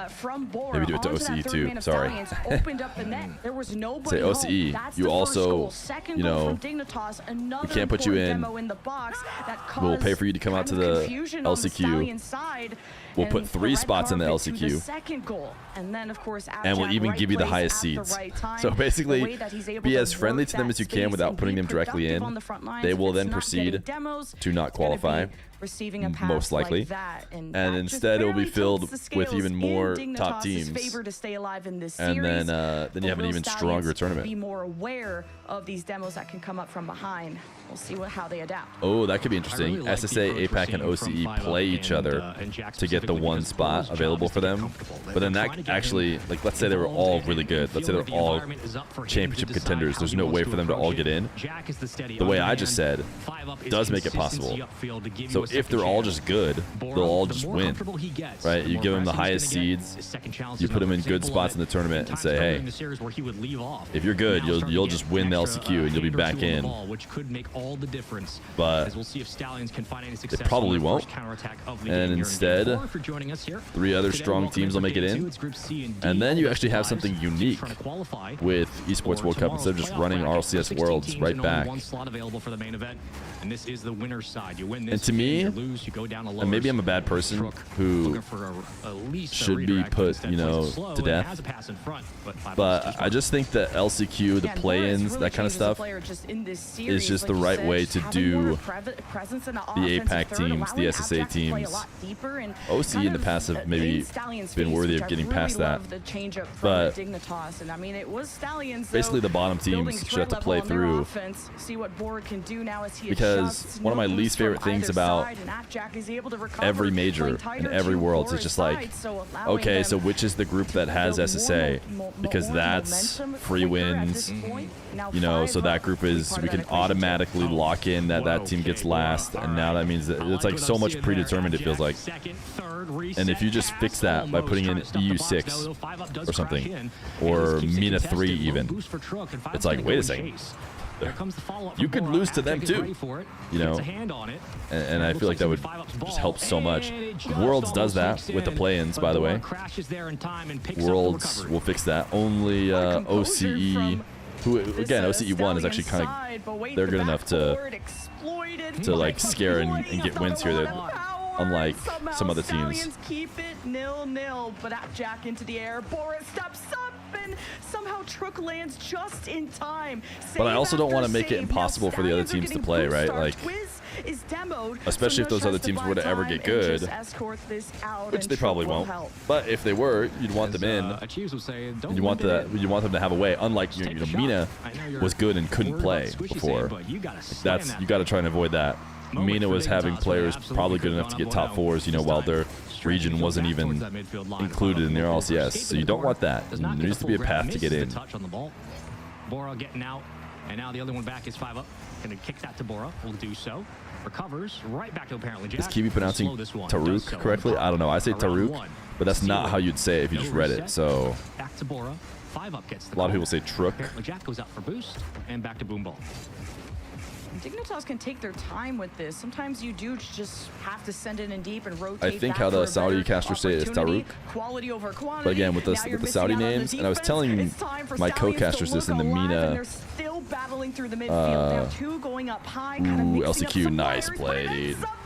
from Bora Maybe do it to onto that OCE third too. man of Sorry. Stallions opened up the net. There was nobody Say home. OCE, That's you the also, first goal. Second you goal know, from Dignitas, another can't put you important in. demo in the box that We'll caused pay for you to come out to kind of the confusion on the LCQ. Stallion side. We'll And put the 3 red spots in the carpet to LCQ. the second goal. And then, of course, And we'll Abjack, even right give you the place highest at the seeds. right time. So The basically, way that he's able be to as friendly work to them that as you can space without and putting be them directly productive in. on the front lines. They If will it's then not getting proceed demos, to not it's gonna be qualify, receiving a pass most likely. like that. And And that just instead it will be barely filled tilts the with scales even in more Dignitas's top teams. favor to stay alive in this And series. then you have an Will even Stallions stronger tournament. Be more aware of these demos that can come up from behind. We'll see how they adapt. Oh, that could be I interesting. really like the SSA, approach we're APAC, and seeing from OCE 5 play up each and, other and Jack to get the specifically one because spot Bora's job available is to for get them. comfortable. But then They're that trying to get him actually, like, let's say they were involved all and really good. feel Let's say that they're the all environment is up for him to championship decide contenders. how There's he no wants way to for them to all approach get it. in. Jack is the steady The way I underhand. just said 5 up is does make it consistency possible. upfield to give So you a if second they're all chance. just good, Bora, they'll all the just more win. comfortable he gets, Right? the You more give him the press he's highest gonna get. seeds. His second challenge You is put another him in good example spots of in the tournament and times say, earlier hey, in the series where he would leave off. if you're good, Now you'll starting to just get win the an extra, LCQ and you'll be hand or back two on the in. ball, which could make all the difference. But as we'll see if Stallions can find any success probably on the won't. first counterattack of the And game here in instead, Game 4. For joining us here 3 other today. strong Welcome teams for will make it Game in. 2. It's Group C and D. And then you All actually have fives something just unique trying to qualify with Esports for World Cup instead of tomorrow's just playoff running bracket. RLCS 16 Worlds teams right and only back. one slot available for the main event, and this is the winner's side. You win this, And to you me, win, you lose, you go down to and maybe I'm a bad lowers. person Crook who looking for at least a should be redirect, but put, instead you plays it know, slow to and death. has a pass in front, but 5 But points I just think the LCQ, the Yeah, and play-ins, Boris really that kind of changes the stuff, player just in this is series, just like the you right said, way just to having more do presence in the the offensive APAC third, teams, the allowing SSA Abjack to play a teams. lot deeper and OC kind in the of, past have in maybe Stallion's been face, worthy which of I getting really past that. love the change-up from But Dignitas, and I mean it was Stallions. basically though, the bottom building teams should have to threat play level on their through. offense, see what Bora can do now as he Because adjusts. one of my No least boost from favorite things either about side, and Abjack is able to recover, every major playing in tighter every to Worlds is Bora's just like, side, so allowing okay, them so which is the group that has build SSA? more Because that's momentum free quicker at wins. this point. Now You know, 5 so up, that group be is, part we of can that equation too. automatically lock in that team gets last. And now that means that it's like so much predetermined, it feels like. And if you just fix that by putting in EU6 or something, or Mina 3 even, it's like, wait a second. You could lose to them too, you know, and I feel like that would just help so much. Worlds does that with the play-ins, by the way. Worlds will fix that. Only OCE, who again OCE 1 is actually kind of, they're good enough to like scare and get wins here. They're, unlike some other teams. Stallions keep it 0-0, but Abjack into the air. Boris steps up and somehow Trook lands just in time. But I Save also don't want to after make it save. impossible Now for the other Stallions are teams to getting play, boost right? stars. Like, Quiz is demoed, especially so if those no other stress teams to were to buy ever time get and good, just escort this out, which and they probably Trook will won't. help. But if they were, you'd want them in. Achieves would say, And you want them to have a way. Unlike you know, Mina was good and couldn't play before. You got to try and avoid that. Mina was having players probably good enough to get top 4s, you know, while their region wasn't even included in their LCS. So you don't want that. There needs to be a path to get in. Bora getting out And now the other one back is 5 up. Gonna kick that to Bora. Will do so. Recovers right back to apparently Jack. Is Kiwi pronouncing Slow this one. Taruk Does so correctly? I don't know. I say around Taruk, one. but that's not Stealing. how you'd say it if you No just read it. reset. So Back to Bora. 5 up gets the a lot of call. people say Trook. Apparently Jack goes out for boost and back to boom ball. Dignitas can take their time with this. Sometimes you do just have to send it in deep and rotate. I think back how for the a Saudi better caster say it is opportunity. Taruk. Quality over quantity. But again, with the Now you're Saudi missing out on the names, and I was defense. telling It's time for my Stallions to co-casters this look in the alive, MENA. and they're still battling through the midfield. Now 2 going up high, kind of Ooh, mixing LCQ, up some nice fires, play, but it ends dude. up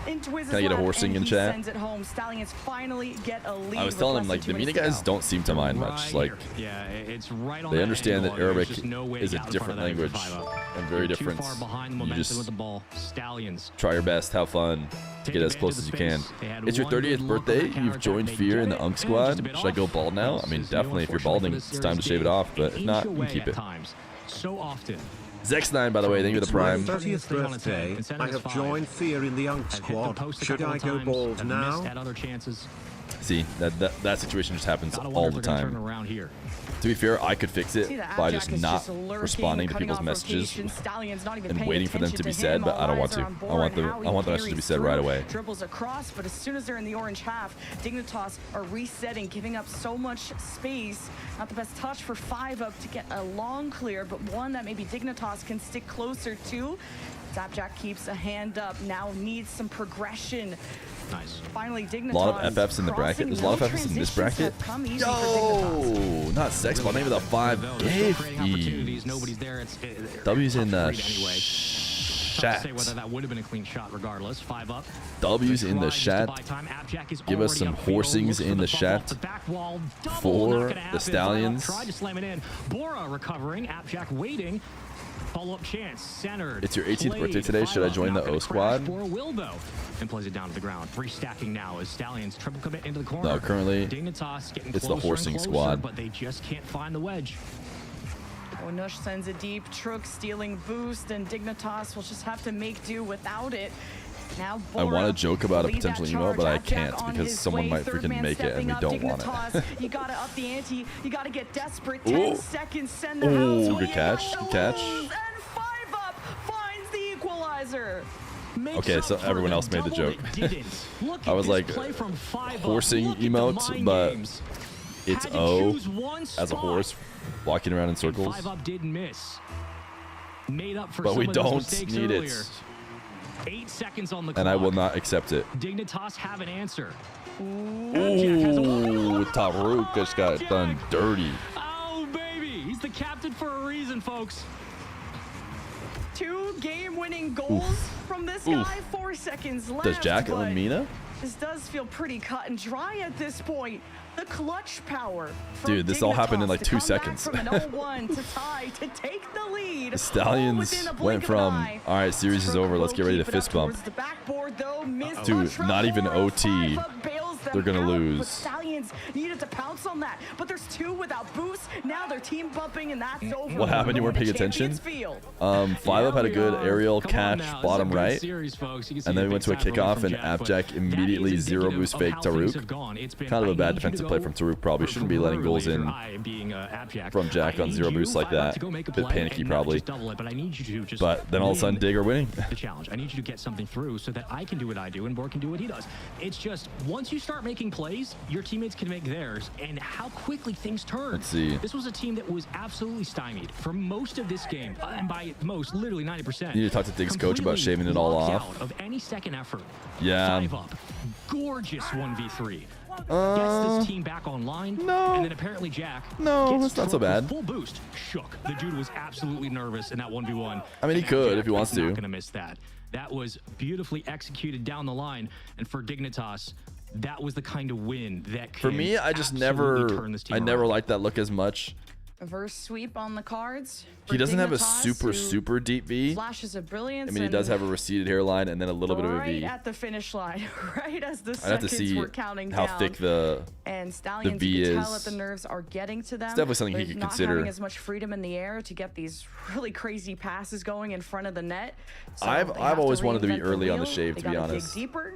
into his Can I get a lap, horsing and in he chat? sends it home. Stallions finally get a lead. I was telling with them, like, less the than 2 MENA minutes guys to go. don't seem to mind much. Like, Yeah, it's right on they that understand that angle. Arabic There's just no way is to a get out in different front of that language for 5 up. and very You're different. Too far behind the You momentum just with the ball. Stallions. try your best, have fun, Take get as advantage close of as you the can. space. They had It's your one good 30th look on birthday. that You've counterattack. joined They Feer get in the it, Unk and squad. just a bit Should I go off. bald now? I This mean, is definitely if you're unfortunate balding, for this it's time to series shave it game. off. But An if inch not, you away keep at it. times. So often. Zex9, by the way, thank you for the It's my prime. 30th birthday. I have joined Fear in the Unk I've hit the squad. post a Should couple I of go times, bald have now? missed at other chances. See, that situation just happens Gotta wonder all if the they're gonna turn time. around here. To be fair, I could fix it See, the by Abjack just is not lurking, responding to cutting people's off messages rotation. Stallions not even and paying waiting for them to attention be him. said, but I don't All want eyes to. are on I board want and how he the message to be carries said right through. away. Dribbles across, but as soon as they're in the orange half, Dignitas are resetting, giving up so much space. Not the best touch for 5 up to get a long clear, but one that maybe Dignitas can stick closer to. Zapjack keeps a hand up, now needs some progression. Nice. Finally, Dignitas. A lot of FFs in the bracket. There's a lot of FFs in this bracket. Yo, not Sex, but maybe the 5 Gaffies. Nobody's there. W's in the anyway. chat. Say whether that would have been a clean shot regardless. 5 up. W's in the chat. Give us some horsings in the chat for the Stallions. Tried to slam it in. Bora recovering. Appjack waiting. Follow-up chance. Centered. It's your 18th birthday today. Should I join the O squad? Bora will though, and plays it down to the ground. 3 stacking now as Stallions triple commit into the corner. No, currently Dignitas getting it's the closer and horsing closer, squad. but they just can't find the wedge. Onush sends it deep. Trook stealing boost, and Dignitas will just have to make do without it. Now I want Bora to joke about a lead that potential emo, charge. but I Appjack can't on because his someone way. might Third freaking man make it and stepping we up. don't want it. Dignitas, you gotta up the ante. You gotta get desperate. Ooh. 10 seconds. Send the Ooh, house. good catch, good catch. And 5 up finds the equalizer. Makes Okay, up so for everyone the else made the double joke. that didn't. Look I at was this like, play from 5 up. horsing Look at the emote, mind but games. it's Had to O choose one as a spot. horse walking around in And circles. 5 up didn't miss. Made up for But some we of those don't mistakes need earlier. it. 8 seconds on the clock. And I will not accept it. Dignitas have an answer. Ooh, Taruk just got done dirty. Oh, baby. He's the captain for a reason, folks. 2 game-winning goals from this guy. 4 seconds left. Does Jack but own Mina? This does feel pretty cut and dry at this point. The clutch power. From Dude, this all happened in Dignitas like to 2 come back seconds. From an 0-1 to tie to take the lead. The Stallions within a blink went of an from, eye. all right, series is Stroke over. Let's will get ready to keep it up fist bump. towards the backboard, though. Missed Dude, Ultra not even Horror. OT. 5 up bails them They're gonna out, lose. But Stallions needed to pounce on that. But there's 2 without boost. Now they're team bumping, and that's over. What happened? You weren't paying Going to attention? Champions Field. 5 up had a good aerial Come on catch now. This is bottom a good right. series, folks. You can see And then the we went to a big time kickoff from and Jack, but Abjack that immediately is zero indicative boost of fake how things Taruk. have gone. It's been, Kind of I a bad need you defensive to play go from Taruk. Probably shouldn't be letting goals in I being Abjack. from Jack I on need zero you, boost like 5 up that. to go make a Bit play panicky and not probably. just double it, but I need you to just But then all of a sudden, win Dig are winning. the challenge. I need you to get something through so that I can do what I do and Bor can do what he does. It's just once you start making plays, your teammates can make theirs, and how quickly things turn. Let's see. This was a team that was absolutely stymied for most of this game, and by most, literally 90%. You need to talk to Dig's coach about Completely shaving it all locked off. out of any second effort. Yeah. 5 up. Gorgeous 1v3. Gets this team back online. no. And then apparently Jack. No, gets that's not so Trook with bad. Full boost. Shook. The dude was absolutely nervous in that 1v1. I mean, he And could Jack if he wants is not to. gonna miss that. That was beautifully executed down the line. And for Dignitas, that was the kind of win that can For me, I just absolutely turn this team I never around. liked that look as much. Reverse sweep on the cards. He for doesn't have a Dignitas, super, who super deep V. Flashes of brilliance. I mean, he does and have a receded hairline and then a little bit of a right V. at the finish line, right as the I'd have to seconds see were counting how down. thick the And Stallions, V you can tell is. that the nerves are getting to them. It's definitely something he They're could not consider. having as much freedom in the air to get these really crazy passes going in front of the net. So I've they have always to wanted to be reinvent the early on the wheel. shave, They to be gotta honest. dig deeper.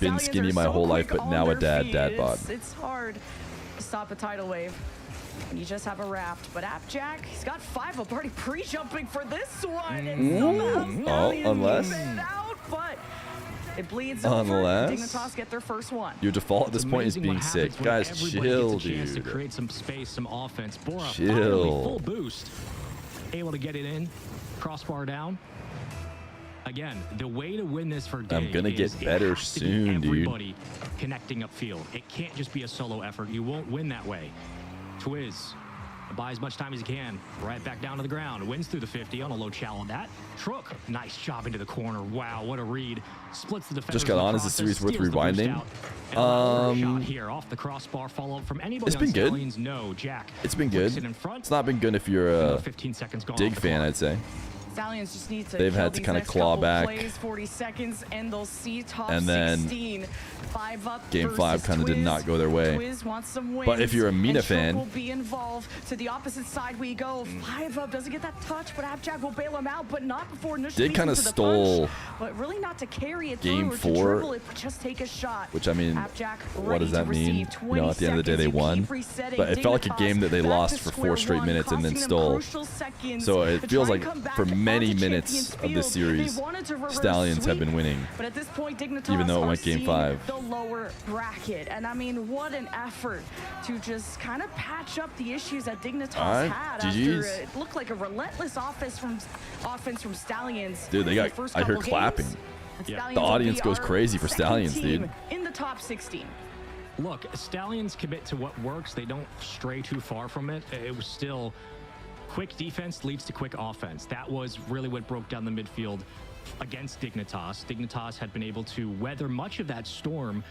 Been Stallions skinny are my so whole life, quick but on now a their feet. dad bod. It's hard to stop a tidal wave when you just have a raft. But Appjack, he's got 5 up, already pre-jumping for this one. And somehow Stallions unless- keep it out, but It bleeds over. Unless Dignitas get their first one. your default at this point is Amazing being what sick. happens when Guys, everybody chill, gets a chance to dude. create some space, some offense. Bora Chill. finally full boost, able to get it in, crossbar down. Again, the way to win this for Dig I'm gonna get is it better has to be soon, dude. everybody connecting upfield. It can't just be a solo effort. You won't win that way. Twiz buy as much time as he can. Right back down to the ground. Wins through the 50 on a low chow on that. Trook, nice job into the corner. Wow, what a read. Splits the defender. Just got on. Is the series worth rewinding? Shot here off the crossbar. Follow up from anybody. It's been good. Stallions. No, Jack. It's been flicks good. it in front. It's not been good if you're a 15 seconds gone Dig off the fan, clock. I'd say. Stallions just need to They've kill had to these kinda next claw couple back. plays, 40 seconds, and they'll see top And then 16. 5 up Game 5 versus kinda did Twiz. not go their way. Twiz wants some wins, But if you're a Mina and Trook fan- will be involved. To the opposite side we go. 5 up doesn't get that touch, but Abjack will bail him out, but not before initially Dig kinda leads him to the stole punch. But really not to carry it Game through or 4, to dribble it, but just take a shot. Which, I mean, Abjack what does ready that to mean? receive. You know, at the end of the day, 20 they seconds, you won. keep resetting. But it felt like a Dignitas game that they back lost to for square 4 straight one, minutes and then costing them stole. crucial seconds So to it try feels and like come back for many onto minutes Champions of this Field. They series, wanted to reverse Stallions have sweep, been winning. But at this point, Dignitas Even though it are went game seeing 5. the lower bracket. And I mean, what an effort to just kind of patch up the issues that Dignitas All right, had GG's. after it looked like a relentless offense from Stallions. Dude, they for got- the first I heard couple clapping. games. And The Stallions will audience be goes our crazy for second Stallions, team dude. in the top 16. Look, Stallions commit to what works. They don't stray too far from it. It was still quick defense leads to quick offense. That was really what broke down the midfield against Dignitas. Dignitas had been able to weather much of that storm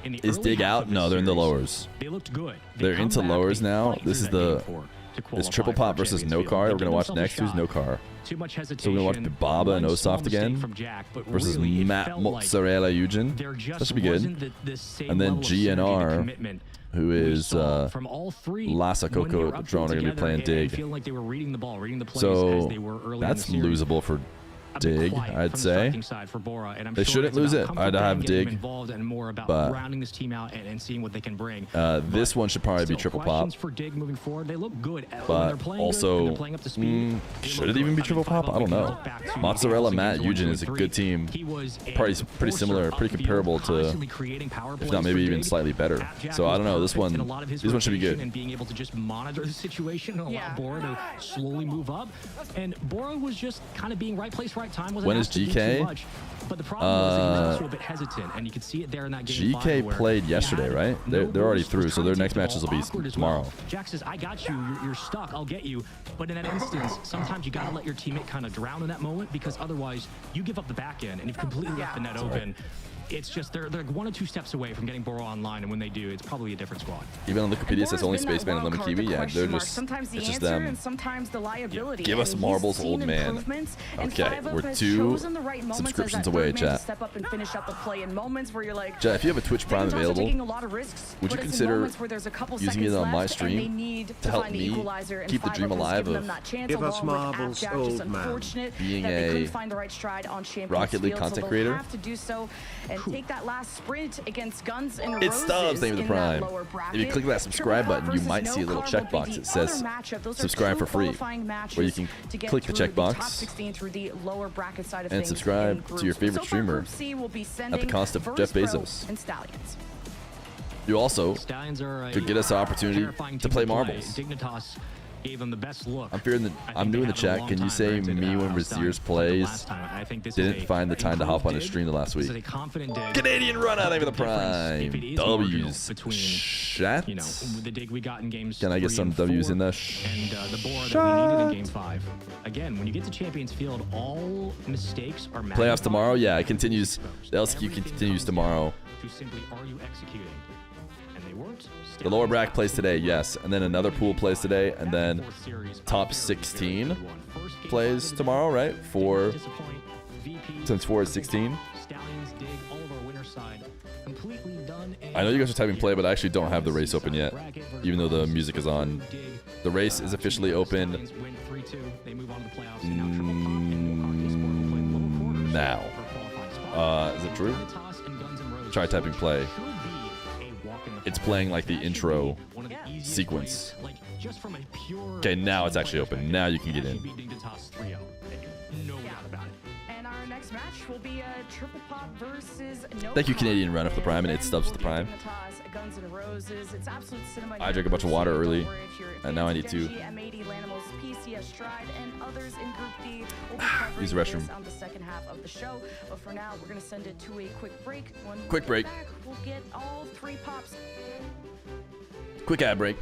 in the Is early Dig half out? of No, this they're in the series. lowers. They looked good. They're come into back, lowers they now. fight This through is that the- game four to It's qualify Triple for Pop versus Champions No Field. Car. They We're going to give watch themselves a next. Who's shot. No Car? Too much hesitation. So we're going to watch Baba and one Osoft small mistake again from Jack, but versus really, it Matt felt like Mozzarella Eugen. there just That should be good. wasn't the same And then level of synergy, the GNR, commitment who we is saw from all three Lhasa when they were Coco up Drone are going to be together playing and Dig. feeling like they were reading the ball, reading the plays as So they were early that's in the series. losable for A bit Dig, quiet I'd from the say. striking side for Bora, and I'm They sure shouldn't it's lose about it. comfort I'd have and getting Dig, involved and more about but- rounding this team out and seeing what they can bring. This one should probably be Still, Triple Pop. questions for Dig moving forward. They look good when But they're playing also, good, and they're playing up to speed. They should look it even good. be I Triple mean, Pop? five I don't up, we can know. look back to Mozzarella games Matt 1, Eugen 2, is a and good 3. team. He was a Pretty similar, enforcer pretty upfield, comparable to, constantly creating power if plays not for maybe even Dig. slightly better. Abjack So I was don't know. This perfect in one, a lot of his this one should be rotation good. and being able to just monitor the situation and allow Yeah. Bora to slowly move up. And Bora was just kind of being right place, right time. Wasn't When is asked to do GK? too much. But the problem was that he was also a bit hesitant, and you could see it there in that game. GK 5 where played he yesterday, had right? no They're already boost, through, was so trying their to next take the matches will ball be awkward as well. tomorrow. Jack says, I got you. You're stuck. I'll get you. But in that instance, sometimes you got to let your teammate kind of drown in that moment, because otherwise you give up the back end and you've completely left the net open. It's just they're 1 or 2 steps away from getting Bora online, and when they do, it's probably a different squad. Even on Wikipedia, it says Bora's only been that Spaceman and wild Lemon card, Kiwi. the Yeah, question they're mark. just, sometimes the it's just answer them. and sometimes the liability. Give us And he's marbles, seen old man. improvements, and Okay, 5 Up we're has 2 chosen the right moments as subscriptions that away, third man to chat. step up and finish up a play in moments where you're like, Chat, if you have a Twitch Prime Dignitas are available, taking a lot of risks, would you but it's in consider moments where there's a couple using it seconds on my left and they stream need to help find the me equalizer, and keep the 5 dream Up has alive given of them that chance, Give us along with marbles, Abjack. old Just man. unfortunate Being that they a couldn't find the right stride on Champions Rocket League Field, so content they'll creator. have to do so and take that last sprint against Guns and It's Roses Stubbs, name of the in that Prime. lower If bracket. you click that subscribe Triple Pop button, you versus might No see a little Car will be checkbox the that says other matchup. Those are subscribe two for free, qualifying matches where you can to get click the through checkbox top 16 through the lower bracket side of and things subscribe in to your groups. favorite So far, streamer Group C will be at the sending cost of Virtus Jeff Pro Bezos. and Stallions. You also Stallions are could get us an opportunity terrifying to team play marbles. Dignitas gave them the best look. I'm fearing that I think I'm they new in the have in a chat. long Can you time, say granted, me when Stallions Razier's played the plays last time. I think this didn't is a find the time to hop on a improved stream the last Dig. This week? is a confident Dig. Canadian run out of the difference if it Prime. is marginal W's. between, Chat. you know, the Dig we got in games Can I get 3 some and W's 4, in there? and the Bora that we needed in game 5. Again, when you get to Champions Field, all mistakes are Playoffs magnified. tomorrow? Yeah, it continues. The LCQ Everything continues comes tomorrow. down to simply, are you executing? And they weren't. The lower bracket plays today, yes. And then another pool plays today. And then top 16 plays tomorrow, right? For since 4 is 16. Stallions, Dig, all of our winner side completely done. I know you guys are typing play, but I actually don't have the race open yet, even though the music is on. The race is officially open Stallions win 3-2. They move on to the playoffs. And now Triple Pop and McCarthy Sport will play the lower quarters now. for qualifying spots. Is it true? Dignitas and Guns N' Roses Try typing play. should be a walk in the It's park. playing like the That should intro be one of the easiest sequence. ways, like, just from a pure Okay, now it's team actually play open. perspective, Now you can get that in. should be Dignitas 3-0. No doubt about it. And our next Next match will be a triple pop versus no. Thank you, pop. Canadian Run, for the Prime, and Then 8 subs we'll with the be Prime. taking the toss, Guns N' Roses. It's absolute cinema. I drank a bunch of water early, and now I need to M80 Lanimals, PCS Stride, and others in Group D. We'll be covering use the restroom. this on the second half of the show. But for now, we're gonna send it to a quick break. When we Quick get break. back, we'll get all 3 pops. Quick ad break.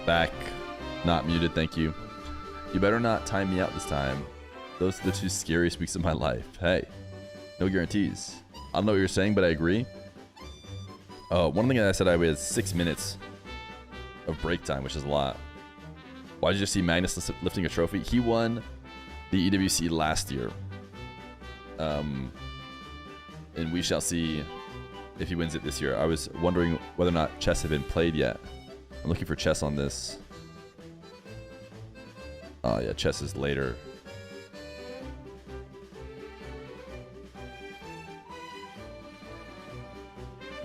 Back. Not muted, thank you. You better not time me out this time. Those are the 2 scariest weeks of my life. Hey, no guarantees. I don't know what you're saying, but I agree. One thing that I said, I had 6 minutes of break time, which is a lot. Why did you just see Magnus lifting a trophy? He won the EWC last year. And we shall see if he wins it this year. I was wondering whether or not chess had been played yet. I'm looking for chess on this. Oh yeah, chess is later.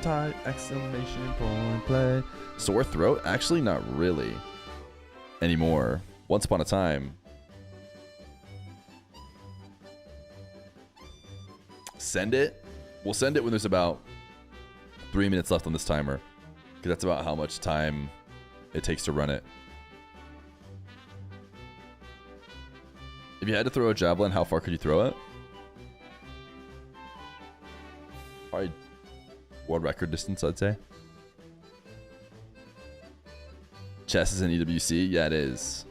Type exclamation point play. Sore throat? Actually, not really anymore. Once upon a time. Send it? We'll send it when there's about 3 minutes left on this timer, because that's about how much time it takes to run it. If you had to throw a javelin, how far could you throw it? Probably world record distance, I'd say. Chess is in EWC? Yeah, it is.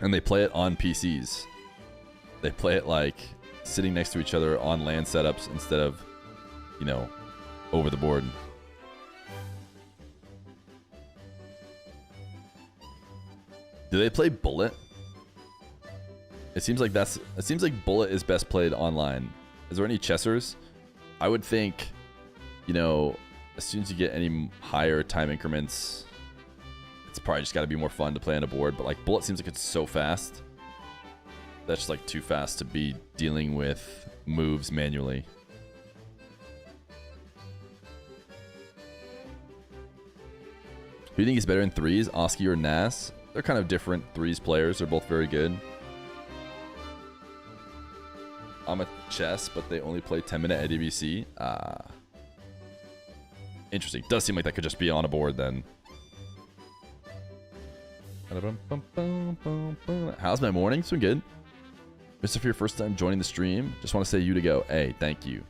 And they play it on PCs. They play it like sitting next to each other on LAN setups instead of, you know, over the board. Do they play Bullet? It seems like Bullet is best played online. Is there any chessers? I would think, you know, as soon as you get any higher time increments, it's probably just got to be more fun to play on a board. But like Bullet seems like it's so fast. That's just like too fast to be dealing with moves manually. Who do you think is better in threes, Oski or Nas? They're kind of different threes players. They're both very good. I'm a chess, but they only play 10-minute at EBC. Interesting. Does seem like that could just be on a board then. How's my morning? It's been good. Mr. Feer, first time joining the stream. Just want to say you to go. Hey, thank you.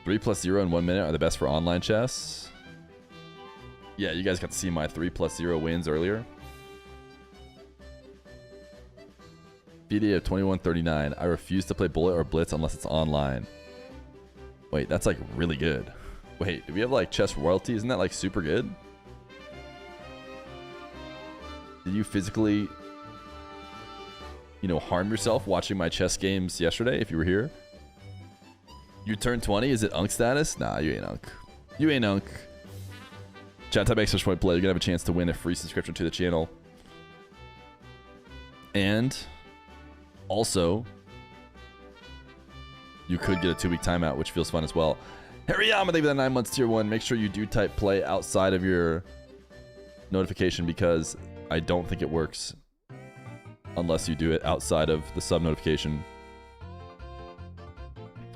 3+0 in 1 minute are the best for online chess. Yeah, you guys got to see my 3+0 wins earlier. PDA of 2139. I refuse to play Bullet or Blitz unless it's online. Wait, that's like really good. Wait, do we have like chess royalty? Isn't that like super good? Did you physically, you know, harm yourself watching my chess games yesterday if you were here? You turned 20? Is it Unk status? Nah, you ain't Unk. You ain't Unk. Chat type extra point play. You're gonna have a chance to win a free subscription to the channel. And also, you could get a 2-week timeout, which feels fun as well. Harryama, thank you for that 9 months tier 1. Make sure you do type play outside of your notification because I don't think it works unless you do it outside of the sub notification.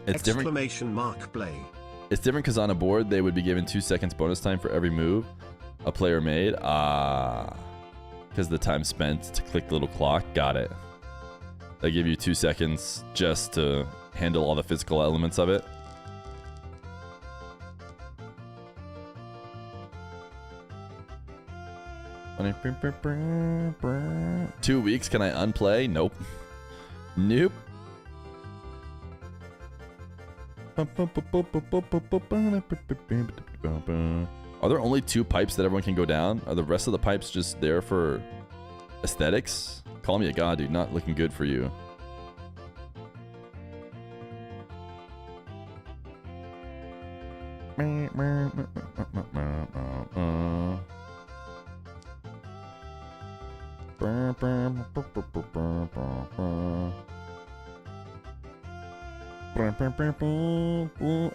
It's different. Exclamation mark play. It's different because on a board they would be given 2 seconds bonus time for every move a player made. Because the time spent to click the little clock. Got it. They give you 2 seconds just to handle all the physical elements of it. Two weeks, can I unplay? Nope. Nope. Are there only 2 pipes that everyone can go down? Are the rest of the pipes just there for aesthetics? Call me a god, dude. Not looking good for you.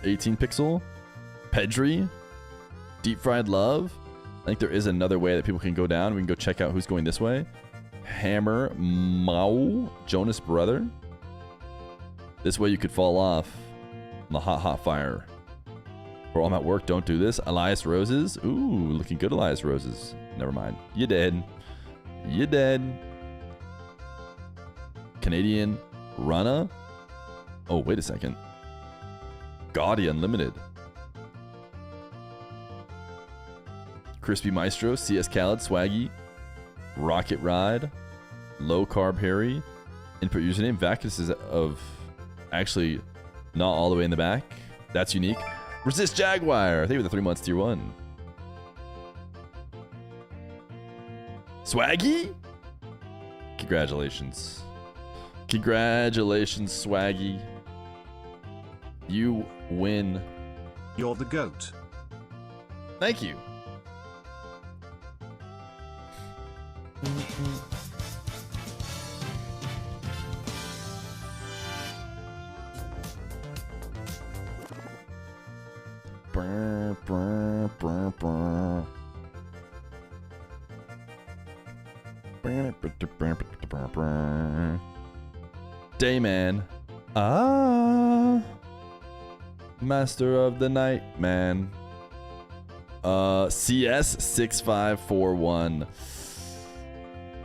$18 Pedri, Deep Fried Love. I think there is another way that people can go down. We can go check out who's going this way. Hammer, Mao, Jonas Brother. This way you could fall off on the hot fire. Or I'm at work, don't do this. Elias Roses. Ooh, looking good, Elias Roses. Never mind. You dead. You dead. Canadian Rana. Oh, wait a second. Gaudy Unlimited. Crispy Maestro, CS Khaled, Swaggy, Rocket Ride, Low Carb Harry, input username. Vacus is of actually not all the way in the back. That's unique. Resist Jaguar. I think with the 3 months tier 1. Swaggy? Congratulations. Congratulations, Swaggy. You win. You're the GOAT. Thank you. Dayman. Master of the Night, man. CS 6541.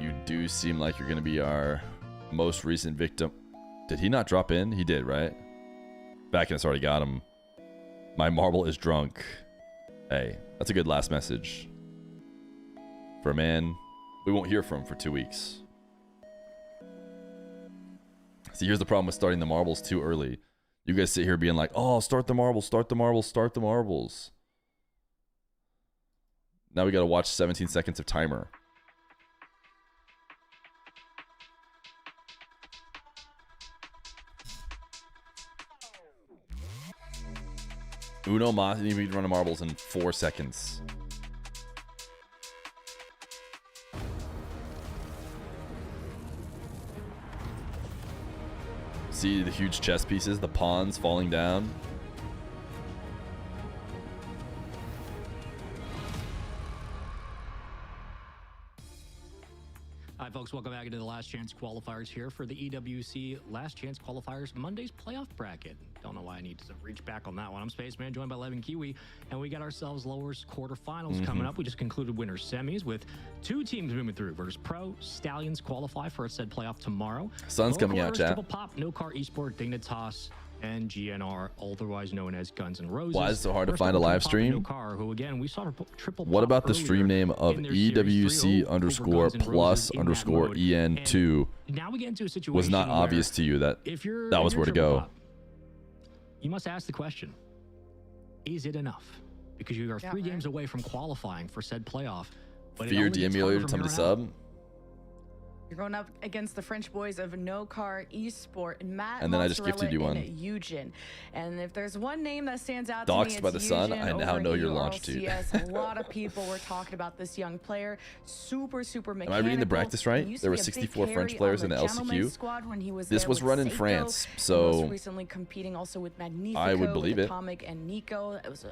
You do seem like you're gonna be our most recent victim. Did he not drop in? He did, right? Backus already got him. My marble is drunk. Hey, that's a good last message. For a man we won't hear from for 2 weeks. See, here's the problem with starting the marbles too early. You guys sit here being like, oh, start the marbles, start the marbles, start the marbles. Now we got to watch 17 seconds of timer. Uno Mas need to run the marbles in 4 seconds. See the huge chess pieces, the pawns falling down. Hi, folks. Welcome back into the Last Chance qualifiers here for the EWC Last Chance qualifiers Monday's playoff bracket. Don't know why I need to reach back on that one. I'm Spaceman, joined by Levin Kiwi, and we got ourselves lowers quarterfinals coming up. We just concluded winners semis with 2 teams moving through. Versus Pro Stallions qualify for a said playoff tomorrow. Sun's Lower coming out, quarters, chat. Triple Pop, No Car Esport, Dignitas, and GNR, otherwise known as Guns N' Roses. Why is it so hard to First find a up, live Triple Pop, stream? No Car, who again, we saw Triple What Pop about the earlier stream name of in their Series 3-0 over Guns N' Roses in that mode. EWC_plus_EN2 And now we get into a situation was not where obvious to you that if you're that was where to Triple go. Pop, you must ask the question, is it enough? Because you are 3 games away from qualifying for said playoff. But it Fear only gets DM harder later, from time to here on out. sub. You're going up against the French boys of No Car Esport and Matt And then I just Mozzarella gifted you one. and Eugen. And if there's one name that stands out Doxed to me, by it's the sun, Eugen I now over know in your longitude. ERLCS. A lot of people were talking about this young player. Super mechanical. Am I reading the practice right? He used There to were be a big 64 French carry players on in the gentlemen's LCQ. squad when he was This there was with run in Seiko, France, and so most recently competing also with Magnifico, I would believe with it. Atomic and Nico. It was a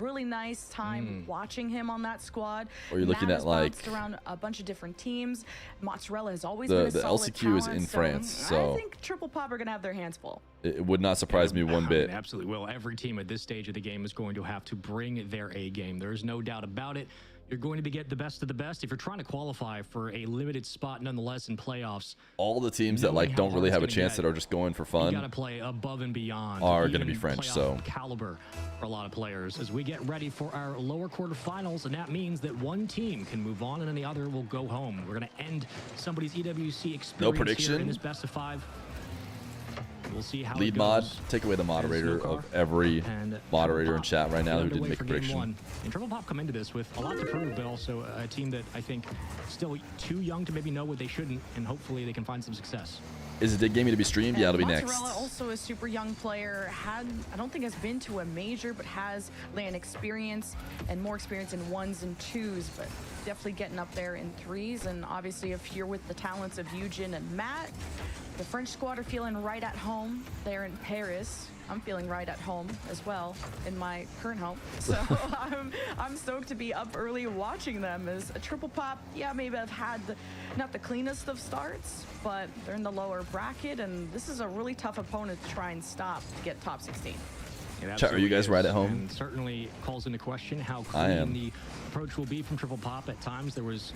really nice time watching him on that squad. Or you're looking Matt at has like bounced around a bunch of different teams. Mozzarella has always the been a solid LCQ is talent, in so France, so I think Triple Pop are gonna have their hands full. it would not surprise me one It bit. absolutely will. Every team at this stage of the game is going to have to bring their A game. There's no doubt about it. You're going to get the best of the best. If you're trying to qualify for a limited spot, nonetheless, in playoffs, All the teams that knowing like how don't hard really it's have a gonna chance get, that are just going for you got to fun. play above and beyond. Are gonna even be French, playoff so. caliber for a lot of players. As we get ready for our lower quarterfinals, and that means that one team can move on and then the other will go home. We're going to end somebody's EWC experience here prediction? in this best of 5. We'll see how Lead it mod, goes. take away the moderator Snowcar of every and moderator in Triple Pop chat right now get who didn't underway make a for game prediction. 1. And Triple Pop come into this with a lot to prove, but also a team that I think still too young to maybe know what they shouldn't, and hopefully they can find some success. Is it a gaming to be streamed? Yeah, it'll be next. Mozzarella, also a super young player, I don't think has been to a major, but has LAN experience and more experience in 1s and 2s, but definitely getting up there in 3s. And obviously, if you're with the talents of Eugen and Matt, the French squad are feeling right at home. They're in Paris. I'm feeling right at home as well in my current home. So I'm stoked to be up early watching them. As a Triple Pop, yeah, maybe I've had not the cleanest of starts, but they're in the lower bracket, and this is a really tough opponent to try and stop to get top 16. It Chat, are you absolutely guys is, right at home? And certainly calls into question how I am. clean the approach will be from Triple Pop. At times there was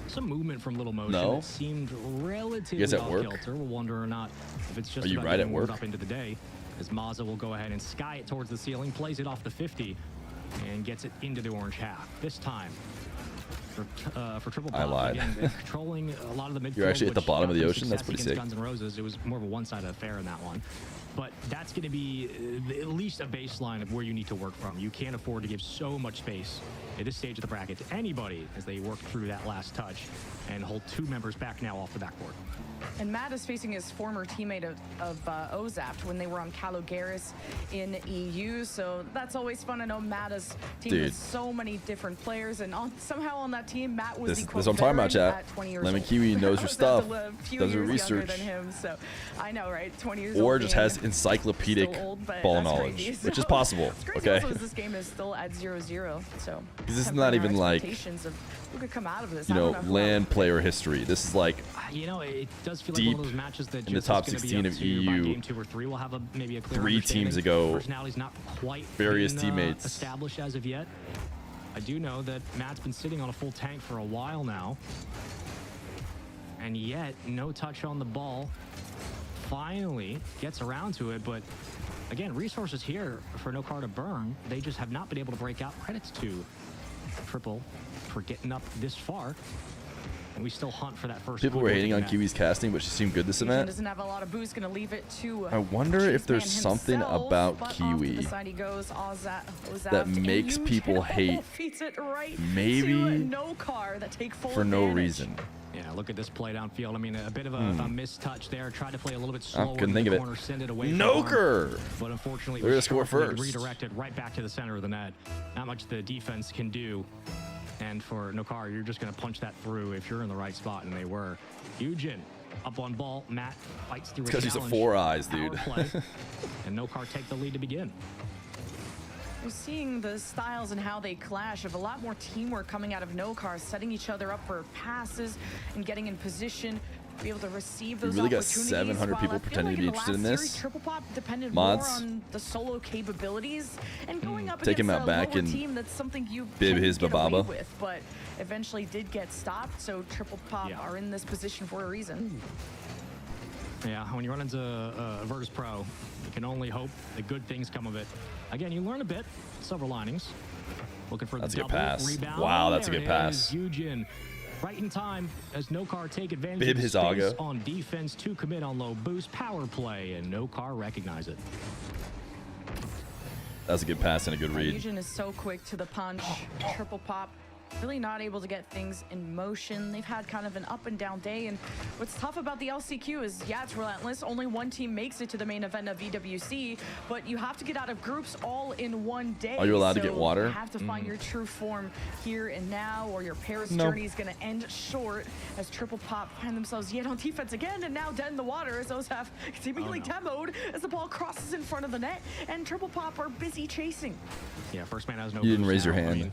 some movement from Little Motion No. that seemed relatively You guys at off work? kilter. We'll wonder or not if it's just Are you about right at getting warmed work? up into the day, as Mazza will go ahead and sky it towards the ceiling, plays it off the 50, and gets it into the orange half. This time for Triple Pop, I lied. again, they're controlling a lot of the midfield. You're actually at the which bottom of the got them ocean? That's success pretty against sick. Guns N' Roses. It was more of a one-sided affair in that one. But that's going to be at least a baseline of where you need to work from. You can't afford to give so much space at this stage of the bracket to anybody as they work through that last touch and hold 2 members back now off the backboard. And Matt is facing his former teammate of Ozapt when they were on Calogaris in EU, so that's always fun. I know Matt has teamed Dude. with so many different players, and somehow on that team, Matt was This- the this quote what I'm talking about, veteran chat. at 20 years Lemon old. Kiwi knows her That's stuff, a few does her years younger research. than him, so I know, right? 20 years Or old just being has encyclopedic still old, but ball that's knowledge, crazy. which is So, possible. it's crazy Okay. also as this game is still at 0-0, so This is tempering not our even like, expectations of who could come out of this. you I don't know, who LAN else. player history. This is like You know, it does feel Deep like one of those matches that in the just top is gonna 16 be of up to you by EU. game 2 or 3. We'll have maybe a clear 3 teams understanding. ago, Personality's not quite various been, teammates. established as of yet. I do know that Matt's been sitting on a full tank for a while now, and yet no touch on the ball. Finally gets around to it, but again, resources here for No Car to burn. They just have not been able to break out. Credits to Triple for getting up this far. and we still hunt for that first. People were goal hating on net. Kiwi's casting, but she seemed good this Eugene event. doesn't have a lot of boost, gonna leave it to I wonder if there's Cheeseman something himself, about but off to the Kiwi side he goes, Ozap, that and makes Eugene people hate feeds it right maybe to no car that take full for no advantage. reason. Yeah, look at this play downfield. I mean, a bit of a mistouch there. Tried to play a little bit slower. couldn't in think the of it. corner, send it away from Noker! Arm, but unfortunately, They're gonna was score sharply first. redirected right back to the center of the net. Not much the defense can do. And for Nokar, you're just going to punch that through if you're in the right spot, and they were. Eugen up on ball. Matt fights through. Because he's a challenge. four eyes, Power dude. play, and Nokar take the lead to begin. We're seeing the styles and how they clash of a lot more teamwork coming out of Nokar, setting each other up for passes and getting in position, be able to receive those really got opportunities. 700 while people I feel pretending to be like interested in the last this. series, Triple Pop depended Mods. more on the solo capabilities and going up Take him against out a back lower and team that's something you bib can his get away bababa. with, but eventually did get stopped. So Triple Pop Yeah. are in this position for a reason. Yeah, when you run into a Virtus Pro, you can only hope that good things come of it. Again, you learn a bit, silver linings. Looking for That's a the good double pass. rebound. Wow, that's a There good it pass. is. Eugen, right in time as Nokar take advantage Bib of his space Augo. on defense to commit on low boost power play, and Nokar recognize it. That's a good pass and a good read. Eugen is so quick to the punch. Triple Pop really not able to get things in motion. They've had kind of an up and down day, and what's tough about the LCQ is, yeah, it's relentless. Only one team makes it to the main event of EWC, but you have to get out of groups all in one day. Are you allowed to So get water? You have to find your true form here and now, or your Paris No. journey is going to end short as Triple Pop find themselves yet on defense again, and now dead in the water as those have seemingly demoed as the ball crosses in front of the net, and Triple Pop are busy chasing. Yeah, first man has no You didn't boost raise your now. I hand. mean,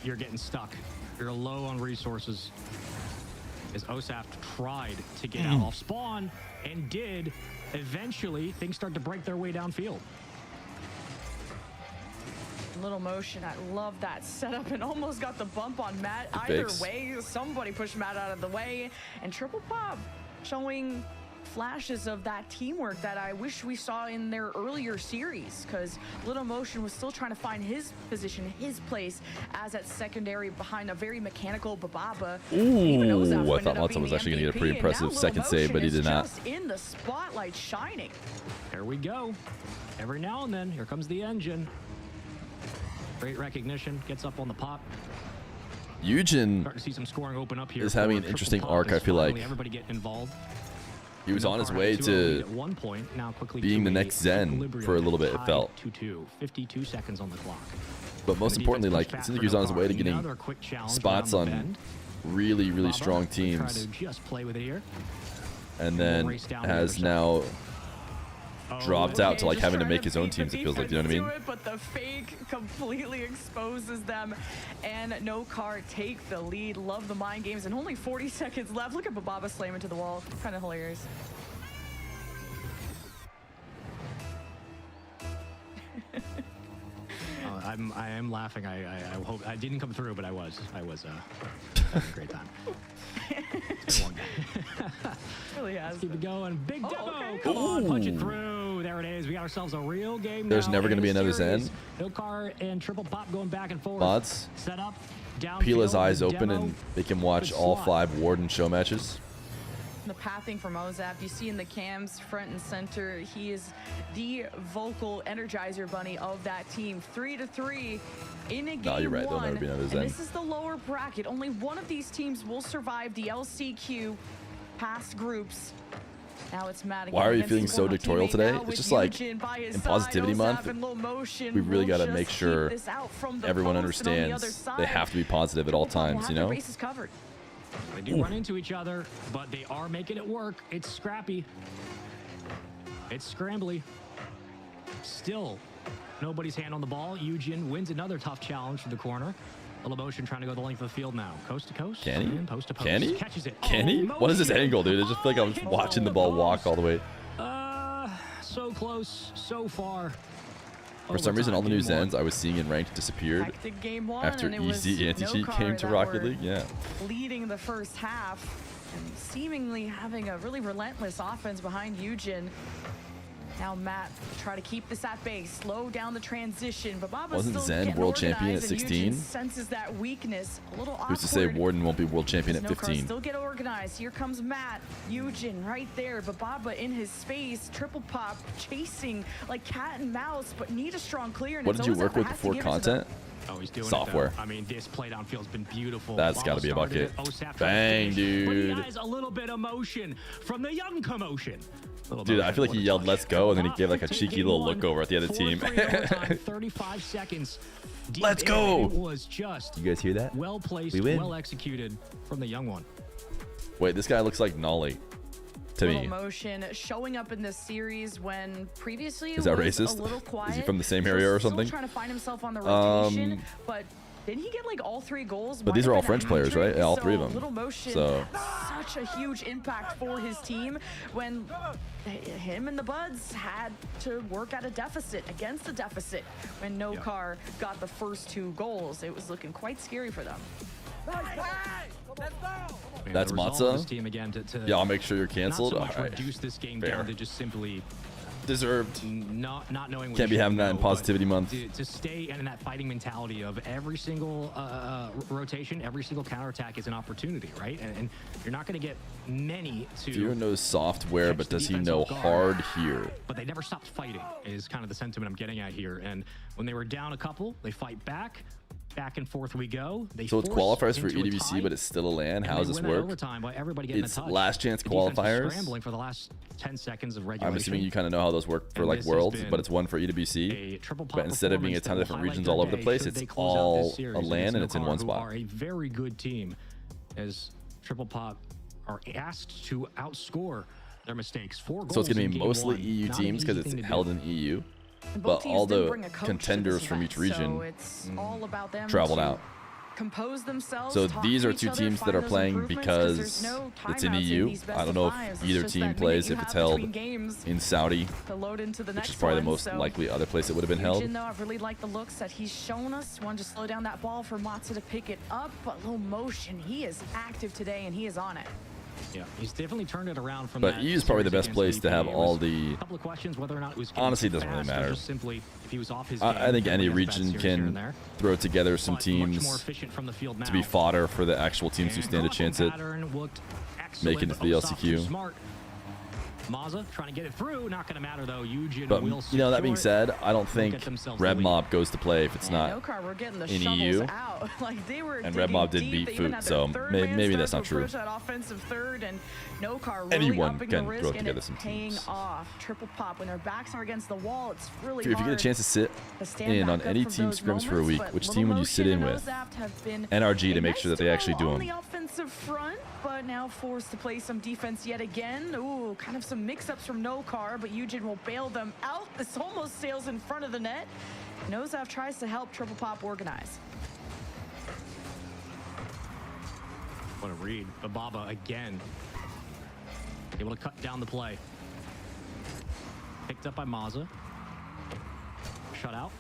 you're getting stuck. You're low on resources. As Osaf tried to get out off spawn and did, eventually things start to break their way downfield. Little motion. I love that setup and almost got the bump on Matt. Good Either fakes. way, somebody pushed Matt out of the way, and Triple Pop showing flashes of that teamwork that I wish we saw in their earlier series, because Little Motion was still trying to find his position, his place as at secondary behind a very mechanical Bababa. Ooh, I thought Matza was actually going to get a pretty impressive second save, but he did not. Just in the spotlight shining. There we go. Every now and then, here comes the engine. Great recognition, gets up on the pop. Eugen, Start to see some scoring open up here. is having for an Triple interesting Pop arc, as I feel like. finally everybody get involved. he was on his Nokar way had a 2-0 lead to at one point, now quickly being to the a next Zen equilibrium for a little bit, it tied felt. 2-2, 52 seconds on the clock. But most The importantly, defense like, pushed it seems back like he was on his for way to Nokar. getting Another quick challenge spots around the on bend. really, really Baba strong will try teams, to just play with it here. and we'll then race down the has other side. now dropped out to Okay, like just having to trying make his own beat the teams, it feels like, you know what I defense mean? to it, but the fake completely exposes them, and Nokar take the lead. Love the mind games, and only 40 seconds left. Look at Bababa slam into the wall. Kind of hilarious. I am laughing. I hope I didn't come through, but I was having a great time. It's been a long day. Really has. Keep it going. Big demo. okay. Come on, punch it Ooh. through. There it is. We got ourselves a real game. There's now never in gonna be the another series. Zen. Nokar and Triple Pop going back and forth. Mods, Set up. Down. peel his eyes open and make him watch Good all slot. 5 Warden show matches. The pathing from Ozap, you see in the cams front and center, he is the vocal energizer bunny of that team. 3-3 in a game No, you're right. There'll one. never be another And Zen. this is the lower bracket. Only one of these teams will survive the LCQ past groups. Now it's Matt again Why are you against feeling his so former dictatorial teammate today? now It's with just like Eugen by his in side. Positivity Ozap Month, in low motion we really will got to just make keep sure this out from the everyone post, and on the other understands side, they have to be positive at all Triple Pop will times, you have their know? bases covered. They do run into each other, but they are making it work. It's scrappy. It's scrambly. Still, nobody's hand on the ball. Eugen wins another tough challenge from the corner. A little motion trying to go the length of the field now. Coast to coast. Can he? And post to post. Can he? Catches it. Can he? Oh, What is this motion. angle, dude? I just feel like I'm hits watching the on ball post. walk all the way. So close, so far. For some reason, all the new Overtime, game Zens I was seeing in ranked disappeared Hectic game one, after and it was Easy Anti-Cheat Nokar came to that Rocket were League. Yeah. leading the first half and seemingly having a really relentless offense behind Eugen. Now Matt try to keep this at bay, slow down the transition, but Baba's Wasn't still Zen getting world champion at organized, and 16? Eugen senses that weakness, a little awkward. Who's to say Warden won't be world champion at No car 15? still get organized. Here comes Matt, Eugen right there, but Baba in his space, triple pop chasing like cat and mouse, but need a strong clear. And What it's did you Ozef work that with has to before give it to them. content? Oh, he's doing Software. It, though. I mean, this play downfield's been beautiful. That's gotta be a bucket. Bang, dude. But he has a little bit of motion from the young commotion. Dude, I feel like he yelled, "Let's go," and then he gave like a cheeky little look over at the other team. 35 seconds. deep Let's in, go. and it was just You guys hear that? well placed, We win. well executed from the young one. Wait, this guy looks like Nolly to Little me. motion showing up in this series when previously Is that was racist? a little quiet. Is he from the same area or something? Still trying to find himself on the rotation, but didn't he get like all 3 goals? But these are all French players, right? Yeah, all 3 of them. Little motion, So such a huge impact for his team when him and the Buds had to work at a deficit, against a deficit. When No Car got the first 2 goals, it was looking quite scary for them. That's the resolve of this Matza? team again to Yeah, I'll make sure you're not canceled. so much All right. reduce this game Fair. down to just simply Deserved. not knowing what Can't you be having should that in know, but positivity month. to stay in that fighting mentality of every single rotation, every single counterattack is an opportunity, right? And you're not going to get many to Fear knows software, catch but the does he defense know off guard. hard here? But they never stopped fighting is kind of the sentiment I'm getting at here. And when they were down a couple, they fight back and forth we go. They So it's force qualifiers for into a EWC, tie, but it's still a LAN. and How they does this win that work? overtime by everybody getting It's a touch. last chance The defense was qualifiers. scrambling for the last 10 seconds of regulation. I'm assuming you kind of know how those work for And like this has Worlds, been but it's one for a EWC. triple pop But instead of being a performance ton of that different will regions highlight all over their the place, day it's should they close out this all series a against LAN and it's in Nokar, one who spot. are a very good team, as triple pop are asked to outscore their mistakes. 4 goals So it's going to in be game mostly 1. EU Not an teams because easy it's thing to held do. in EU. And But both teams all then the bring a coach to contenders this from event, each region so it's all about them traveled to out. compose themselves. So talk these to are each 2 other, teams find that are those playing improvements, 'cause because there's no it's in timeouts EU. these best I don't of know if fives. either just team that minute plays you if it's have held between games in Saudi, to load into the which next is probably the one, most so likely other place it would have been held. Eugen, though, I've really liked the looks that he's shown us. Wanted to slow down that ball for Matza to pick it up, but low motion. He is active today and he is on it. Yeah, he's definitely turned it around from But that EU is probably the series best against place to VP. have It all was the. a couple of questions whether or not it was getting Honestly, it too doesn't really fast or matter. just simply if he was off his I game, think any he has a bad region series here and can there. throw together some But much more teams efficient from the field now. to be fodder for the actual teams who And stand a crossing chance at pattern looked excellent, making it to but the Osop too LCQ. smart. Mazza trying to get it through. Not going to matter though. Eugen But will you know, that being secure it. said, I don't think get themselves the Red lead. Mob goes to play if it's And not. Nokar were getting the in shovels EU. out. Like they were And Red digging Mob did deep. beat They even Foot, had so their third maybe man that's start not to true. approach that offensive third, and Nokar really Anyone upping can the risk throw and together it some paying teams. off. Triple pop when their backs are against the wall. It's really If you hard get a chance to sit to stand in on back up any from team those scrims for a moments, week, but which Little team would you Motion sit in and with? Ozapt have been NRG a to make nice sure that they actually duo do on them. the offensive front, but now forced to play some defense yet again. Ooh, kind of some mix-ups from Nokar, but Eugen will bail them out. This almost sails in front of the net. Ozapt tries to help Triple Pop organize. What a read. Bababa again. Able to cut down the play. Picked up by Mazza. Shut out.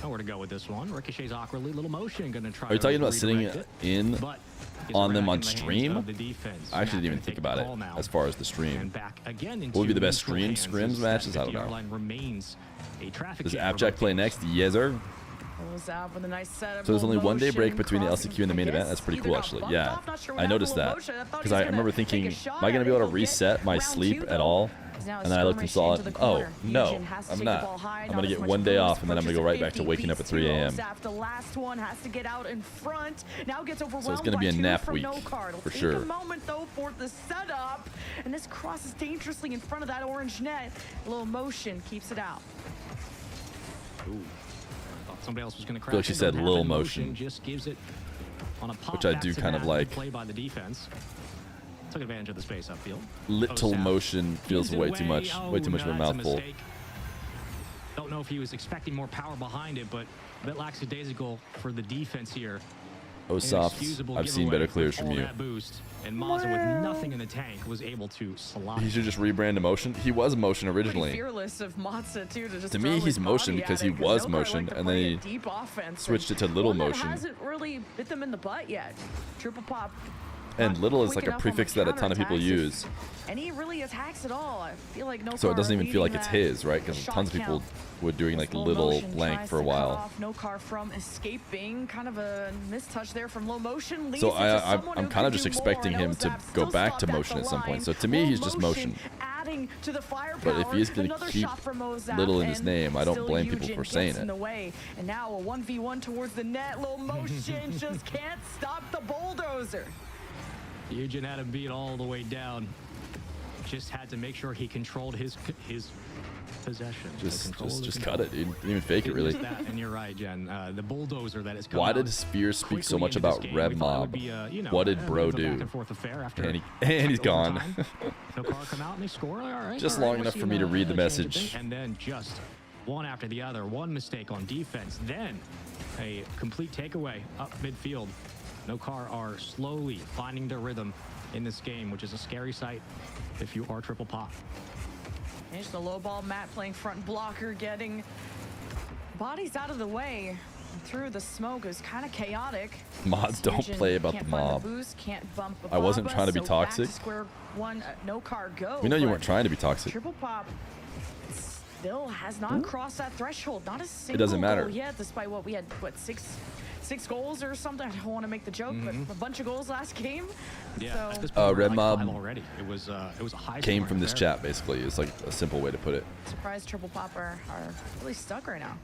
Nowhere to go with this one. Ricochets awkwardly. Little motion. Going to try Are you to talking about sitting redirect it, in but gives on it them back on in the hands stream? of the defense. I actually Matt didn't even gonna think take about the it ball now. as far as the stream. And back again into What would be the best neutral stream hands scrims as matches? that I don't 50-yard know. line remains a traffic Does jam for Abjack both play teams. next? Yes, sir. Ozapt with a nice setup. So there's only little one day break motion, between the crossing. LCQ and the main I event. guess That's pretty either cool, got actually. bumped Yeah, off, not sure what I happened noticed with that motion. I thought he because was I gonna remember take a thinking, shot am I going to at be it. able to He'll reset get my round sleep two, at though. all? Now And then I looked and saw it. skirmish into the Oh, corner. no, Eugen has to I'm take the not. ball high, I'm not going to as get much one day boost, off, and then I'm going to go right back to 50 waking up at beats 3 a.m. Ozapt, the last one has to get out in front. Now gets overwhelmed So it's going to be a by two nap from week, Nokar. It'll for take sure. a moment, though, for the setup. And this crosses dangerously in front of that orange net. A little motion keeps it out. Ooh. Thought somebody else was going to crash. feel like she in, said don't Lil have it. Motion. Just gives it on a pop. Which I do kind of back-to-back. like. Good play by the defense. Took advantage of the space upfield. Little Ozapt motion feels gives it way too away. much. Oh, Way too much of a no, that's mouthful. mistake. Don't know if he was expecting more power behind it, but a bit lackadaisical for the defense here. Osaft, Inexcusable I've seen giveaway better with clears from all you. that boost, and Mazza with nothing in the tank was able to slot. He should just rebrand to motion. He was motion Pretty originally. fearless of Matza, too, to just To throw me, his he's motion body because at he it, was Nokar motion, liked to and play then a he deep offense, switched and it to little one that motion. hasn't really bit them in the butt yet. Triple pop And little is quick like a enough on the prefix that a ton of people counterattacks. use. And he really attacks at all. I feel like no. So it doesn't even feel like it's his, right? Because tons of people were doing like little blank for a while. No car from escaping. Kind of a mistouch there from low motion. So I'm kind of just expecting him to go back to motion at some point. So to me, he's just motion. To the firepower. But if he's going to keep little in his name, I don't blame people for saying it. In the way. And now a 1v1 towards the net. Low motion just can't stop the bulldozer. Eugen had him beat all the way down. Just had to make sure he controlled his possession. Just cut it. He didn't even fake it, really. And you're right, Jen. The bulldozer that is coming. Why did Feer speak so much about Red Mob? What did bro do? And he's gone. No car come out and they score. All right. Just long enough for me to read the message. And then just one after the other. One mistake on defense. Then a complete takeaway up midfield. No car are slowly finding their rhythm in this game, which is a scary sight if you are triple pop. There's the low ball. Matt playing front blocker, getting bodies out of the way. Through the smoke is kind of chaotic. Mods don't play about the mob. Can't bump I wasn't trying to be toxic. Square one, no car go. We know you weren't trying to be toxic. Triple pop still has not crossed that threshold. Not a single It doesn't matter. goal yet, despite what we had, what, six goals or something. I don't want to make the joke, but a bunch of goals last game. Yeah. So, Red Mob already. It was a high came from this chat, basically. It's like a simple way to put it. surprised Triple Pop are really stuck right now.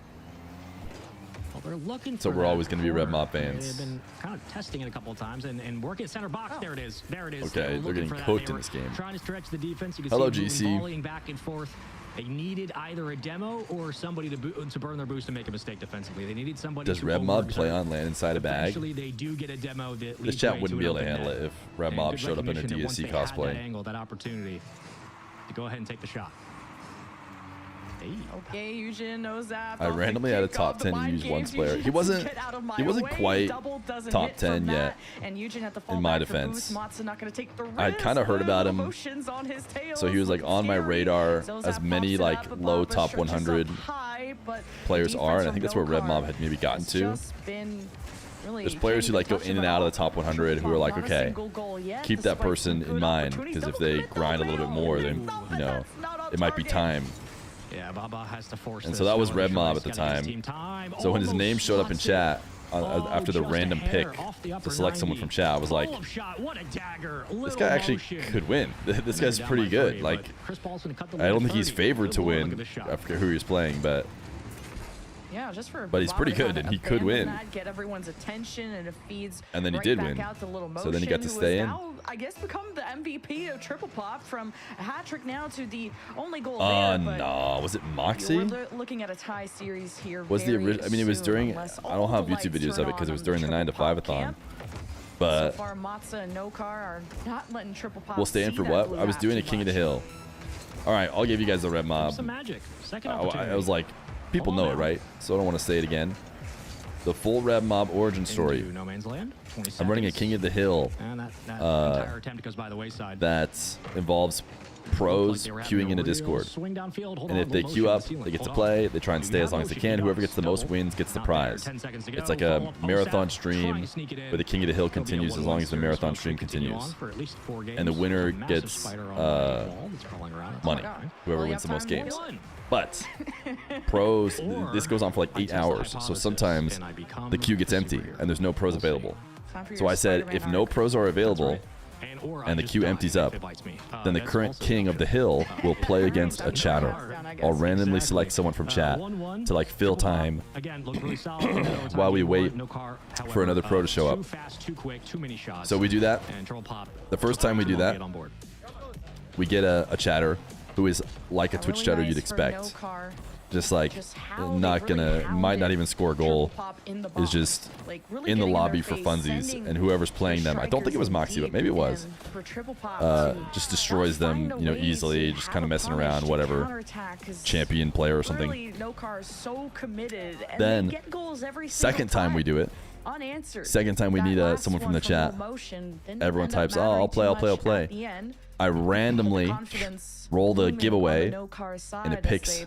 Well, they're looking So for we're that always going to be Red corner. Mob fans. They've been kind of testing it a couple of times and working at center box. There it is. There it is. Okay, they're getting cooked in this game. Trying to stretch the defense. You can Hello, see GC. volleying back and forth. They needed either a demo or somebody to burn their boost and make a mistake defensively. They needed somebody. Does Red Mob play on land inside a bag? Actually, they do get a demo that This chat wouldn't be able to handle it if Red Mob showed up in a DSC cosplay. That opportunity to go ahead and take the shot. Hey. Okay, Eugen knows that. I randomly had a top 10 used once player. He wasn't quite top 10 yet. In my defense, I kind of heard about him, so he was like on my radar as many like low top 100 players are, and I think that's where Red Mob had maybe gotten to. There's players who like go in and out of the top 100 who are like, okay, keep that person in mind, because if they grind a little bit more, then you know it might be time. Yeah, Baba has to force. And so that was Red Mob at the time. So when his name showed up in chat after the random pick to select someone from chat, I was like, this guy actually could win. This guy's pretty good. Like, I don't think he's favored to win. I forget who he was playing, but yeah, just for he's pretty good, and he could win. Get everyone's attention, and it feeds. And then he did win. So then he got to stay in. I guess become the MVP of Triple Pop, from a hat trick now to the only goal there. No, was it Moxie? We're looking at a tie series here. Was the original? I mean, it was during. I don't have YouTube videos of it because it was during the 9 to 5-a-thon. But so far, Matza and Nokar are not letting Triple Pop. We'll stay in for what? I was doing a King of the Hill. All right, I'll give you guys the Red Mob. Some magic. Second I was like, people know it, right? So I don't want to say it again. The full Red Mob origin story. No Man's Land. I'm running a King of the Hill And that entire attempt goes by the wayside. that involves pros queuing in a Discord. And if they queue up, they get to play. They try and stay as long as they can. Whoever gets the most wins gets the prize. It's like a marathon stream where the King of the Hill continues as long as the marathon stream continues. And the winner gets money, whoever wins the most games. But pros, this goes on for like 8 hours. So sometimes the queue gets empty and there's no pros available. So I said, if no pros are available and the queue empties up, then the current king of the hill will play against a chatter. I'll randomly select someone from chat to like fill time while we wait for another pro to show up. So we do that. The first time we do that, we get a chatter who is like a Twitch chatter you'd expect. Just like, not gonna, might not even score a goal, is just in the lobby for funsies, and whoever's playing them, I don't think it was Moxie, but maybe it was, just destroys them, you know, easily, just kind of messing around, whatever, champion player or something. Then, second time we do it, second time we need someone from the chat, everyone types, oh, I'll play. I randomly roll the giveaway, and it picks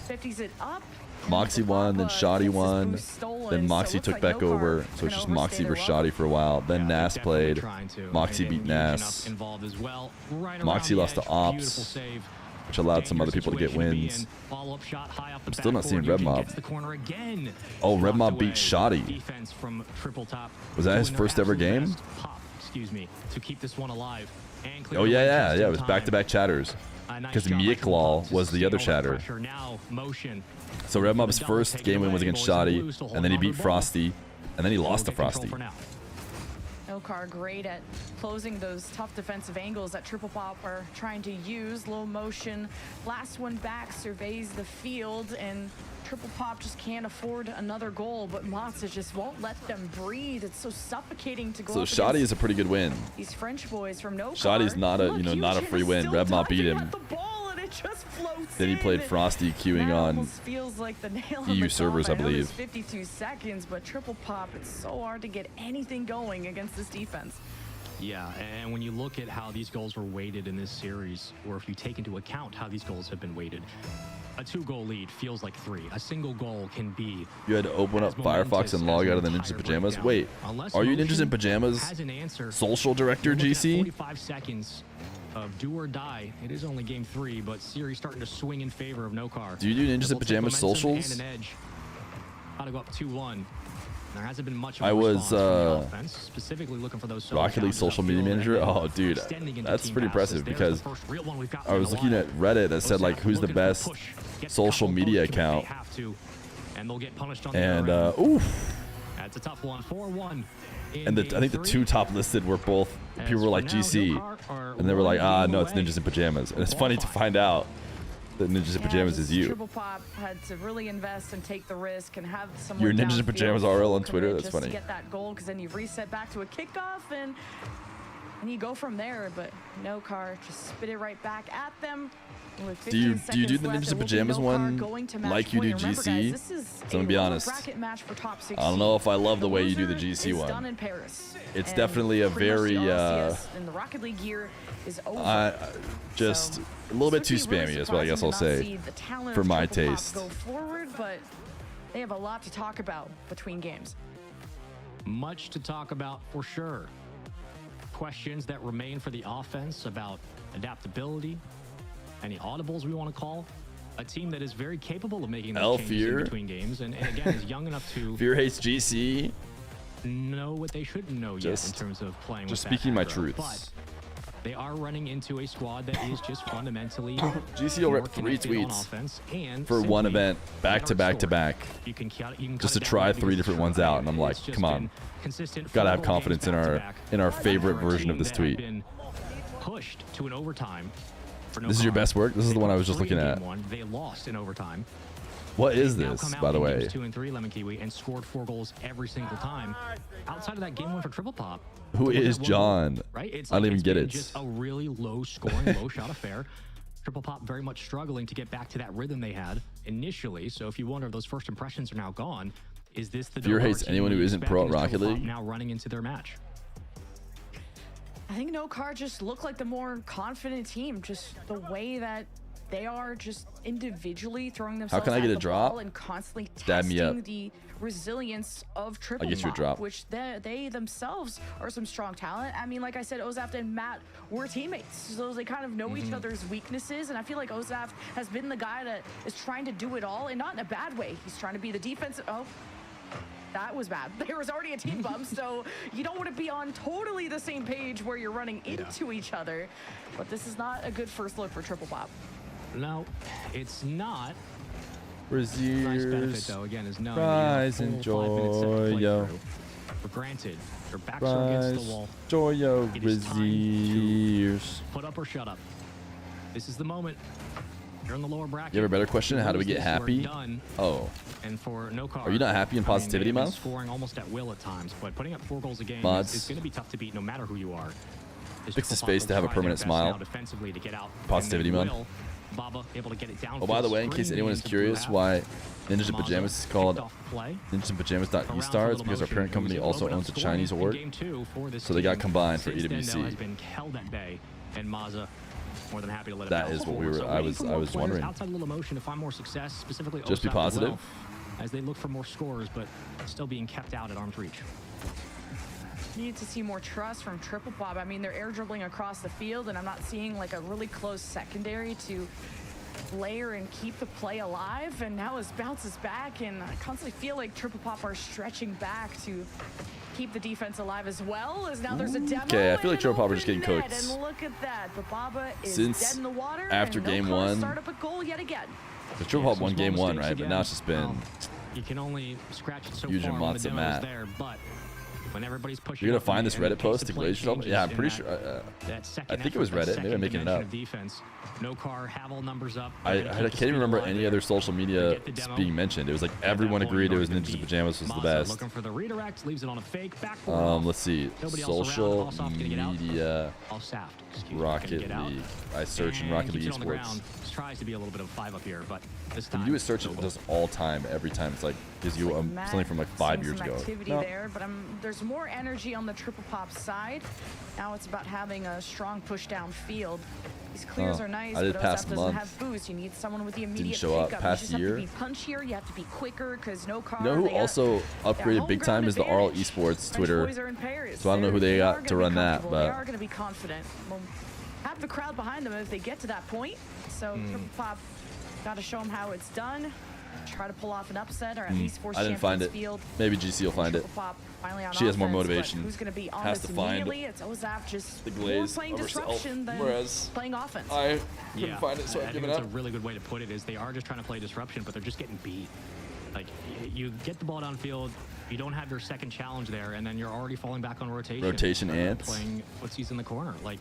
50s it up. Moxie won, then Shoddy won, then Moxie took back over, so it's just Moxie versus Shoddy for a while. Then Nas played, Moxie beat Nas. Moxie lost to Ops, which allowed some other people to get wins. I'm still not seeing Red Mob. Oh, Red Mob beat Shoddy. Was that his first ever game? Excuse me, to keep this one alive. And cleared Oh away yeah, just in it was time. back-to-back chatters. Nice Because job by Ewc Triple Pop Lcq to was the other sustain all that chatter. pressure. Now motion. So Red Mob's first game win was against Shoddy, and then he beat Frosty, and then he lost to Frosty. Lcq great at closing those tough defensive angles that Triple Pop are trying to use. Low motion, last one back, surveys the field, and Triple Pop just can't afford another goal, but Matza just won't let them breathe. It's so suffocating to go So up Shoddy against is a pretty good win. these French boys from Lcq. Shoddy's not a, you know, not a free win. Red Mob beat him. Then he played Frosty queuing on feels like the nail EU on the servers, I top. know believe. there's 52 seconds, but Triple Pop, it's so hard to get anything going against this defense. Yeah, and when you look at how these goals were weighted in this series, or if you take into account how these goals have been weighted, a 2-goal lead feels like 3. A single goal can be. You had to open up as Firefox momentous and log as out an of the Ninjas in entire Pajamas. breakdown. Wait, Unless are you Ninjas motion in Pajamas has an answer, social director, you're looking at GC? 45 seconds of do or die. It is only game 3, but series starting to swing in favor of Lcq. Do you do Ninjas in Pajamas socials? And an edge. How to go up 2-1. There hasn't been much of a I was, response from the offense, specifically looking for those solo Rocket League counters social upfield media and manager? then Oh, dude, extending into that's team pretty passes. impressive There's because the first real one we've got I was in a looking while. at Reddit that said like who's the Looking for best push, gets a social couple media moves if they account, have to, and they'll get punished on the and other end. oof. That's a tough one. 4-1. And I think the 2 top listed were both people were like GC, and they were like, ah, no, it's Ninjas in Pajamas. And it's funny to find out that Ninjas in Pajamas is you. Triple Pop had to really invest and take the risk and have someone. You're Ninjas in downfield Pajamas full RL on Twitter? commit That's just funny. To get that goal, because then you reset back to a kickoff and you go from there. But Lcq just spit it right back at them. With Do you 15 do the seconds Ninjas in left, it will be Pajamas Lcq one going to match like you do point. Remember, GC? guys, this is I'm gonna a be lower honest. bracket match for top 16. I don't know if I love the way you do the loser GC is one. done in Paris. It's And definitely a pretty much very the LCS and the Rocket League year is over. just So, a little bit too it's really spammy is what I guess I'll surprising to say not see the talent for of my Triple Pop taste. Go forward, but they have a lot to talk about between games. Much to talk about for sure. Questions that remain for the offense about adaptability, any audibles we want to call. A team that is very capable of making those changes Feer. in between games, and again is young enough to Fear hates GC. know what they shouldn't know yet in terms of playing. Just with that speaking my aggro. truths. But they are running into a squad that is just fundamentally GC will rip more 3 connected on tweets offense and for one simply event back to back to back. You can cut Just it to down try because 3 it's different true. ones out, and I'm like, It's just come on. been consistent Gotta have 4 games confidence in back-to-back. our favorite For a version of team this that tweet. had been pushed to an overtime. For This is your Lcq. best work? This is They the one I put was just 3 in looking game at. 1. They lost in overtime. What is Now this, come out by the in way? games 2 and 3, Lemon Kiwi, and scored 4 goals every single time. Outside of that game 1 for Triple Pop. Who to look is at one John? goal, right? It's I don't like even it's get been it. Just a really low scoring, low shot affair. Triple Pop very much struggling to get back to that rhythm they had initially. So if you wonder if those first impressions are now gone, is this the Fear Delaware hates team anyone who we isn't expect? pro at Is Triple Rocket Pop League? now running into their match? I think Lcq just looked like the more confident team, just the way that they are just individually throwing themselves can I at get a the drop? ball and constantly Dab me up. testing the resilience of Triple I'll get you a Pop, drop. which they themselves are some strong talent. I mean, like I said, Ozaf and Matt were teammates, so they kind of know each other's weaknesses, and I feel like Ozaf has been the guy that is trying to do it all, and not in a bad way. He's trying to be the defensive. Oh, that was bad. There was already a team bump, so you don't want to be on totally the same page where you're running into each other. But this is not a good first look for Triple Pop. No, it's not. Where's Nice benefit, yours? though, again, is knowing that Rise you have and a full 5 minutes set to joy, play yo. through. But granted, their backs are against the Rise, wall. Joyo, It is time to Raziers. Put up or shut up. This is the moment. You're in the lower bracket. You have a better question? How do we get Lose this, we're happy? done. Oh, And for Lcq, Are you not happy in Positivity they've been Month? Scoring almost at will at times, but putting up 4 goals a game Mods. is going to be tough to beat no matter who you are. Fix his face to have a permanent smile. Defensively to get out. Positivity and they Month. will. Baba able to get it down. Oh, by the way, in case anyone is curious why Ninjas in Pajamas is called ninjasinpajamas.estar, it's because our parent company also owns a Chinese org. So they got combined for EWC. Has been held at bay, and Maza more than happy to let it That go. is what we were- So I waiting was- for I more was players wondering. Outside a little emotion to find more success, specifically Just be Osaka as positive. well, as they look for more scores, but still being kept out at arm's reach. Need to see more trust from Triple Pop. I mean, they're air dribbling across the field, and I'm not seeing like a really close secondary to layer and keep the play alive, and now his bounces back, and I constantly feel like Triple Pop are stretching back to keep the defense alive as well, as now there's a demo. Okay, I feel like and Triple an Pop are just getting open net, cooked. And look at that, Bababa is Since dead in the water, after and game no one, start up a goal yet again. The Triple Pop won game one, right? But now it's just been Well, you can only scratch it so Eugen far when the wants a demo's mat. there, but when every's pushing, You're gonna up find and this the Reddit pace post of to play Glacier something? changes Yeah, I'm in pretty that- sure. that second I think it was effort, that Reddit. Maybe I'm second making it dimension up. of defense. No car, have all numbers up. I They're gonna keep the can't speed even remember alive any there. other social media Get the demo. being mentioned. It was like At that everyone point, agreed it you're was gonna Ninjas in be Pajamas was the Mazza best. Looking for the redirect, leaves it on a fake backboard. Let's see. Nobody else around. Social Ossoff gonna get out. media, Allsaft, excuse me, Rocket gonna get out. League. I search in And Rocket keeps League it on the Esports. ground. Tries to be a little bit of 5 up here, but this time When you do a search, no it goal. does all time, every time. It's like gives you Like Matt something from like 5 seeing years some ago. activity No. there, but there's more energy on the Triple Pop side. Now it's about having a strong push downfield. These clears Oh, are nice, I did but pass Ozap doesn't month. have boost. You need someone with the immediate show up pickup. past You just year. have to be punchier. You have to be quicker because no car. You know who they got also that upgraded home big ground time is the RL advantage. Esports French Twitter. boys are in Paris. So I don't know who they are got gonna to be run that, comfortable. but they are going to be confident. Well, have the crowd behind them if they get to that point. So Triple Pop got to show them how it's done. Try to pull off an upset or at least force I didn't find Champions it. Field. Maybe GC will find it. Triple Pop finally on She has more offense, but motivation. Who's going to be on Has this to find immediately? It's Ozap just the more glaze playing of herself, disruption than whereas playing offense. I couldn't Yeah, find it, so I I've think given that's up. a really good way to put it. Is they are just trying to play disruption, but they're just getting beat. Like you get the ball downfield, you don't have your second challenge there, and then you're already falling back on rotation. Rotation ants. Playing footsies in the corner. Like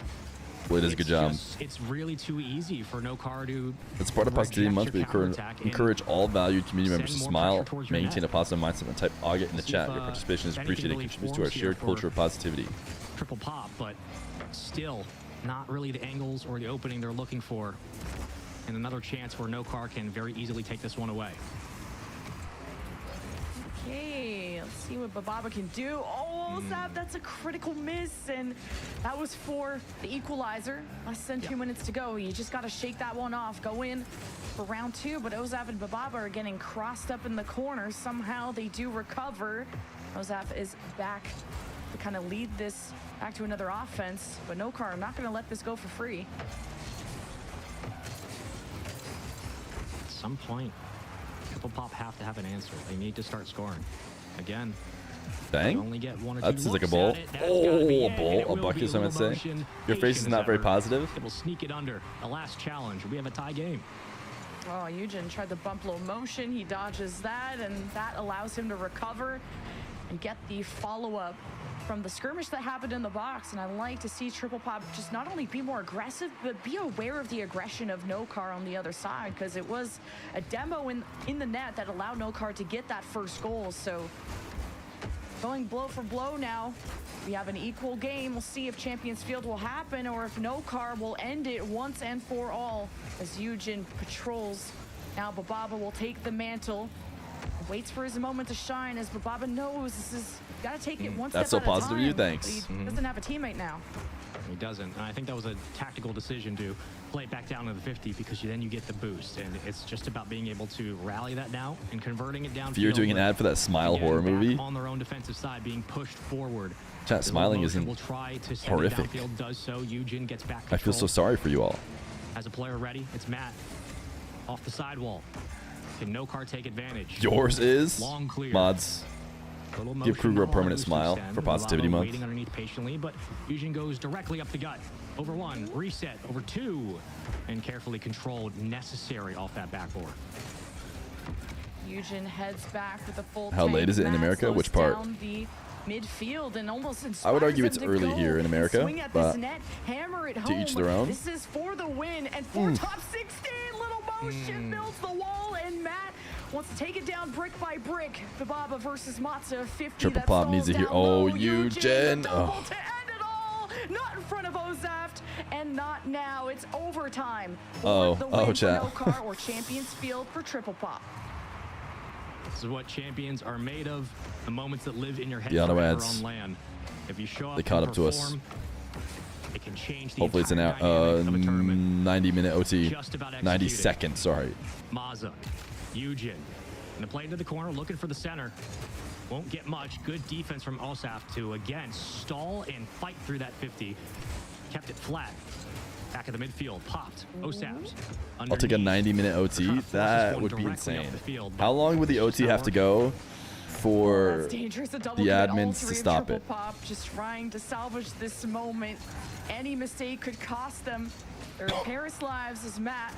Well, it is a good job. It's really too easy for no car to. It's part of Positivity reject Month. We your counterattack and encourage all valued community members to send more smile, pressure towards your maintain a net. positive mindset, and type AUGIT in the We'll see chat. if, Your participation is if anything appreciated and really contributes to our forms here shared for culture of positivity. Triple Pop, but still not really the angles or the opening they're looking for. And another chance where no car can very easily take this one away. Okay, let's see what Bababa can do. Oh, Ozap, that's a critical miss, and that was for the equalizer. Less than 2 minutes to go. You just got to shake that one off. Go in for round 2, but Ozap and Bababa are getting crossed up in the corner. Somehow they do recover. Ozap is back to kind of lead this back to another offense, but no car. I'm not going to let this go for free. At some point, Triple Pop have to have an answer. They need to start scoring. Again, they Dang. only get one or That two seems like a looks bowl. at it. That's gotta be Oh, it, a and bowl. it A will bucket, be some would say. motion. Your face is Patient not as very ever. positive. It will sneak it under. The last challenge. We have a tie game. Oh, Eugen tried the bump low motion. He dodges that, and that allows him to recover and get the follow-up from the skirmish that happened in the box. And I like to see Triple Pop just not only be more aggressive, but be aware of the aggression of No Car on the other side, because it was a demo in the net that allowed No Car to get that first goal. So going blow for blow now. We have an equal game. We'll see if Champions Field will happen or if No Car will end it once and for all as Eugen patrols. Now Bababa will take the mantle. Waits for his moment to shine as Bababa knows this is, got to take it one That's step so at a positive of time. you, thanks. But he doesn't have a teammate now. He doesn't. And I think that was a tactical decision to play it back down to the 50 because then you get the boost. And it's just about being able to rally that now and converting it down. Fear doing an ad for that Smile horror movie. On their own defensive side, being pushed forward. Chat, smiling isn't will try to send horrific. It downfield, does so. Eugen gets back I feel so control. sorry for you all. As a player ready, it's Matt. Off the sidewall. Can No Car take advantage? Yours is Long clear. mods. Little Give motion Kruger a on permanent boost smile extend. for Positivity Lavabo Month. Waiting underneath patiently, but Eugen goes directly up the gut. Over 1, reset, over 2, and carefully controlled, necessary off that backboard. Eugen heads back with a full How late tank. is it in Matt America? slows Which part? down the midfield and almost I would argue inspires it's him to early go here in America, swing at but this net, hammer it to home. each their own. This is for the win and for top 16. Little motion builds the wall, and Matt wants to take it down brick by brick. Bababa versus Matza 50. Triple that Pop falls needs to hear. down Oh, low. Eugen. The double Oh. to end it all. Not in front of Ozaft, and not now. It's overtime. Oh, The oh, win for chat. No Car or Champions Field for Triple Pop. This is what champions are made of. The moments that live in your head The auto forever ads. on land. If you show up, They caught and up to us. perform, it can change the Hopefully it's an entire hour, dynamic of a tournament. 90-minute OT. Just about 90 executed. seconds, sorry. Mazza, Eugen, and the play into the corner, looking for the center. Won't get much. Good defense from Osaf to, again, stall and fight through that 50. Kept it flat. Back at the midfield, popped. OSAPs. I'll take a 90-minute OT. That would be insane. How long would the OT have to go for That's dangerous. A double the commit, all admins three to of stop Triple it? Pop just trying to salvage this moment. Any mistake could cost them their Paris lives as Matt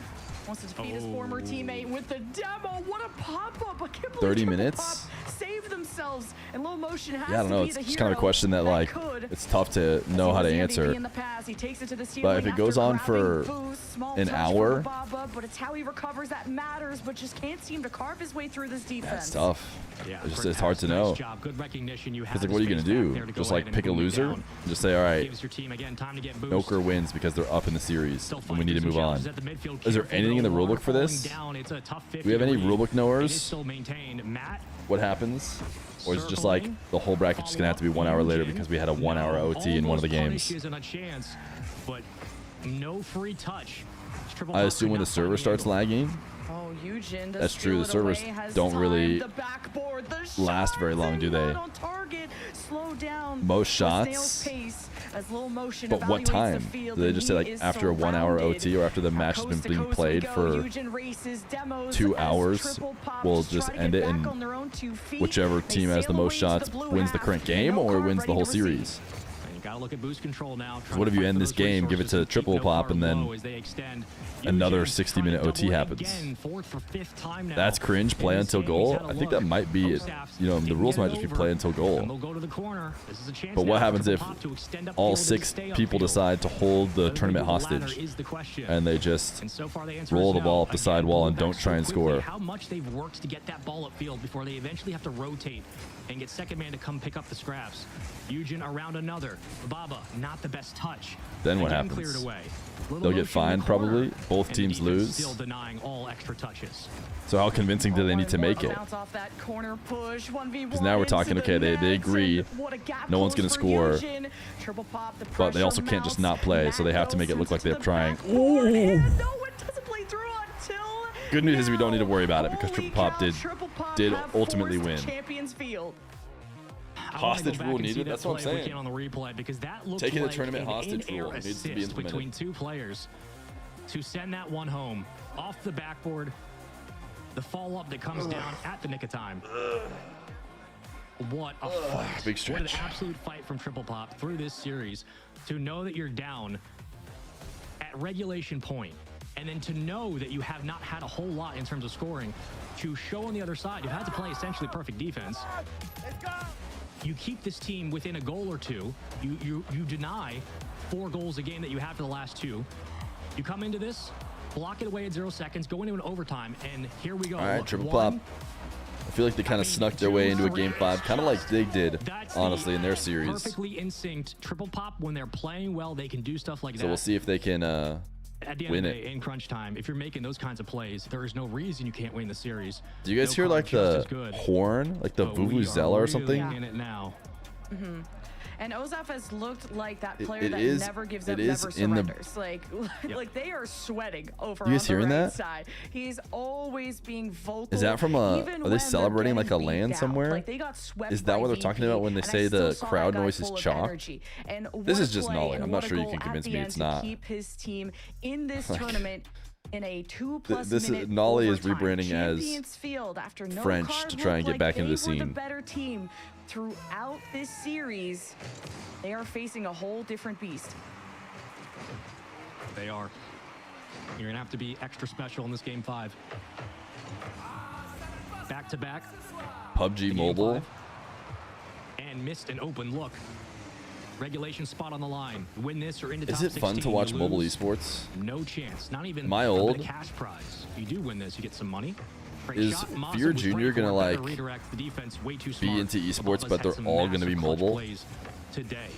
wants to defeat his former teammate with the demo. What a pop-up. I can't believe 30 Triple minutes? Pop saved themselves, and Low Motion has Yeah, I don't know. to be It's the just kind of a hero question that like could. it's tough to As know he how was to the answer. MVP in the past, he takes it to the But ceiling if it after goes on grabbing for boost. Small an touch hour, from Baba, but it's how he recovers that matters, but just can't seem to carve his way through this defense. That's tough. Yeah, It's hard to know. Good recognition. You have Because like, what are you gonna do? Just like pick a loser and just say, all right, Gives your team again time to get boost. Noker wins because they're up in the series Still and we need to finding move on. some challenges at the midfield. Is there Careful, anything in the though, rulebook for falling this? down. It's a tough Do we have any 50 rulebook It is knowers? still maintained. Matt What happens? Or is it just like the whole bracket's just gonna have to be 1 hour later because we had a 1 hour OT in one of the games? Isn't a chance, but no free touch. I assume when the server starts lagging, Oh, Eugen, That's true, the servers don't really last very long, do they? Most shots? But what time? Do they just say like after a 1 hour OT or after the match has been being played for 2 hours, we'll just end it and whichever team has the most shots wins the current game or wins the whole series? Gotta look at boost control now. What if you end this game, give it to Triple Pop, and then another 60-minute OT happens? That's cringe. Play until goal. I think that might be it. You know, the rules might just be play until goal. But what happens if all 6 people decide to hold the tournament hostage and they just roll the ball up the sidewall and don't try and score? How much they've worked to get that ball upfield before they eventually have to rotate and get second man to come pick up the scraps. Eugen around another. Baba, not the best touch. Then what Again, happens? cleared away. They'll get fined probably. Both teams lose. Still denying all extra touches. So how convincing do they need to make it? Because now we're talking, okay, they agree no one's going to score, but they also can't just not play, so they have to make it look like they're trying. Ooh. Good news is we don't need to worry about it because Triple Pop did ultimately win. Hostage rule needed? That's what I'm saying. On the replay because that looks Taking the like tournament an hostage in-air rule needs to be assist between implemented. 2 players to send that one home off the backboard. The follow-up that comes down at the nick of time. What a fight. Big What an stretch. absolute fight from Triple Pop through this series to know that you're down at regulation point and then to know that you have not had a whole lot in terms of scoring to show on the other side you've had to play essentially perfect defense. You keep this team within a goal or two. You deny 4 goals a game that you have for the last 2. You come into this, block it away at 0 seconds, go into an overtime, and here we go. All right, Look, Triple 1, Pop. I feel like they kind of snuck their way into a game 5, kind of like they did, that's honestly, in their series. Perfectly in sync. Triple Pop, when they're playing well, they can do stuff like that. So we'll see if they can At the end win of the it. day, in crunch time, if you're making those kinds of plays, there is no reason you can't win the series. Do you guys No hear car like just as the good, horn, like the but we are Vuvuzela or really something? in it now. And Ozaf has looked like that player it that is- never gives it up, is never in the- surrenders. Like they are sweating over You on guys the hearing right that? side. He's always being vocal. Is that from even are they when celebrating they're like a getting land beat down. somewhere? Like they got swept Is that by what they're talking VP, about when they and I say still the saw that crowd guy noise is full of chalk? energy. And This what is a just play Nolly. and I'm what not a sure you goal can at convince the me end it's to not. keep his team in this Like, tournament in a 2+ this is- minute Nolly is overtime. rebranding as Champions Field after no French card to try and looked get like back into they the were scene. The better team throughout this series. They are facing a whole different beast. They are. You're going to have to be extra special in this game 5. Back to back. PUBG Game Mobile. 5. And missed an open look. Regulation spot on the line. Win this or into top Is it fun 16, to watch you mobile lose. esports? No chance. Not even Am I a bit of old? cash prize. If you do win this, you get some money. Great Is shot. Massa Feer was Jr. ready for gonna, it, better like, redirect. The defense way too be smart. into The esports, Bubba's but had they're some all gonna be massive clutch mobile? plays today,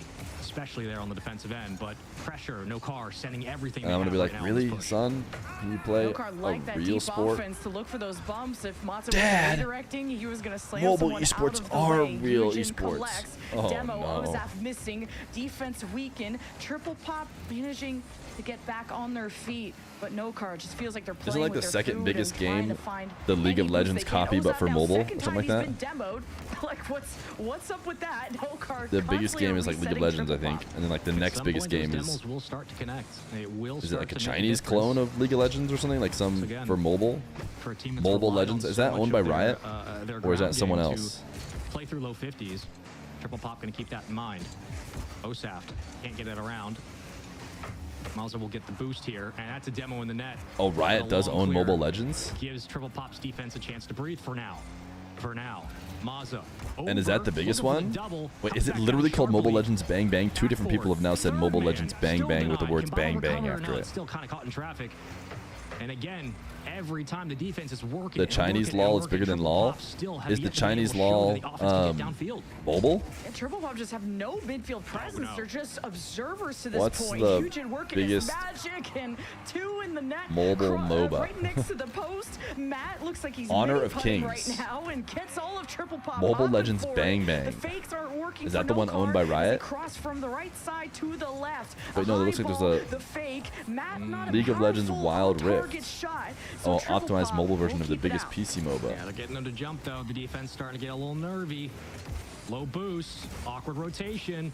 especially there on the defensive end. But pressure, no car, sending everything. And I'm they gonna be have like, right now in this really, push. son? Can you play Nokar liked a that real deep sport? offense to look for those bumps. If Matza Dad, was redirecting, he was going to slam mobile someone esports out of the are way. real Eugen esports. collects. Oh, Demo, no. Ozaf missing. Defense weakened. Triple Pop managing to get back on their feet. But Nokar just feels like they're playing Isn't like with the their second food biggest and trying game to find the League of any Legends boost they can. copy, but Ozaf for now mobile or second something time like he's been demoed. Like what's up with that? Nokar The biggest constantly game is like League of resetting Legends, I Triple think. And then like the At next some biggest point, game those is demos will start to connect. It will it start like a to make Chinese difference. clone of League of Legends or something? Like some Again, for mobile? For a team that's Mobile relied on Legends? Is so that much owned by of Riot? their Or is that ground someone game else? to play through low 50s. Triple Pop going to keep that in mind. Osaft can't get it around. Mauser will get the boost here, and that's a demo in the net. Oh, Riot A does long own clear Mobile Legends? Gives Triple Pop's defense a chance to breathe for now. Maza. And is that over, the biggest looking for the one? double, Wait, comes is it back literally down called Mobile sharply. Legends Bang Bang? Two different people have now said Third Mobile man, Legends Bang still Bang with the denied. words Can Bang Bobber Bang cover? after No, it. it's still kind of caught in traffic. And again, every time the defense is working, The Chinese LOL is bigger than LOL? Is the Chinese LOL mobile? And Triple Pop just have no midfield presence. no. They're just observers to this What's point. the Hugin working biggest his magic and 2 in the net. mobile MOBA? Right next to the post. Matt looks like he's Honor mini of putting Kings. right now and gets all of Triple Pop. Mobile on the Legends board. Bang Bang. The fakes aren't working. Is for that the no one owned card by as they Riot? cross from the right side to the left. Wait, no, it looks like there's High a ball, the fake. Matt, not a League of Legends powerful Wild on-target Rift. shot. So Oh, Triple optimized Pop mobile version will of the keep it biggest out. PC MOBA. Yeah, they're getting them to jump though. The defense starting to get a little nervy. Low boost, awkward rotation.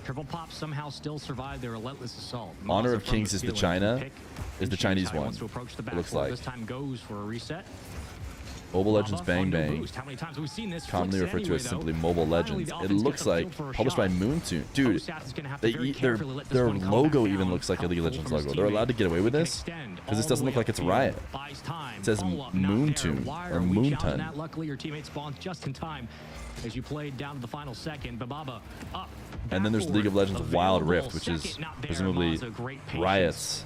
Triple Pop somehow still survived their relentless assault. Honor Maza of from Kings is the ceiling China, pick is and the choose Chinese how he one. wants to approach the It looks backboard. like. This time goes for a reset. Mobile Legends Baba, Bang under Bang, boost. How many times have we seen this? commonly Flicks it referred to as anyway, simply though. Mobile Finally, Legends. the It offense looks gets a like field for a published by shot. Moontoon. Dude, Osaft's gonna have to very their carefully let this one come logo back even down. looks like a League of Helpful Legends from his logo. They're allowed to teammate. get away with He can this? extend Because this all doesn't the look way like it's upfield. Riot. Buys time. It says Follow-up, not there. Moontoon Why or are we challenging Moonton. that? Luckily, your teammate spawns just in time as you played down to the final second. Bababa up. And then there's League of Legends Available. Wild Rift, which is Second, not there. presumably Maza, great patience. Riot's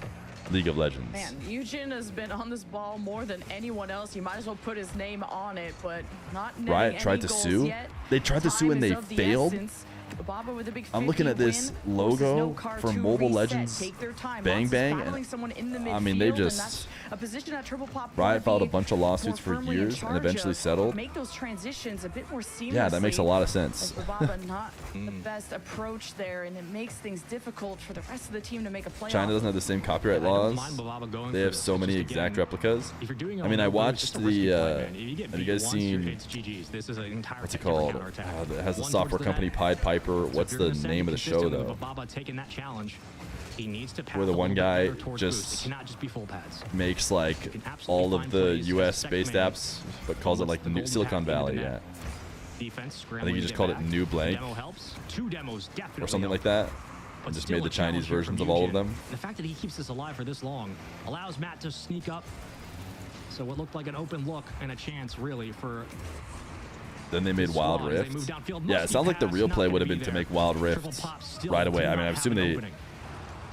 League of Legends. Man, Eugen has been on this ball more than anyone else. You might as well put his name on it, but not netting Riot any tried to goals sue? yet. They tried to sue Time and is they of the failed? essence. Baba with a big I'm looking 50 at this win, forces logo no car for to Mobile reset, Legends take their time. Bang Moss is Bang, battling someone in the I mean, they midfield, and just- that's a position that Triple Pop Riot wanna filed a be bunch of lawsuits more for firmly in years and charge eventually of. settled. Make those transitions a bit more seamlessly. Yeah, that makes a lot of sense. As Baba not the best approach there, and it makes things difficult for the rest of the team to make a playoff. China doesn't have the same copyright I don't laws. mind Bababa going They for have this. so It's many just, exact again, replicas. if you're doing it I mean, on I low boost, watched it's a risky the, play, man. If you get have you beat guys once, seen, it's GG's. This is an entire what's it different called? counterattack. It has the One software towards the company net. Pied Piper. So What's if the you're gonna name of the stay show, consistent though? with Baba taking that challenge, he needs to pass Where the a one little bit guy better towards just boost. It cannot just be full pads. Makes like can absolutely all of find the plays US second based man. apps, but calls it What's like the New golden Silicon path into Valley, the yeah. net? Defense I think he just called it New Blank Demo helps. Two demos definitely or something help. like that. But And just still made the a challenge Chinese here versions from of all of Eugen. them. The fact that he keeps this alive for this long allows Matt to sneak up. So what looked like an open look and a chance, really, for Then they made this Wild squad as they Rift. move downfield. Yeah, it Musky sounds like the pass, real not play gonna would have be been to there. make Wild Triple Rift Pop still right away. do I not mean, I have assume an they, opening.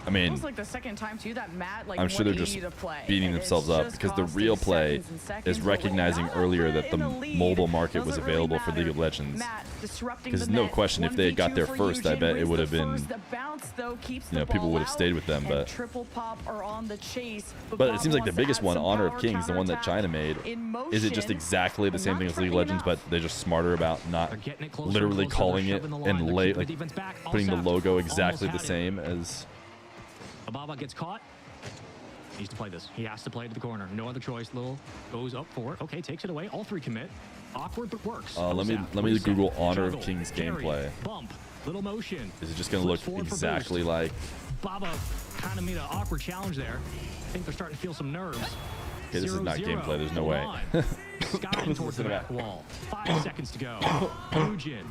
I mean, It was like the second time too that Matt like I'm sure they're 180 just to play. beating And it's themselves up just because the costing real play seconds and seconds, is but when recognizing you're earlier that the in the lead, mobile market was doesn't really available for League of matter. Legends. Matt disrupting Because the no net. question, if they had got 1v2 there for first, I Eugen, bet it wins would the have been, first. The bounce, though, keeps you know, the people ball would have out, stayed with them, and but Triple Pop are on the chase. But it Baba seems like the wants to biggest add one, some Honor of power Kings, the one that China counterattack made, in is it just motion, exactly the and same not thing as League of trying Legends, but enough. they're just smarter about not They're getting it closer and literally closer. calling They're it shoving the line. and They're late, keeping like the defense back. putting the Osaft logo exactly almost the had it. same as. Ababa gets caught. He needs to play this. He has to play to the corner. No other choice. Lil goes up for it. Okay, takes it away. All three commit. Awkward, but works. Let me Osaft, let me reset, Google Honor of juggle, Kings carry, gameplay. Bump. Little motion. Is it just gonna look Flips forward for exactly boost. like? Baba kind of made an awkward challenge there. I think they're starting to feel some nerves. Okay, this is not 0-0 gameplay. There's no on the way. line. Skying This towards is the back cinematic. wall. 5 seconds to go. Eugen.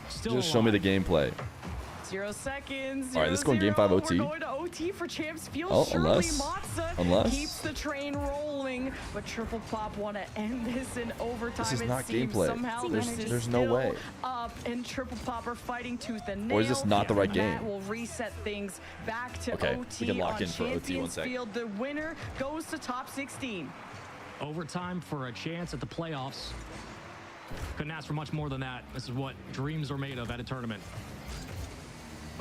Still Just show me the alive. gameplay. 0 seconds. All right, this is going game 5 OT. We're going to OT for Champs Field. Oh, Surely unless- Matza keeps the train rolling, but Triple Pop want to end this in overtime. This is it not seems gameplay. somehow There's- this is there's no still way. Up, and Triple Pop are fighting tooth and nail. Or is this not the right Matt game? will reset things back to Okay, OT we can lock on in for OT one Champions sec. Field. The winner goes to top 16. Overtime for a chance at the playoffs. Couldn't ask for much more than that. This is what dreams are made of at a tournament.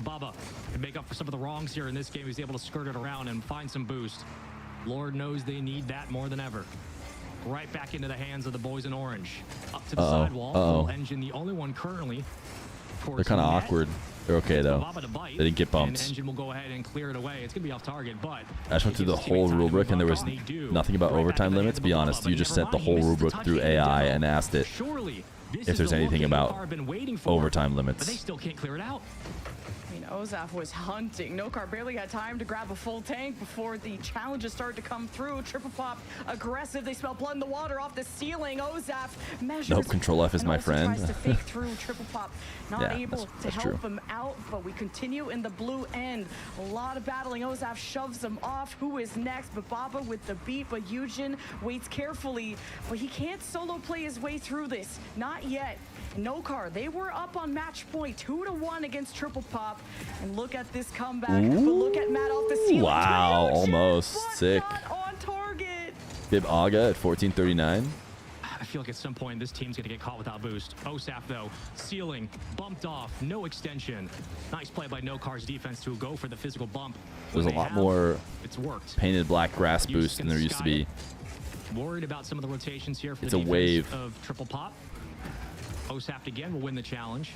Baba can make up for some of the wrongs here in this game. He's able to skirt it around and find some boost. Lord knows they need that more than ever. Right back into the hands of the boys in orange. Up to the sidewall. Full engine, the only one currently. They're kind of awkward. They're okay though. Baba to bite, They didn't get and bumped. Engine will go ahead and clear it away. It's going to be off target, but I just went through the whole rule book and there was nothing about overtime limits. Be honest, you just set the whole rule book through AI and asked it. Surely This if is there's the look anything that about Nokar have been waiting for, overtime but they limits. still can't clear it out. I mean, Ozaf was hunting. Nokar barely had time to grab a full tank before the challenges started to come through. Triple Pop aggressive. They smell blood in the water off the ceiling. Ozaf measures. Nope, Control F is and my also friend. tries to fake through. Triple Pop not Yeah, able that's to help true. him out, but we continue in the blue end. A lot of battling. Ozaf shoves him off. Who is next? Bababa with the beat, but Eugen waits carefully, but he can't solo play his way through this. Not yet. Nokar, they were up on match point 2-1 against Triple Pop. And look at this comeback. But look at Matt off the ceiling. Wow, Eugen, almost. but Sick. not on target. Bib Aga at 1439. I feel like at some point this team's going to get caught without boost. Osaf, though, ceiling, bumped off, no extension. Nice play by Nokar's defense to go for the physical bump. There's When a they lot have, more it's worked. painted black grass Ewc boost than there can used to sky be. it. Worried about some of the rotations here for It's the a defense wave. of Triple Pop. Osaf again will win the challenge.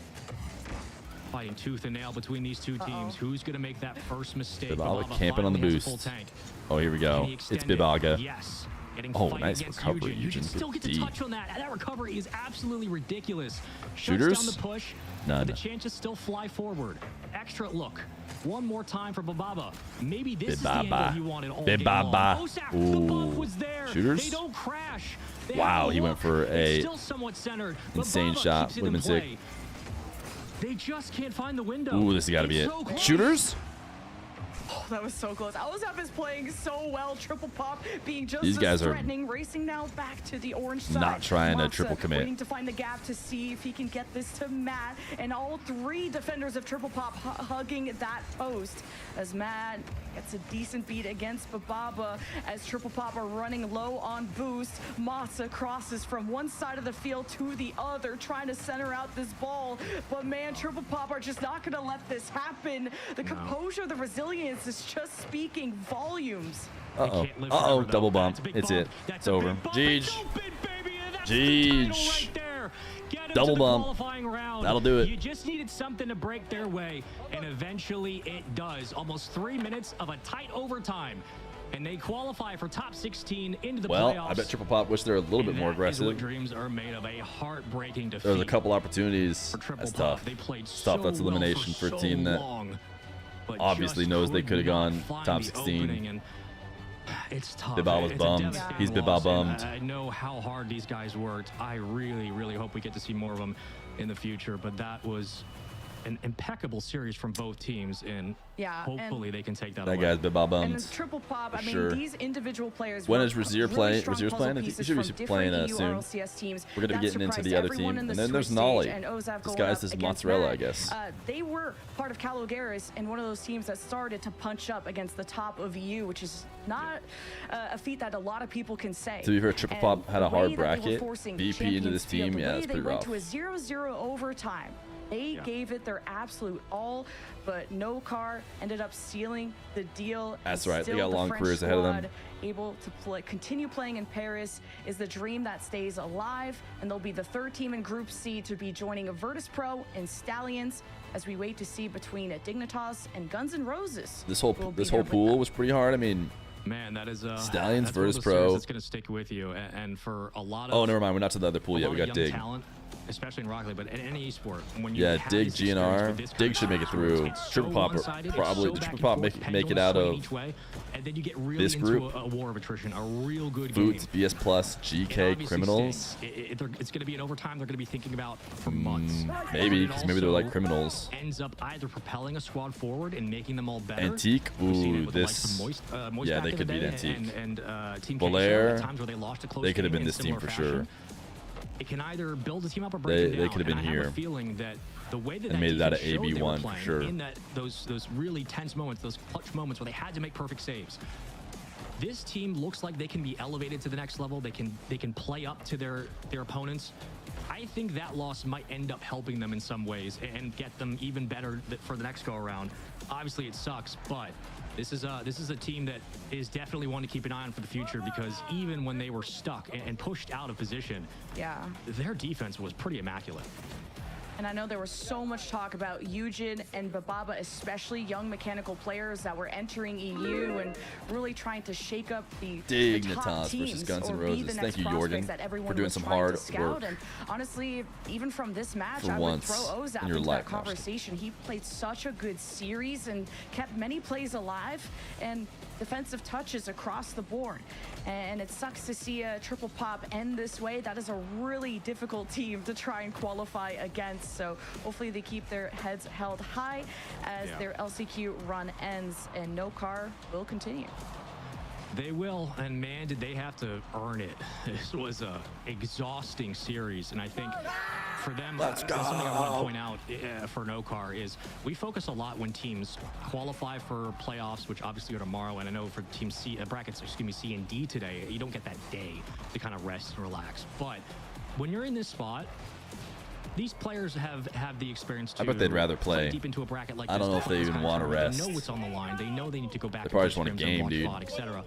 Fighting tooth and nail between these two teams. Who's going to make that first mistake? Bib Aga Bababa camping on the finally has a boost. full tank. Oh, here we Can go. he It's extend Bib it? Aga. Yes. Getting Oh, fight nice against recovery, Eugen. Eugen. Still Good get to D. touch on that. That recovery is absolutely ridiculous. Shuts Shooters? down the push. None. But the chances still fly forward. Extra look. One more time for Bababa. Maybe this is the Bibaba. angle he wanted all game long. Bibaba. Osaf, the Ooh. bump was there. Shooters? They don't crash. They Wow, have he the went look. for It's a still somewhat centered. insane Bababa shot. keeps it in Would've been sick. play. They just can't find the window. Ooh, this has got to be It's it. so close. Shooters? Oh, that was so close. Ozaf is playing so well. Triple Pop being just These as guys are threatening. Racing now back to the orange side. not trying to Matza triple commit. Waiting to find the gap to see if he can get this to Matt. And all three defenders of Triple Pop hugging that post as Matt gets a decent beat against Bababa as Triple Pop are running low on boost. Matza crosses from one side of the field to the other, trying to center out this ball. But man, Triple Pop are just not going to let this happen. The composure, the resilience is just speaking volumes. Uh-oh. They can't live Uh-oh. forever, though. Double bump. That's a big It's bump. it. That's It's a over. big bump. Jeej. It's open, baby, and that's Jeej. the title right there. Get him Double to the bump. qualifying round. That'll do it. You just needed something to break their way, and eventually it does. Almost 3 minutes of a tight overtime, and they qualify for top 16 into the Well, playoffs. I bet Triple Pop wish they were a little bit And more that is what aggressive. dreams are made of, a heartbreaking defeat. There was a couple opportunities. for Triple That's Pop. tough. They played It's tough. so That's well elimination for a so team that long, but obviously just knows they could could have not gone find top the 16. opening, and it's tough. Bibal was It's a bummed. devastating He's Bibal loss, and bummed. I know how hard these guys worked. I really, really hope we get to see more of them in the future, but that was an impeccable series from both teams, and Yeah, and- hopefully they can take that That away. guy's Bibal And bummed. it's Triple Pop. I mean, sure. these individual players. When were is Razier really playing? strong Razier's puzzle playing? I think he pieces should be from playing, different soon. URLCS teams We're gonna be that getting into surprised the other everyone team. in the And then there's Switch Nolly. stage, and Ozaf going Disguised up as against mozzarella, Matt. I guess. They were part of Calogaris and one of those teams that started to punch up against the top of EU, which is not a feat that a lot of people can say. To be fair, Triple And Pop had a the way hard that they were bracket. forcing VP into this Champions Field, team, the yeah, way that's they pretty went rough. to a 0-0 overtime. They gave it their absolute all, but Nokar ended up sealing the deal. That's and right. They still got the long French careers ahead of them. squad able to continue playing in Paris is the dream that stays alive, and they'll be the third team in Group C to be joining Virtus Pro and Stallions as we wait to see between Dignitas and Guns N' Roses. This whole will be this there whole with pool them. was pretty hard. I mean, Man, that is Stallions that's one of versus those series Pro. that's going to stick with you, and for a lot of oh, never mind. We're not to the other pool a yet. lot We of got young Dig. talent, especially in Rocket League, but in any esport, when you Yeah, have Dig, this experience GNR. with this kind Dig of should make it performance, through. it's Triple so Pop one-sided, it's probably- so Triple back and Pop forth, make it out pendulum of swinging each way, and then you get really this into group. a war of attrition, a real good Boots, game. BS Plus, It GK, obviously Criminals. stinks. It's going to be an overtime they're going to be thinking about for months. Maybe, And it 'cause maybe they're like also criminals. Ends up either propelling a squad forward and making them all better. Antique? We've seen it Ooh, with the likes this. of Moist Yeah, back they in could the beat day, Antique. and Team Belair, K, times where they lost a close they could have game been in this team similar for fashion. sure. It can either build a team up or They- break it down. they could have been and I have here. a feeling that the way that And made it out of defense showed they were AB1 for playing, sure. in that those really tense moments, those clutch moments where they had to make perfect saves. This team looks like they can be elevated to the next level. They can play up to their opponents. I think that loss might end up helping them in some ways and get them even better for the next go around. Obviously, it sucks, but this is a team that is definitely one to keep an eye on for the future, because even when they were stuck and pushed out of position, Yeah. their defense was pretty immaculate. And I know there was so much talk about Eugen and Bababa, especially young mechanical players that were entering EU and really trying to shake up the top Dignitas teams versus Guns N' or be Roses. the Thank next you, prospects Jordan, that everyone for doing was some trying hard to scout. work. And honestly, even from this match, For I would once throw Ozap in your into life, that conversation. He played such a good series and kept many plays alive and defensive touches across the board. And it sucks to see a triple pop end this way. That is a really difficult team to try and qualify against. So hopefully they keep their heads held high as their LCQ run ends, and no car will continue. They will, and man, did they have to earn it. This was a exhausting series, and I think for them, that's something I want to point out for No Car is we focus a lot when teams qualify for playoffs, which obviously are tomorrow, and I know for Team C, brackets, excuse me, C and D today, you don't get that day to kind of rest and relax. But when you're in this spot, these players have the experience to I bet they'd rather play deep into a bracket like I don't know if they even want to rest. They know what's on the line. They know they need to go back. They probably just want a game, dude. Etc.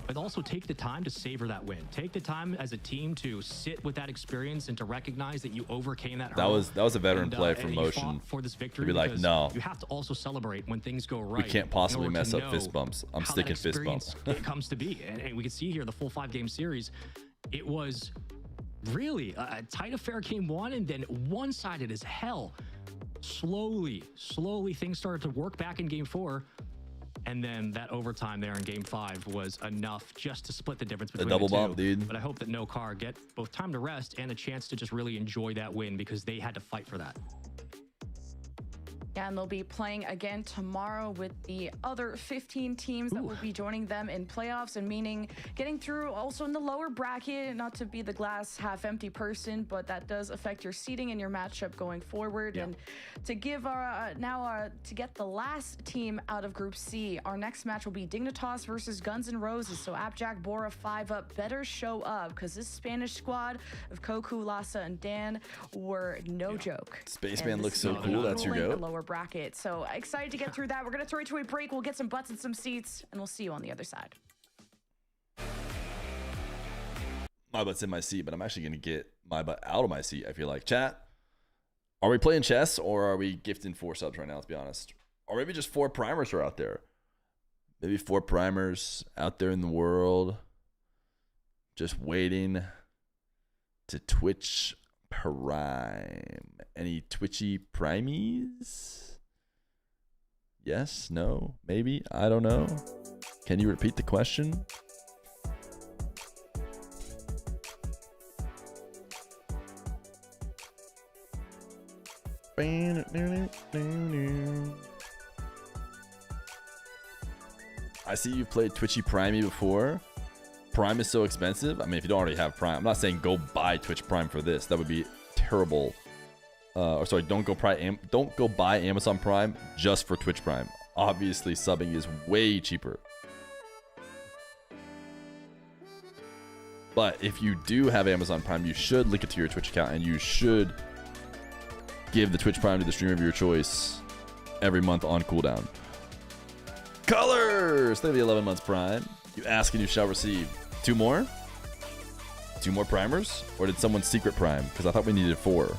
But also take the time to savor that win. Take the time as a team to sit with that experience and to recognize that you overcame that hurdle. That was a veteran play and from you Motion. fought for this victory. To be like, no, you have to also celebrate when things go right. we can't possibly in order mess to up fist know bumps. I'm how sticking that fist bumps. experience it comes to be, and we can see here the full 5-game series. It was really a tight affair game one, and then one-sided as hell. Slowly things started to work back in game 4, and then that overtime there in game 5 was enough just to split the difference between double the two. bump, dude. But I hope that No Car get both time to rest and a chance to just really enjoy that win, because they had to fight for that. Yeah, and they'll be playing again tomorrow with the other 15 teams that will be joining them in playoffs, and meaning getting through also in the lower bracket. Not to be the glass half empty person, but that does affect your seeding and your matchup going forward. And to give to get the last team out of Group C, our next match will be Dignitas versus Guns N' Roses. So Abjack, Bora, 5UP better show up, because this Spanish squad of Koku, Lassa, and Dan were no joke. Spaceman looks this so is cool. That's your the goat. lower bracket. So excited to get through that. We're going to throw it to a break. We'll get some butts and some seats, and we'll see you on the other side. My butt's in my seat, but I'm actually going to get my butt out of my seat, I feel like. Chat, are we playing chess, or are we gifting 4 subs right now, let's be honest? Or maybe just 4 primers are out there. Maybe 4 primers out there in the world just waiting to Twitch Prime. Any Twitchy Primies? Yes? No? Maybe? I don't know. Can you repeat the question? I see you've played Twitchy Prime before. Prime is so expensive. I mean, if you don't already have Prime, I'm not saying go buy Twitch Prime for this. That would be terrible. Or sorry, don't go buy Amazon Prime just for Twitch Prime. Obviously, subbing is way cheaper. But if you do have Amazon Prime, you should link it to your Twitch account, and you should give the Twitch Prime to the streamer of your choice every month on cooldown. Colors! Thank you for the 11 months Prime. You ask and you shall receive. 2 more? 2 more primers? Or did someone secret Prime? Because I thought we needed 4.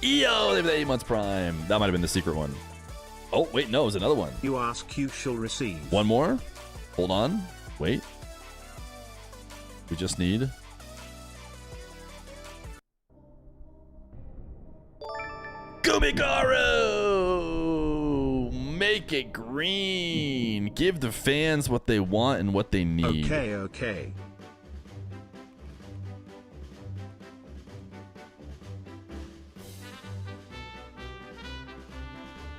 EO! Thank you for the 8 months Prime. That might have been the secret one. Oh, wait, no, it was another one. You ask, you shall receive. 1 more? Hold on. Wait. We just need... Kumikaru! Make it green. Give the fans what they want and what they need. Okay.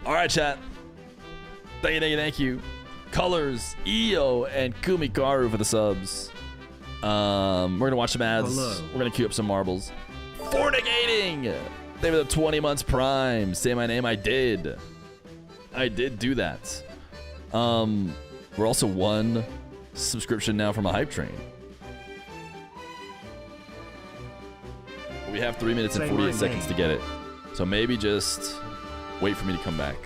All right, chat. Thank you. Colors, EO, and Kumikaru for the subs. We're gonna watch some ads. Hello. We're gonna queue up some marbles. Fornicating! They were the 20 months Prime. Say my name. I did do that. We're also 1 subscription now from a hype train. We have 3 minutes and Say 48 my seconds name. to get it. So maybe just wait for me to come back.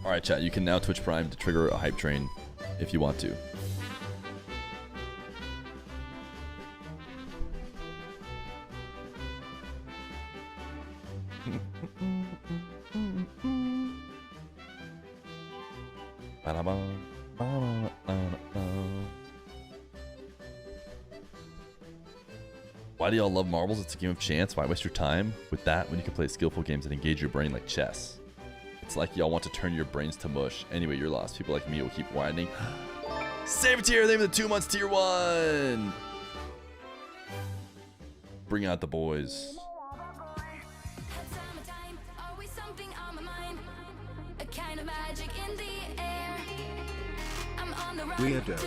All right, chat. You can now Twitch Prime to trigger a hype train if you want to. Why do y'all love marbles? It's a game of chance. Why waste your time with that when you can play skillful games that engage your brain like chess? It's like y'all want to turn your brains to mush. Anyway, you're lost. People like me will keep whining. Save a tier. Name of the 2 months tier 1. Bring out the boys. Weirdo.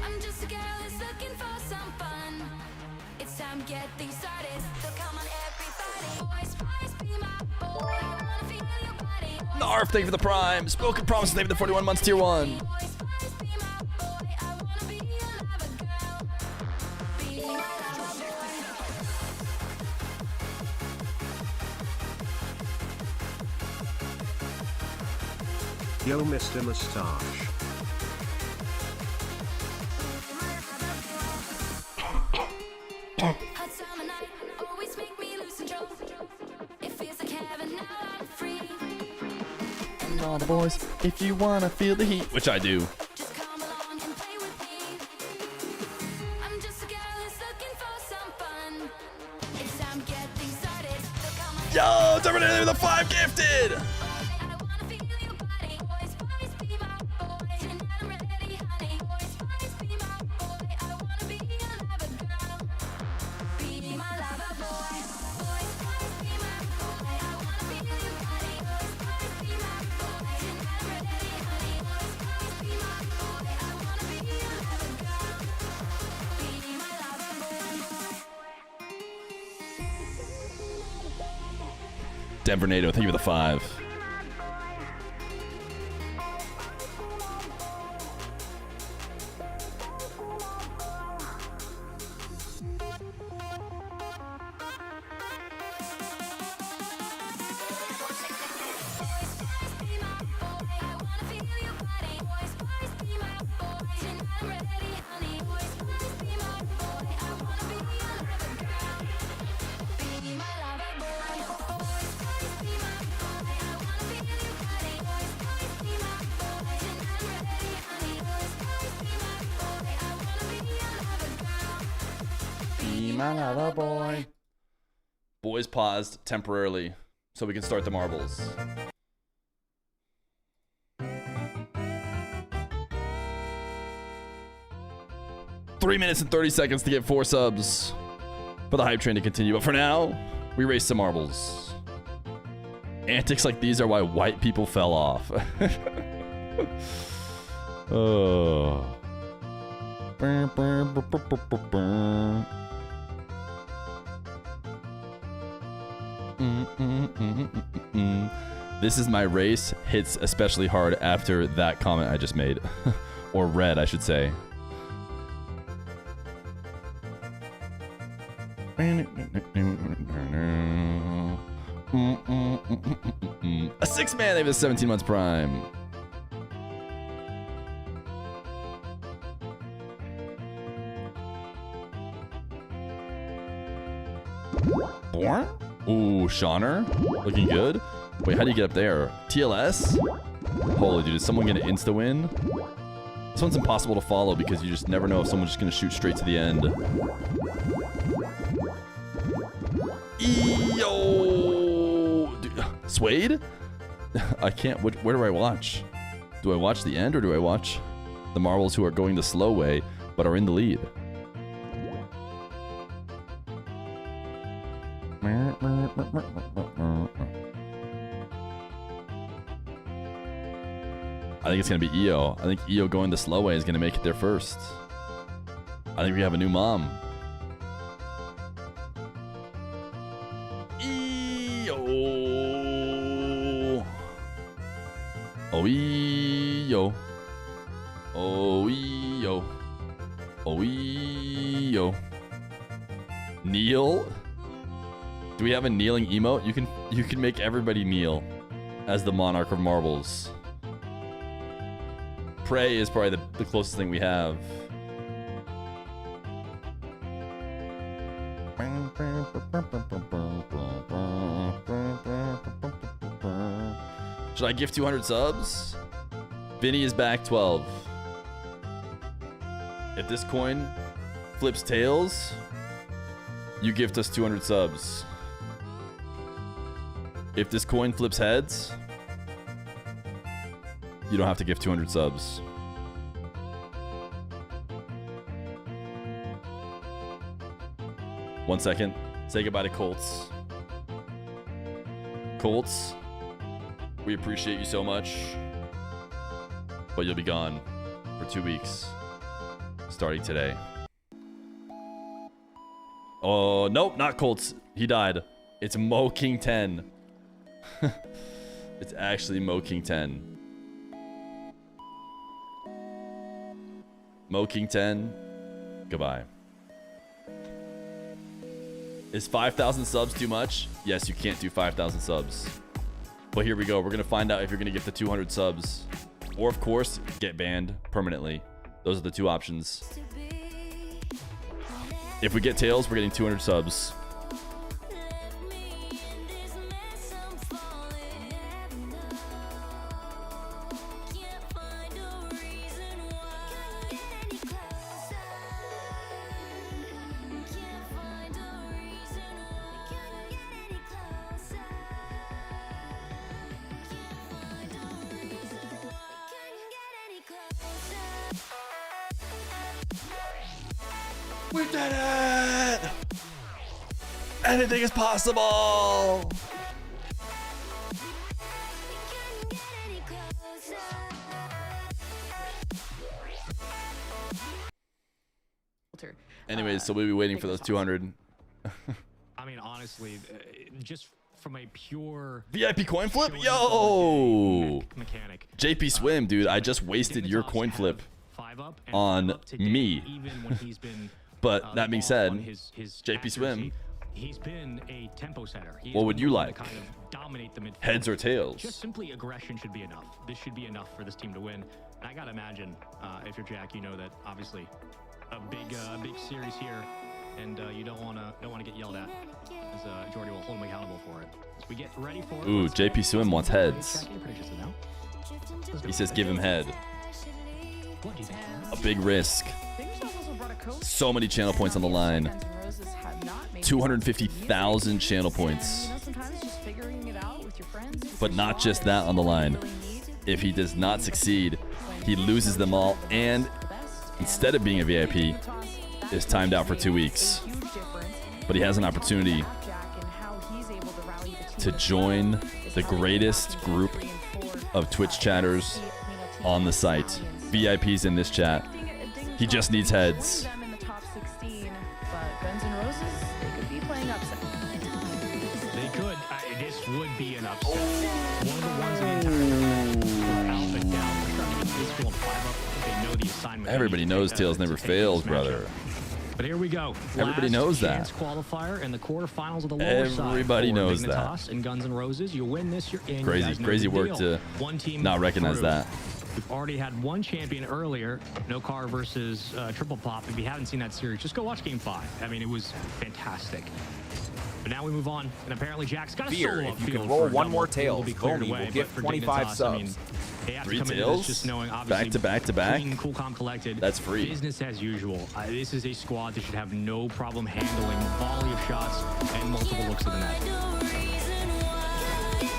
I'm just a girl that's looking for some fun. It's time to get things started. So come on, everybody. Boys, boys, be my boy. I wanna feel your body. Narf, thank you for the prime. Spoken promise, name of the 41 months tier 1. Boys, boys, be my boy. I wanna be your lover girl. Be my lover boy. Yo, Mr. Mustache. Hot summer night, always make me lose control. It feels like heaven, now I'm free. And All the boys, if you wanna feel the heat, which I do. just come along and play with me. I'm just a girl that's looking for some fun. It's time to get things started. So come on, Yo, Terminator with the 5 gifted. I wanna feel your body. Boys, boys, be my boy. Tonight I'm ready, honey. Boys, boys, be my boy. I wanna be your lover girl. Be my lover boy. Boys, boys, be my boy. I wanna feel your body. Boys, boys, be my boy. Tonight I'm ready, honey. Boys, boys, be my boy. I wanna be your lover girl. Be my lover boy. Denver NATO, thank you for the 5. Be my lover boy. Boys paused temporarily so we can start the marbles. Three minutes and 30 seconds to get 4 subs for the hype train to continue. But for now, we race some marbles. Antics like these are why white people fell off. Oh. This is my race hits especially hard after that comment I just made. Or read, I should say. A 6-man, they have a 17 months prime. Ooh, Shauner. Looking good. Wait, how do you get up there? TLS? Holy dude, is someone gonna insta-win? This one's impossible to follow because you just never know if someone's just gonna shoot straight to the end. Yo! Dude, Suede? I can't. Where do I watch? Do I watch the end or do I watch the marbles who are going the slow way but are in the lead? I think it's going to be EO. I think EO going the slow way is going to make it there first. I think we have a new mom. EO. Oh, EO. Oh, EO. Oh, EO. Neil? Do we have a kneeling emote? You can make everybody kneel as the Monarch of Marbles. Pray is probably the closest thing we have. Should I give 200 subs? Vinny is back 12. If this coin flips tails, you gift us 200 subs. If this coin flips heads, you don't have to give 200 subs. One second. Say goodbye to Colts. Colts, we appreciate you so much, but you'll be gone for 2 weeks, starting today. Oh, nope, not Colts. He died. It's Mo King 10. It's actually Mo King 10. Mo King 10, goodbye. Is 5,000 subs too much? Yes, you can't do 5,000 subs. But here we go. We're going to find out if you're going to get the 200 subs. Or, of course, get banned permanently. Those are the two options. If we get tails, we're getting 200 subs. We did it! Anything is possible! Anyways, so we'll be waiting for those 200. I mean, honestly, just from a pure VIP coin flip? Yo! mechanic. JP Swim, dude, I just wasted your coin flip on me. But that being said, JP Swim, he's been a tempo setter. What would you like? Kind of dominate the midfield. Heads or tails? Just simply aggression should be enough. This should be enough for this team to win. And I gotta imagine, if you're Jack, you know that obviously a big series here, and you don't wanna get yelled at, as Jordy will hold him accountable for it. So we get ready for it. Ooh, JP Swim wants heads. He says give him head. What do you think? A big risk. So many channel points on the line. 250,000 channel points. But not just that on the line. If he does not succeed, he loses them all, and instead of being a VIP, is timed out for 2 weeks. But he has an opportunity to join the greatest group of Twitch chatters on the site. VIPs in this chat. He just needs heads. They could. This would be an upset. One of the ones in the entire out but down. This will 5-up. They know the assignment. Everybody knows tails never fails, brother. But here we go. Everybody knows that. Qualifier and the quarterfinals of the lower side. Everybody knows that. And Guns N' Roses, you win this, you're in. Crazy work to not recognize that. We've already had one champion earlier, No Car versus Triple Pop. If you haven't seen that series, just go watch Game 5. I mean, it was fantastic. But now we move on, and apparently Jack's got a Feer, solo if you upfield can roll for one a more double. tail, Will be cleared Tony away, will get but for 25 Dignitas, I mean, subs. they have 3 to come into tails? this just knowing, obviously, Back to back to back? clean, cool, calm, collected. That's free. Business as usual. This is a squad that should have no problem handling volley of shots and multiple looks of the net.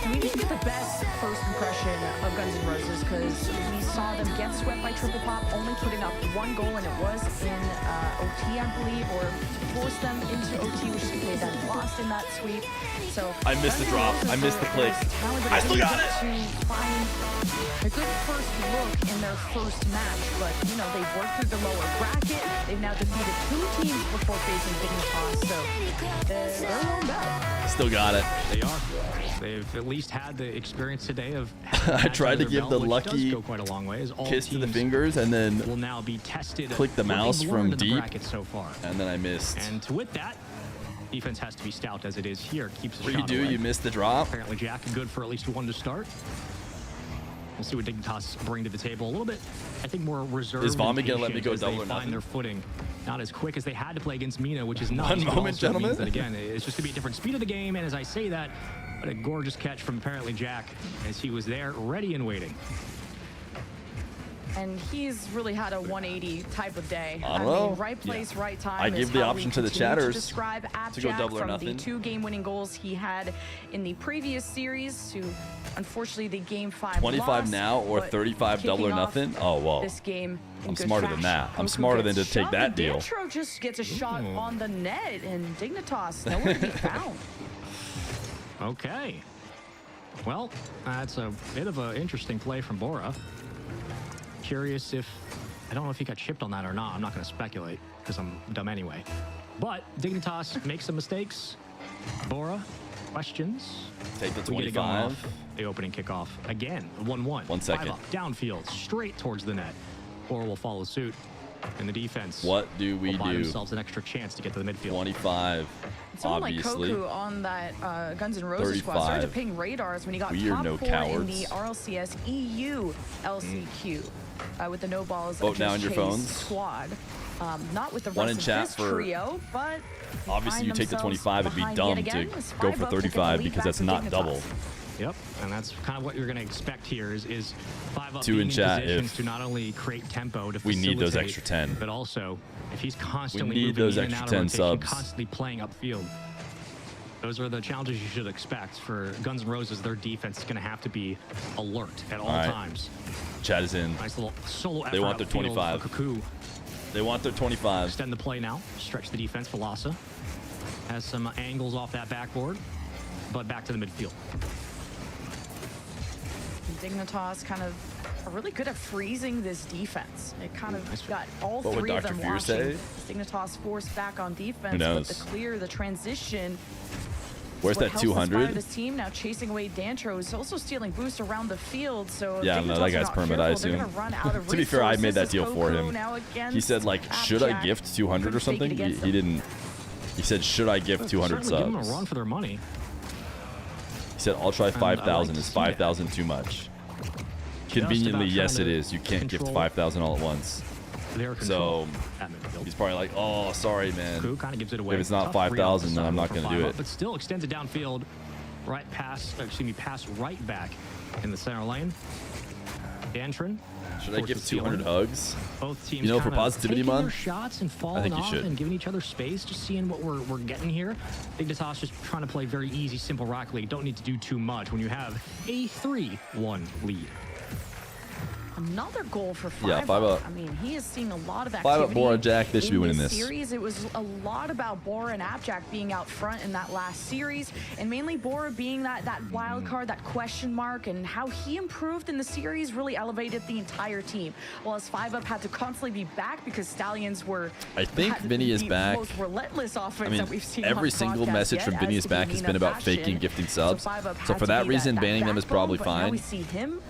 And we didn't get the best first impression of Guns N' Roses because we saw them get swept by Triple Pop, only putting up 1 goal, and it was in OT, I believe, or to force them into OT, which is they then lost in that sweep. So I missed the drop. I missed the click. I still got it. To find a good first look in their first match, but you know they've worked through the lower bracket. They've now defeated 2 teams before facing Dignitas, so they're warmed up. Still got it. They are. They've at least had the experience today of. I tried to give the lucky go quite a long way, as all kiss to the teams fingers and then will now be tested. click the what mouse they've from learned in the deep, bracket so far. and then I missed. And with that, Defense has to be stout as it is here. Keeps the What do you shot do? away. You missed the drop. Apparently Jack good for at least one to start. We'll see what Dignitas bring to the table. A little bit, I think, more reserved. Is Vomit and gonna let me patient go as double they or find nothing? their footing. Not as quick as they had to play against Mina, which is nice. One but moment, also gentlemen. means that, again, it's just gonna be a different speed of the game. And as I say that, what a gorgeous catch from apparently Jack as he was there, ready and waiting. And he's really had a 180 type of day. I don't know. mean, right place, right time. I is give the how option we to the continue chatters describe to go Abjack double or from nothing. the 2 game-winning goals he had in the previous series to, unfortunately, the Game 5 25 loss, now or but 35 double or kicking off nothing? Oh, whoa. This game in I'm good smarter than fashion. that. I'm Koku smarter than gets to take shoved, that and deal. Dantro just gets a shot on the net, and Dignitas nowhere to be found. Okay. Well, that's a bit of an interesting play from Bora. Curious if, I don't know if he got chipped on that or not. I'm not going to speculate because I'm dumb anyway. But Dignitas makes some mistakes. Bora, questions. Take the We get it going 25. off the opening kickoff. Again, 1-1. 1 second. 5 up, downfield, straight towards the net. Bora will follow suit. And the defense What do we will buy do? themselves an extra chance to get to the midfield. 25, Someone obviously. like Koku on that Guns N' Roses squad started to 35. ping radars when he got We are top no 4 in the cowards. RLCS EU LCQ with the no balls Vote now on your chase phones. squad. Not with the One rest in chat of this for- trio, but they Obviously, find you take the themselves 25. It'd be behind dumb yet to again as go 5 for up to get the 35 lead because back that's for not Dignitas. double. Yep, and that's kind of what you're going to expect here is 5 up 2 being in chat positions if to not only create tempo to we need those facilitate, extra 10. but also if he's constantly need moving those in and extra out 10 of rotation, subs. constantly playing upfield. Those are the challenges you should expect for Guns N' Roses. Their defense is going to have to be alert at all right. times. Chat is in. Nice little solo effort They want their upfield 25. for Koku. They want their 25. Extend the play now. Stretch the defense. Velasa has some angles off that backboard, but back to the midfield. Dignitas kind of are really good at freezing this defense. It kind of Nice. got all What would 3 of Dr. them Feer watching. say? Dignitas forced back on defense, Who but knows? the clear, the transition. Where's what that helps inspire 200? This team now chasing away Dantro is also stealing boost around the field. So if Yeah, no, Dignitas that are g's not permit, I careful, assume. they're gonna run out of To be fair, I made that resources. deal for Koku him. now He against said, like, should I Abjack. gift 200 or Couldn't take it something? He against them. didn't. He said, should I gift 200 Certainly give them a subs? run for their money. He said, I'll try I like 5,000. to Is see 5,000 too much? Conveniently, about yes, it trying to is. You can't gift control 5,000 all at once. Their So control at midfield. he's probably like, oh, sorry, man. Koku kind of gives it away. If it's not Tough 5,000, then I'm not going gonna do it. But still extends it downfield, right past, pass right back in the center lane. Dantron. Should I forces give stealing. 200 hugs? Both teams You know, for kinda Positivity taking their Month, shots and I falling think you off should. and giving each other space, just seeing what we're getting here. Dignitas just trying to play very easy, simple Rocket League. Don't need to do too much when you have a 3-1 lead. Another goal for 5 Yeah, 5 up. I mean, he is seeing a lot of 5 activity. up, Bora, Jack. They should be in winning this this. series. It was a lot about Bora and Abjack being out front in that last series, and mainly Bora being that wild card, that question mark, and how he improved in the series really elevated the entire team. While as 5 up had to constantly be back because Stallions were. I think had Vinny is the back. Most relentless offense I mean, that we've seen every on single broadcast message yet, from Vinny as is back has been about fashion. faking gifting subs. 5 up So had for to that be reason, that banning them is backbone, probably but now fine. we see him.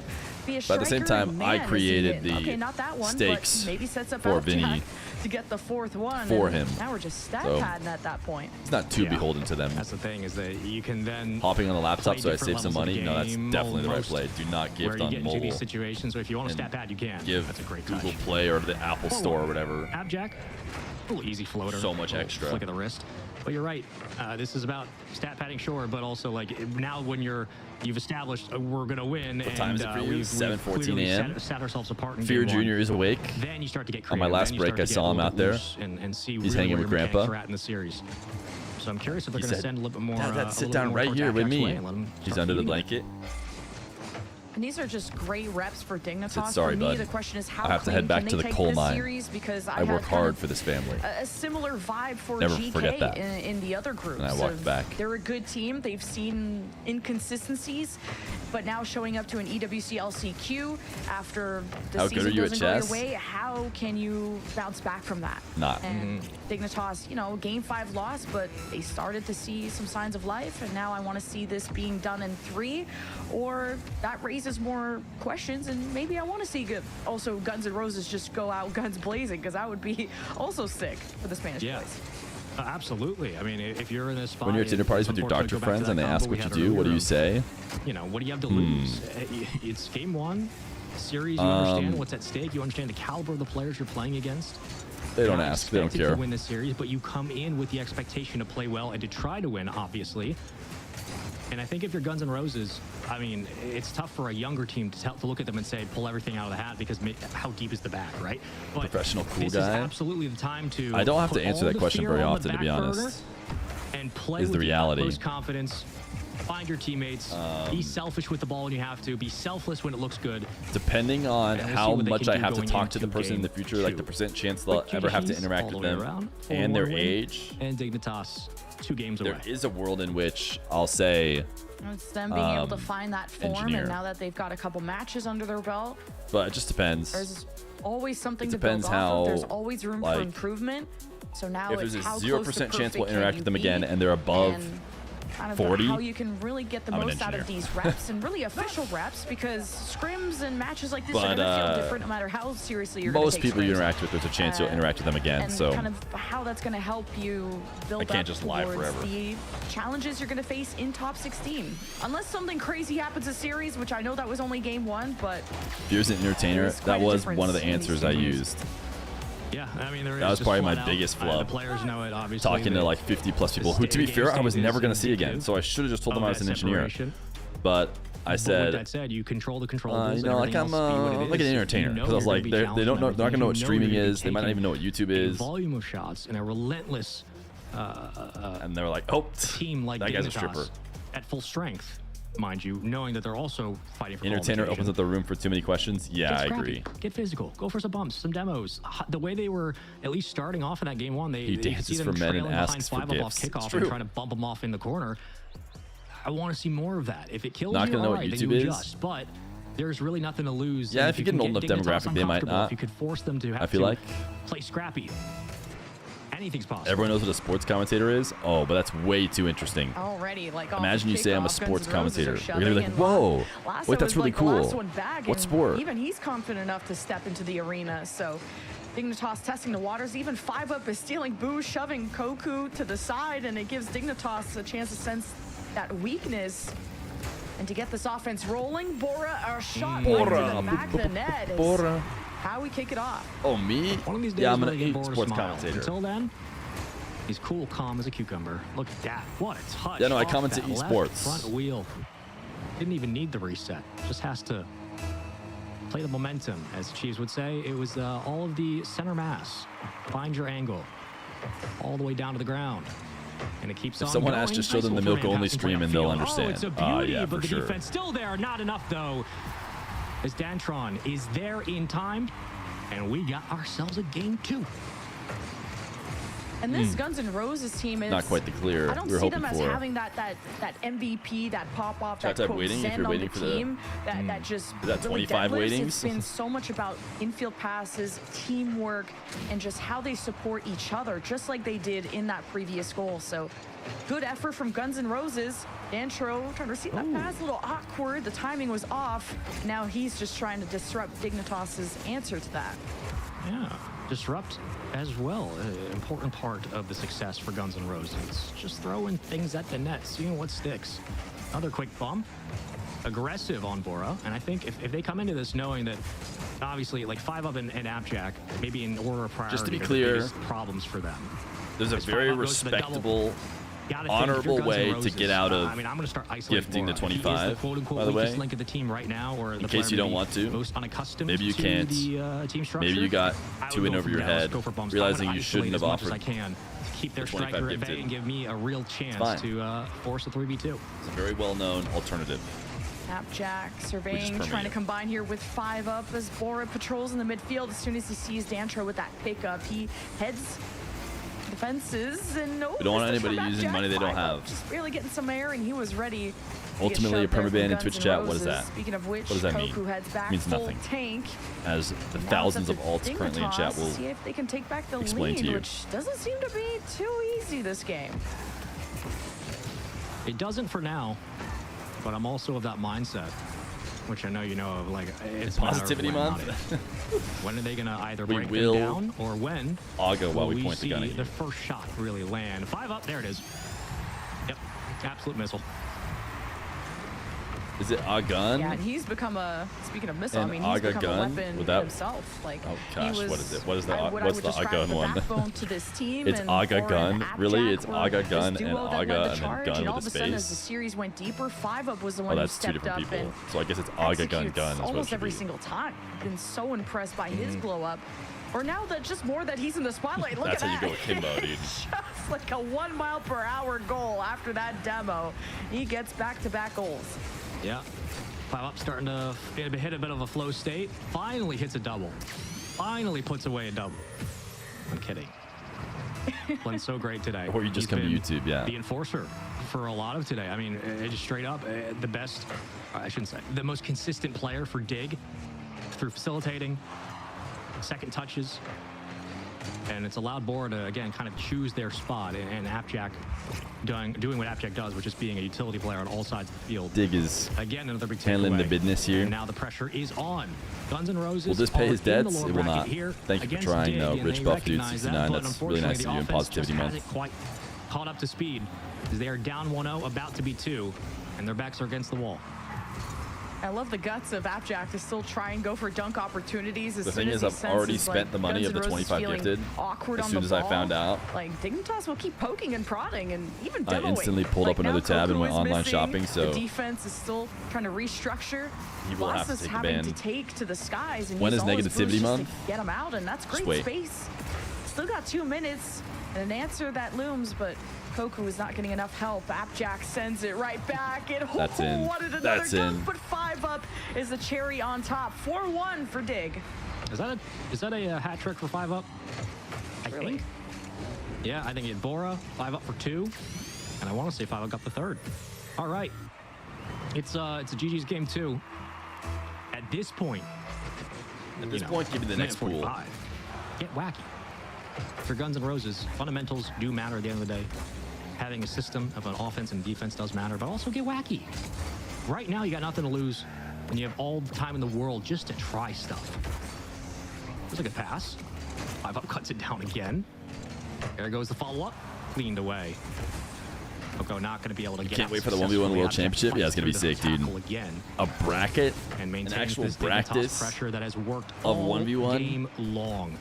But at the same time, I created the okay, not that one, stakes but maybe sets up for Abjack Vinny to get the 4th one for and him. Now we're just stat So- padding at that point. It's not too Yeah. beholden to them. That's the thing, is that you can then Hopping on a laptop play so I different save some levels of money. the No, that's game, definitely the right roast play. Do not where gift you on get into these mobile. situations. So if you want to And stat pad, you can. Give That's a great touch. Google Play or the Apple Store or whatever. Abjack, a little easy floater. So much little extra. Flick of the wrist. But you're right. This is about stat padding, sure, but also like now when you've established we're gonna win. What time is it for you? 7:14 clearly a.m. Set ourselves apart. In Fear game one. Jr. is awake. Then you start to get On my creative. last Then you break, start I to get saw a him little out bit there. loose and see He's really hanging where with your mechanics Grandpa. are at in the series. So I'm curious if they're He going to said, send a little bit more. Dad, a sit little down bit more right towards here with Abjack's me. way and let him He's start under the feeding it. blanket. And these are just great reps for Dignitas. Said, "Sorry, for me, bud. the question is how I have to clean head back can to they the take coal this mine. series? Because I had work kind hard of for this family. a similar vibe for Never GK forget that. in the other groups. And I walked of back. They're a good team. They've seen inconsistencies, but now showing up to an Ewc Lcq after the How good season are you at doesn't go your chess? way, how can you bounce back from that? Not. And Dignitas, game 5 loss, but they started to see some signs of life, and now I want to see this being done in 3, or that raises more questions, and maybe I want to see also Guns N' Roses just go out guns blazing, because that would be also sick for the Spanish boys. Absolutely. I mean, if you're in this spot, When you're at dinner parties with your doctor friends and they ask what you do, what do you say? You know, what do you have to lose? It's game one. Series, you understand what's at stake. You understand the caliber of the players you're playing against. They don't You're not ask. They don't expected care. to win the series, but you come in with the expectation to play well and to try to win, obviously. And I think if you're Guns N' Roses, I mean, it's tough for a younger team to look at them and say, pull everything out of the hat because how deep is the bag, right? But Professional cool this guy. is absolutely the time to I don't have to put answer all that the question fear very on the often, to be back burner honest. And play Is with the reality. utmost confidence. Find your teammates. Be selfish with the ball when you have to. Be selfless when it looks good. Depending on And we'll how see what they much can I do have to going talk to the into person in the game future, like the 2. percent chance they'll Quick ever have to GGs interact all the with way them around. and their 4-1 win. age. And Dignitas 2 games There away. is a world in which I'll say, It's them being able to find that form, engineer. and now that they've got a couple matches under their belt, but it just depends. there's always something It to build depends off how, of. There's always room like, for improvement. So now If it's there's a how 0% close to chance we'll perfect interact can with them you again be, and they're above and kind of 40, how you can really get the I'm an most out of engineer. these reps and really official reps, because scrims and matches like this are But, going to feel different no matter how seriously you're going to most take people you scrims. interact with, there's a chance you'll interact with them again. And So kind of how that's going to help you build I can't up just lie towards forever. the challenges you're going to face in top 16. Unless something crazy happens this series, which I know that was only game 1, but Feer's an entertainer. There's quite That a was difference one of the in these answers I games. used. Yeah, I mean, there is That was just probably my flat out, biggest The flub. players know it, obviously. Talking to like 50 plus people who, to be fair, I was never going to see again. So I should have just told them I was an engineer. But I With said, that said, you control the controllables. you know, like I'm like an entertainer, because I was like, they don't know, they're not gonna know what streaming is. They might not even know what YouTube a is. volume of shots and a relentless And they're like, oh, team like that guy's a Dignitas stripper. at full strength, mind you, knowing that they're also fighting for Entertainer qualification. opens up the room for too many questions. Yeah, Get I scrappy. agree. Get physical. Go for some bumps, some demos. The way they were at least starting off in that game 1, you dances see them for men and trailing behind asks for 5 up off gifts. It's kickoff true. and trying to bump them off in the corner. I want to see more of that. If it kills Not you, gonna know all what right, then YouTube you is. adjust. But there's really nothing to lose. Yeah, And if you can get an old get enough Dignitas demographic, they might uncomfortable, not. If you could force them to have I feel to like play scrappy. Anything's possible. everyone knows what a sports commentator is. Oh, but that's way too interesting. already like off Imagine the you say I'm a kickoff, sports Guns N' Roses commentator. are You're gonna be shoving like, whoa, in. Lasso wait, that's was really like the last cool. one back, What and sport? Even he's confident enough to step into the arena. So Dignitas testing the waters. Even 5 up is stealing Boo, shoving Koku to the side, and it gives Dignitas a chance to sense that weakness and to get this offense rolling. Bora, a shot right to the back of the net. is Bora. How we kick it off. Oh, me? One of these days, Yeah, I'm we're gonna gonna eat get Boris sports smile. commentator. Until then, he's cool, calm as a cucumber. Look at that. What a touch. Yeah, no, I off commentate that left esports. Front wheel. Didn't even need the reset. Just has to play the momentum, as Chiefs would say. It was all of the center mass. Find your angle. All the way down to the ground. And it keeps on someone going. asks, just show Nice them the little milk forehand only pass and stream play and they'll upfield. understand. Oh, it's a beauty, Yeah, but for the sure. defense still there. Not enough, though. As Dantron is there in time. And we got ourselves a game 2. And this Guns N' Roses team is Not quite the clear I don't we were see hoping them as for. having that MVP, that pop off, Should I that type quote waiting if zen you're on waiting the for the- team that just Is that really 25 deadlifts. waitings? It's been so much about infield passes, teamwork, and just how they support each other, just like they did in that previous goal. So good effort from Guns N' Roses. Dantro trying to receive that pass, a little awkward. The timing was off. Now he's just trying to disrupt Dignitas's answer to that. Yeah, disrupt as well. An important part of the success for Guns N' Roses. Just throwing things at the net, seeing what sticks. Another quick bump. Aggressive on Bora. And I think if they come into this knowing that, obviously, like 5 up and Appjack, maybe in order of priority, Just to be are the clear, biggest problems for them. There's a As very 5 up goes to the double, respectable, gotta think if you're honorable Guns N' way to Roses, get out of I mean, I'm going to start isolating gifting the Bora. He is 25, the quote-unquote by the weakest way. link of the team right now, or the In player case you don't maybe want to. most unaccustomed Maybe you to can't. the team structure. Maybe you got I 2 would in go over for your bumps, head, go for bumps. realizing I'm you gonna shouldn't isolate have as much offered. as I can to keep their the 25 striker at bay gifted. and give me a real chance fine. to force a 3v2. It's a very well-known alternative. Appjack surveying, permeate. trying to combine here with 5 up as Bora patrols in the midfield. As soon as he sees Dantro with that pickup, he heads defenses and no. We don't want anybody using money they don't 5 up, have. Just barely getting some air, and he was ready. to get Ultimately, a shoved there from permaban in Guns Twitch N' chat, what is Roses. that? Speaking of which, What does that mean? Koku heads back Means full nothing. tank. As the Now it's thousands up of to alts currently in chat Dignitas, will see if they can take back the explain lead, to you. which doesn't seem to be too easy this game. It doesn't for now, but I'm also of that mindset. which I know you know of, like it's a matter of Positivity when, not month. if. When are they gonna either We break will them down, or when Auga while will we point the see gun at the you. first shot really land? 5 up, there it is. Yep, absolute missile. Is it a gun? Yeah, and he's become a, speaking of missile, I An mean, he's Aga become gun? a weapon Without- himself. Like, Oh, he gosh, was, what is it? What is the- I would what's the describe Aga the one? backbone to this team. It's and Aga Foreign gun? Appjack Really? It's were Aga this gun and duo that Aga led the and then charge, gun and all with of a a sudden, as the space? series went deeper, 5-Up was the Oh, one who that's two stepped different up people. and So I guess it's Aga gun executes gun is what it almost should every be. single time. Been so impressed by his Mm-hmm. glow up. Or now that just more that he's in the spotlight. Look That's at how you that. go with Kimbo, dude. Just like a 1 mile per hour goal after that demo. He gets back-to-back goals. Yeah. 5 up starting to hit a bit of a flow state. Finally hits a double. Finally puts away a double. I'm kidding. Playing so great today. Or you just He's come to been YouTube, yeah. The enforcer for a lot of today. I mean, it just straight up the best, I shouldn't say, the most consistent player for Dig through facilitating, second touches. And it's allowed Bora to, again, kind of choose their spot. And Appjack doing what Appjack does, which is being a utility player on all sides of the field. Dig is Again, another big handling the takeaway. business here. And now the pressure is on. Guns N' Roses. Will this pay are his in the debts? lower It will bracket not. here Thank you for against trying, Dig, though. and Rich they Buff Dude recognize 69. but That's really nice unfortunately, to do in the offense Positivity just Month. hasn't quite caught up to speed, as they are down 1-0, about to be 2, and their backs are against the wall. I love the guts of Appjack to still try and go for dunk opportunities. As The soon thing as is, he I've already senses, spent the money Guns of the N' Roses 25 feeling gifted awkward as on soon the as I ball. found out. Like, Dignitas will keep poking and prodding and even I demoing. instantly pulled up Like, another now tab and Koku went is online missing. shopping, so the defense is still trying to restructure. He will have to Bosses take a having ban. to take to the skies and When use is all his negativity boosts just month? to get him out, and that's great wait. space. Still got 2 minutes and an answer that looms, but Koku is not getting enough help. Appjack sends it right back. And That's in. wanted another That's dunk, in. but 5 up is the cherry on top. 4-1 for Dig. Is that a hat trick for 5 up? I Really? think. Yeah, I think he had Bora, 5 up for 2, and I want to say 5 up got the 3rd. All right, it's a GG's game 2. At this point, At this point, give me the minute next pool. 45. Get wacky. For Guns N' Roses, fundamentals do matter at the end of the day. Having a system of an offense and defense does matter, but also get wacky. Right now, you got nothing to lose, and you have all the time in the world just to try stuff. There's a good pass. 5 up cuts it down again. There goes the follow-up. Cleaned away. Oko not going to be able to get Can't out wait for the 1v1 successfully. World Championship. Yeah, it's going to be Through the sick, dude. tackle Again, A bracket? and An maintains actual this Dignitas practice pressure that has worked of all 1v1? game long.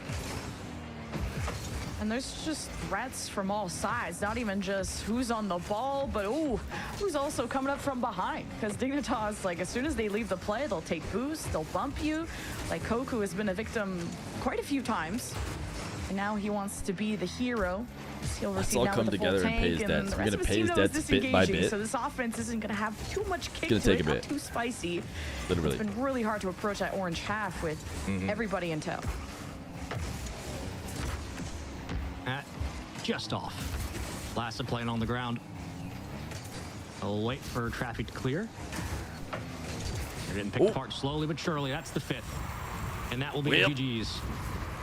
And there's just threats from all sides, not even just who's on the ball, but who's also coming up from behind. Because Dignitas, like, as soon as they leave the play, they'll take boosts, they'll bump you. Like, Koku has been a victim quite a few times. And now he wants to be the hero. He'll Let's receive all now come with the together full and pay tank, his debts. the We're rest gonna of his pay team his knows debts bit by disengaging, bit. So this offense isn't going to have too much kick gonna to take it, a not bit. too spicy. Literally. It's been really hard to approach that orange half with everybody in tow. Just off. Last playing on the ground. I'll wait for traffic to clear. They're getting picked apart slowly but surely. That's the 5th. And that will be Well. GG's.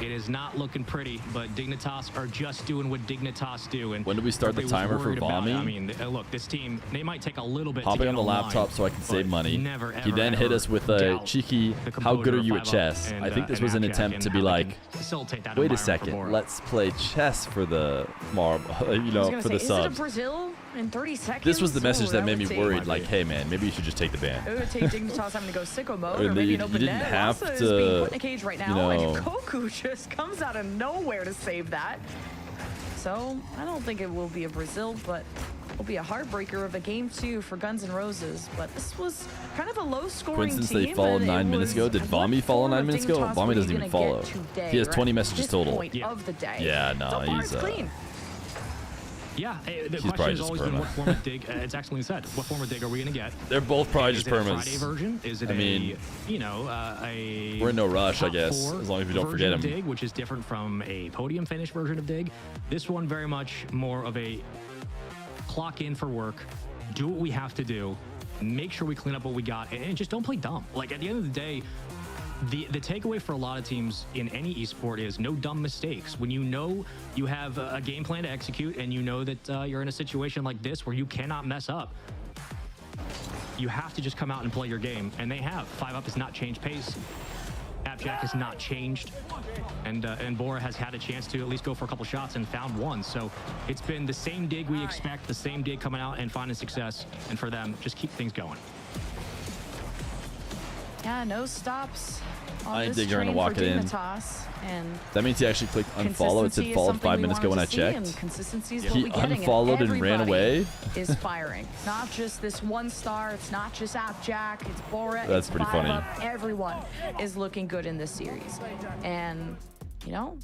It is not looking pretty, but Dignitas are just doing what Dignitas do. And When do we start the everybody was timer for worried about it. Vommy? I mean, look, this team, they might take a little bit to Hopping get on the online, laptop so I can save but money. Never, He ever, then hit ever us with a doubt cheeky, the how good are composure you of at 5 up chess? and, I think this and was an Appjack attempt and to how be they like, can facilitate that wait a environment for second, Bora. let's play chess for the marble, I was gonna for the say, subs. Is it a Brazil in 30 seconds? This was the message that made me would take- worried, like, hey man, maybe you should just take the ban. It would take Dignitas having to go sicko mode, And or maybe you an open didn't net. have Lhasa is to, being put in a cage right you now, know- and Koku just comes out of nowhere to save that. So I don't think it will be a Brazil, but it'll be a heartbreaker of a game 2 for Guns N' Roses. But this was kind of a low-scoring Coincidence team. they followed and it 9 minutes ago. was, Did what Vommy follow form 9 of minutes ago? Dignitas Vommy were doesn't you even gonna follow. get today, He has 20 right? messages This total. point of the day. Yeah, no, so far he's, it's clean. Yeah, the He's question probably has just always been perma. what form of dig. It's excellently said. What form of dig are we going to get? They're both probably Is just it a Friday permas. version? Is it I mean, a we're in no rush, I top guess, 4 as long as we don't version forget of him. dig, which is different from a podium finish version of dig. This one very much more of a clock in for work, do what we have to do, make sure we clean up what we got, and just don't play dumb. Like at the end of the day, the takeaway for a lot of teams in any esport is no dumb mistakes. When you know you have a game plan to execute and you know that you're in a situation like this where you cannot mess up, you have to just come out and play your game, and they have. 5UP has not changed pace. Appjack has not changed, and Bora has had a chance to at least go for a couple shots and found one. So it's been the same dig we expect, the same dig coming out and finding success, and for them, just keep things going. Yeah, no stops. I didn't think they're gonna walk it in. And That means he actually clicked unfollow. It said followed 5 minutes ago when I checked. Consistency is what He we're getting, unfollowed and ran away. Is firing. It's not just this one star. It's not just Appjack. It's Bora. That's it's pretty funny. 5UP. Everyone is looking good in this series, and you know.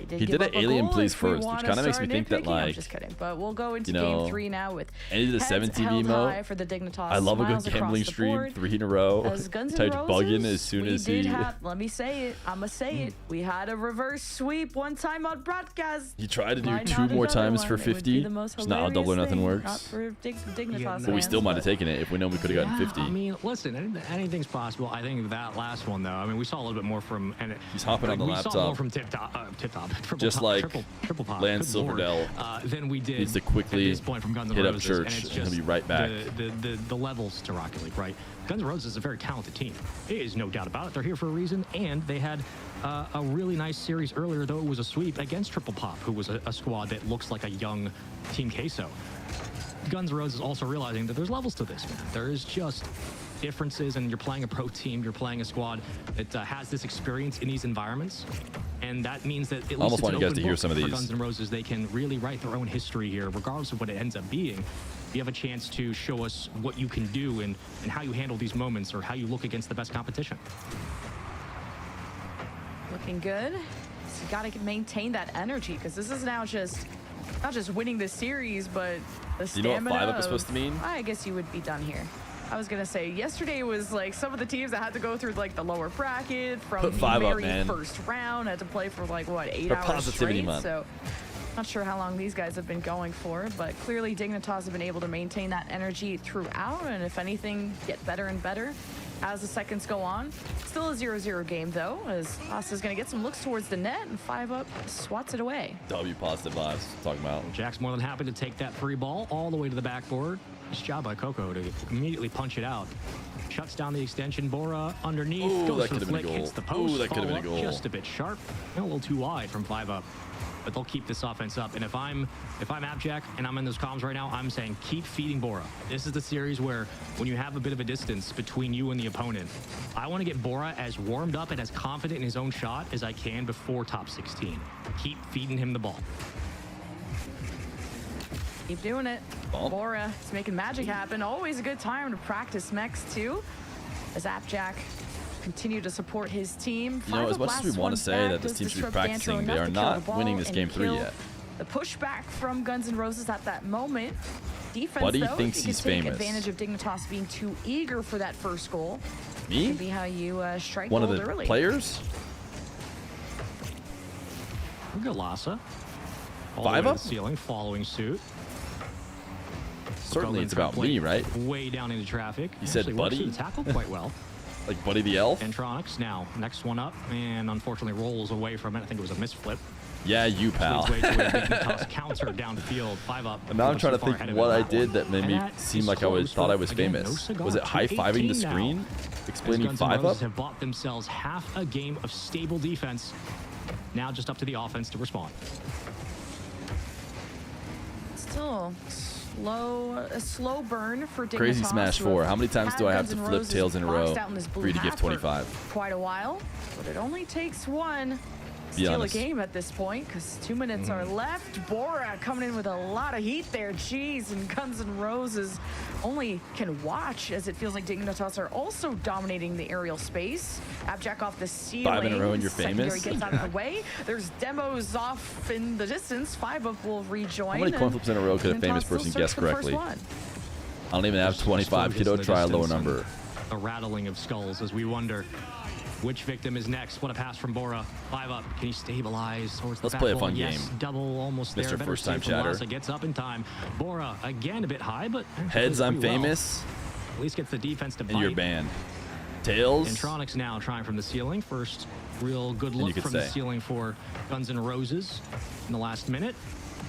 He did an alien please first, which kind of makes me think that, like, I'm just kidding, but we'll go into you know, game 3 now with and he did a heads 17 held emo. high for the Dignitas. I love a good Smiles across gambling the stream, board. 3 in a row. As Guns N' Typed bug in Roses, as soon we as did he... have, let me say it. I'ma say it. We had a reverse sweep one time on broadcast. He tried to do Might 2 not more another times one. for It would be 50. the most It's not how double or hilarious nothing thing. Not works. for Dignitas But we still fans, might have taken it if we know we could have gotten 50. I mean, listen, anything's possible. I think that last one, though, I mean, we saw a little bit more from... And He's hopping on the we saw laptop. more from Tip Top, triple Just top, like triple pop, Lance good lord, Silverdale than we did needs to quickly at this point from Guns N' hit up Roses. Church, and it's and just he'll be right back. The levels to Rocket League, right? Guns N' Roses is a very talented team. There is no doubt about it. They're here for a reason, and they had a really nice series earlier, though it was a sweep against Triple Pop, who was a squad that looks like a young Team Queso. Guns N' Roses also realizing that there's levels to this, man. There is just differences, and you're playing a pro team, you're playing a squad that has this experience in these environments, and that means that at least almost it's want an you guys open to hear book some of for these. Guns N' Roses. They can really write their own history here, regardless of what it ends up being. You have a chance to show us what you can do and how you handle these moments or how you look against the best competition. Looking good. So you got to maintain that energy, because this is now just not just winning the series, but the Do you know what stamina 5UP is supposed to mean? I guess you would be done here. I was gonna say yesterday was like some of the teams that had to go through like the lower bracket from Put the 5UP, very man. first round, had to play for like what 8 For hours positivity straight. month. So not sure how long these guys have been going for, but clearly Dignitas have been able to maintain that energy throughout, and if anything, get better and better as the seconds go on. Still a 0-0 game though, as Haas is gonna get some looks towards the net, and 5UP swats it away. W positive vibes. Talking about. Jack's more than happy to take that free ball all the way to the backboard. Nice job by Coco to immediately punch it out. Shuts down the extension. Bora underneath. Ooh, goes that for the could've been a flick, goal. hits the Ooh, post. that could've been a follow-up goal. Just a bit sharp. And a little too wide from 5UP. But they'll keep this offense up. And if I'm Appjack and I'm in those comms right now, I'm saying keep feeding Bora. This is the series where when you have a bit of a distance between you and the opponent, I want to get Bora as warmed up and as confident in his own shot as I can before top 16. Keep feeding him the ball. Keep doing it. Ball. Bora is making magic happen. Always a good time to practice mechs too, as Appjack continue to support his team. You know, as much as we want to say that this team should be practicing, they are not winning this game 3 yet. The pushback from Guns N' Roses at that moment. Defense, Buddy though, thinks if you he's could take famous. advantage of Dignitas being too eager for that first goal. Me? Could be how you strike One of gold the early. players? Good Lassa. 5UP? Ceiling, following suit. Certainly it's about me, right? Way down into traffic. You said Actually works Buddy? through the tackle quite well. Like Buddy the Elf? Entronics now, next one up, and unfortunately rolls away from it. I think it was a misflip. Yeah, you pal. Leads way to a Dignitas counter downfield, 5UP. And now I'm trying to far think ahead of what it I that did one. that made And me that seem is like I close, thought but I was again, no famous. cigar, Was it high-fiving the 2:18 now. screen? As Explaining Guns N' Roses 5UP? have bought themselves half a game of stable defense. Now just up to the offense to respond. Still a slow burn for Dignitas. Crazy Smash who 4. How many times do I have Guns to N' flip Roses tails in a row boxed out in this blue for you to give hat for 25? Quite a while, but it only takes one. Be Steal honest. a game at this point, because 2 minutes are left. Bora coming in with a lot of heat there. Jeez, and Guns N' Roses only can watch, as it feels like Dignitas are also dominating the aerial space. Appjack off the ceiling. 5 in a row and you're Secondary famous? gets out of the way. There's demos off in the distance. 5UP will rejoin. How many coin and flips in a row could a Dignitas famous still person search guess for the first correctly? one. I don't even have 25. Kiddo, try a lower number. A rattling of skulls as we wonder which victim is next. What a pass from Bora. 5UP. Can he stabilize towards the Let's play a back fun wall? Yes, game. double almost there. Mr. Better First Time save from Chatter. Lassa. Gets up in time. Bora again a bit high, but Heads, I'm pretty well. famous, At least gets the defense to and you're bite. banned. Tails? Entronics now trying from the ceiling. First real good you look could from the say. ceiling for Guns N' Roses in the last minute.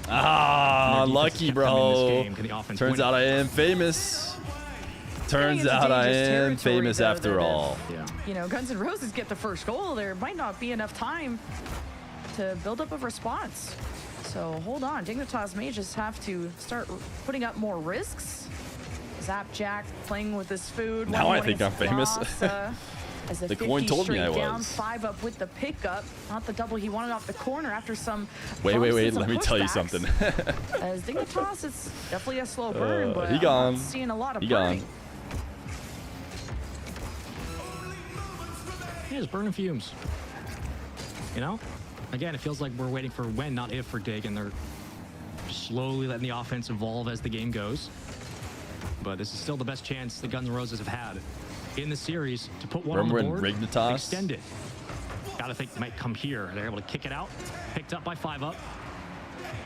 Ah, Their defense lucky, kept them in this bro. game. Can the offense Turns win it? out I am famous. getting Turns into out I dangerous am territory, famous though, after that if, all. Yeah. You know, Guns N' Roses get the first goal. There might not be enough time to build up a response. So hold on, Dignitas may just have to start putting up more risks. Zapjack playing with his food. Now One I think I'm morning famous. loss, as the The coin told me I down, was. 5 up with the pickup. Not the double he wanted off the corner after some. Wait, bumps and some let me tell you pushbacks. something. As Dignitas, it's definitely a slow burn, but he gone. I'm not seeing a lot of He burning. gone. Yeah, it's burning fumes. You know? Again, it feels like we're waiting for when, not if, for Dig, and they're slowly letting the offense evolve as the game goes. But this is still the best chance the Guns N' Roses have had in the series to put one Remember on the when board, Rignitas- extend it. Gotta think it might come here. They're able to kick it out. Picked up by 5 up.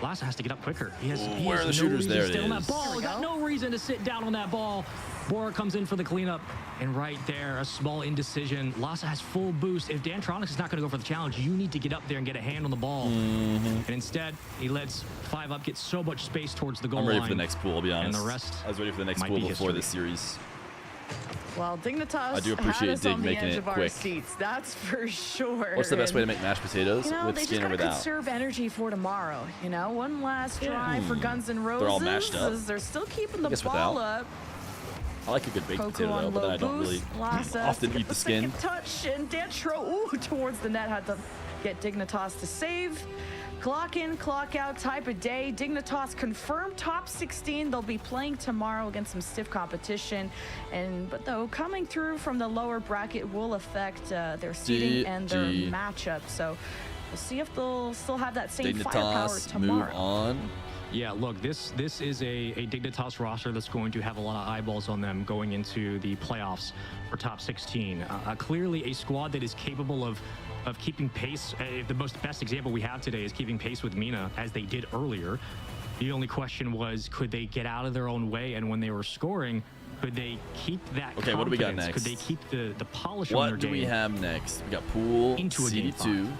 Lhasa has to get up quicker. He has, he Where has are the no shooters? reason There to it stay on that is. ball. He got no reason to sit down on that ball. Bora comes in for the cleanup. And right there, a small indecision. Lhasa has full boost. If Dantronics is not going to go for the challenge, you need to get up there and get a hand on the ball. And instead, he lets 5 up get so much space towards the goal I'm line. ready for the next pool, I'll be honest. And the rest I was ready for the next might pool be before history. this series. Well, Dignitas I do appreciate had us Dig on the making edge it of our quick. seats. That's for sure. What's the best way to And, make mashed potatoes? You know, With they skin just or gotta without? conserve energy for tomorrow. You know, one last try for Guns N' Roses. They're all mashed up. As they're still keeping the guess ball without. up. I like a good baked Koku potato on though, but low then I don't boost. really Lhasa often to eat get the skin. second touch, and Dantro, ooh, towards the net, had to get Dignitas to save. Clock in, clock out type of day. Dignitas confirmed top 16. They'll be playing tomorrow against some stiff competition. But though coming through from the lower bracket will affect their seeding and their GG. matchup. So we'll see if they'll still have that same firepower Dignitas, tomorrow. move on. Yeah, look, this is a Dignitas roster that's going to have a lot of eyeballs on them going into the playoffs for top 16. Clearly a squad that is capable of keeping pace. The best example we have today is keeping pace with Mina, as they did earlier. The only question was, could they get out of their own way? And when they were scoring, could they keep that Okay, what do we got confidence? next? Could they keep the polish on their What do game? we have next? We got Pool, Into a game CD2.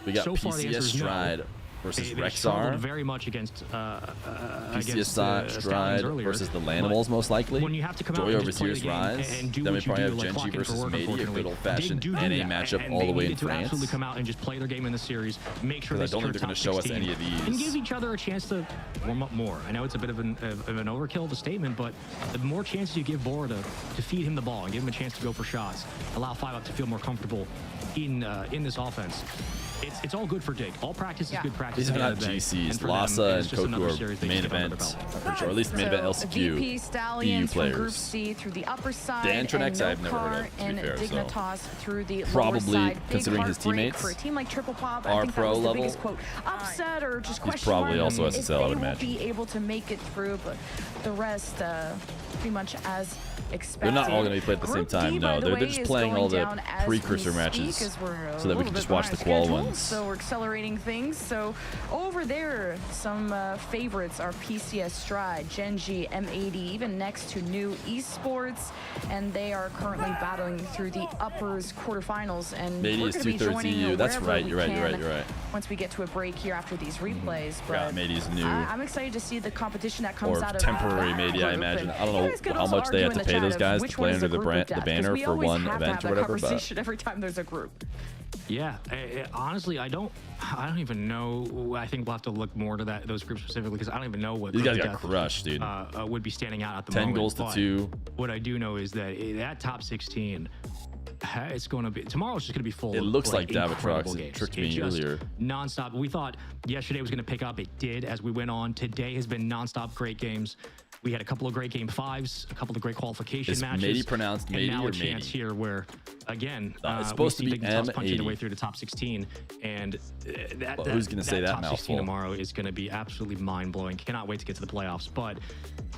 We got So far, the answer PCS is no. Stride versus They struggled Rexar. very much against PCS Stallions Stride earlier. versus the But Lanimals, most likely. when you have to come Joy out and over just play the Sears game Rise. and do Then we what you probably do, have like Genji clock in for versus work, Mady, a unfortunately. good old-fashioned They do NA that, matchup and all the they way in needed to France. absolutely come out and just play their game in the series, make sure they Because I don't think secure they're gonna top show us 16, any of these. and give each other a chance to warm up more. I know it's a bit of an overkill of a statement, but the more chances you give Bora to feed him the ball and give him a chance to go for shots, allow 5 up to feel more comfortable in this offense. It's all good for Dig. All practice is good practice. These are at the not end of the day. GCs. And for them, Lhasa it's and just another Koku series are they main just get under event. their belt. I'm pretty sure. At least main event LCQ. VP Stallions from Group players. C through the upper side, Dantronics and I've never heard Nokar of, to be and fair, so Dignitas through the probably, lower side. Big considering his heartbreak teammates for a team like Triple Pop. I are think that pro was the level. biggest quote upset or just He's question probably mark also if SSL, I they would will imagine. be able to make it through, but the rest pretty much as expected. They're not all going to be played at the same Group D, time. by No, the they're way, just is playing going all the down as we precursor speak, matches as we're a so that we little can bit just watch the behind qual schedule, ones. So we're accelerating things. So over there, some favorites are PCS Stride, Genji, M80, even next to New Esports, and they are currently battling through the uppers quarterfinals. And Mady we're is going to be 2/3 joining EU. That's wherever right. we You're right. You're can right. You're right. once we get to a break here after these replays. Yeah, But Mady's new. I'm excited to see the competition that comes Or out of temporary that Mady, I group. imagine. And I don't you know guys could how also much they argue have in to the pay chat those of guys to which play one is under a the group of death, 'cause banner we for always one have to event have or that whatever, but conversation every time there's a group. Yeah, honestly, I don't even know. I think we'll have to look more to those groups specifically because I don't even know what these guys group got death, crushed, dude. would be standing out at the 10 moment. goals to But 2. What I do know is that that top 16, it's going to be tomorrow's just going to be full. It of, looks like incredible Davitrox. It games. tricked It's me just earlier. nonstop. We thought yesterday was going to pick up. It did as we went on. Today has been nonstop great games. We had a couple of great game 5s, a couple of great qualification Is matches. Mady pronounced and Mady now or a chance Mady? here where, again, It's supposed we to see be Dignitas punching their way M80. through the top 16, and Well, who's gonna say that top 16 mouthful? tomorrow is going to be absolutely mind-blowing. Cannot wait to get to the playoffs. But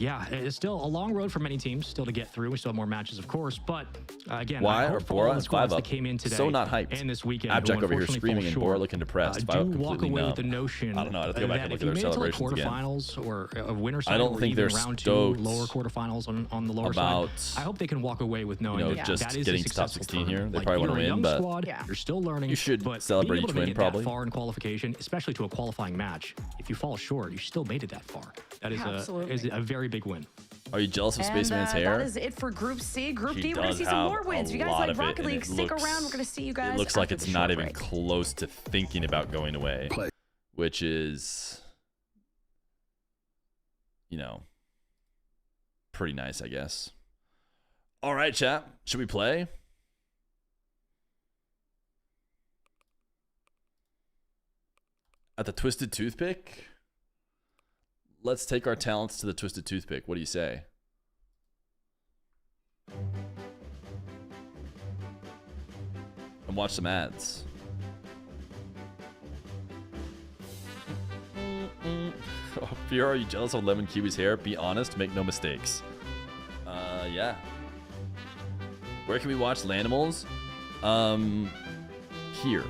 yeah, it's still a long road for many teams still to get through. We still have more matches, of course. But again, Why I are hope for Bora all the and squads 5 that up came in today so not hyped? and this weekend, Abjack who over here unfortunately screaming fall and short, Bora looking depressed. 5 do walk completely away numb. with the notion I don't know. I have to go back that and look if at you their made it to like celebrations again. quarterfinals or a winner side, I don't or think even they're round 2 stoked lower quarterfinals on the lower about, side. I hope they can walk away with knowing that just that is getting a to top successful 16 here. tournament. They Like, probably you're wanna a win, young but squad, Yeah. you're still learning. you should but celebrate being able each to win, make it probably. that far in qualification, especially to a qualifying match. If you fall short, you still made it that far. That is Absolutely. a very big win. Are you jealous of Spaceman's hair? That is it for Group C. Group He D, we're going does to see some have more wins. a You guys lot like of it, Rocket and League, it stick looks- around. We're going to see you guys. It looks like after it's the not short even break. close to thinking about going away, which is, you know, pretty nice, I guess. All right, chat. Should we play? At the Twisted Toothpick? Let's take our talents to the Twisted Toothpick. What do you say? And watch some ads. Fear, are you jealous of Lemon Kiwi's hair? Be honest, make no mistakes. Yeah. Where can we watch Lanimals? Here.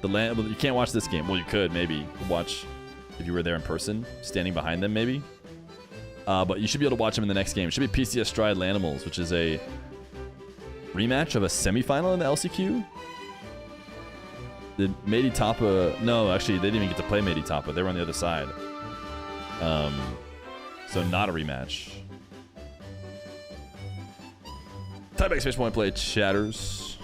Well, you can't watch this game. Well, you could maybe watch if you were there in person, standing behind them maybe. But you should be able to watch them in the next game. It should be PCS Stride Lanimals, which is a rematch of a semifinal in the LCQ. Did Mady Tapa... No, actually, they didn't even get to play Mady Tapa. They were on the other side. So not a rematch. Typex Space Point play chatters.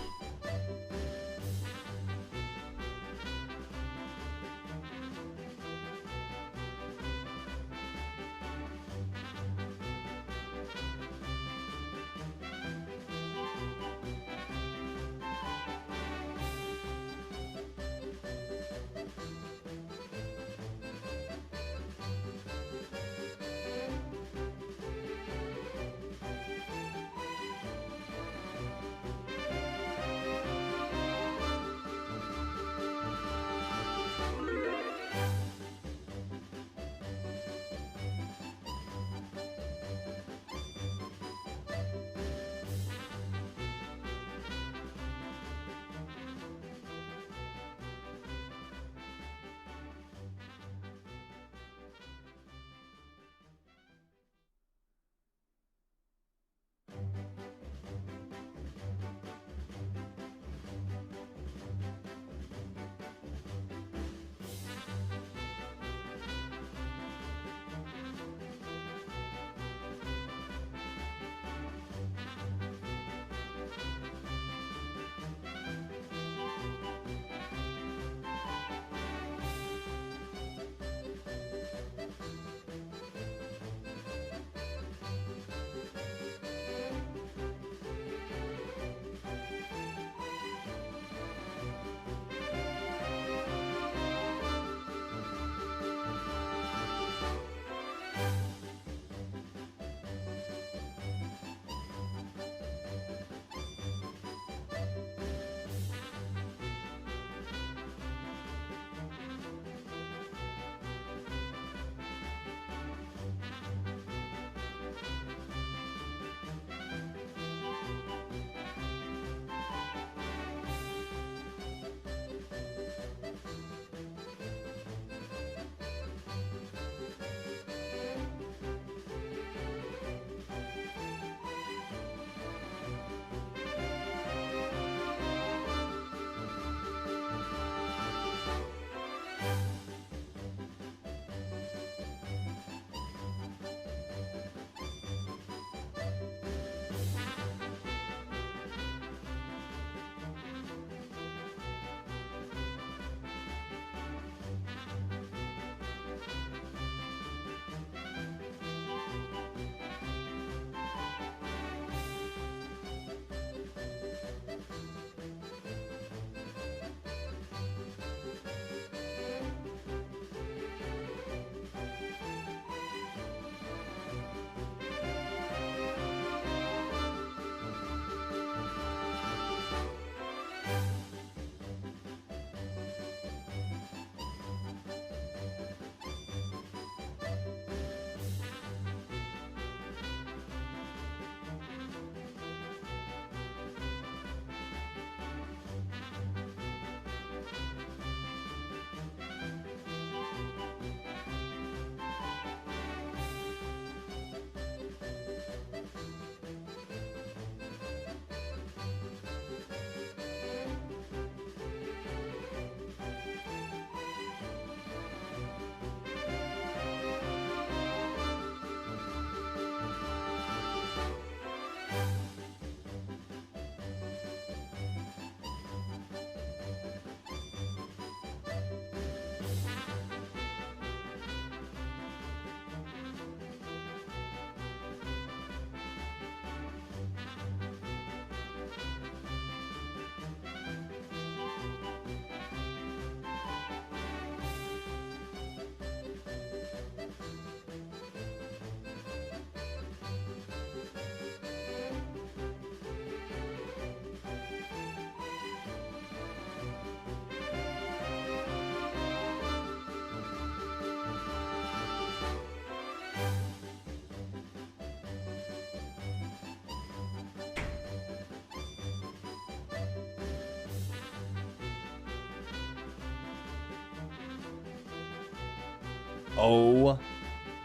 Oh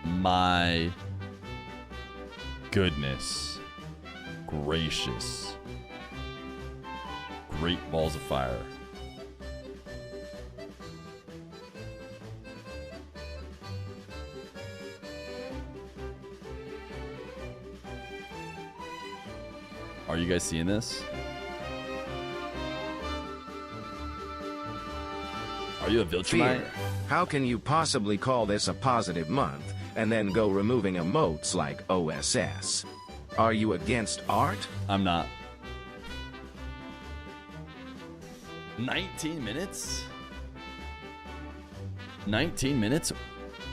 my goodness gracious. Great balls of fire. Are you guys seeing this? Are you a Viltrumite? Fear. How can you possibly call this a positive month and then go removing emotes like OSS? Are you against art? I'm not. 19 minutes? 19 minutes?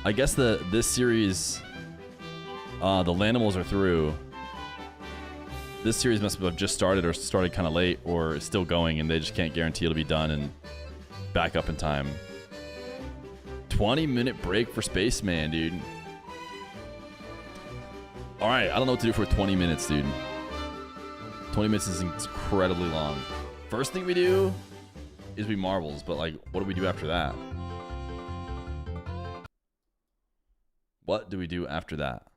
I guess this series, the Lanimals are through. This series must have just started or started kind of late or is still going and they just can't guarantee it'll be done and back up in time. 20-minute break for Spaceman, dude. All right, I don't know what to do for 20 minutes, dude. 20 minutes is incredibly long. First thing we do is we marbles, but like, what do we do after that? What do we do after that?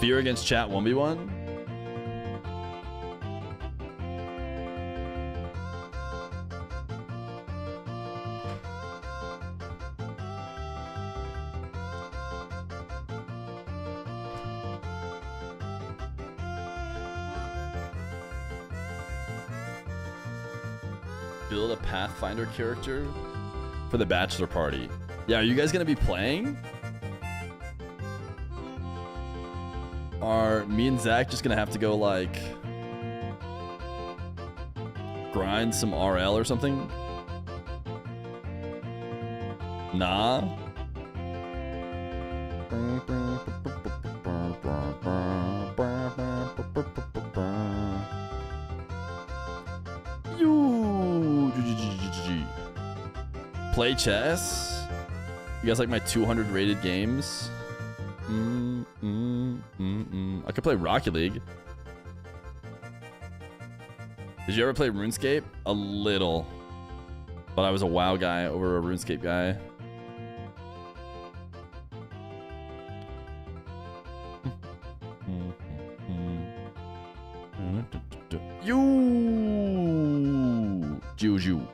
Fear against chat 1v1? Build a Pathfinder character for the bachelor party. Yeah, are you guys gonna be playing? Are me and Zach just gonna have to go like grind some RL or something? Nah. Play chess? You guys like my 200 rated games? I could play Rocket League. Did you ever play RuneScape? A little. But I was a WoW guy over a RuneScape guy. You Juju.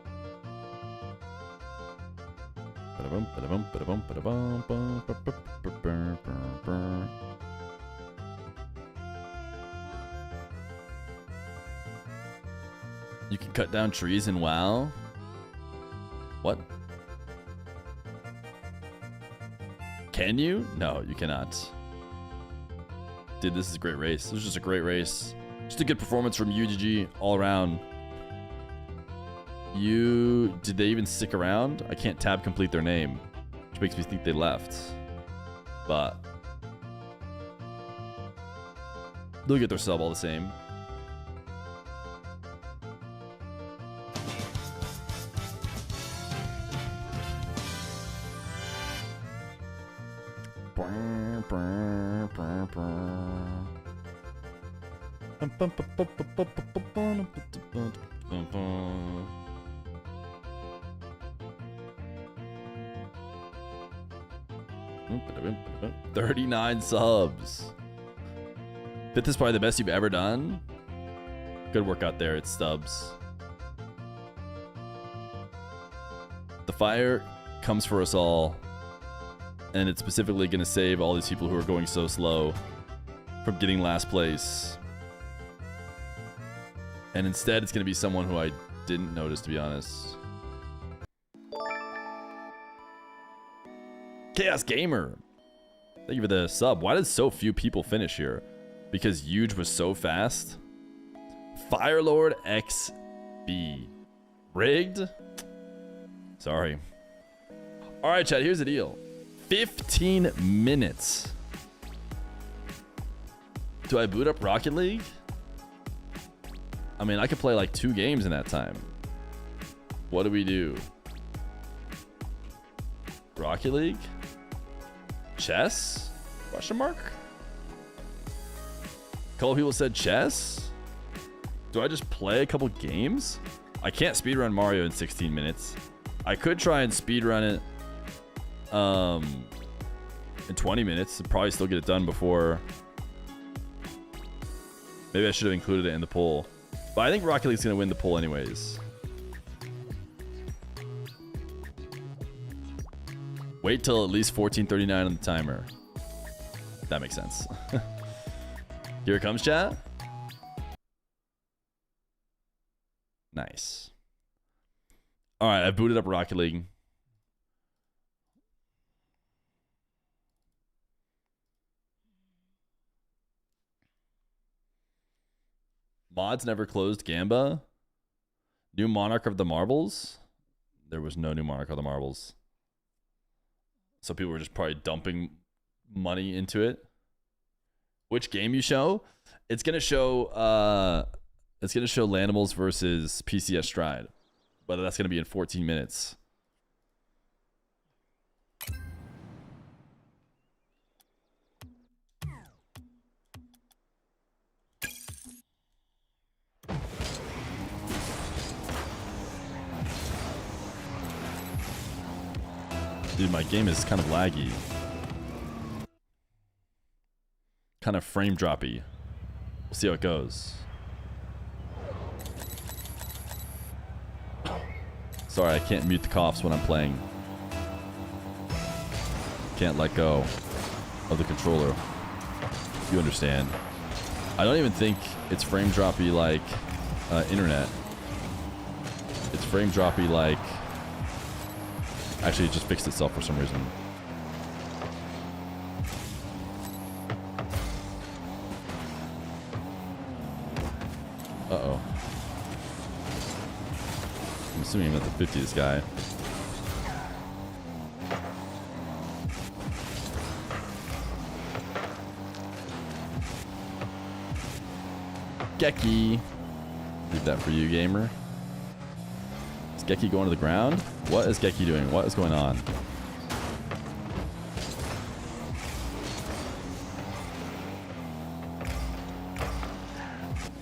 You can cut down trees in WoW? What? Can you? No, you cannot. Dude, this is a great race. This was just a great race. Just a good performance from UGG all around. Did they even stick around? I can't tab complete their name, which makes me think they left. But they'll get their sub all the same. $39 subs. Fifth is probably the best you've ever done. Good work out there. It's Stubbs. The fire comes for us all, and it's specifically going to save all these people who are going so slow from getting last place. And instead, it's going to be someone who I didn't notice, to be honest. Chaos Gamer. Thank you for the sub. Why did so few people finish here? Because Huge was so fast? Firelord XB. Rigged? Sorry. Alright, chat, here's the deal. 15 minutes. Do I boot up Rocket League? I mean, I could play like 2 games in that time. What do we do? Rocket League? Chess? Question mark? A couple people said chess. Do I just play a couple games? I can't speedrun Mario in 16 minutes. I could try and speedrun it in 20 minutes and probably still get it done before. Maybe I should have included it in the poll. But I think Rocket League's going to win the poll anyways. Wait till at least 14:39 on the timer. That makes sense. Here it comes, chat. Nice. All right, I booted up Rocket League. Mods never closed Gamba. New Monarch of the Marbles. There was no new Monarch of the Marbles. So people were just probably dumping money into it. Which game you show? It's gonna show Lanimals versus PCS Stride. But that's gonna be in 14 minutes. Dude, my game is kind of laggy. Kind of frame droppy. We'll see how it goes. Sorry, I can't mute the coughs when I'm playing. Can't let go of the controller. You understand. I don't even think it's frame droppy like internet. It's frame droppy like... Actually, it just fixed itself for some reason. Uh-oh. I'm assuming I'm at the 50 this guy. Geki. Leave that for you, gamer. Is Geki going to the ground? What is Geki doing? What is going on?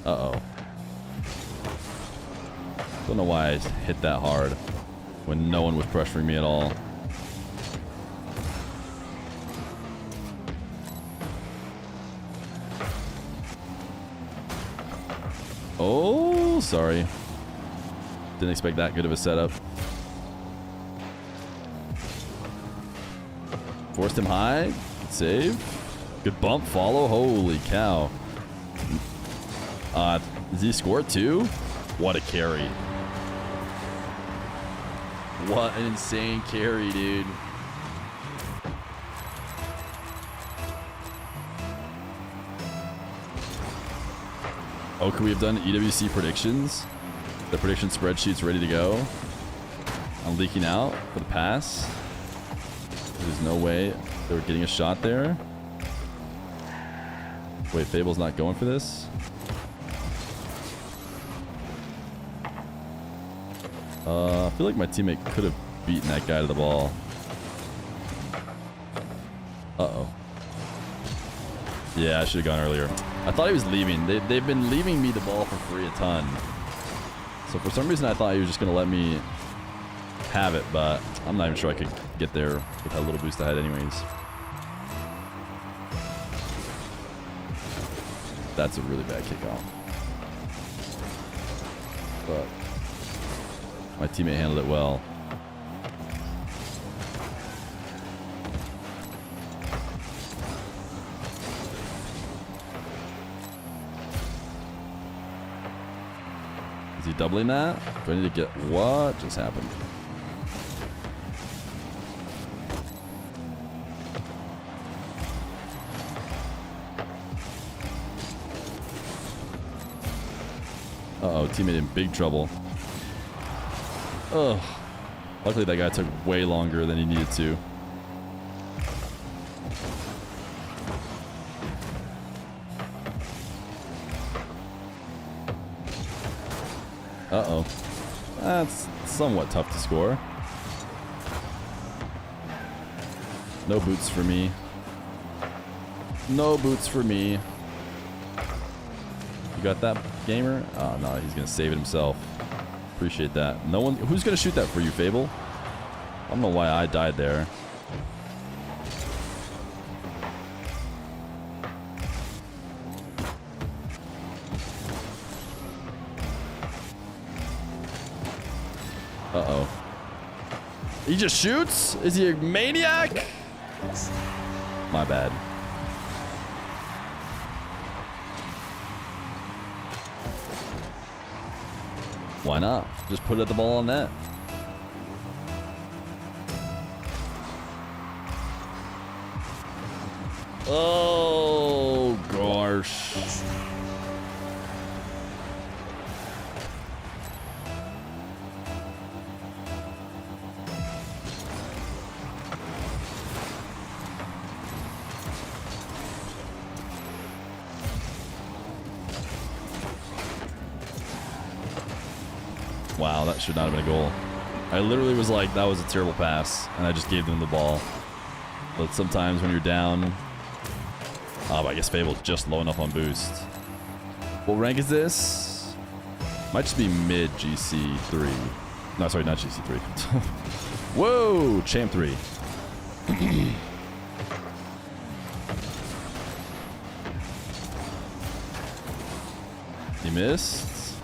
Uh-oh. Don't know why I hit that hard when no one was pressuring me at all. Oh, sorry. Didn't expect that good of a setup. Forced him high. Good save. Good bump follow. Holy cow. Does he score too? What a carry. What an insane carry, dude. Oh, could we have done EWC predictions? The prediction spreadsheet's ready to go. I'm leaking out for the pass. There's no way they were getting a shot there. Wait, Fable's not going for this? I feel like my teammate could have beaten that guy to the ball. Uh-oh. Yeah, I should have gone earlier. I thought he was leaving. They've been leaving me the ball for free a ton. So for some reason I thought he was just going to let me have it, but I'm not even sure I could get there with that little boost I had anyways. That's a really bad kickoff. But my teammate handled it well. Is he doubling that? Do I need to get... What just happened? Uh-oh, teammate in big trouble. Ugh. Luckily that guy took way longer than he needed to. Uh-oh. That's somewhat tough to score. No boots for me. No boots for me. You got that, gamer? Oh, no, he's going to save it himself. Appreciate that. No one... Who's going to shoot that for you, Fable? I don't know why I died there. Uh-oh. He just shoots? Is he a maniac? My bad. Why not? Just put the ball on net. Oh, gosh. Wow, that should not have been a goal. I literally was like, that was a terrible pass, and I just gave them the ball. But sometimes when you're down... Oh, but I guess Fable's just low enough on boost. What rank is this? Might just be mid GC3. No, sorry, not GC3. Whoa, Champ 3. He missed.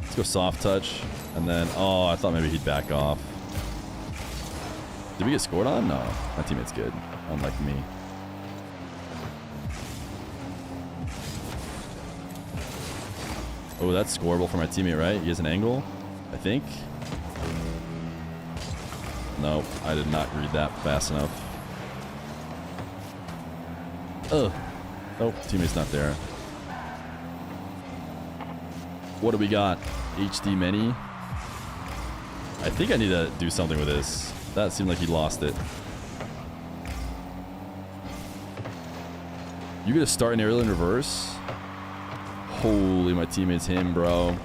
Let's go soft touch. And then, oh, I thought maybe he'd back off. Did we get scored on? No, my teammate's good. Unlike me. Oh, that's scoreable for my teammate, right? He has an angle, I think. No, I did not read that fast enough. Ugh. Oh, teammate's not there. What do we got? HD many. I think I need to do something with this. That seemed like he lost it. You gonna start an aerial in reverse? Holy, my teammate's him, bro.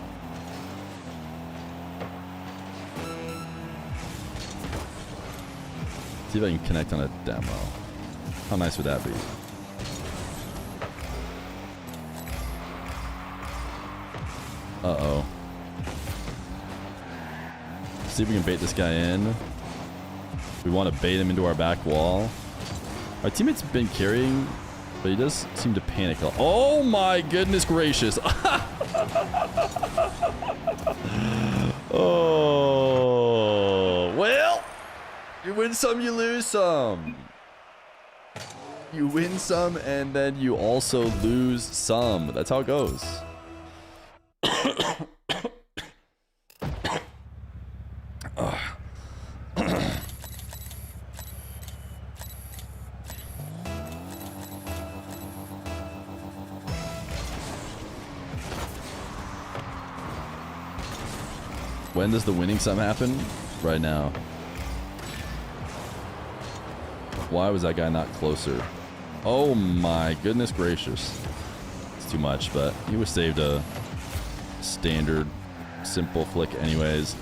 See if I can connect on a demo. How nice would that be? Uh-oh. See if we can bait this guy in. We want to bait him into our back wall. Our teammate's been carrying, but he does seem to panic. Oh my goodness gracious. Oh, well, you win some, you lose some. You win some, and then you also lose some. That's how it goes. When does the winning sum happen? Right now. Why was that guy not closer? Oh my goodness gracious. It's too much, but he was saved a standard simple flick anyways.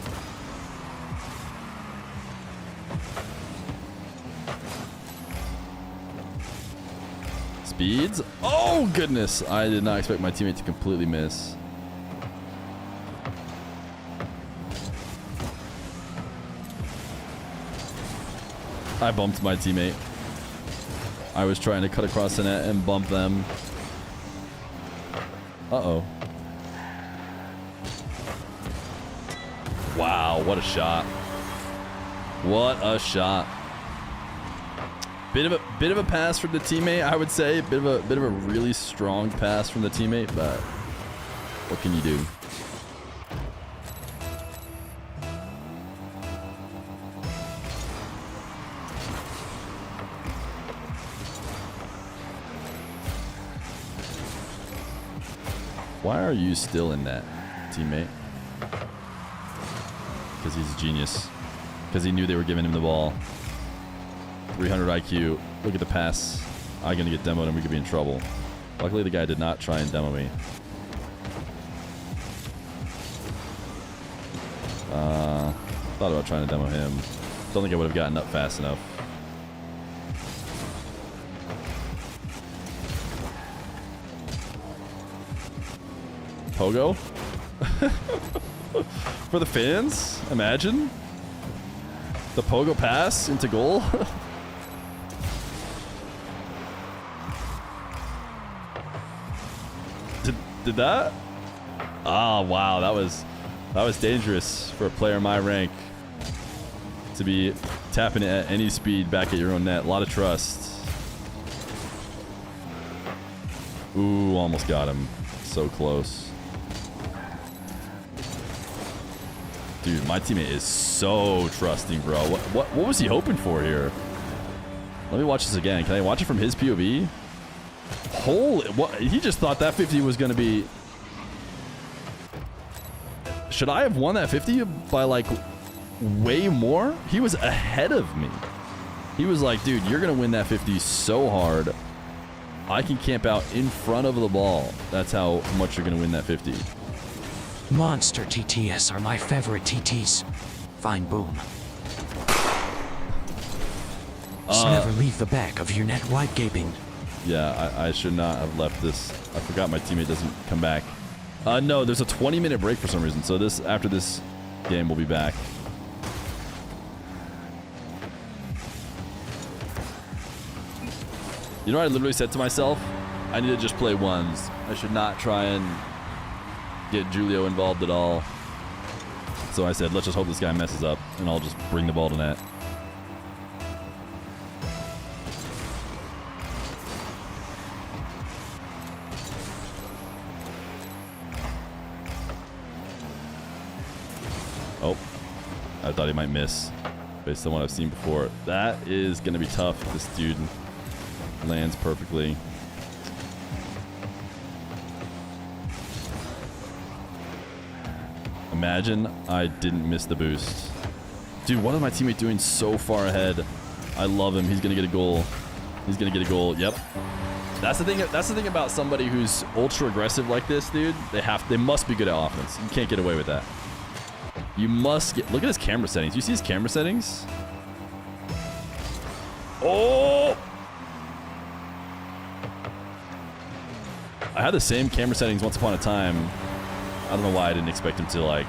Speeds? Oh goodness! I did not expect my teammate to completely miss. I bumped my teammate. I was trying to cut across the net and bump them. Uh-oh. Wow, what a shot. What a shot. Bit of a pass from the teammate, I would say. Bit of a really strong pass from the teammate, but what can you do? Why are you still in that, teammate? Because he's a genius. Because he knew they were giving him the ball. 300 IQ. Look at the pass. I'm going to get demoed and we could be in trouble. Luckily, the guy did not try and demo me. Thought about trying to demo him. Don't think I would have gotten up fast enough. Pogo? For the fans? Imagine. The Pogo pass into goal? Did that? Oh, wow. That was dangerous for a player my rank to be tapping it at any speed back at your own net. A lot of trust. Ooh, almost got him. So close. Dude, my teammate is so trusting, bro. What was he hoping for here? Let me watch this again. Can I watch it from his POV? Holy, what? He just thought that 50 was going to be... Should I have won that 50 by, like, way more? He was ahead of me. He was like, dude, you're going to win that 50 so hard. I can camp out in front of the ball. That's how much you're going to win that 50. Monster TTS are my favorite TTs. Fine boom. Never leave the back of your net wide gaping. Yeah, I should not have left this. I forgot my teammate doesn't come back. No, there's a 20-minute break for some reason. So after this game, we'll be back. You know what I literally said to myself? I need to just play ones. I should not try and get Julio involved at all. So I said, let's just hope this guy messes up, and I'll just bring the ball to net. Oh, I thought he might miss based on what I've seen before. That is going to be tough if this dude lands perfectly. Imagine I didn't miss the boost. Dude, what is my teammate doing so far ahead? I love him. He's going to get a goal. He's going to get a goal. Yep. That's the thing. That's the thing about somebody who's ultra aggressive like this, dude. They must be good at offense. You can't get away with that. You must get... Look at his camera settings. You see his camera settings? Oh! I had the same camera settings once upon a time. I don't know why I didn't expect him to, like,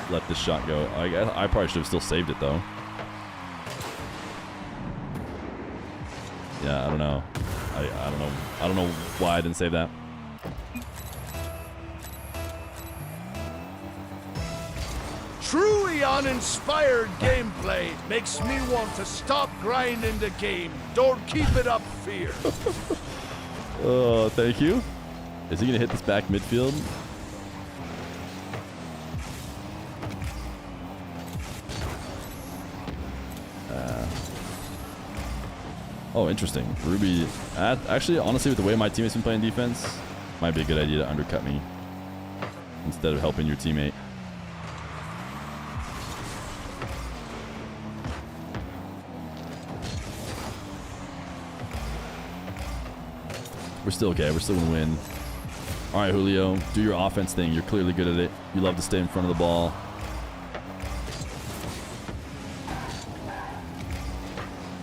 let this shot go. I probably should have still saved it, though. Yeah, I don't know. I don't know. I don't know why I didn't save that. Truly uninspired gameplay makes me want to stop grinding the game. Don't keep it up, Feer. Oh, thank you. Is he gonna hit this back midfield? Oh, interesting. Ruby, actually, honestly, with the way my teammate's been playing defense, might be a good idea to undercut me instead of helping your teammate. We're still okay. We're still gonna win. All right, Julio, do your offense thing. You're clearly good at it. You love to stay in front of the ball.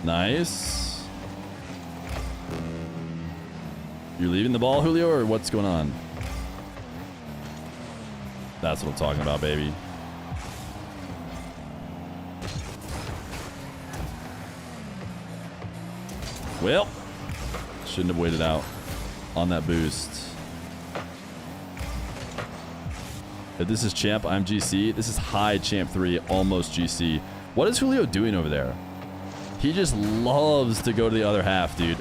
Nice. You're leaving the ball, Julio, or what's going on? That's what I'm talking about, baby. Well, shouldn't have waited out on that boost. If this is champ, I'm GC. This is high champ 3, almost GC. What is Julio doing over there? He just loves to go to the other half, dude.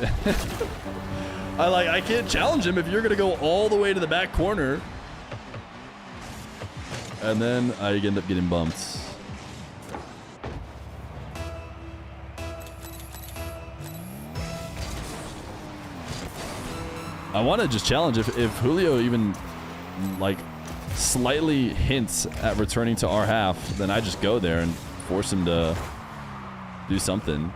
I can't challenge him if you're gonna go all the way to the back corner. And then I end up getting bumped. I want to just challenge if Julio even like slightly hints at returning to our half, then I just go there and force him to do something.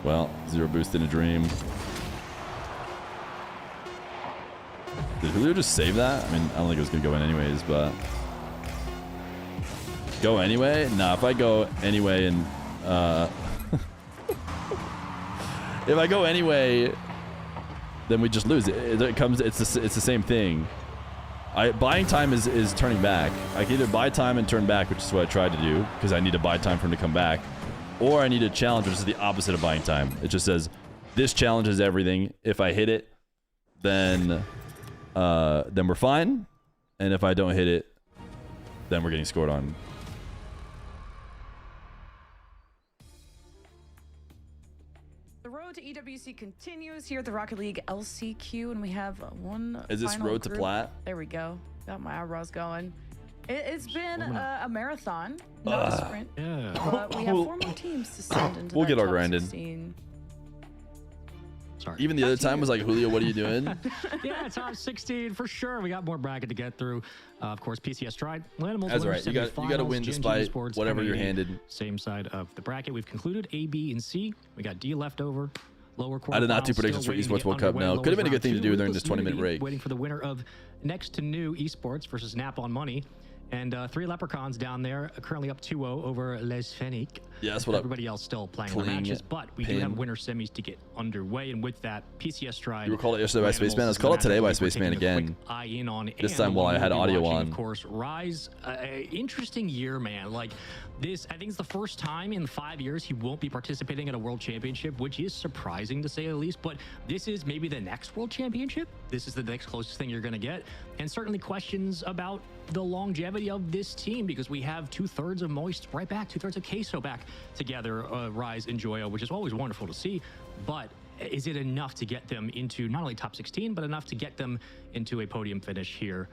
Well, 0 boost in a dream. Did Julio just save that? I mean, I don't think it was going to go in anyways, but... Go anyway? Nah, if I go anyway and... If I go anyway, then we just lose. It comes. It's the same thing. Buying time is turning back. I can either buy time and turn back, which is what I tried to do because I need to buy time for him to come back, or I need a challenge, which is the opposite of buying time. It just says this challenges everything. If I hit it, then we're fine, and if I don't hit it, then we're getting scored on. The road to EWC continues here at the Rocket League LCQ, and we have one. Is this final road to group. plat? There we go. Got my eyebrows going. It's been a marathon, not a sprint. Yeah. But we have 4 more teams to send into We'll that get our top grind in. 16. Sorry. Even the other time was like, Julio, what are you doing? Yeah, top 16 for sure. We got more bracket to get through. Of course, PCS Stride. Lanimals That's winner right. You got to semifinals, win GNG despite Esports, whatever you're M80. handed. Same side of the bracket. We've concluded A, B, and C. We got D left over. Lower quarter. I did not do predictions for Esports World Cup. No, could have been a good thing to do during this 20-minute break. Waiting for the winner of next to new Esports versus Nap on Money. And 3 Leprechauns down there, currently up 2-0 over Les Fennic. Yeah, that's what up. Everybody else still playing the Cling, matches, but we do have winner semis to get underway. And with that, PCS Stride. You were called it yesterday by Spaceman. I was called it today by Spaceman again. This time while I had audio on. Of course, Rise, interesting year, man. Like this, I think it's the first time in 5 years he won't be participating at a World Championship, which is surprising to say the least. But this is maybe the next World Championship. This is the next closest thing you're going to get, and certainly questions about the longevity of this team because we have 2/3 of Moist right back, 2/3 of Queso back together, Rise and Joyo, which is always wonderful to see. But is it enough to get them into not only top 16, but enough to get them into a podium finish here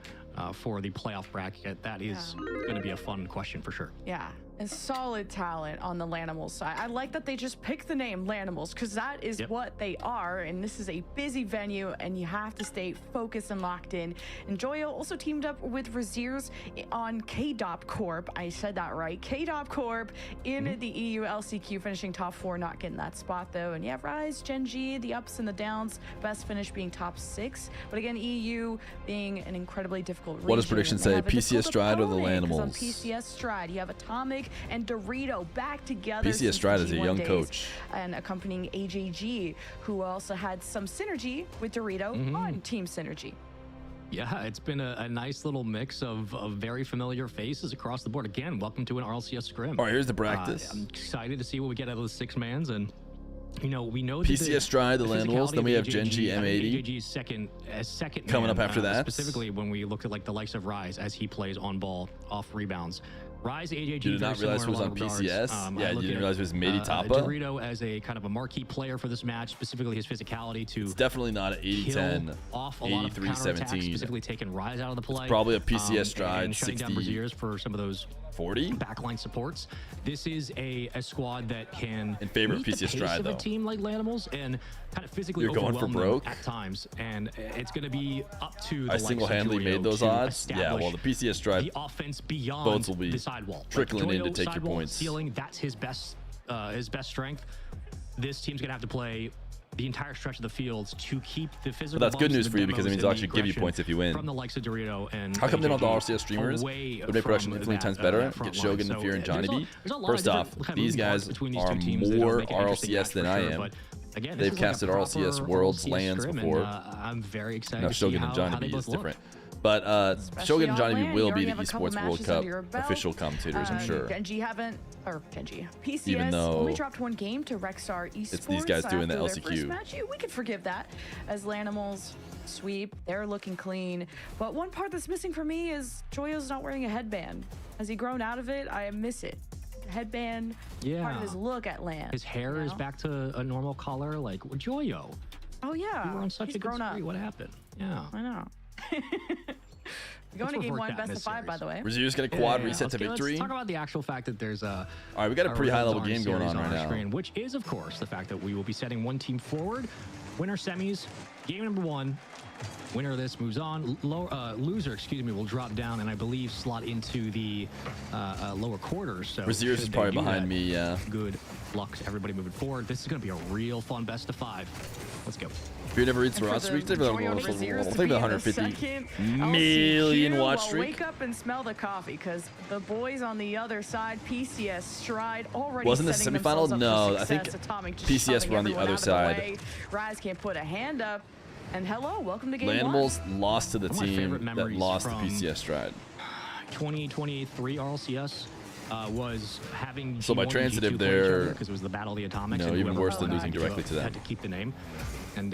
for the playoff bracket? That is going to be a fun question for sure. Yeah, and solid talent on the Lanimals side. I like that they just picked the name Lanimals because that is what they are, and this is a busy venue, and you have to stay focused and locked in. And Joyo also teamed up with Raziers on KDOP Corp. I said that right. KDOP Corp in the EU LCQ, finishing top 4, not getting that spot though. And yeah, Rise, Gen G, the ups and the downs, best finish being top 6. But again, EU being an incredibly difficult region. What does prediction say? PCS Stride or the Lanimals? On PCS Stride, you have Atomic and Dorito back together. PCS Stride is a young coach. And accompanying AJG, who also had some synergy with Dorito on Team Synergy. Yeah, it's been a nice little mix of very familiar faces across the board. Again, welcome to an RLCS scrim. All right, here's the practice. I'm excited to see what we get out of the 6-mans, and you know, we know PCS Stride, the Lanimals, then we have Gen G M80. AJG's second coming up after that. Specifically when we look at like the likes of Rise as he plays on ball, off rebounds. Rise, AJG, you did not realize it was on PCS? Yeah, you didn't realize it was Mady Tapa? Dorito as a kind of a marquee player for this match, specifically his physicality to. It's definitely not an 80-10, off a lot of 83-17. Specifically taking Rise out of the play. It's probably a PCS Stride and shutting down 60. Braziers for some of those 40 backline supports. This is a squad that can in favor of meet the PCS pace Stride of though. a team like Lanimals and kind of physically You're going for overwhelm broke them at times, and it's going to be up to the I single-handedly made those odds. Yeah, well, the PCS Stride the offense beyond votes will be the sidewall, trickling in to Joyo, take your sidewall, points. Ceiling, that's his best strength. This team's going to have to play the entire stretch of the field to keep the physical. But that's good bumps news and for you because it means demos they'll and actually give you aggression points if you win. From the likes of Dorito and how come they don't have AJG RLCS streamers? away Would make production from 15 times that, better. front Get line. Shogun, So Feer, and Johnny B. there's a lot First of off, different kind of these moving parts guys between these are two teams that more make an interesting match RLCS than for I sure, am. but again, They've this is like a casted RLCS proper Worlds RLCS lands scrim, before. and, I'm very excited Now to see Shogun how and Johnny they B both is look. different. But Shogun and Johnny B will be the Esports World Cup Cup official commentators, I'm sure. Genji PCS Even though only dropped 1 game to Rexstar Esports. it's these guys doing the after their LCQ. first match. We could forgive that as Lanimals sweep. They're looking clean. But one part that's missing for me is Joyo's not wearing a headband. Has he grown out of it? I miss it. Headband, part of his look at LAN. His hair is back to a normal color, like Joyo. Oh yeah, We were on such he's a good grown up. streak. What happened? Yeah, I know. Going to game 1, best of 5, by the way. Razier's got a quad reset to Okay, victory. Let's talk about the actual fact that there's a. All right, we got a pretty high-level Rewards game going series on right our now. screen, which is, of course, the fact that we will be setting one team forward. Winner semis Game number 1. Winner of this moves on. Loser, excuse me, will drop down and I believe slot into the lower quarters. So Braziers is probably behind me, yeah. Good luck to everybody moving forward. This is going to be a real fun best of 5. Let's go. Feer never eats the raw streak. They've got 150 million watch streak. Wake up and smell the coffee, because the boys on the other side, PCS Stride, already Wasn't this setting semifinal? themselves up No, for I think success. Atomic just PCS shoving were on the everyone other out of the side. way. Rise can't put a hand up. And hello, welcome to game Lanimals 1. lost to the One of my team favorite that memories lost to from PCS Stride. 2023 RLCS was having So by G1 and transitive G2 there, because it was the battle of the atomics. no, and even whoever worse than won losing had directly to them. had to keep the name, and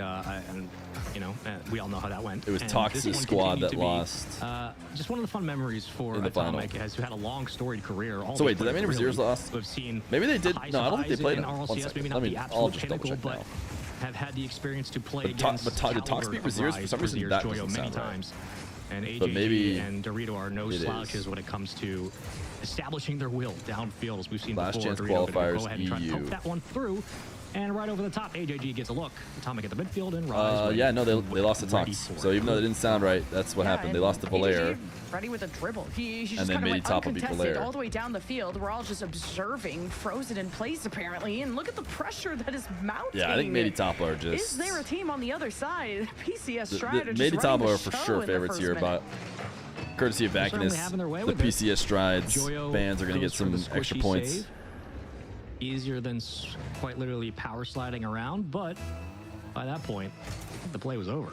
you know, we all know how that went. It was And Tox's this one squad continued that to be, lost. Just one of the fun memories for in the final. Atomic, as who had a long storied career. So wait, did that mean Braziers lost? We've seen Maybe they did. highs No, I don't of think they highs played in them. One RLCS, second. maybe Let not me- the I'll absolute just double pinnacle, check but now. have had the experience to play But against did Tox caliber beat of Braziers? For Rise, some reason, Braziers, that Joyo doesn't many sound right. times. And But AJG maybe and Dorito are no it is. slouches when it comes to establishing their will downfield, as we've seen Last before. chance Dorito gonna qualifiers, go ahead and try to EU. poke that one through. And right over the top, AJG gets a look. Atomic at the midfield and Rise. Yeah, no, they lost to ready Tox. for So it. even though they didn't sound right, that's what happened. They lost to Valair. Ready with a dribble. He just And then kind of made went top of beat uncontested Valair. all the way down the field. We're all just observing, frozen in place apparently. And look at the pressure that is mounting. Yeah, I think Mady Topla are Is just. there a team on the other side? PCS The Stride are just Mady running Topla the are for show sure in the favorites first here, minute. but courtesy of Certainly Vacuous, having their way the with it. PCS Strides Joyo fans are going to get goes for some the extra squishy points. save. Easier than quite literally power sliding around, but by that point, the play was over.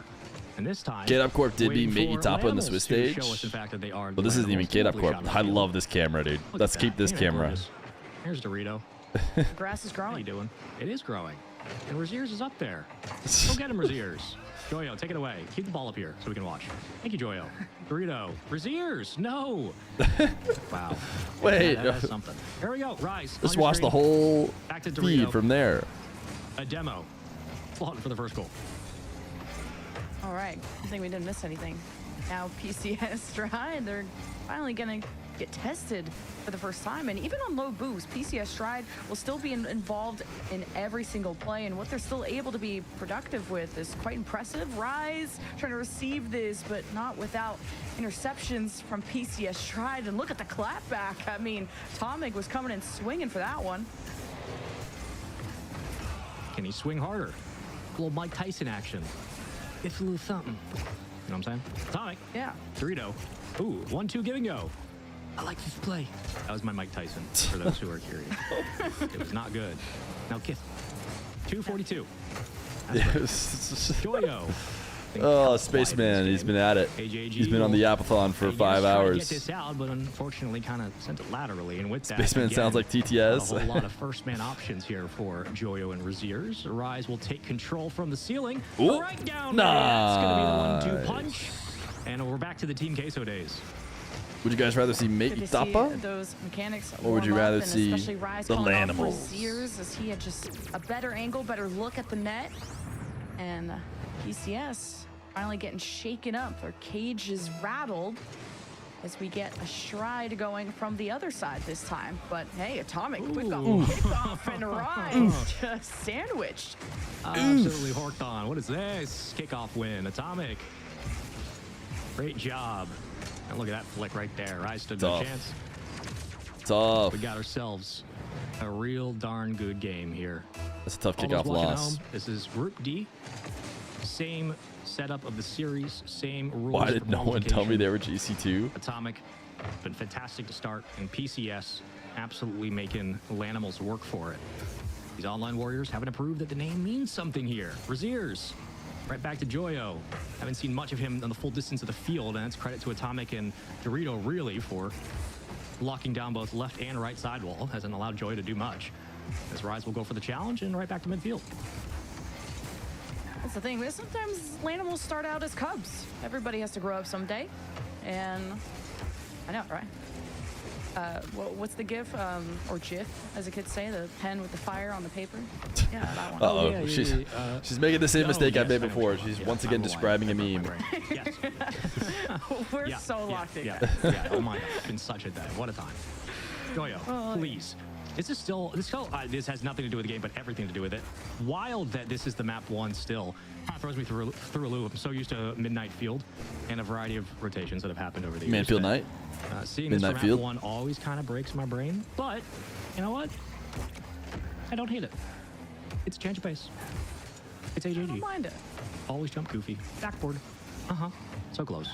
And this time, K-Dub Corp did beat waiting Mate for Topla in the Lanimals Swiss to stage. show us, in fact, that they are But this isn't even Lanimals. K-Dub Lovely Corp. shot I on the love this camera, dude. Look Let's at keep that. this Ain't it camera. gorgeous? Here's Dorito. The grass is How you growing. doing? It is growing. And Raziers is up there. Go get him, Raziers. Joyo, take it away. Keep the ball up here so we can watch. Thank you, Joyo. Dorito. Raziers, no. Wow. Wait. Yeah, that's something. Here we go. Rise. Just on your watch the screen. whole Back to feed Dorito. from there. A demo. Flawed for the first goal. All right. I think we didn't miss anything. Now PCS Stride, they're finally going to get tested for the first time. And even on low boost, PCS Stride will still be involved in every single play. And what they're still able to be productive with is quite impressive. Rise trying to receive this, but not without interceptions from PCS Stride. And look at the clapback. I mean, Atomic was coming in swinging for that one. Can he swing harder? A little Mike Tyson action. It's a little something. You know what I'm saying? Atomic. Yeah. Dorito. Ooh, 1-2 give and go. I like this play. That was my Mike Tyson, for those who are curious. It was not good. Now kiss. 242. Joyo. Oh, Spaceman, he's been at it. AJG He's been on the Appathon for I guess 5 tried to hours. Get this out, but unfortunately kind of sent it laterally. And with that, Spaceman again, sounds like TTS. A whole lot of first man options here for Joyo and Raziers. Rise will take control from the ceiling. Ooh, Right down there. That's going to be the 1-2 nice. punch. And we're back to the Team Queso days. Would you guys rather see Good Mate to see Tapa? those mechanics Or would you warm up, rather and see especially Rise the calling off Lanimals? Raziers, as he had just a better angle, better look at the net. And PCS finally getting shaken up. Their cage is rattled as we get a Stride going from the other side this time. But hey, Atomic, quick off, kickoff, and Rise just sandwiched. Absolutely horked on. What is this? Kickoff win. Atomic. Great job. And look at that flick right there. Rise stood no Tough. chance. Tough. We got ourselves a real darn good game here. That's a tough All those kickoff watching loss. home, this is Group D. Same setup of the series, same rules. Why for did no one tell me qualification. they were GC2? Atomic, been fantastic to start, and PCS absolutely making Lanimals work for it. These online warriors having to prove that the name means something here. Raziers, right back to Joyo. Haven't seen much of him on the full distance of the field, and that's credit to Atomic and Dorito really for locking down both left and right sidewall. Hasn't allowed Joyo to do much. As Rise will go for the challenge and right back to midfield. That's the thing. Sometimes Lanimals start out as cubs. Everybody has to grow up someday. And I know, right? What's the GIF or GIF, as the kids say, the pen with the fire on the paper? Yeah, that one. Uh-oh. yeah, She's making the same mistake I yes, made I know before. which one. She's Yeah, once I'm again lying. describing a My meme. brain. Yes. We're Yeah, so yeah, locked in. yeah. Oh my God, it's been such a day. What a time. Joyo, please This has nothing to do with the game, but everything to do with it. Wild that this is the map 1 still. Kind of throws me through a loop. I'm so used to Midnight Field and a variety of rotations that have happened over the years. Manfield Night. Seeing Midnight this for Field. map 1 always kind of breaks my brain, but you know what? I don't hate it. It's a change of pace. It's AJG. I don't mind it. Always jump goofy. Backboard. So close.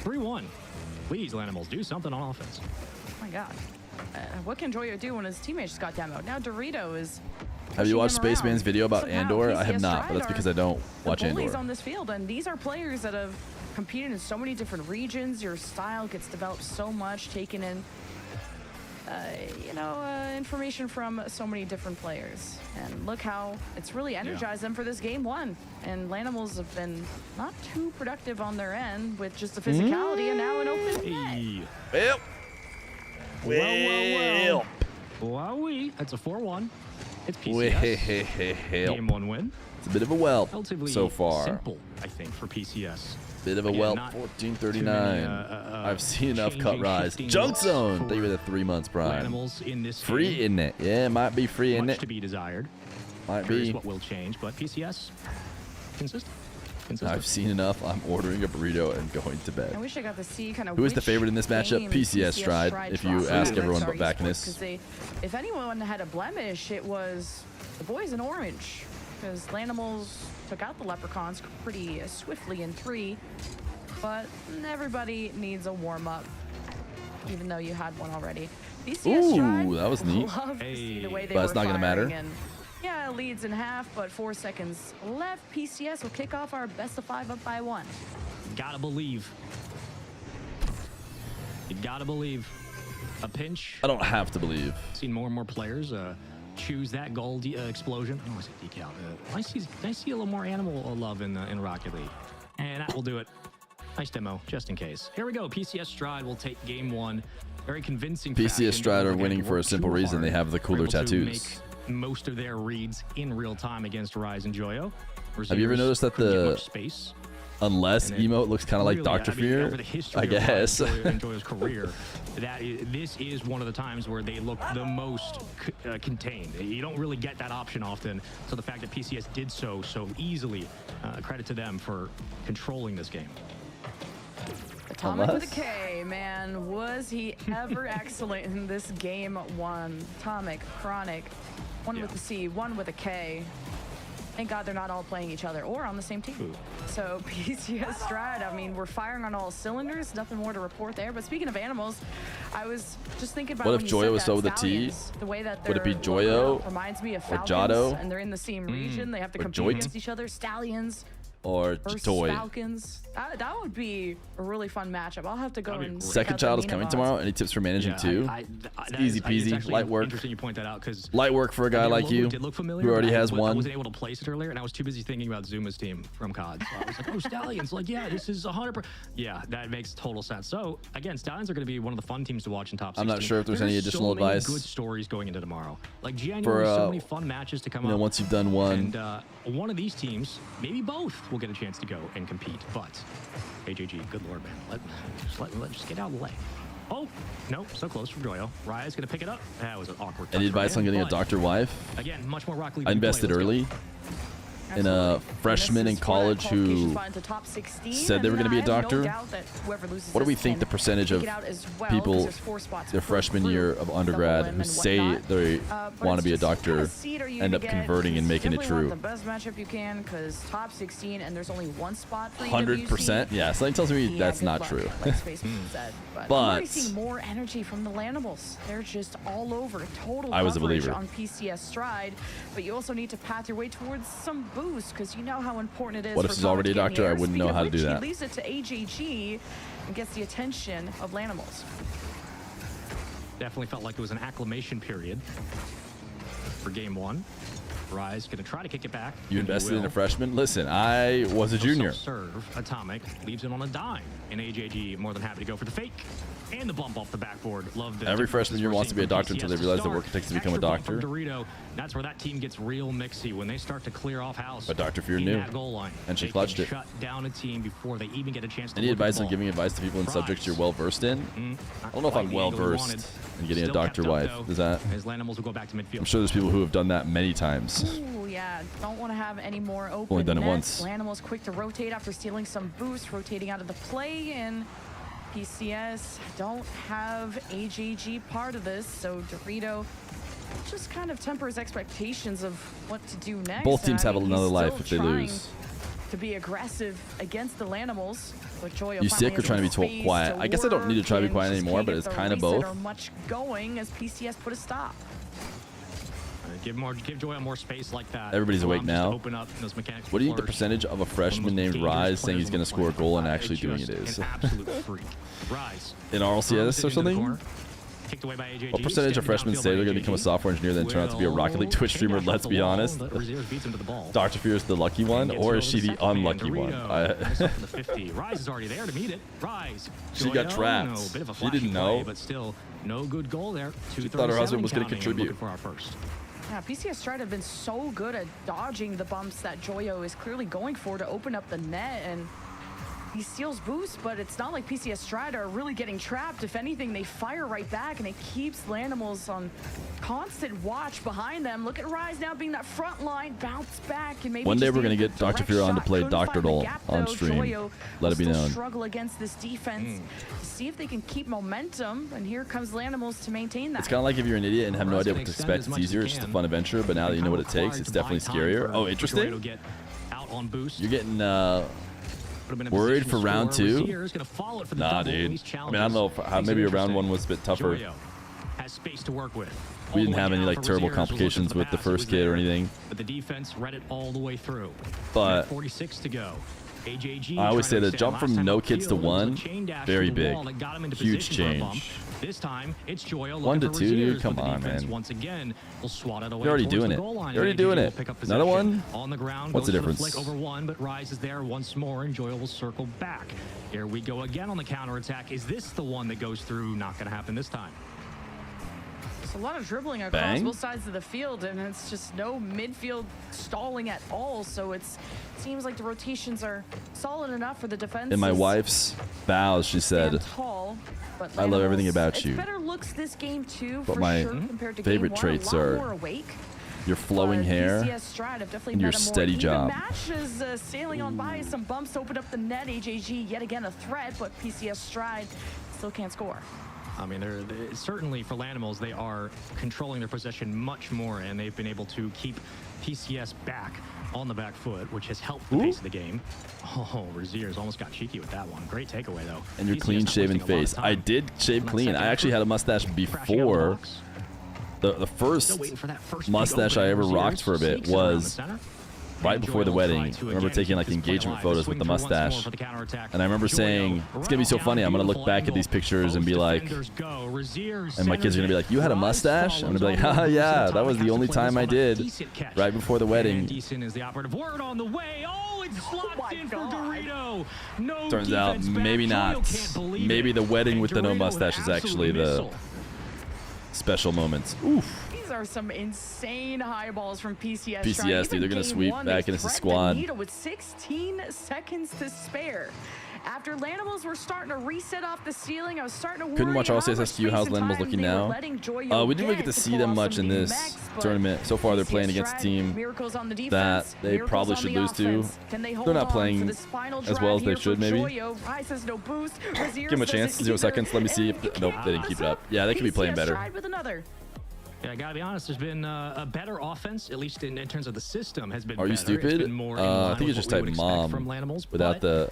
3-1. Please, Lanimals, do something on offense. Oh my god. What can Joyo do when his teammates just got demoed? Now Dorito is. Have you watched pushing him Spaceman's around. video about Somehow Andor? I have PCS not, but Stride that's because are I don't watch the bullies Andor. on this field, and these are players that have competed in so many different regions. Your style gets developed so much, taking in, information from so many different players. And look how it's really energized them for this game 1. And Lanimals have been not too productive on their end with just the physicality and now an open net. Well. Well. Wowee. That's a 4-1. It's PCS. Game 1 win. It's a bit of a whelp Relatively so far. simple, I think, for PCS. Bit of a Again, whelp. not 1439. I've seen enough cut changing, rise. shifting Junk looks zone. for Thank you for the 3 months, Brian. Animals in this Free game. in it. Yeah, might be free in Much it. to be desired. Might Curious be. what will change, but PCS consistent. I've seen enough. I'm ordering a burrito and going to I bed. wish I got to see kind of Who is the favorite in this matchup? game PCS Stride, if you dropped ask from everyone Ewc but back in Sports, this. 'cause if anyone had a blemish, it was the boys in orange. Because Lanimals took out the Leprechauns pretty swiftly in 3. But everybody needs a warm-up, even though you had one already. PCS Stride, Ooh, that was neat. love to see the way they But it's were not gonna matter. firing, and yeah, it leads in half, but 4 seconds left. PCS will kick off our best of 5 up by 1. Gotta believe. You gotta believe. A pinch. I don't have to believe. Seen more and more players choose that gold explosion. I don't want to say decal. I see a little more animal love in Rocket League. And that will do it. Nice demo, just in case. Here we go. PCS Stride will take game 1. Very convincing. PCS Stride are winning for a simple reason. They have the cooler tattoos. Most of their reads in real time against Rise and Joyo. Have you ever noticed that the space? Unless emote looks kind of like Dr. Fear, over the history I of guess. Joyo's career, this is one of the times where they look the most contained. You don't really get that option often. So the fact that PCS did so easily, credit to them for controlling this game. Atomic with a K, man. Was he ever excellent in this game 1? Atomic, Chronic, one with a C, one with a K. Thank God they're not all playing each other or on the same team. So PCS Stride, I mean, we're firing on all cylinders. Nothing more to report there. But speaking of animals, I was just thinking about What when if you Joyo said was that spelled with a T? Stallions, the way that Would it be they're Joyo logo reminds me of or Falcons, Jado? and they're in the same region. They have to Or compete Joit? against each other. Stallions Or versus Toy. Falcons. That would be a really fun matchup. I'll have to go and check Second out the child is Mina coming VODs. tomorrow. Any tips for managing too? It's easy peasy, light work. Interesting you point that out because Light work for a guy like you did look who familiar, already but has I one. wasn't able to place it earlier, and I was too busy thinking about Zuma's team from COD. So I was like, oh, Stallions. Like, yeah, this is 100%. Yeah, that makes total sense. So, again, Stallions are going to be one of the fun teams to watch in top 16. I'm not sure if there's any additional so many advice good stories going into tomorrow. Like, genuinely, for, so many fun matches to come up. once you've done one. And one of these teams, maybe both, will get a chance to go and compete. But AJG, good lord, man. Just get out of the way. Oh, no, so close from Joyo. Raya's going to pick it up. That was an awkward touch Any for advice him, on getting a but doctor wife? Again, much more Rocket League. I invested early in a freshman in college who said they were going to be a doctor. What do we think the percentage of people their freshman year of undergrad who say they want to be a doctor end up converting and making it true? The best matchup you can, because top 16 and there's only one spot for 100%? Yeah, something tells me that's good not luck, true. like Spaceman said. But I'm already seeing more energy from the Lanimals. They're just all over. Total I was a coverage believer on PCS Stride, but you also need to path your way towards some boost because you know how important it is. What if for she's already a Comet doctor? I Game wouldn't Speaking know of how to do which, that. He leaves it to AJG and gets the attention of Lanimals. Definitely felt like it was an acclimation period for game 1. Rise going to try to kick it back. You invested in a freshman? Listen, I was a junior. Serve Atomic leaves it on a dime, and AJG more than happy to go for the fake and the bump off the backboard. Love the Every freshman year wants to be a doctor until they realize the start. work it takes to become a Extra bump doctor. from Dorito. That's where that team gets real mixy when they start to clear off house. But Dr. Fear in knew, that goal line. and she They clutched can it. Shut down a team before they even get a chance to Any look at advice the on ball. giving advice to people in subjects you're well versed in? I don't know if I'm well versed. and getting Still a doctor kept up, wife. though, Is that? as Lanimals will go back to midfield. I'm sure there's people who have done that many times. Ooh, yeah, don't want to have any more open Only done it nets. once. Lanimals quick to rotate after stealing some boost, rotating out of the play, and PCS don't have AJG part of this, so Dorito just kind of tempers expectations of what to do next. Both teams have he's another life still if they trying lose. to be aggressive against the Lanimals. Ewc are trying to be told quiet. I guess I don't need to try to be quiet anymore, but it's kind of both. Much going as PCS put a stop. Give Joyo more space like that. Everybody's Allow awake him just to now. open up those mechanics What do you think the flourish. percentage of a freshman named Rise saying he's going to score a goal and actually doing it is? An absolute freak. Rise. In RLCS or something? Kicked away by AJG. What percentage of freshmen say they're going to become a software engineer then turn out to be a Rocket League Twitch streamer? Let's be honest. Dr. Fear is the lucky one, or is she the unlucky one? Rise is already there to meet it. Rise. She got trapped. No, bit of a She flashy didn't know. play, but still no good goal there. She thought her husband was going to counting and contribute. looking for our first. Yeah, PCS Stride have been so good at dodging the bumps that Joyo is clearly going for to open up the net, and he steals boost, but it's not like PCS Stride are really getting trapped. If anything, they fire right back, and it keeps Lanimals on constant watch behind them. Look at Rise now being that front line, bounce back, and maybe One day just we're going to need a get Dr. direct Fear on to shot. play Couldn't Dr. find the Dole gap, on though. stream. Joyo Let it be will still known. struggle against this defense. See if they can keep momentum, and here comes Lanimals to maintain that. It's kind of like if you're an idiot and have no Rise idea can what to extend expect. as It's much as easier. it It's just a can. fun adventure, but now that you know what it takes, it's definitely scarier. Oh, interesting. Get out on boost. You're getting Put him in a worried position for to round score. two? Rozier's gonna follow it for the Nah, double. dude. These I mean, I don't know how makes it maybe round interesting. one was a bit tougher. Joyo has space to work with. We All didn't the way have any down like for terrible Rozier's, was complications looking with for the pass. It was first kid or there, anything. But the defense read it all the way through. But 46 to go. AJG I always say trying to the jump extend. from Last no time kids to upfield, it was a one, chain dash very to the big. wall that got him into Huge position for a bump. change. This time, it's Joyo 1 to looking for 2, dude. Rozier's, Come but the on, defense man. Once again, will swat it away. You're already towards doing the it. goal line, You're already and doing AJG will it. pick up Another possession. one? On the ground. What's the goes for difference? Flick over one, but Rise is there once more, and Joyo will circle back. Here we go again on the counterattack. Is this the one that goes through? Not going to happen this time. A lot of dribbling across Bang. both sides of the field, and it's just no midfield stalling at all. So it seems like the rotations are solid enough for the defense. in my wife's vows, she said, Tall, but I love everything Lanimals, about it's you. better looks this game too, But for my sure, compared to favorite game traits one. A lot are more awake. your flowing But hair PCS Stride have definitely and your met a more steady even job. match as sailing on by some bumps opened up the net. AJG yet again a threat, but PCS Stride still can't score. I mean, they're certainly for Lanimals, they are controlling their possession much more, and they've been able to keep PCS back on the back foot, which has helped the pace of the game. Oh, Rozier's almost got cheeky with that one. Great takeaway, though. and your PCS clean not shaven wasting a lot of face. time I did shave on that clean. second I actually effort. had a mustache Crashing out of the before. box. The first Still waiting for that first big mustache I opening. ever Rozier's rocked for a bit sneaks it around the was center. right And before the Joyo will try wedding. to I remember again taking keep like this play engagement alive. photos Swing with the through once more mustache. for the counterattack. And I remember Joyo saying, it's gonna be so down, funny. I'm gonna look beautiful back at these angle. pictures and be Both like, defenders go. Rozier and my kids are gonna be like, you had a Rise mustache? I'm gonna be like, follows haha, on. yeah, Decent that was time the only to play time this I one. did. Decent catch. Right before the wedding. And Decent is the operative word on the way. Oh, it slots in for Dorito. No Turns out, defense back. maybe Joyo not. can't believe Maybe it. the wedding And with the no Dorito mustache with is actually absolute the missile. special moments. Oof. These are some insane high balls from PCS. PCS, Stride. dude, they're Even gonna game sweep one, back they into the threatened squad. Needle with 16 seconds to spare. After Lanimals were starting to reset off the ceiling, I was starting to worry. Couldn't watch all how much CSSQ. space How's and Lanimals time looking they were now? letting Joyo We didn't really get to to see pull them off much some in of this these mechs, but tournament. So far, they're playing PCS against a Stride, team miracles on the that defense, they miracles probably on should the lose to. offense. Can they hold They're not on playing for this final as well as drive they here should, for maybe. Joyo? Rise has no boost. Give them a chance. 0 seconds. Let me see if nope, they didn't keep it up. Yeah, they could be playing better. Stride with another. Yeah, I gotta be honest. There's been a better offense, at least in terms of the system, has been. Are you better. It's stupid? been more in I line think with it's just what we type would expect mom from Lanimals, without but the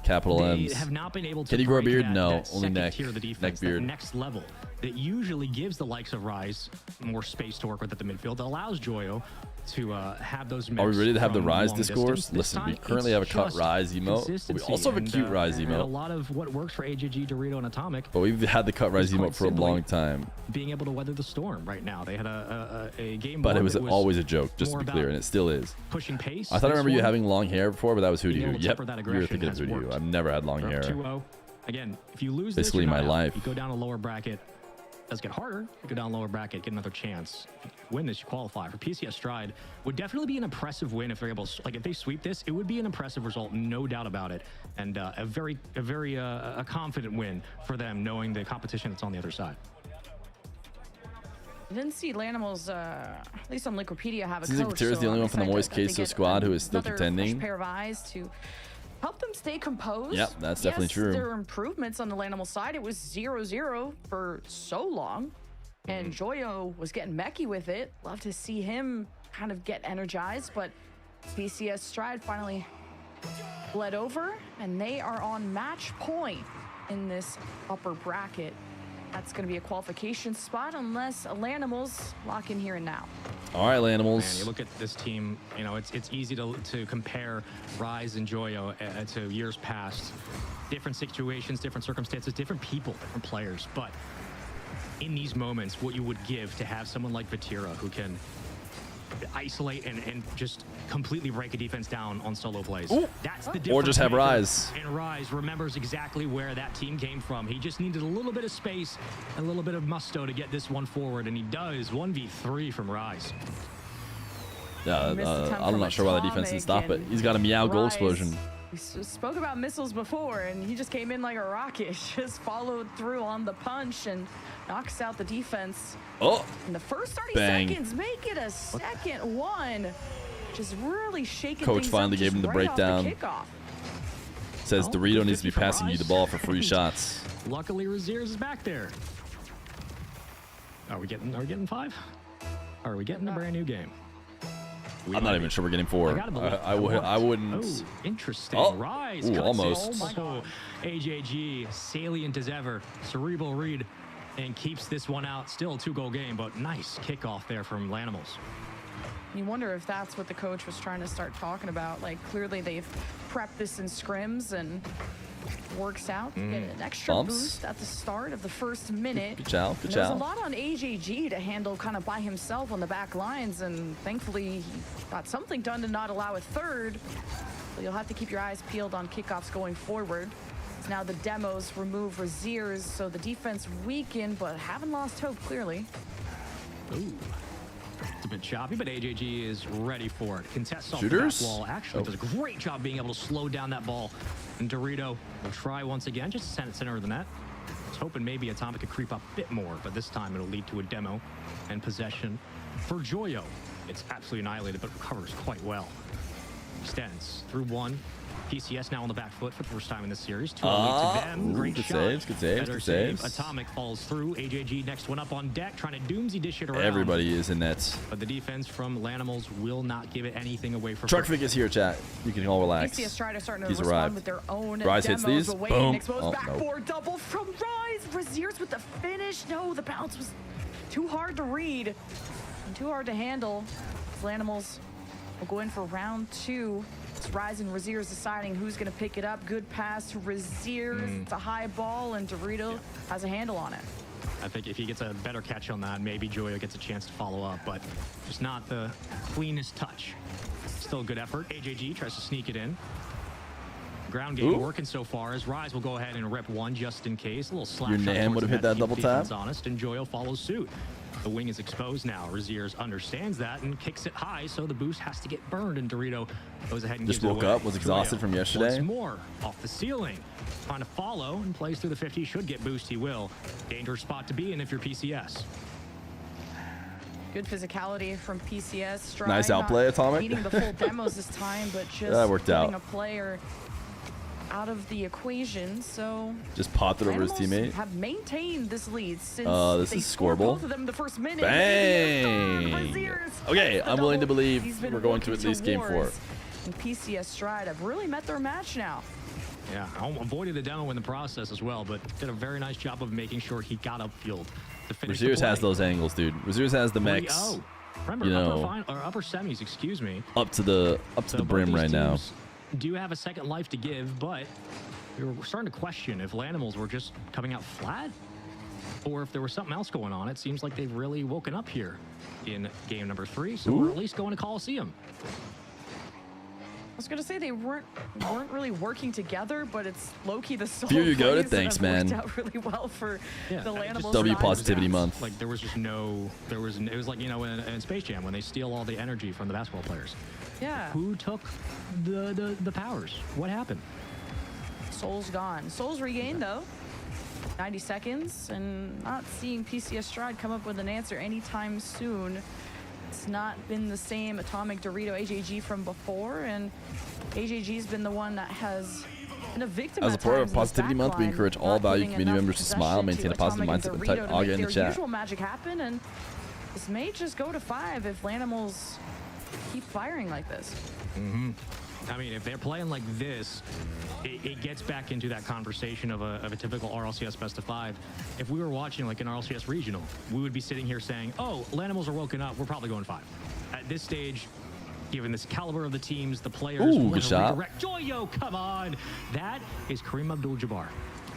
capital they M's. have not been able to Can you grow a break beard? that, No, that only second neck. tier of the defense, Neck beard. that next level that usually gives the likes of Rise more space to work with at the midfield. That allows Joyo to have those. Are we ready to have the from Rise long discourse? distance. This Listen, we time, currently it's have a cut just Rise emote. But we consistency also have a and, cute Rise and a emote. lot of what works for AJG, Dorito, and Atomic. But we've had the cut Rise It's quite emote for a simply long time. being able to weather the storm right now. They had a game, But it one was that always a joke, just to more be clear, about and it still is. pushing pace. I thought I This remember you one, having long hair before, but that was being Hoodoo. able to Yep, temper that you were aggression thinking of has Hoodoo. worked. I've never had long We're hair. up 2-0. Again, if you lose Basically this, you're my not out. life. You go down a lower bracket. Does get harder. You go down lower bracket, get another chance. If you win this, you qualify. For PCS Stride, would definitely be an impressive win if they're able. Like if they sweep this, it would be an impressive result, no doubt about it, and a very confident win for them, knowing the competition that's on the other side. I didn't see Lanimals, at least on Wikipedia, have a Seems like coach. Vatira's the only one from the I'm Moist excited that they Queso get squad who is still another contending. fresh pair of eyes to help them stay composed. Yep, that's definitely Yes, true. There are improvements on the Lanimal side. It was 0-0 for so long, and Joyo was getting mechy with it. Love to see him kind of get energized, but PCS Stride finally bled over, and they are on match point in this upper bracket. That's going to be a qualification spot unless Lanimals lock in here and now. All right, Man, Lanimals. you look at this team, you know, it's easy to compare Rise and Joyo to years past. Different situations, different circumstances, different people, different players. But in these moments, what you would give to have someone like Vatira who can isolate and just completely break a defense down on solo plays. Ooh. That's the difference. Or just have maker. Rise. And Rise remembers exactly where that team came from. He just needed a little bit of space, a little bit of musto to get this one forward, and he does. 1v3 from Rise. Yeah, Missed attempt I'm from not sure why the defense didn't stop it. Atomic He's got a meow goal Rise. explosion. We spoke about missiles before, and he just came in like a rocket. Just followed through on the punch and knocks out the defense. Oh, In the first 30 Bang. seconds, make it a second one. Just really shaking Coach things finally up gave just him the right off breakdown. kickoff. says Oh, Dorito needs to be 50 for passing you the Rise. ball for free shots. Luckily, Raziers is back there. Are we getting 5? Or are we getting a brand new game? I'm not even sure we're getting 4. I wouldn't. Oh, interesting. Oh. Rise. Ooh, cuts it. almost. Oh my God. AJG, salient as ever. Cerebral read and keeps this one out. Still a 2-goal game, but nice kickoff there from Lanimals. You wonder if that's what the coach was trying to start talking about. Like, clearly they've prepped this in scrims and works out. Get an extra Bumps. boost at the start of the first minit. Good job, good And there's job. a lot on AJG to handle kind of by himself on the back lines, and thankfully he got something done to not allow a third. So you'll have to keep your eyes peeled on kickoffs going forward. Now the demos remove Raziers, so the defense weakened, but haven't lost hope, clearly. Ooh. It's a bit choppy, but AJG is ready for it. Contests off Shooters? the back wall. Actually Oh. does a great job being able to slow down that ball. And Dorito will try once again, just to send it center of the net. I was hoping maybe Atomic could creep up a bit more, but this time it'll lead to a demo and possession for Joyo. It's absolutely annihilated, but recovers quite well. Extends through one. PCS now on the back foot for the first time in this series. 2 to them. Ooh, Great good shot. saves, good saves, Better good save. saves. Atomic falls through. AJG next one up on deck, trying to doomsy dish it around. Everybody is in net. But the defense from Lanimals will not give it anything away for Truck free. Fig is here, chat. You can all relax. PCS Strider starting to He's respond arrived. with their own Rise hits demos these. away. Boom. Exposed Oh, backboard double from Rise. Raziers with the finish. No, the bounce was too hard to read and too hard to handle. Lanimals will go in for round 2. It's Rise and Raziers deciding who's going to pick it up. Good pass to Raziers. It's a high ball, and Dorito has a handle on it. I think if he gets a better catch on that, maybe Joyo gets a chance to follow up, but just not the cleanest touch. Still a good effort. AJG tries to sneak it in. Ground game Ooh. working so far as Rise will go ahead and rip one just in case. A little slap Your shot Nam towards would have the hit net that to keep double defense tap. honest, and Joyo follows suit. The wing is exposed now. Raziers understands that and kicks it high, so the boost has to get burned, and Dorito goes ahead and Just gives it woke away. up, was exhausted Joyo from yesterday. Once more off the ceiling. Trying to follow and plays through the 50. Should get boost, he will. Dangerous spot to be in if you're PCS. Good physicality from PCS. Stride Nice not outplay, Atomic. Needing the full demos this time, but just That worked putting out. a player out of the equation. So Just popped it over his Animals teammate. have maintained this lead since This they is scored scoreable. both of them the first minute. Bang! Raziers Okay, has the I'm willing to double. believe He's been we're going to working at least game 4. towards, And PCS Stride have really met their match now. Yeah, I avoided the demo in the process as well, but did a very nice job of making sure he got upfield to finish the Raziers play. has those angles, dude. Raziers has the mechs 3-0. Remember, you upper, know, upper semis, excuse me. up to the So both brim these right now. teams do have a second life to give, but we were starting to question if Lanimals were just coming out flat or if there was something else going on. It seems like they've really woken up here in game number 3, so we're at least going to Coliseum. I was gonna say they weren't really working together, but it's low-key the solo Fear you go to plays that thanks, have man. worked out really well for Yeah, the just Lanimals. W side. positivity month. Like there was just no, it was like, you know, in Space Jam when they steal all the energy from the basketball players. Yeah. Who took the powers? What happened? Soul's gone. Soul's regained though. 90 seconds and not seeing PCS Stride come up with an answer anytime soon. It's not been the same Atomic Dorito AJG from before, and AJG's been the one that has been a victim. As a part of Positivity Month, we encourage all value community members to smile, maintain a positive mindset, and type AGA in the chat. Usual magic happen, and this may just go to 5 if Lanimals keep firing like this. I mean, if they're playing like this, it gets back into that conversation of a typical RLCS best of 5. If we were watching like an RLCS regional, we would be sitting here saying, oh, Lanimals are woken up, we're probably going 5. At this stage, given this caliber of the teams, the players, ooh, good shot. Joyo, come on! That is Kareem Abdul-Jabbar.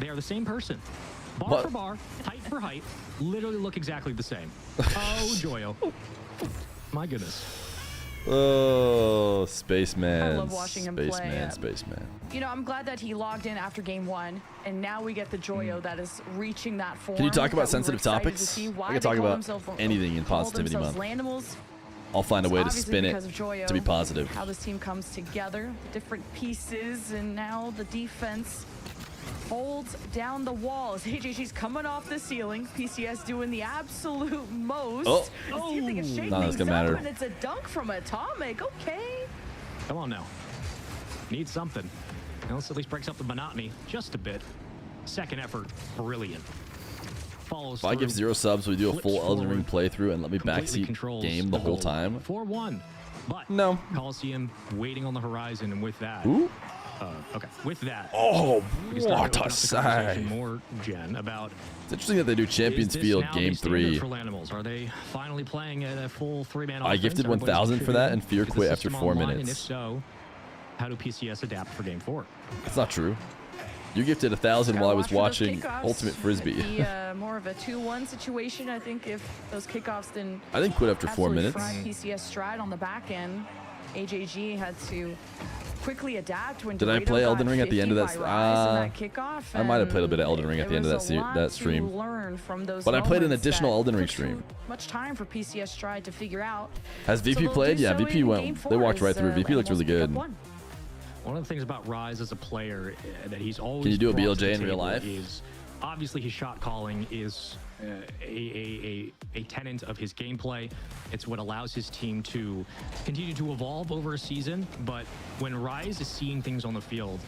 They are the same person. Bar What? for bar, height for height, literally look exactly the same. Oh, Joyo. My goodness. Oh, Spaceman. I love watching him play. Spaceman. You know, I'm glad that he logged in after game 1, and now we get the Joyo that is reaching that form. Can you talk about that we were sensitive excited to topics? see. I Why can they talk call about themselves- anything in call Positivity Month. themselves Lanimals. I'll find a way to Obviously spin it because of Joyo, to be positive. How this team comes together, different pieces, and now the defense holds down the walls. AJG's coming off the ceiling. PCS doing the absolute most. Oh. To see if they can shake No, that's things gonna up, matter. and it's a dunk from Atomic. Okay. Come on now. Need something. Now let's at least breaks up the monotony just a bit. Second effort, brilliant. Follows If I give through, 0 subs, we do a flips full Elden Ring forward, playthrough and let me completely backseat controls game the whole goal. time. 4-1. But No. Coliseum waiting on the horizon, and with that, Ooh. okay, with that, Oh, we can start what to a open up the conversation save. more, Jen, about It's interesting that they do Champions is this Field now game the standard 3. for Lanimals? Are they finally playing at a full 3-man I offense? gifted Everybody's 1,000 for that, contributing? and Fear Is the quit after system 4 online? minutes. And if so, how do PCS adapt for game 4? It's not true. You gifted 1,000 while I was Gotta watch for those watching kickoffs. Ultimate Frisbee. It'd be more of a 2-1 situation, I think, if those kickoffs didn't I didn't quit after 4 absolutely minutes. fry PCS Stride on the back end. AJG had to quickly adapt when Did I Dorito play got Elden Ring at the end of 50 that? by Rise in that kickoff, I might have played a bit of and Elden Ring at the end of there was a lot that to stream. learn from those But I played an moments additional that Elden Ring took stream. too much time for PCS Stride to figure out. Has So VP they'll played? do Yeah, so VP in went. game They 4 walked right as, through. VP looks Lanimals really pick up good. one. One of the things about Rise as a player that he's always Can you do a brought to BLJ the in real table life? is obviously his shot calling is a tenet of his gameplay. It's what allows his team to continue to evolve over a season. But when Rise is seeing things on the field,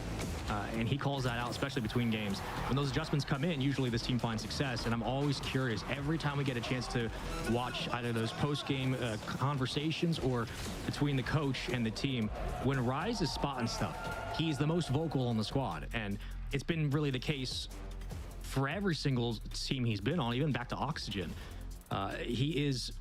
and he calls that out, especially between games, when those adjustments come in, usually this team finds success. And I'm always curious every time we get a chance to watch either those post-game conversations or between the coach and the team. When Rise is spotting stuff, he's the most vocal on the squad, and it's been really the case for every single team he's been on, even back to Oxygen. He is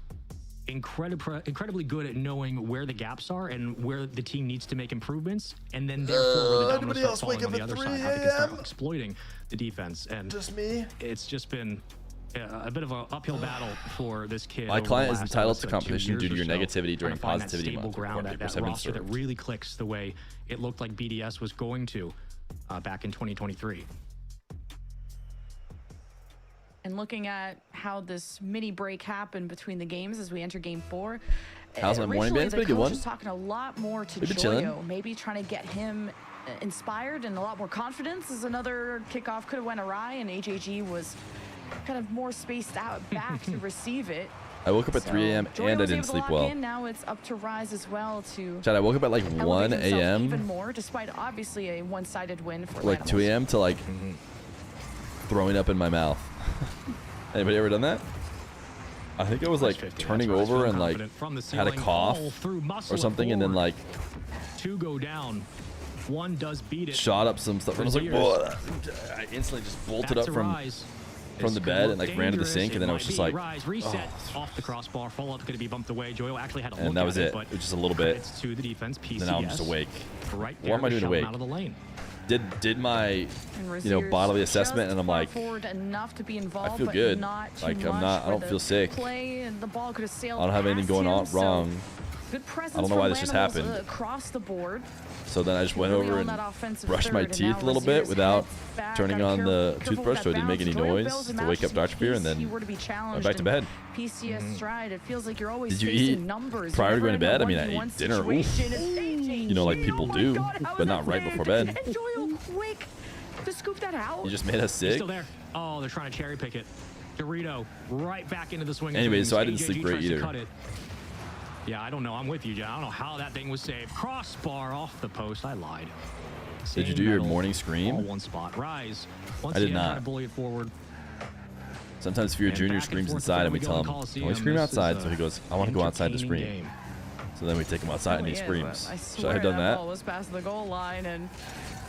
incredibly good at knowing where the gaps are and where the team needs to make improvements, and then therefore where the dominoes start falling on the other side, how they can start exploiting the defense. And Just me. it's just been a bit of an uphill battle for this kid. My over the client is last, entitled I to would say, 2 competition due to years your or so, negativity during trying to find that Positivity stable Month. ground, that Requests have been roster that served. really clicks the way it looked like BDS was going to back in 2023. And looking at how this mini break happened between the games as we enter game 4. How's my morning originally, been? It's been a the good coach one. was talking a lot more to We've been chilling. Joyo, maybe trying to get him inspired and a lot more confidence as another kickoff could have went awry, and AJG was kind of more spaced out back to receive it. I woke up at 3 a.m. Joyo and I was didn't able to sleep lock well. in. Now it's up to Rise as well to Chad, I woke up at like 1 elevate himself even a.m. more, despite obviously a one-sided win for like 2 Lanimals. a.m. to like throwing up in my mouth. Anybody ever done that? I think I was like 50, turning that's right. over Feeling and like confident from the had a ceiling, cough all through muscle or something, and then forward. like 2 go down. 1 does beat it. shot up some stuff. And I was like, Feers. "Whoa." I instantly just bolted Back up to from Rise. from This the could bed look and like ran to the dangerous. sink, and then I was It just might like, be Rise reset off the crossbar. Follow-up going to be bumped away. Joyo actually had a look and that was at it. but It was just a little bit. it's to the defense. PCS. And now I'm just awake. Right What there am I to doing shove him awake? out of the lane. Did my And you know Razier's bodily just assessment, and I'm far like, forward enough to be involved, feel but good. not too Like, I'm much not- I for don't the feel sick. Play, and the ball could have sailed I don't have anything past going him, on so wrong. Good presence I don't know from why this just Lanimals, happened. across the board. So then I just went Really over on and that offensive brushed my third, and teeth now a little bit Razier's without heads back. turning Gotta on the careful toothbrush with so it that didn't make any bounce. Joyo noise bails him to out wake up just in Dr. Feer, and case then he were to be challenged. back to bed. PCS Stride, it feels like you're always Did you facing eat numbers. prior to You're going to never bed? I in mean, a I ate 1v1 dinner. Oof. situation. It's AJG. You know, like people Oh my do, God, how but is not that right fair? before bed. And Joyo quick to scoop that out. You just made us He's sick. still there. Oh, they're trying to cherry pick it. Dorito right back into the swing. Anyway, so I didn't AJG sleep great tries to either. cut it. Yeah, I don't know. I'm with you, John. I don't know how that thing was saved. Crossbar off the post. I lied. Did you Same do your metal, morning all scream? one spot. Rise. Once I did again, not. trying to bully it forward. Sometimes Fear And Jr. back and screams forth inside and we before tell we him, go in "Can we Coliseum. scream This outside?" is So he goes, "I want to go outside to entertaining scream." game. So then we take him outside and he Really is, screams. but I Should I swear have done that? ball was past the goal line, and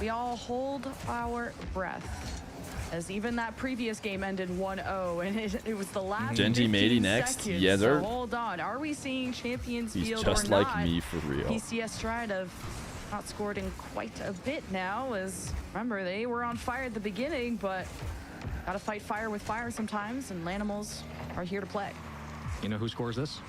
we all hold our breath. As even that previous game ended 1-0, and it was the last Genji 15 Matey next? seconds, Yes, sir. so hold on. Are we seeing Champions He's Field just or like not? me for real. PCS Stride have not scored in quite a bit now, as remember, they were on fire at the beginning, but gotta fight fire with fire sometimes, and Lanimals are here to play. You know who scores this?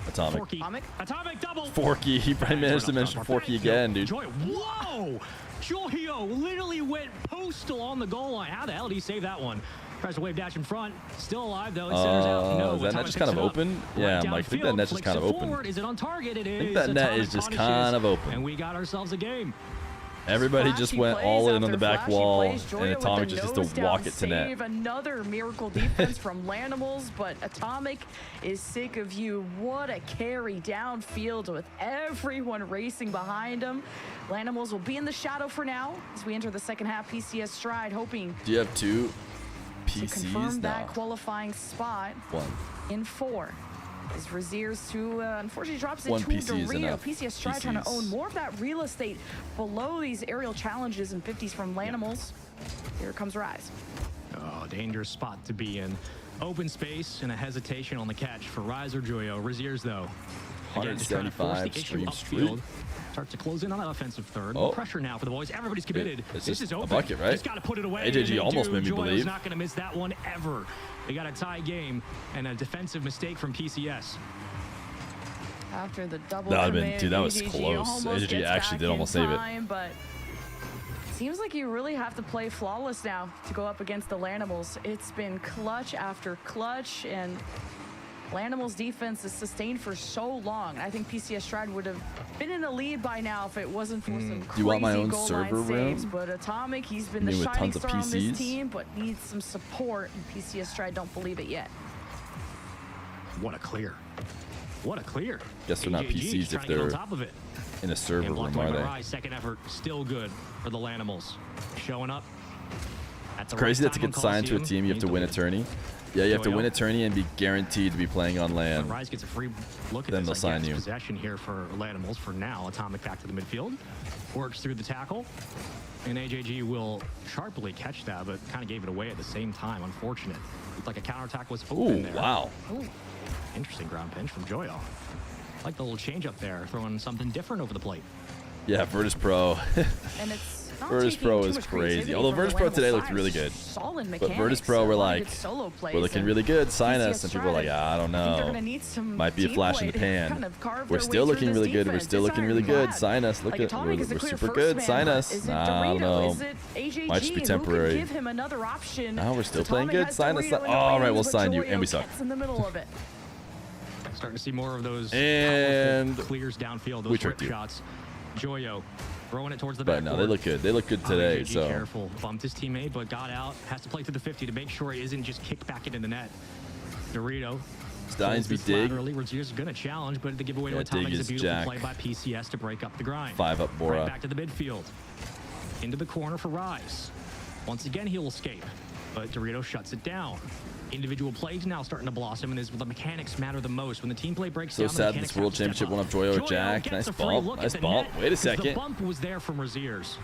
Atomic. Forky. Atomic double. Forky. He probably managed to mention Forky again, dude. Joy. Whoa! Joyo literally went postal on the goal line. How the hell did he save that one? Tries to wave dash in front. Still alive though. It centers out. No, Is that net Atomic just picks kind of it up. open? Right Yeah, I'm like, I think that downfield, net's just flicks kind of it open. forward. Is it on target? It is. I think that net Atomic is just punishes, kind of open. And we got ourselves a game. Everybody just Flashy went plays all in on after the back flashy wall, plays. Joyo and with Atomic the just nose to down walk it to net. save. Another miracle defense from Lanimals, but Atomic is sick of you. What a carry downfield with everyone racing behind him. Lanimals will be in the shadow for now as we enter the second half. PCS Stride hoping Do you have two to confirm PCs that now? qualifying spot One. in 4. As Raziers, who unfortunately drops it One to PC is Dorito. enough. PCS Stride trying to PCs. own more of that real estate below these aerial challenges and 50s from Lanimals. Here comes Rise. Oh, dangerous spot to be in. Open space and a hesitation on the catch for Rise or Joyo. Raziers though. Again, just trying to force the 175 issue stream upfield. Starts to close in on that offensive third. Oh. Pressure now for the boys. Everybody's committed. It's This just is a open. bucket, right? Just got to put it away. AJG and they almost do. made me Joyo's believe. not going to miss that one ever. They got a tie game and a defensive mistake from PCS. After the double That would've been- commit, dude, that was AJG close. almost AJG gets actually back did in almost save it. time, but seems like you really have to play flawless now to go up against the Lanimals. It's been clutch after clutch, and Lanimals defense is sustained for so long. I think PCS Stride would have been in a lead by now if it wasn't for some crazy you want my own goal server line saves. room? But Atomic, he's been Me the with shining tons of star on this PCs? team, but needs some support, and PCS Stride don't believe it yet. What a clear. What a clear. Guess they're not AJG PCs if trying to get on they're top of it. in a server And blocked room, away are by they? Rise. Second effort, still good for the Lanimals. Showing up. At the Crazy right that to time get on signed to a Coliseum. team, you have to Needs win a win. tourney. Yeah, you have to Joyo. win a tourney and be guaranteed to be playing on But land. Rise gets a free look at Then this. they'll I guess. sign you. Possession here for Lanimals for now. Atomic back to the midfield. Works through the tackle. And AJG will sharply catch that, but kind of gave it away at the same time. Unfortunate. Looked like a counterattack was open Ooh, there. wow. Ooh. Interesting ground pinch from Joyo. Like the little change up there, throwing something different over the plate. Yeah, Virtus Pro. And it's not Virtus taking Pro too is much crazy. creativity Although from the Virtus Pro Lanimals today side. looked really good. Solid But mechanics, Virtus Pro a were lot of like, good solo we're plays, looking and really good, sign PCS us. And people were like, Stride, I don't I think they're know. gonna need some Might be a team flash in play the to pan. kind of carve We're their way still through looking this really good. We're defense. still It's looking really ironclad. good. Sign us. Look Like, at Atomic is a we're clear super first good. man, Sign but us. is it I don't Dorito? know. Is it AJG? Might just be Who temporary. can give him another option? No, we're still So playing Atomic good. has Sign us. Dorito in the All right, we'll wings, but sign you. And we Joyo suck. gets in the middle of it. Starting to see more of those And powerful clears downfield, we those tricked rip you. shots. Joyo throwing it towards the But back. no, they look good. They look good today. AJG So careful. Bumped his teammate, but got out. Has to play through the 50 to make sure he isn't just kicked back into the net. Dorito. Stallions be This dig. laterally. Rogier's going to challenge, but the giveaway to Yeah, Atomic dig is a is beautiful Jack. play by PCS to break up the grind. 5 up Right Bora. back to the midfield. Into the corner for Rise. Once again, he'll escape, but Dorito shuts it down. Individual plays now starting to blossom, and is the mechanics matter the most. When the team play breaks So down, the sad mechanics this World have to step Championship up. won up Joyo with Jack. gets Nice a free bump. look at Nice the bump. net, Wait a 'cause second. The bump was there from Raziers.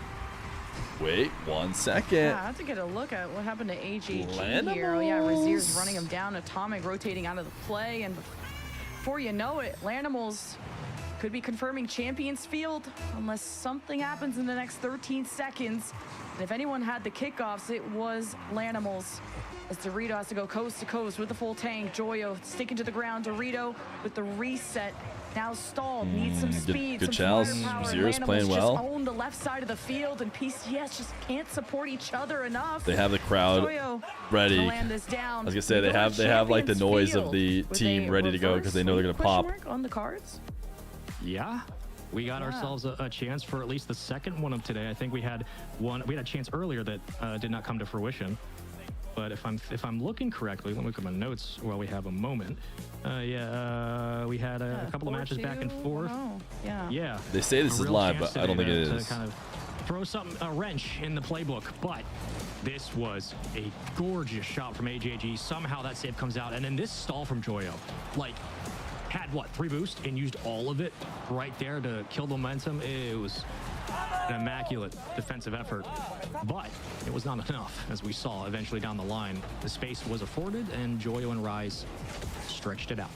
Wait 1 second. Yeah, I have to get a look at what happened to AJG here. Oh, yeah, Razier's Lanimals. running him down. Atomic rotating out of the play. And before you know it, Lanimals could be confirming Champions Field unless something happens in the next 13 seconds. And if anyone had the kickoffs, it was Lanimals. As Dorito has to go coast to coast with the full tank. Joyo sticking to the ground. Dorito with the reset. Now stalled, needs some good- speed, good some chows. firepower. Razier's Lanimals playing well. just own the left side of the field, and PCS just can't support each other enough. They have the crowd Joyo ready. to land this down. I was gonna say We they go have to like the Champions noise of Field the with team a ready to go because they know they're gonna reverse pop. question mark on the cards. Yeah. We got ourselves a chance for at least the second one of today. I think we had a chance earlier that did not come to fruition. But if I'm looking correctly, let me look at my notes while we have a moment. We had a couple of matches back and forth. Oh, yeah. Yeah. They say this is live, but I don't think it to is. kind of throw a wrench in the playbook, but this was a gorgeous shot from AJG. Somehow that save comes out, and then this stall from Joyo, like, had what, 3 boosts and used all of it right there to kill the momentum. It was an immaculate defensive effort, but it was not enough, as we saw eventually down the line. The space was afforded, and Joyo and Rise stretched it out.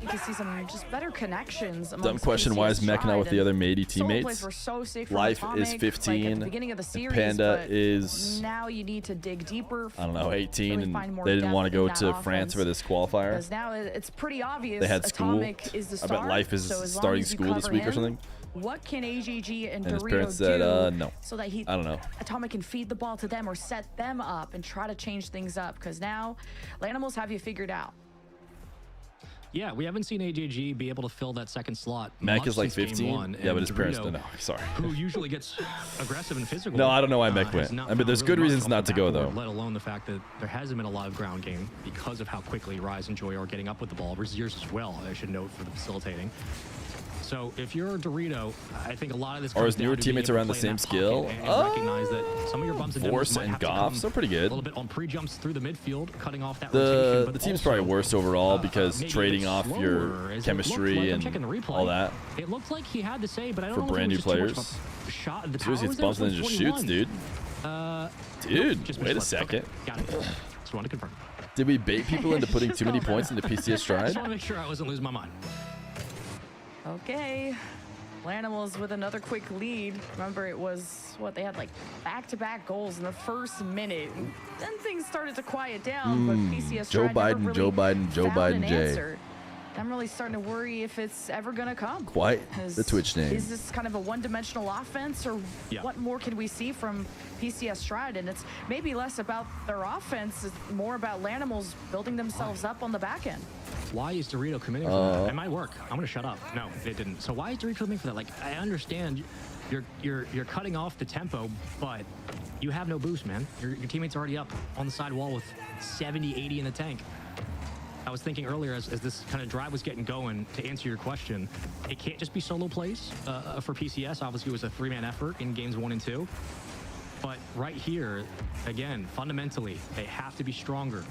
You can see some just better connections. Dumb question, why is Mech not with the other matey teammates? Were so safe from Life Atomic, is 15, like at the beginning of the series, Panda but is, now you need to dig deeper. I don't know, 18, really and find more they didn't depth want to go in that to offense. France for this qualifier. Because now it's pretty obvious. They had school. Atomic is the I star, bet Life is so as long starting as you school this cover week or him, something. What can AGG and And his Dorito parents do said, no. so that I don't know. Atomic can feed the ball to them or set them up and try to change things up? Because now Lanimals have you figured out. Yeah, we haven't seen AJG be able to fill that second slot. Mech much is like since game 15. 1, Yeah, but his and parents, Dorito, no, sorry. who usually gets aggressive and physical. No, I don't know why Mech has went. not I mean, there's found good really reasons much not to go, though. Let alone the fact that there hasn't been a lot of ground game because of how quickly Rise and Joy are getting up with the ball. Raziers as well, I should note, for the facilitating. So if you're a Dorito, I think a lot of this Or comes his newer down to being teammates able to around the play in same that skill? pocket and recognize that some of your bumps and Force demos might and have to Goff, come so pretty a good. little bit on pre-jumps through the midfield, cutting off that The rotation. But team's also, probably worse overall because maybe trading it's off slower, your as it chemistry looked like. I'm and checking the replay. all that. It looked like he had the save, but I don't For know if brand it new was just too much players. of a shot. The Seriously, power it's was bumps and then just shoots, 21. dude. Dude, Just wait a misled. second. Okay, got it. Just wanted to confirm. Did we bait people into putting too many points into PCS I Stride? just want to make sure I wasn't losing my mind. Okay. Lanimals with another quick lead. Remember, it was what they had, like back-to-back goals in the first minute. Then things started to quiet down, but PCS Joe Stride never Biden, really Joe Biden, Joe found an Biden, Jay. answer. I'm really starting to worry if it's ever gonna come. Quite the Twitch name. Is this kind of a one-dimensional offense, or Yeah. what more can we see from PCS Stride? And it's maybe less about their offense, it's more about Lanimals building themselves up on the back end. Why is Dorito committing for that? It might work. I'm gonna shut up. No, it didn't. So why is Dorito committing for that? Like, I understand you're cutting off the tempo, but you have no boost, man. Your teammate's already up on the side wall with 70, 80 in the tank. I was thinking earlier as this kind of drive was getting going, to answer your question, it can't just be solo plays for PCS. Obviously, it was a 3-man effort in games 1 and 2. But right here, again, fundamentally, they have to be stronger.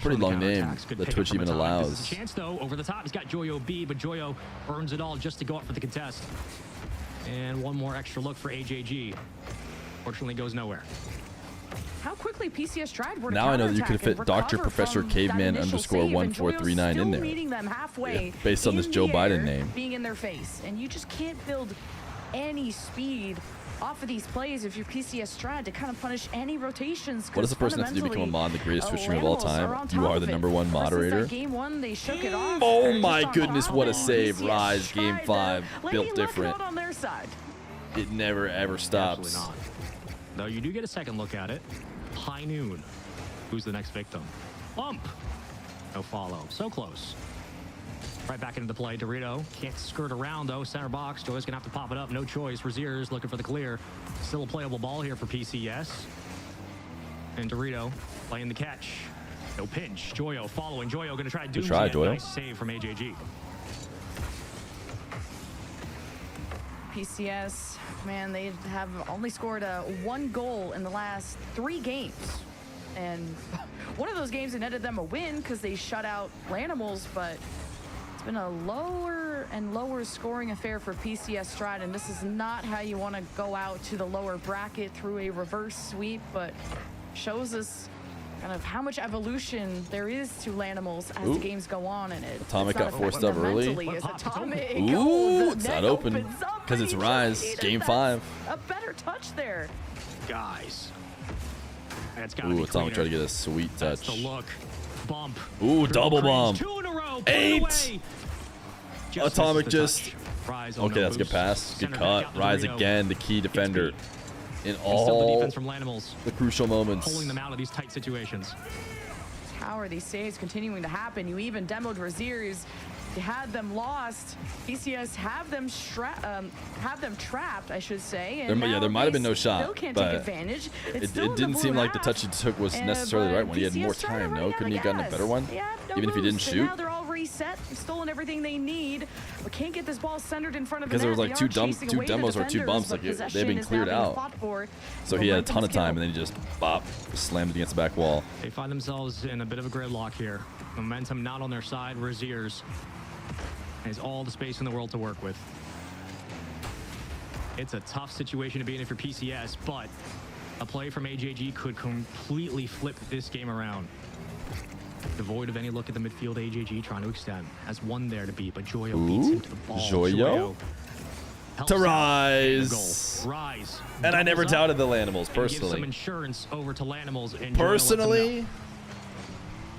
Pretty long name that Twitch even allows. There's a chance, though, over the top. He's got Joyo B, but Joyo burns it all just to go up for the contest. And one more extra look for AJG. Fortunately, goes nowhere. How quickly PCS Stride were to Now I know that you could counterattack fit and Dr. recover Professor from Caveman that initial _1439 save, and Joyo's in still there. meeting them halfway Yeah, based on this in Joe the Biden air, name. being in their face, and you just can't build any speed off of these plays if you're PCS Stride to kind of punish any rotations. What does a person have to do to become a mod, the greatest Twitch streamer of all time? You are the #1 moderator. Game 1, they shook it off. Oh Just my on goodness, what a top, save. PCS Rise, game Stride, 5, lady built luck different. out on their side. It never ever stops. Absolutely not. Though you do get a second look at it. High noon. Who's the next victim? Bump. No follow. So close. Right back into the play. Dorito can't skirt around, though. Center box. Joy's going to have to pop it up. No choice. Raziers looking for the clear. Still a playable ball here for PCS. And Dorito playing the catch. No pinch. Joyo following. Joyo going to try to do it. Nice save from AJG. PCS, man, they have only scored 1 goal in the last 3 games. And one of those games, it netted them a win because they shut out Lanimals, but it's been a lower and lower scoring affair for PCS Stride, and this is not how you want to go out to the lower bracket through a reverse sweep, but shows us kind of how much evolution there is to Lanimals as the games go on, and Atomic got forced up early. It's Atomic. Ooh, it's net not open opens up, because and it's he Rise, just game needed 5. a better touch there. Guys. That's got to be Atomic cleaner. tried to get a sweet touch. That's the look. Bump. Ooh, double bump. 2 in a row. 8. Atomic just. Okay, that's a good pass. Good cut. Rise again, the key defender in Still the all defense from Lanimals, the crucial moments. pulling them out of these tight situations. How are these saves continuing to happen? You even demoed Raziers They had them lost. PCS have them trapped, I should say. And There might have been no shot, still can't but take advantage. it didn't seem like the touch he took was necessarily the right one. He had more time, no? Couldn't he have gotten a better one? Yeah, no Even if he didn't boost. And shoot? now they're all reset. They've stolen everything they need, but can't get this ball centered in front of the Because there was net. like They two are chasing away the demos or two defenders, bumps, but like possession they've been is now cleared being out. fought for. So he had a ton Momentum's of time, killed. and then he just slammed it against the back wall. They find themselves in a bit of a gridlock here. Momentum not on their side. Raziers has all the space in the world to work with. It's a tough situation to be in if you're PCS, but a play from AJG could completely flip this game around. Devoid of any look at the midfield, AJG trying to extend. Has one there to beat, but Joyo beats him to the ball. Joyo? helps To out. Rise. Goal. Rise. And I never Doubles up doubted the Lanimals, and gives personally. some insurance over to Lanimals. And Joyo lets them Personally, know.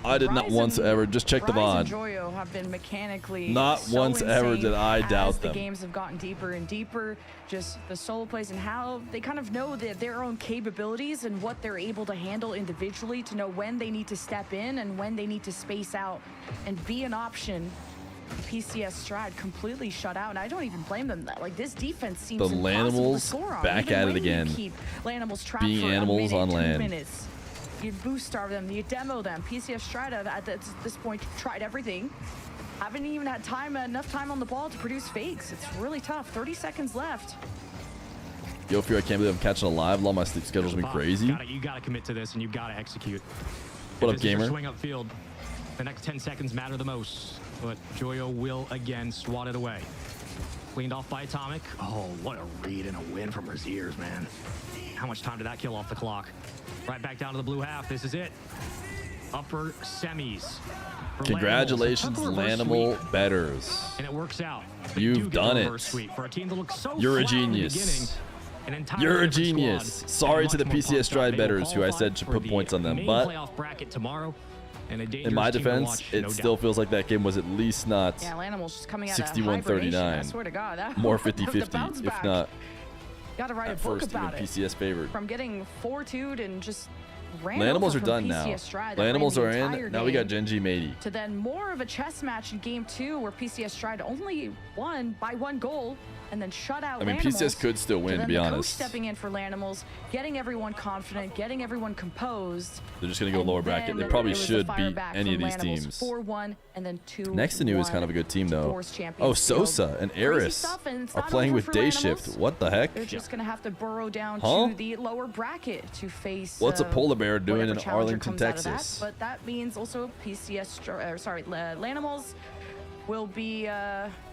I did not Rise once and- ever, just check the Rise VOD. and Joyo have been mechanically Not so once ever insane did I doubt as them. the games have gotten deeper and deeper. Just the solo plays and how they kind of know their own capabilities and what they're able to handle individually to know when they need to step in and when they need to space out and be an option. PCS Stride completely shut out, and I don't even blame them. Like, this defense seems The impossible to Lanimals score on. back Even at it when you again. keep Lanimals trapped Being for animals a minute, on 2 land. minutes. You boost starve them, you demo them. PCS Stride at this point tried everything. Haven't even had enough time on the ball to produce fakes. It's really tough. 30 seconds left. Yo, Fear, I can't believe I'm catching a live. All my sleep schedule's been Bob, crazy. You gotta commit to this, and you gotta execute. What If up, this is your gamer? swing up field. The next 10 seconds matter the most, but Joyo will again swat it away. Cleaned off by Atomic. Oh, what a read and a win from Raziers, man. How much time did that kill off the clock? Right back down to the blue half. This is it. Upper semis. for Congratulations, Lanimals. Reverse Lanimal sweep, betters. and it works out. They You've do get done the it. reverse sweep for a team that looks so You're a flat in the genius. beginning. An entirely You're a different genius. squad, Sorry and to the much more PCS pumped up. Stride They will betters who I said qualify should for put the points on them, main but playoff bracket tomorrow, and a in dangerous my team to defense, watch, it no still doubt. feels like that game was at least not Yeah, Lanimals just coming out of 61-39. hibernation. I swear to God, that more the 50-50, bounce if back. not Gotta write a at book first even about it. PCS favored. From getting 4-2'd and just ran Lanimals over are from done now. PCS Stride that ran Lanimals the are entire in. Now we got game, Genji Matey. to then more of a chess match in game 2 where PCS Stride only won by 1 goal and then shut out I mean, Lanimals, PCS could still win, to to then be the coach honest. stepping in for Lanimals, getting everyone confident, getting everyone composed. They're just going to go and lower bracket. then They probably it was the should fire beat back any of from these Lanimals, teams. 4-1 and then 2-1. Next to New is kind of a good team, though. Force champions Oh, field. Sosa and Crazy Eris stuff, and it's are not playing over with for Day Lanimals. Shift. What the heck? They're just going to have to burrow down Huh? to the lower bracket to face. What's a polar bear doing whatever in challenger Arlington, comes out of that. Texas? But that means also Lanimals will be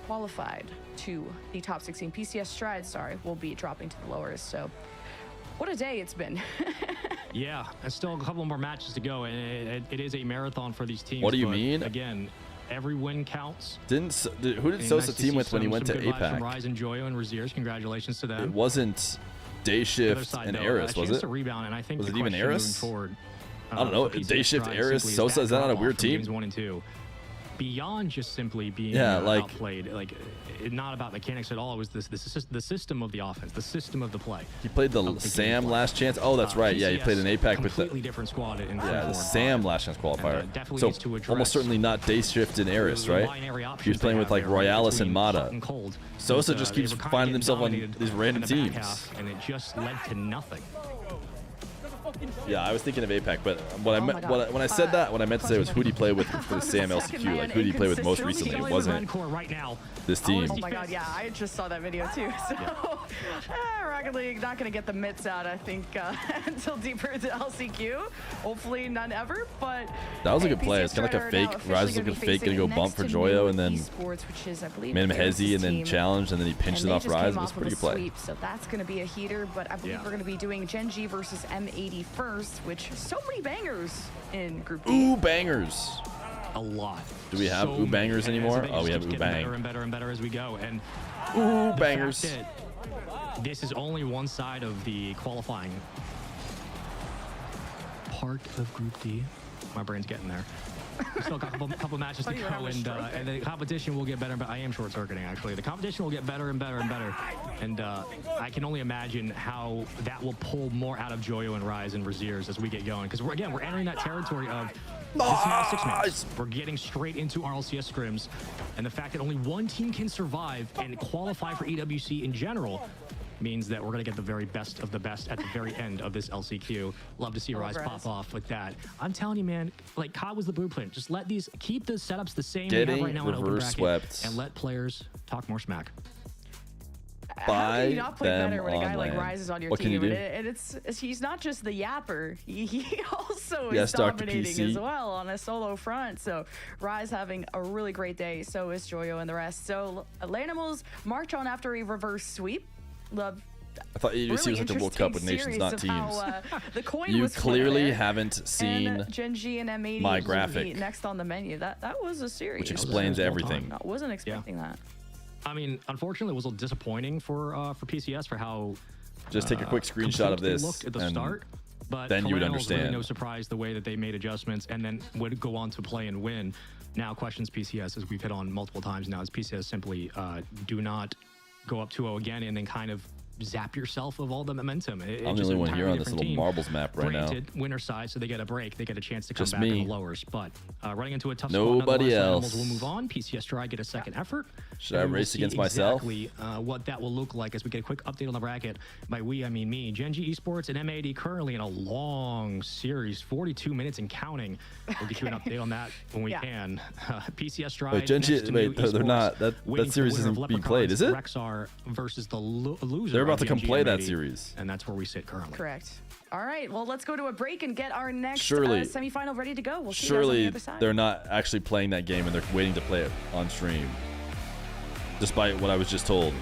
qualified to the top 16. PCS Stride, will be dropping to the lowers. So, what a day it's been. Yeah, there's still a couple more matches to go, and it is a marathon for these teams. What do you but mean? Again, every win counts. Who did And Sosa nice to team see with when he some went to good vibes from APAC? Rise and Joyo and Raziers. Congratulations to them. It wasn't Day The other Shift side, and though, Eris, a was chance it? to rebound, and I think Was the it even question moving Eris? forward, I don't know. for PCS Day Shift, Stride Eris, simply Sosa, is that not a drop-off weird from team? Games 1 and 2. Beyond just simply being outplayed, like not about mechanics at all. It was the system of the offense, the system of the play. He played the of the Sam gameplay. last chance. Oh, that's right. Yeah, he PCS, played an APAC with completely the different squad in the Sam last chance qualifier. definitely So needs to address almost certainly not Day Shift and Eris, right? binary He was options playing they with like have there, right, Royales and between hot Mata. and cold. Sosa But, just they keeps were kinda finding getting himself on dominated these random in the back teams. half, and it just led to nothing. Yeah, I was thinking of APAC, but what I Oh my meant, God. when I said that, what I meant to say was who'd he play with for the Sam LCQ? Like who'd he play with most recently? It wasn't Right now. this team. Oh my God, yeah, I just saw that video too. So, Rocket League not going to get the mitts out, I think, until deeper into LCQ. Hopefully none ever, but That was a hey, good play. PCS It's kind of like a Strider are now fake. Rise was officially looking gonna be fake, gonna go facing bump for next to Joyo, New and then Esports, which is, I believe, made him Eris's hezzy, and then team. challenged, and then he pinched And it they off just Rise. came It was a off pretty of good play. sweep, so that's going to be a heater. But I believe we're going to be doing Gen G versus M80 first, which so many bangers in Group D. Ooh, bangers. A lot. Do we have So Ooh Bangers many. anymore? And they Oh, we just have keep Ooh getting Bang. Better and better and better as we go. And Ooh, the bangers. fact that this is only one side of the qualifying part of Group D. My brain's getting there. We still got a couple matches to you go, were having a stroke. and the competition will get better. But I am short circuiting actually. The competition will get better and better and better, and I can only imagine how that will pull more out of Joyo and Rise and Raziers as we get going. Because we're entering that territory of This now 6 Nice. minutes. We're getting straight into RLCS scrims, and the fact that only one team can survive and qualify for EWC in general means that we're going to get the very best of the best at the very end of this LCQ. Love to see Rise pop off with that. I'm telling you, man, like COD was the blueprint. Just let these, keep the setups the same we have right now in open bracket, swept. and let players talk more smack. How can you not play better when a guy like land. Rise is on your What can you team? do? And he's not just the yapper. He also Yes, is Dr. dominating PC. as well on a solo front. So Rise having a really great day. So is Joyo and the rest. So Lanimals march on after a reverse sweep. Love. I thought EWC was like the World Cup with nations, not teams. The coin You was clearly there. haven't seen And Gen G and M80 my will graphic. be next on the menu. That was a series. Which explains everything. I wasn't expecting that. I mean, unfortunately, it was a little disappointing for PCS for how Just take a quick screenshot of complete they this, looked at the and start. But then you would Millennials, really understand. no surprise the way that they made adjustments and then would go on to play and win. Now questions PCS, as we've hit on multiple times now, is PCS simply do not go up 2-0 again and then kind of zap yourself of all the momentum. I'm the only one here on this little marbles map right now. Granted, winner side, so they get a break. They get a chance to come Just back me. in the lowers. But running into a tough Nobody spot, else. will move on. PCS try get a second effort. Should I And we'll race see against myself? Exactly what that will look like as we get a quick update on the bracket. By we, I mean me. Gen G Esports and M80 currently in a long series, 42 minutes and counting. We'll get you an update on that when we can. PCS Stride. Wait, Gen G, next to wait, New they're not. Esports, That waiting for series the winner isn't of being played, is it? Rexar versus the loser. They're about of to come Gen G play that M80, series. and that's where we sit currently. Correct. All right. Well, let's go to a break and get our next Surely- semifinal ready to go. We'll see you guys on the Surely other side. they're not actually playing that game and they're waiting to play it on stream. Despite what I was just told.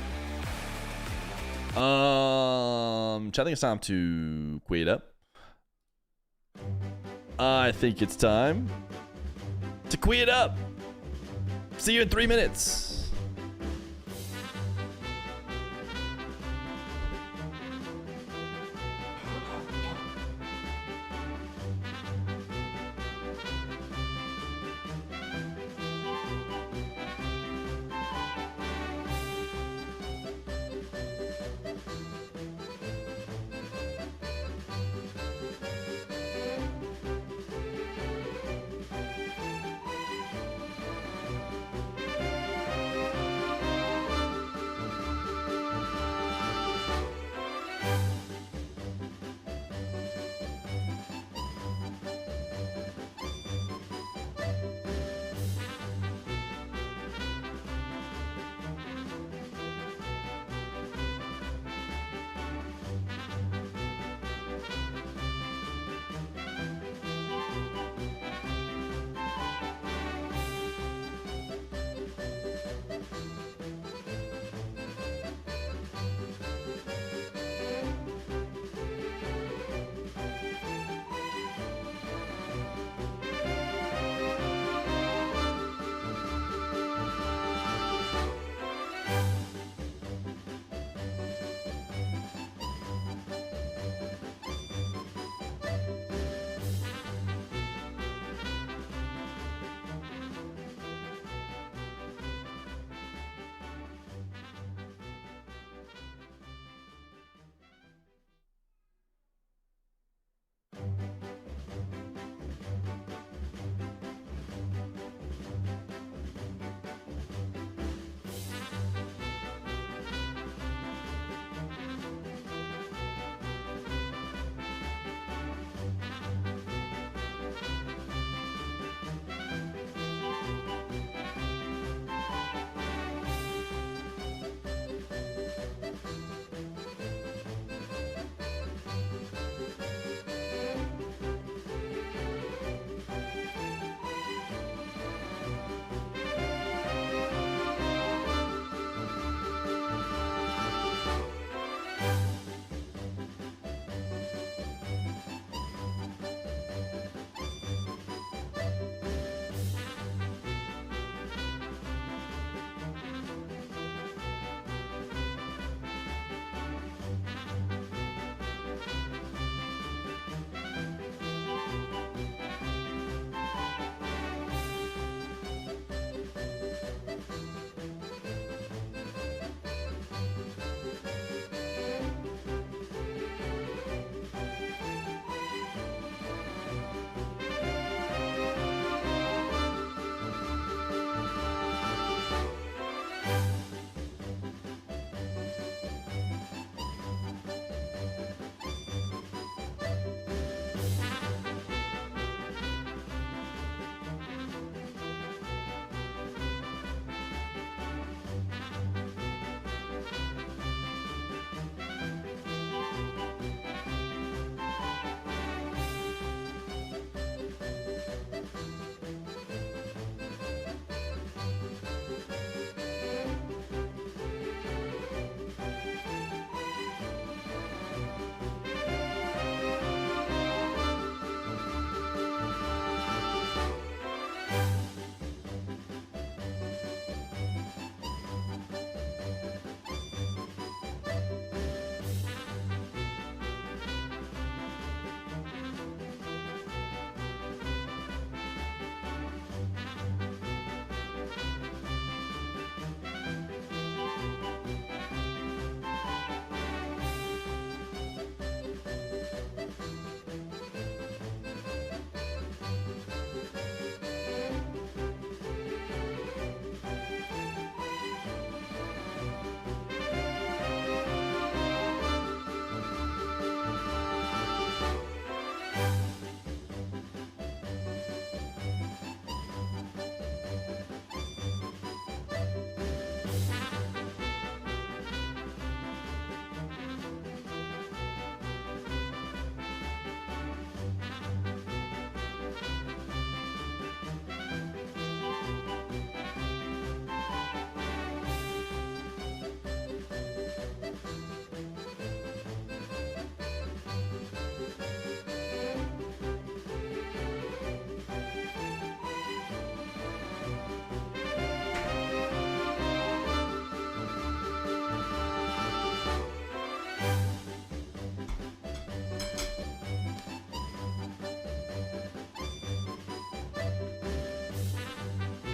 I think it's time to quit up. I think it's time to quit up. See you in 3 minutes.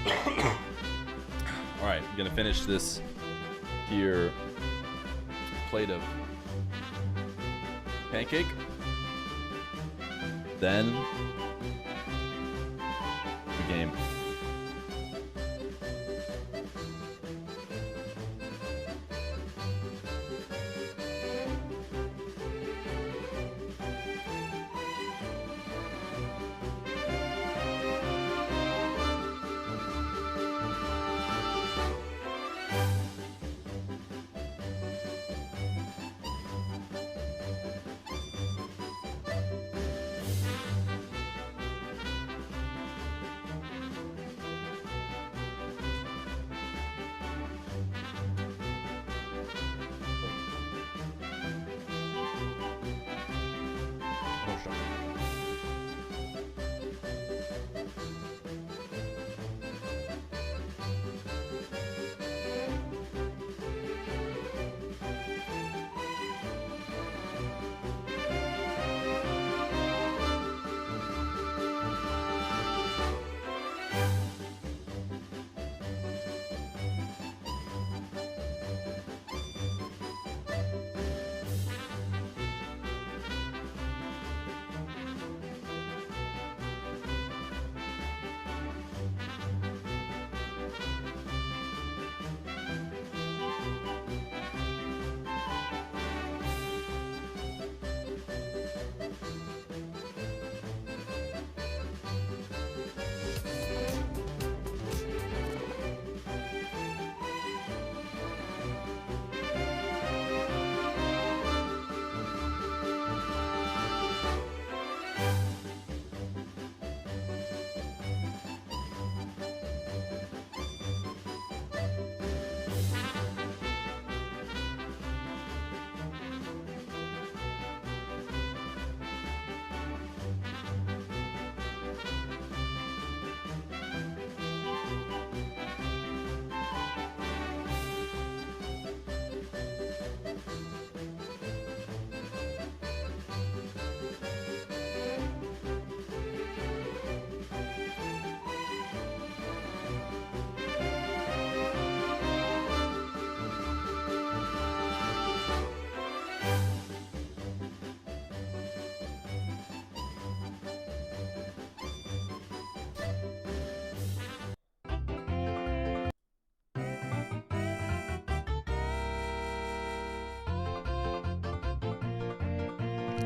All right, I'm gonna finish this here plate of pancake. Then the game.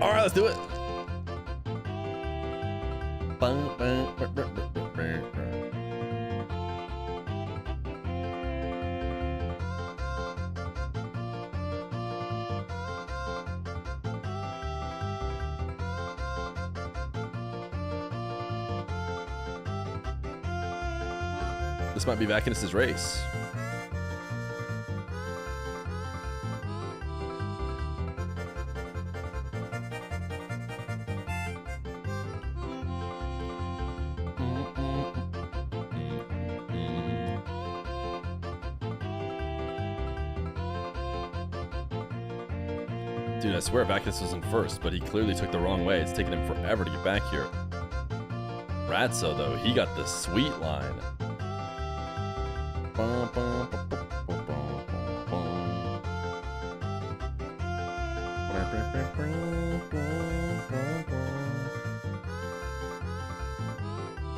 All right, let's do it. This might be Vacanus' race. Dude, I swear Vacanus was in first, but he clearly took the wrong way. It's taken him forever to get back here. Ratso, though, he got the sweet line.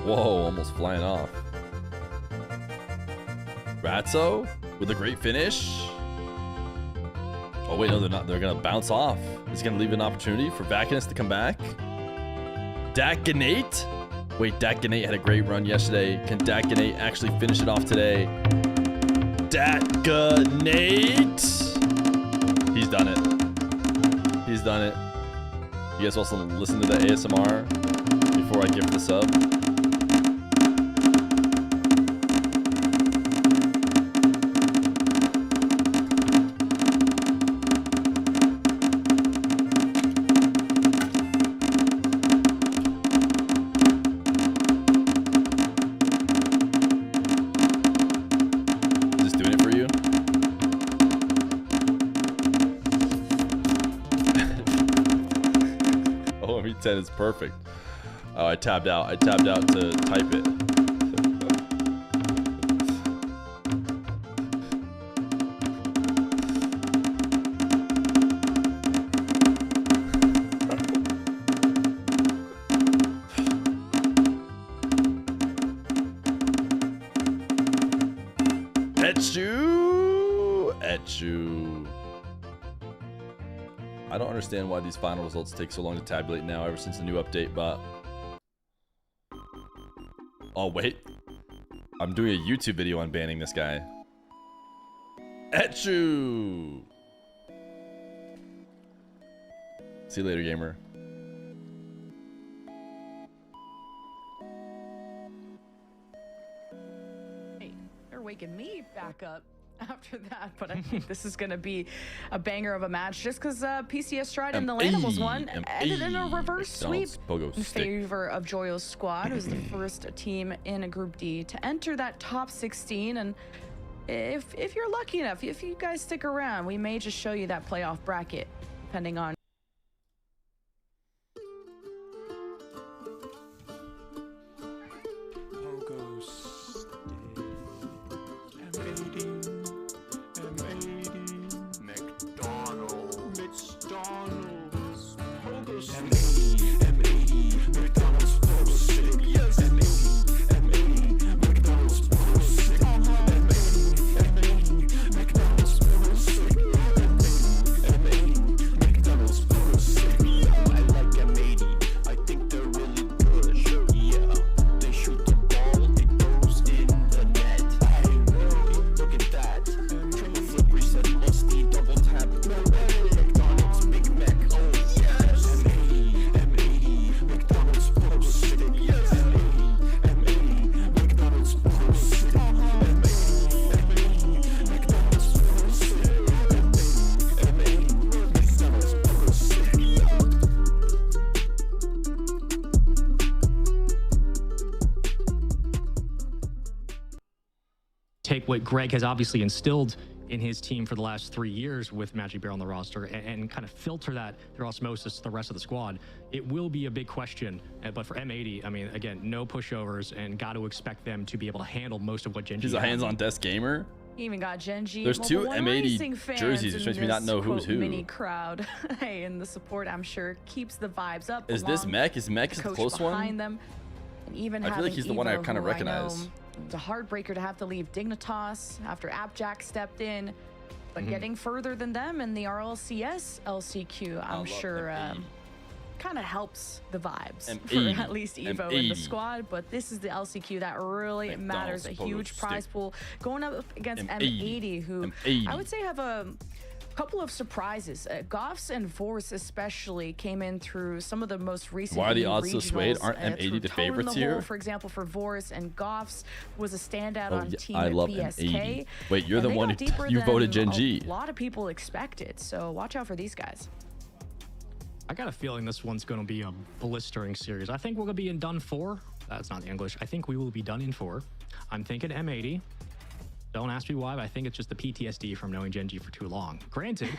Whoa, almost flying off. Ratso with a great finish. Oh wait, no, they're not. They're gonna bounce off. Is gonna leave an opportunity for Vacanus to come back. Dakinate? Wait, Dakinate had a great run yesterday. Can Dakinate actually finish it off today? Dakinate! He's done it. He's done it. You guys also listen to the ASMR before I give the sub? Is perfect. Oh, I tabbed out. I tabbed out to type it. Etchu. I don't understand why these final results take so long to tabulate now ever since the new update, but... Oh, wait. I'm doing a YouTube video on banning this guy. Etchu! See you later, gamer. Hey, they're waking me back up after that, but I think this is going to be a banger of a match just because PCS Stride and the Lanimals won ended in a reverse sweep in favor of Joyo's squad, who's the first team in a Group D to enter that top 16. And if you're lucky enough, if you guys stick around, we may just show you that playoff bracket, depending on take what Greg has obviously instilled in his team for the last 3 years with Magic Bear on the roster and kind of filter that through osmosis to the rest of the squad. It will be a big question, but for M80, I mean, again, no pushovers and got to expect them to be able to handle most of what Genji He's a hands-on desk gamer. He even got Genji. There's two M80 jerseys, which makes me not know who's who. Mini crowd. Hey, and the support, I'm sure, keeps the vibes up. Is this Mech? Is Mech the close one? Them. And even I feel like he's the one I kind of recognize. It's a heartbreaker to have to leave Dignitas after Appjack stepped in, but getting further than them in the RLCS LCQ, I'm sure kind of helps the vibes for at least Evo in the squad. But this is the LCQ that really matters. A huge prize pool going up against M80, who I would say have a couple of surprises. Goffs and Vorse especially came in through some of the most recent. Why are the odds so swayed? Aren't M80 the favorites here? For example, for Vorse and Goffs was a standout on Team BSK. M80. Wait, you're the one who you voted Genji. A lot of people expected, so watch out for these guys. I got a feeling this one's going to be a blistering series. I think we're going to be in done 4. That's not English. I think we will be done in 4. I'm thinking M80. Don't ask me why, but I think it's just the PTSD from knowing Genji for too long. Granted,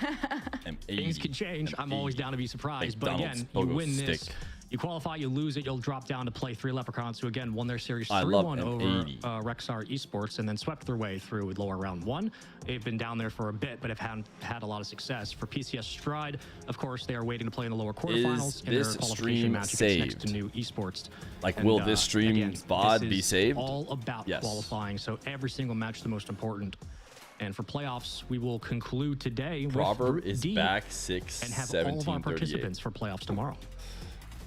things can change. I'm always down to be surprised. But again, you win this, you qualify, you lose it, you'll drop down to play 3 Leprechauns, who again won their series 3-1 over Rexar Esports and then swept their way through with lower round 1. They've been down there for a bit, but have had a lot of success. For PCS Stride, of course, they are waiting to play in the lower quarterfinals in their qualification match against next to new esports. Like, will this stream VOD be saved? All about qualifying, so every single match is the most important. And for playoffs, we will conclude today Proverb with is D back 6, and have 17, all of our 38. participants for playoffs tomorrow.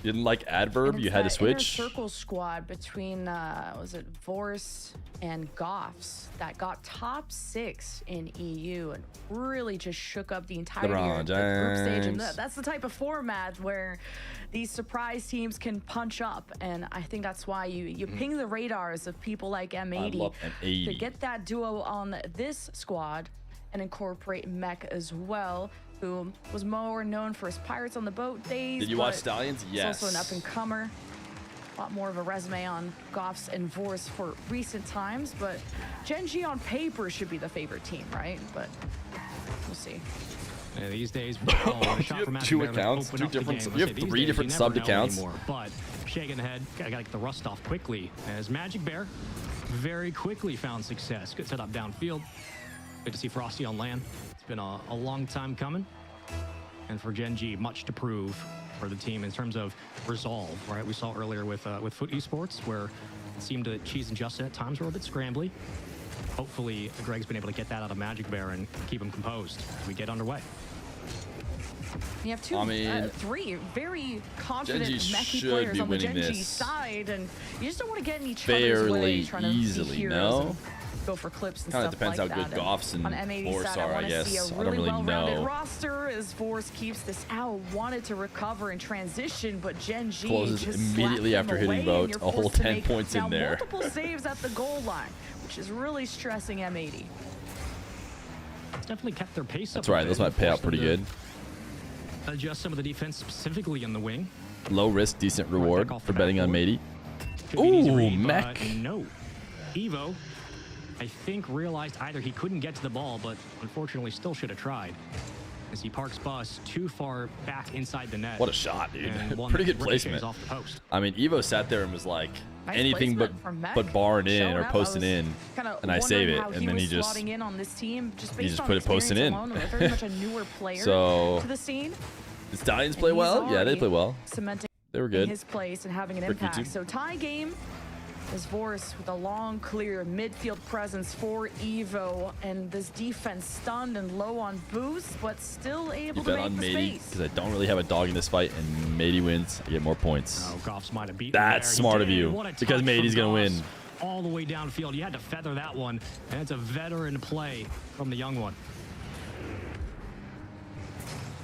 You didn't like Adverb? You had to switch? Inner circle squad between, was it Vorse and Goffs that got top 6 in EU and really just shook up the entirety of the group stage. And that's the type of format where these surprise teams can punch up. And I think that's why you ping the radars of people like M80, I love M80 to get that duo on this squad and incorporate Mech as well, who was more known for his Pirates on the Boat days. Did you watch Stallions? Yes. He's also an up-and-comer. A lot more of a resume on Goffs and Vorse for recent times, but Genji on paper should be the favorite team, right? But we'll see. Yeah, these days, you have 2 accounts, 2 different. You have 3 different subbed accounts. But shaking the head, gotta get the rust off quickly. As Magic Bear very quickly found success. Good setup downfield. Good to see Frosty on land. It's been a long time coming. And for Genji, much to prove for the team in terms of resolve, right? We saw earlier with Foot Esports where it seemed that Cheese and Justin at times were a bit scrambly. Hopefully, Greg's been able to get that out of Magic Bear and keep him composed as we get underway. You have three very confident Genji mechy should players be on the winning Genji this side, and you just don't want to get in each other's way. Trying to be easily, heroes no? and go for clips and Kinda stuff depends like how that. good Goffs and on M80 Force side, are, I I want to guess. see a I don't really really well-rounded know. roster as Force keeps this out. Wanted to recover and transition, but Genji Closes just immediately slapped after him hitting away, vote, and you're a whole forced to 10 make points in now there. multiple saves at the goal line, which is really stressing M80. It's definitely kept their pace That's up. right. Those might pay out pretty good. Adjust some of the defense specifically in the wing. Low risk, decent reward off for the betting on backboard. Matey. Could be an easy Ooh, read, but mech. No. Evo, I think, realized either he couldn't get to the ball, but unfortunately still should have tried. As he parks Bus too far back inside the net. What a shot, dude. and one Pretty that good ricochets placement. off the post. I mean, Evo sat there and was like, Nice anything but placement from Mech. barring in Showing or up. I posting was in, kinda and I save it, wondering how and then he was just slotting in on this team, just he based just on put it posting in. experience alone. Very much a newer player So- to the scene. the Stallions And play he's well. Yeah, they already play well. Cementing They were good. his place and having an For impact. Q2. So tie game is Vorse with a long, clear midfield presence for Evo, and this defense stunned and low on boost, but still able You to bet make on the Matey space. because I don't really have a dog in this fight, and Matey wins. I get more points. Oh, Goffs might have beaten That's there. He smart of did. you, What a because touch Matey's from gonna win. Goffs all the way downfield. You had to feather that one, and it's a veteran play from the young one.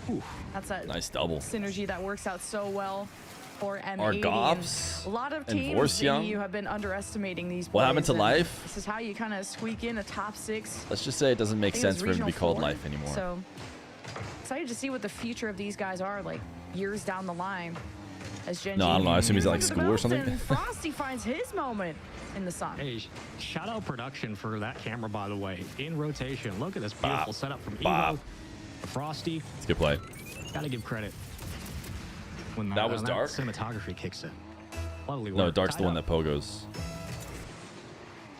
Whew. That's a Nice double. synergy that works out so well for M80. Are and Goffs a lot of and teams Vorse in young? EU have been underestimating these What happened players, to and Life? This is how you kind of squeak in a top 6. Let's just say it doesn't make I think it was sense for him to be Regional called 4. Life anymore. So excited to see what the future of these guys are like years down the line. As Genji No, I don't know. I assume he's at, like, under the school or something. mountain, Frosty finds his moment in the sun. Hey, shout out production for that camera, by the way. In rotation. Look at this Bop. beautiful setup from Bop. Evo. Frosty. It's a good play. Gotta give credit. When That was dark? cinematography kicks in. Lovely No, work. Dark's the Tied one up. that pogos.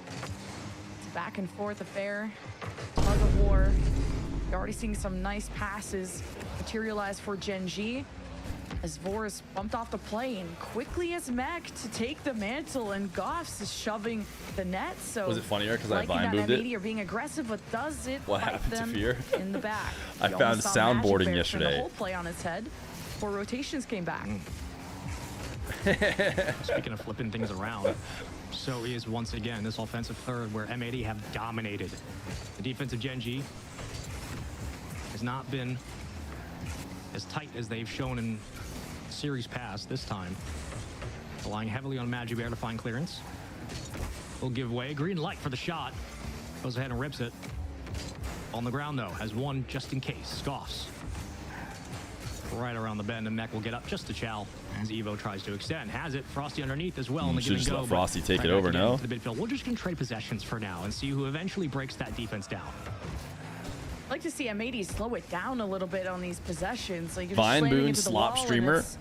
It's a back and forth affair. Tug of war. You're already seeing some nice passes materialize for Genji. As Vorse bumped off the plane quickly as Mech to take the mantle, and Goffs is shoving the net. So Was it funnier 'cause I liking vine that boomed it? M80 are being aggressive, but does it What bite happened to them Feer? in the back? I You found almost saw Magic soundboarding Bear turn yesterday. The whole play on its head before rotations came back. Speaking of flipping things around, so is once again this offensive third where M80 have dominated. The defensive Genji has not been as tight as they've shown in series past this time. Relying heavily on Magic Bear to find clearance. Will give way. Green light for the shot. Goes ahead and rips it. On the ground though, has one just in case. Scoffs. Right around the bend, and Mech will get up just to chow as Evo tries to extend. Has it. Frosty underneath as well. In the Should give just and let go, Frosty but take right it back over, again no? to the midfield. We're just going to trade possessions for now and see who eventually breaks that defense down. I'd like to see M80 slow it down a little bit on these possessions. Like you're just Vine slamming Boon into the slop wall, and streamer. it's-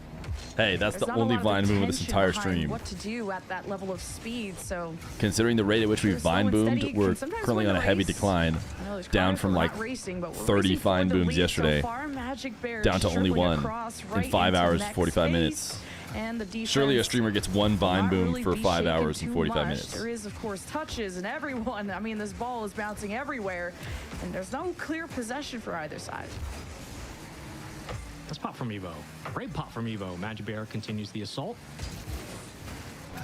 Hey, that's there's the not a only lot of Vine Boom of this attention entire behind stream. What to do at that level of speed? So Considering the rate at which we've You're slow Vine and boomed, steady, we're can sometimes currently win on a the heavy race. decline. I know there's Down cry from for like not racing, but we're 30 racing for Vine the booms lead yesterday. So far, Magic Bear Down to only tripling one across in right 5 into hours, Mech's 45 face. minutes. And the defense Surely a streamer gets one Vine not boom really for be 5 shaken hours and too 45 much. minutes. There is, of course, touches and everyone. I mean, this ball is bouncing everywhere, and there's no clear possession for either side. Let's pop from Evo. Great pop from Evo. Magic Bear continues the assault.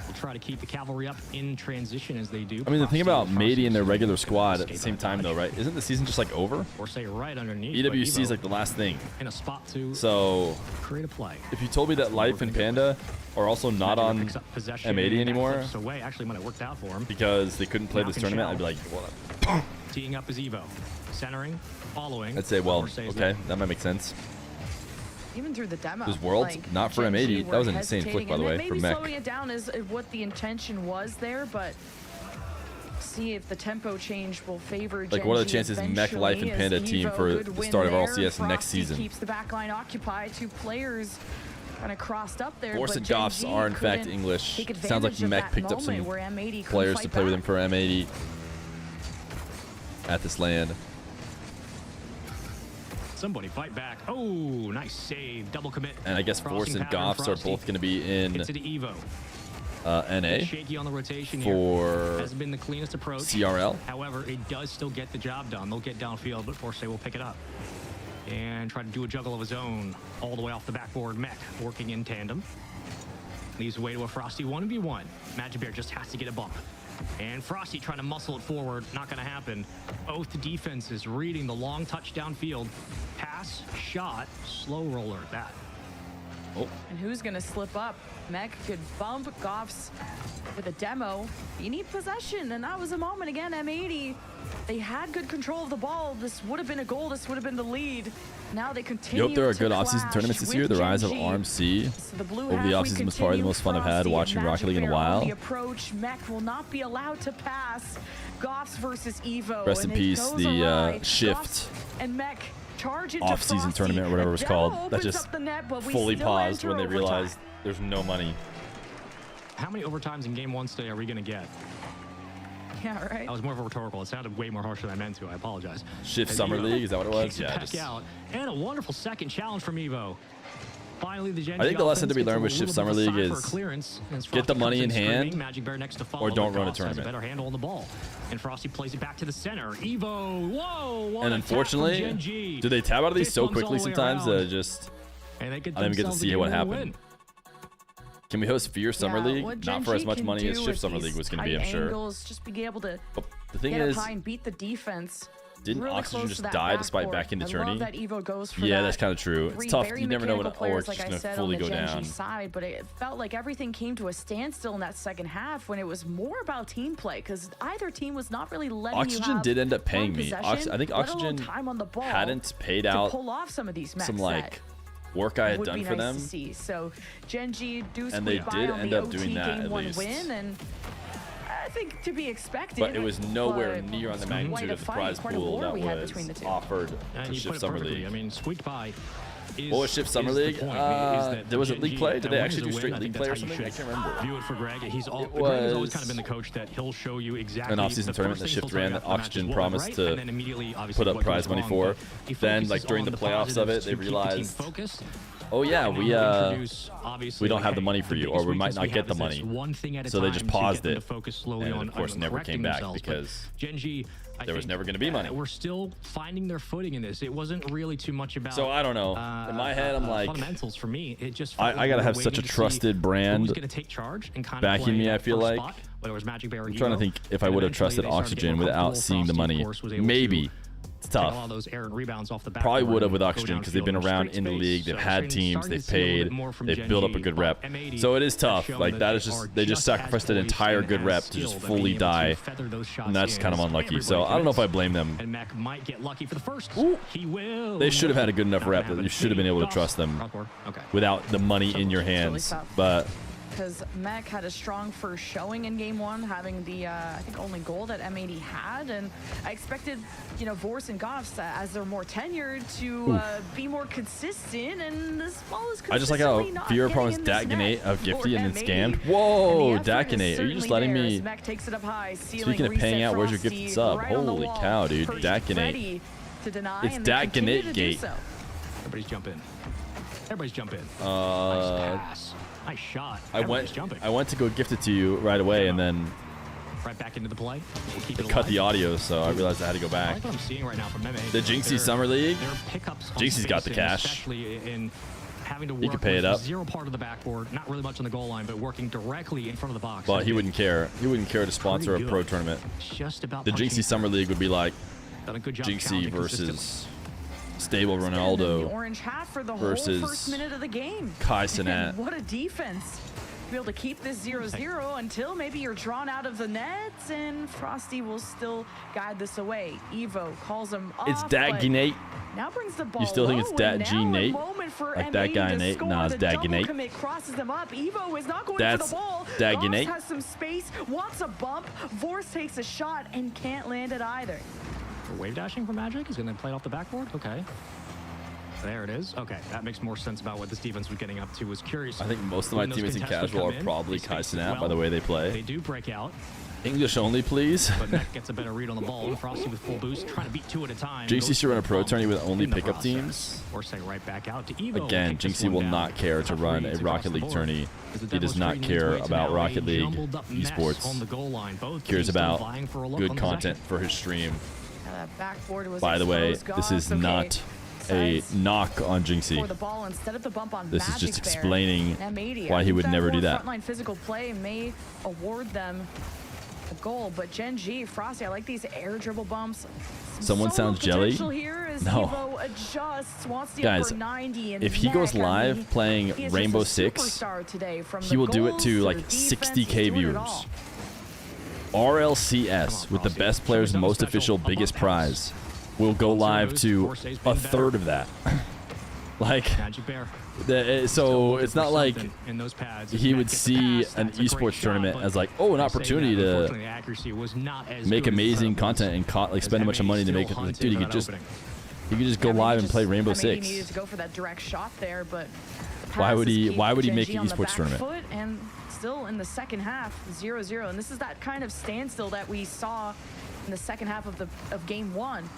We'll try to keep the cavalry up in transition as they do. I mean, the thing about Matey and their regular squad at the Escape same that time, though, dodge. right? Isn't the season just like over? Or say right underneath. but EWC is Evo like the last thing. in a spot to So create a play. if you told me that Life and Panda are also not Magic Bear on picks up possession, M80 and that anymore flips away. Actually, might have worked out for him. because they couldn't play Now this can tournament, Shell. I'd be like, well, Teeing up his Evo. Centering. Following. I'd say, well, Or saves okay, that. that might make sense. Even through the demo. Those worlds, like, not for Genji M80. That were was an insane flick, hesitating, by the and way, maybe from Mech. slowing it down is what the intention was there, but see if the tempo change will favor Like, what are the Genji chances Mech, Life, and eventually, Panda as team Evo, for good the win start of there. LCS next Frosty season? keeps the back line occupied. 2 players kind of crossed up there. Force but and Goffs Genji are, in fact, couldn't English. take Sounds like advantage of Mech that picked up some moment where M80 couldn't players to fight play with him back. for M80 at this land. Somebody fight back. Oh, nice save. Double commit. And I guess Crossing Force and pattern, Goffs are Frosty both going to be in Hits it to Evo. NA Shaky on the rotation here. for Hasn't been the cleanest approach. CRL. However, it does still get the job done. They'll get downfield, but Force will pick it up and try to do a juggle of his own all the way off the backboard. Mech working in tandem. Leaves away to a Frosty 1v1. Magic Bear just has to get a bump. And Frosty trying to muscle it forward. Not going to happen. Both defenses reading the long touch downfield. Pass, shot, slow roller at that. Oh, And who's going to slip up? Mech could bump Goffs with a demo. You need possession, and that was a moment again. M80, they had good control of the ball. This would have been a goal. This would have been the lead. Now they continue. you hope there are to good offseason clash tournaments this with year. The rise of Gen G. RMC So the blue over the half, we offseason was probably the continue. most fun I've had Frosty watching and Rocket League in a Magic Bear on while. The approach, Mech will not be allowed to pass. Goffs versus Evo. Rest in and it peace, goes the awry. Shift Goffs and Mech charge into off-season Frosty. tournament or whatever it was The called. demo That opens just up the net, but we fully still paused enter when they overtime. realized there's no money. How many overtimes in game 1 today are we going to get? Yeah, right. That was more of a rhetorical. It sounded way more harsher than I meant to. I apologize. Shift As Summer Evo League, is that what it was? kicks Yeah, back just out. And a wonderful second challenge from Evo. Finally, the Gen I think G the lesson to be offense learned with gets a Shift little Summer bit of a League sign for is a clearance, and as get the Frosty money comes in hand screaming, Magic Bear next to follow, or don't but run a Goffs has tournament. better handle on the ball. And Frosty plays it back to the center. Evo, whoa! What And a tap from unfortunately, Gen G. do they tab out of these Fist so bumps all quickly the way sometimes around. that just And they get I don't even get to themselves see a what game happened. win. Can we host Feer Summer Yeah, League? what Not Gen for as G much can money as do Shift with Summer these League was going to be, tight I'm sure. angles, just be able to But the thing get up is, high and beat the defense. didn't really Oxygen close just to that die despite backboard. back into I Journey? love that Evo goes for Yeah, that. that's kind of true. It's Three tough. very You never know when mechanical an players, Orc's like just I going to said, fully on the go Gen down. G side, but it felt like everything came to a standstill in that second half when it was more about team play because either team was not really letting you Oxygen have did end up paying fun me. possession, I think let alone Oxygen time on the ball hadn't paid to out pull off some of these some mechs like that work I had would done be for nice them. to see. So Gen G do And they squeak by did on end the up doing OT that game at 1 least. win, and I think to be expected. But it was nowhere but near on the quite magnitude a of the fight, prize quite a pool war that we had was between the two. offered And to you put Shift it Summer perfectly. League. I mean, squeaked by. What was Shift Summer League? There was a league play? Did they actually do straight league play or something? I can't remember. View it for Greg. Greg has always was kind of been the coach that he'll show you exactly an off-season the tournament first that things Shift he'll ran tell you that after the match Oxygen is what promised went to right, and then immediately, obviously, put up what prize goes money wrong, for. but he Then, like, focuses during on the playoffs of positives it, they to keep the team realized, focused. oh yeah, And we now they introduce, obviously, we don't like, have the hey, money for the you, biggest or we might weakness not we get have the is this money. one thing at a So they time just to get paused them it, to focus slowly and on, of course never correcting came back themselves. But because Gen G, I there was think, never going to be money. We're still finding their footing in this. It wasn't really too much about. So I don't know. In my head, I'm like, fundamentals for me. It just felt I like gotta we were have such a waiting to see trusted brand who's gonna take charge and kind of backing play me, I that feel first like. spot, whether it was Magic Bear or I'm trying to Evo. think if I And would have eventually trusted they started to get Oxygen without comfortable. seeing the Frosty, of money. course, was able Maybe. to It's take a tough. lot of those errant rebounds off the Probably backboard would have and with go Oxygen downfield because they've been in around straight in the space. league. They've So had we're teams. starting They've to see a little paid. bit more from They've Gen built up G, a good but rep. M80 So it is has tough. shown Like that that they is just are they just as sacrificed an poised entire and good as rep to just skilled at fully being able to die, feather those shots and that's in kind of as unlucky. So everybody I don't know if I commits. blame them. And Mac might get lucky for the first. He will. They should have had a good enough Not rep gonna that you happen. should have been able to Goss. trust them Front board. Okay. without the money in your It's really hands. tough. But because Mech had a strong first showing in game 1, having the I think only goal that M80 had, and I expected Vorse and Goffs as they're more tenured to be more consistent, and this ball is I just like how consistently not Fear getting promised in this net Dakinate of for Gifty and then M80. scammed. And Whoa, the effort is Dakinate, are you certainly just letting there me? as Mech takes it up high, ceiling Speaking of paying reset, out, where's your Frosty gifted sub? right on the Holy wall. cow, dude, First Dakinate. ready to deny, It's and they continue Dakinate to do gate. so. Everybody's jump in. Everybody's jump in. Nice pass. Nice shot. I Everybody's jumping. went to go gift it to you right away, and then Right back into the play. We'll keep they it cut alive. the audio, so I realized I had to go I back. like what I'm seeing right now from Meme. The Jinxie Summer League. Their pickups on Jinxie's got the spacing, cash. especially in having to He work could pay with it up. zero part of the backboard, not really much on the goal line, but working directly in front of the box. But has he been wouldn't care. He wouldn't care to sponsor a pretty pro good. tournament. Just about The punching Jinxie Summer League would be like done a good job Jinxie challenging consistently. versus Stable And the Ronaldo. orange hat for the versus whole first minute of the game. Kai And Cenat. what a defense. Be able to keep this 0-0 until maybe you're drawn out of the nets, and Frosty will still guide this away. Evo calls him off. It's but Daggy Nate. Now brings the ball You still think it's low, Dat and G now a Nate? moment for Like that M80 guy to Nate? score. Nah, it's The Daggy double Nate. commit crosses them up. Evo is not going That's for the ball. Daggy Goss Nate. has some space, wants a bump. Vorse takes a shot and can't land it either. Wave dashing for Magic? He's going to play it off the backboard? Okay. There it is. Okay, that makes more sense about what this defense was getting up to. Was curious. I think most of my when those teammates in contests would casual come are in. probably They Kai spaced it Cenat by well. the way they They play. do break out. English only, please. But Mech gets a better read on the ball. Frosty with full boost, trying to beat 2 at a time. Jinxie should run a pro tourney with only pickup teams. Or say right back out to Evo. Again, Jinxie will not care to run a Rocket League tourney. He does not care about Rocket League esports. Cares about good content for his stream. That backboard was By the way, exposed. this is Goff, not a knock on Jinxie. for the ball instead of the bump on This is Magic just Bear. explaining M80, why I he think would never do more that. Frontline physical play may award them a goal, but Gen G, Frosty, I like these air dribble bumps. Someone Solo sounds jelly? potential here as No. Evo adjusts, wants the Guys, upper 90 and if he goes Mech, I live mean, playing he is Rainbow just a Six, superstar today, from he the will do it goals to the like defense, 60K he's doing it viewers. all. RLCS with the best players, most official, biggest prize will go live to a third of that. Like, Magic Bear. so it's not like in those pads. he would Mech gets see the pass, an that's a great esports shot, tournament but as like, oh, an I say opportunity that, to unfortunately, the accuracy was not as make good as amazing it content was. and like spend a bunch of money to make it. Still Like, hunted dude, you for could that just opening. go live and play Rainbow I mean, Six. he needed to go for that direct shot there, but the Why pass would is he- key why for would he Gen make G an on the esports back tournament? foot, and still in the second half, 0-0, and this is that kind of standstill that we saw in the second half of game 1.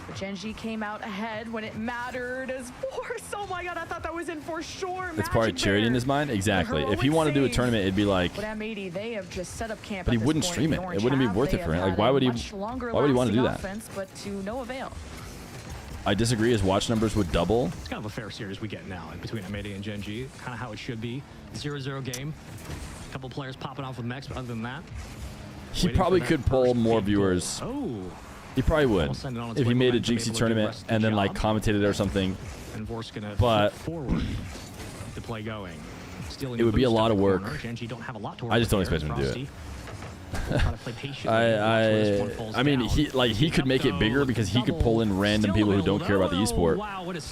But Gen G came out ahead when it mattered as Force. Oh my god, I thought that was in for sure. It's probably charity in his mind. Exactly. If he wanted to do a tournament, it'd be like, But M80, they have just set up camp. but he at this wouldn't point stream in it. the It orange wouldn't be half. worth They it for have him. Like, had why a would he? much longer Why would he want to do lasting that? offense, but to no avail. I disagree. His watch numbers would double. It's kind of a fair series we get now between M80 and Gen G. Kind of how it should be. 0-0 game. A couple players popping off with mechs, but other than that, He waiting probably for that could pull first more big goal. viewers. Oh, He probably would Almost send it on its if he way, made a momentum, able Jinxie to do the tournament rest of the and then like job. commentated it or something. and Vor's gonna But- flip forward the play going. Stealing It would the be a boost lot out of the work. corner. Gen G don't have a lot to work I just don't with expect here. him to do it. Frosty will try to play patiently, watch where this one falls I mean, down. he could make it bigger because he could pull in random people who don't care about the esport,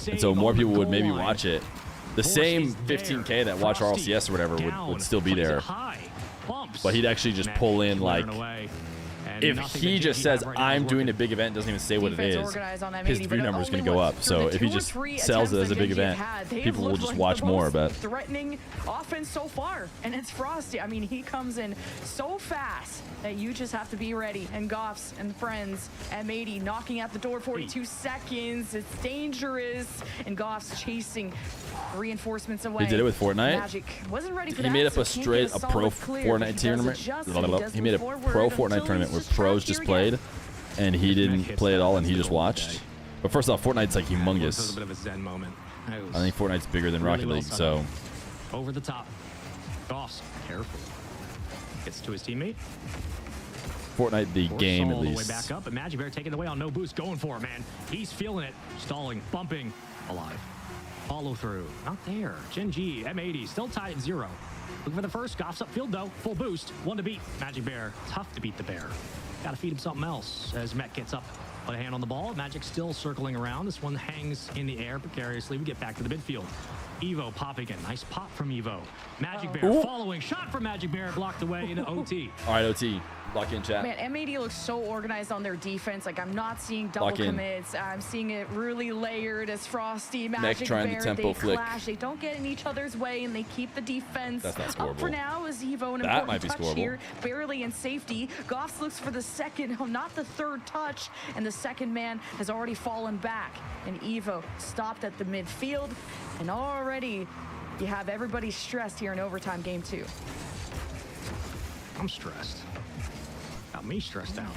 and so more people would maybe watch it. The same 15K that watch RLCS or whatever would still be there, but he'd actually just pull in like. If he just says, I'm doing a big event, doesn't even say what it Defense is, organized on his M80, view but number is going only to go with up. So the if he 2 or just 3 sells it attempts as a that big Gen G event, had, they people will looked just like watch the more. most But threatening offense so far, and it's Frosty. I mean, he comes in so fast that you just have to be ready. And Goffs and friends, M80 knocking at the door, 42 seconds. It's dangerous, and Goffs chasing reinforcements away. he did it with Fortnite. Magic wasn't ready for He that. made up so a can't straight get a solid pro clear, but Fortnite he does tournament. adjust, and he does He made a move pro forward Fortnite until tournament where he's just pros trapped just here played, again. and he didn't hits play at that all, and he in the just middle of watched. the day. But first off, Fortnite's like It was a humongous. bit of a zen moment. I think Fortnite's bigger than Rocket well League, set so up. Over the top. Goss, careful. Gets to his teammate. Fortnite the Force game at all the way least. back up, but Magic Bear taking it away on no boost, going for it, man. He's feeling it, stalling, bumping, alive. Follow through, not there. Gen G, M80, still tied at 0. Looking for the first, Goff's upfield though, full boost, 1 to beat. Magic Bear, tough to beat the Bear. Gotta feed him something else as Mech gets up, put a hand on the ball. Magic still circling around. This one hangs in the air precariously. We get back to the midfield. Evo popping in, nice pop from Evo. Magic Bear following, shot from Magic Bear, blocked away into OT. All right, OT, lock in chat. Man, M80 looks so organized on their defense. Like, I'm not seeing double Lock in. commits. I'm seeing it really layered as Frosty, Magic trying to Bear. tempo They flick. clash. They don't get in each other's way, and they keep the defense That's not up for scoreable. now. As Evo, an That important might be touch scoreable. here, barely in safety. Goffs looks for the second, not the third touch, and the second man has already fallen back. And Evo stopped at the midfield, and already you have everybody stressed here in overtime game 2. I'm stressed. Got me stressed out.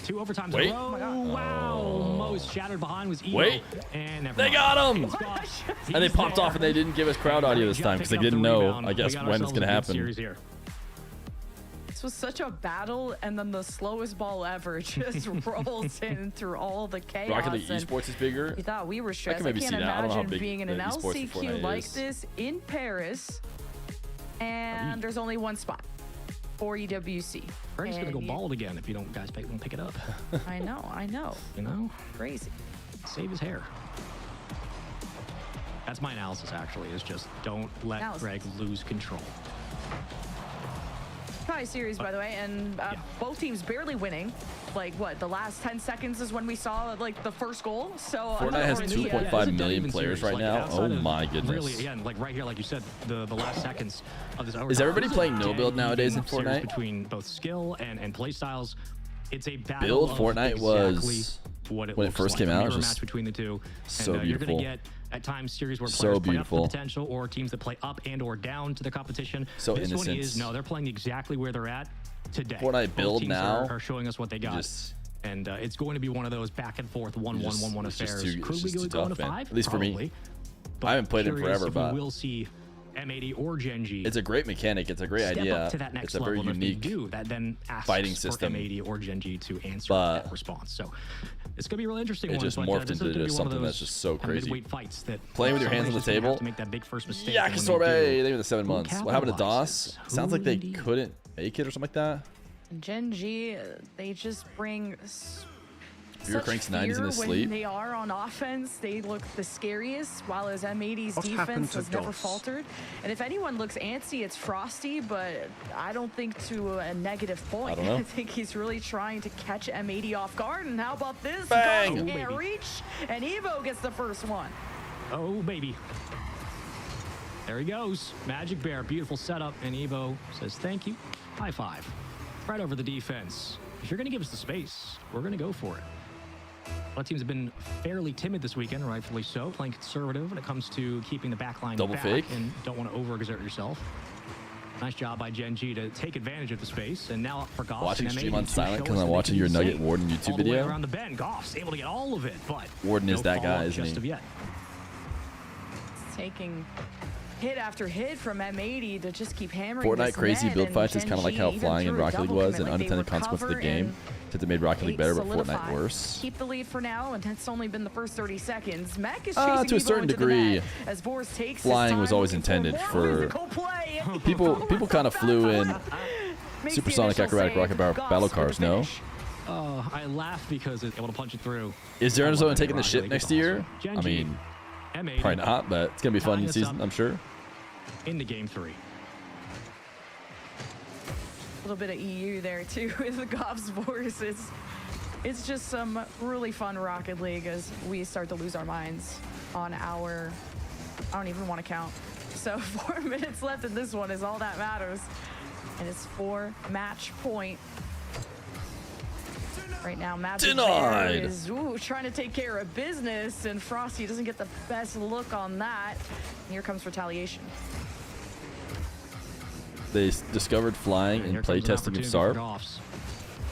2 overtimes Wait. in a row. Oh my God. Wow. Most shattered behind was Evo. Wait. And never They mind. got him! It's Goff. And they He's popped there. off, and they didn't give us crowd audio this time because they Picking up didn't the know, rebound. I guess, We got when it's ourselves going to a good happen. series here. This was such a battle, and then the slowest ball ever just rolls in through all the chaos. Rocket League and Esports is bigger. you thought we were stressed. maybe can't see that. I don't know how imagine big being in the an esports for LCQ Fortnite like is. this in Paris, and there's only one spot for EWC. Frank's gonna And go you- bald again if you don't guys don't pick it up. I know. You know, Crazy. save his hair. That's my analysis. Actually, is just don't let Analysis. Greg lose control. Tie series, by the way, and both teams barely winning. Like, what, the last 10 seconds is when we saw, like, the first goal? So Fortnite has 2.5 million players right now. Oh my goodness. Really, again, like right here, like you said, the last seconds of this. Is everybody playing no build nowadays in series Fortnite? Between both skill and play styles, it's a battle Build of Fortnite exactly was what it when it looks first like. came A out. It mirror was match just between the two. so And, you're beautiful. gonna get at times series where So players play up for beautiful. potential, or teams that play up and or down to the competition. So this one innocent. is no, they're playing exactly where they're at today. Fortnite Both build teams now are showing us what they got. And it's going to be one of those back and forth 1-1-1-1 it's just affairs. too- Could it's we just go too to tough, man. 5? At least for me. Probably. I haven't played it Curious forever, if but we will see M80 or Gen-G. it's a great mechanic. It's a great step idea. up to that next It's a level, very and if they unique do, that then asks fighting for system. M80 or Gen-G to answer But that response. So it's gonna be a really interesting. it one, just but, morphed this is into gonna be just one of something that's those just so kind of crazy. midweight fights that Playing with your hands on the somebody's just gonna have table. to make that big first mistake. Yeah, and when sorbet. they do, They were the 7 who months. What happened to DOS? capitalizes? Sounds like Who they indeed? couldn't make it or something like that. Gen G, they just bring Fear such cranks 90s in fear his when sleep. they are on offense. They look the scariest, while his M80's What happened defense to has never DOS? faltered. And if anyone looks antsy, it's Frosty, but I don't think to a negative point. I don't know. I think he's really trying to catch M80 off guard. And how about this? Bang! Goff Oh, can't baby. reach, and Evo gets the first one. Oh, baby. There he goes. Magic Bear, beautiful setup. And Evo says, thank you. High five. Right over the defense. If you're going to give us the space, we're going to go for it. A lot of teams have been fairly timid this weekend, rightfully so, playing conservative when it comes to keeping the back line Double back fake. and don't want to overexert yourself. Nice job by Gen G to take advantage of the space, and now up for Goff. Watching and stream M80 on to silent show because us I'm that they watching can your do Nugget same. Warden YouTube All the way video. around the bend. Goff's able to get all of it, but Warden is no that guy, follow-up isn't just he? of yet. Taking hit after hit from M80 to just keep hammering Fortnite this crazy net, build and fights is Gen kind of like G how even flying in threw a Rocket League double was, commit, an like they unintended consequence of the recover game. and Since it made Rocket League they better, but Fortnite solidify. worse. Keep the lead for now, and it's only been the first 30 seconds. Mac is To a chasing Evo certain into the degree, net as Boris takes his flying was time always looking intended more for physical play. people kind of flew in Makes the supersonic initial acrobatic save. rocket Goss battle with the cars, no? finish. I laugh because it's able to punch it through. Is I love Zone that taking the Rocket ship League next is year? awesome. Gen I G, mean, M80 probably not, but it's going to be fun Tying us season, up. I'm sure. into game 3. A little bit of EU there too with the Goff's Boris. It's just some really fun Rocket League as we start to lose our minds on our, I don't even want to count. So 4 minutes left in this one is all that matters. And it's 4 match point. Right now, Magic Bear Denied. is trying to take care of business, and Frosty doesn't get the best look on that. And here comes retaliation. They discovered flying And in here comes an playtesting of opportunity for SARP. Goffs.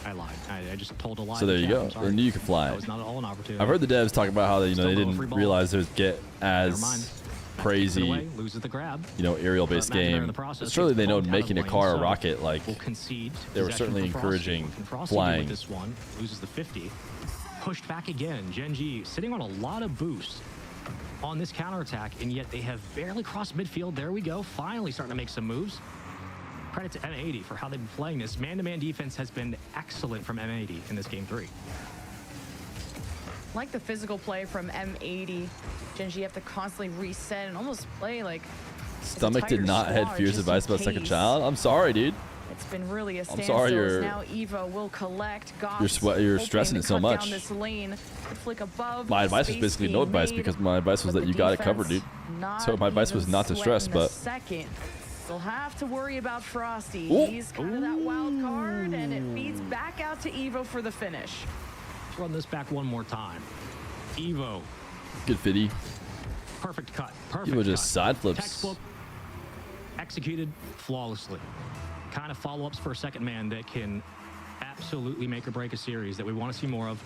I lied. I just told a lie. So there to you chat. go. I'm sorry. They knew you could fly. That was not at all an opportunity. I've heard the devs talk about how they, Still they going didn't free ball. realize it would get Never mind. as Gives it crazy, away, loses the grab. aerial-based Magic Bear in game. the process Surely gets they know bumped out of making a lane, car a so rocket, like, will concede they were possession certainly for Frosty. encouraging What can Frosty do flying. with this one? Loses the 50. Pushed back again. Gen G sitting on a lot of boost on this counterattack, and yet they have barely crossed midfield. There we go. Finally starting to make some moves. Credit to M80 for how they've been playing this. Man-to-man defense has been excellent from M80 in this game 3. Like the physical play from M80, Gen G have to constantly reset and almost play like Stomach did entire not head squad Fear's just advice in about second case. child. I'm sorry, dude. It's been really a I'm standstill. sorry as you're- now Evo will collect. Goff you're hoping stressing to it so cut much. Down this lane, the flick above, My advice was space basically no being advice made, because my advice was but that the you got it covered, dude. defense not So my advice was even not to stress, sweating a but second. They'll have to worry about Frosty. Ooh. He's kind of that wild card, and it feeds back out to Evo for the finish. Let's run this back one more time. Evo, good fitty. perfect cut. Perfect Evo just cut. side flips. Textbook, executed flawlessly. Kind of follow-ups for a second man that can absolutely make or break a series that we want to see more of.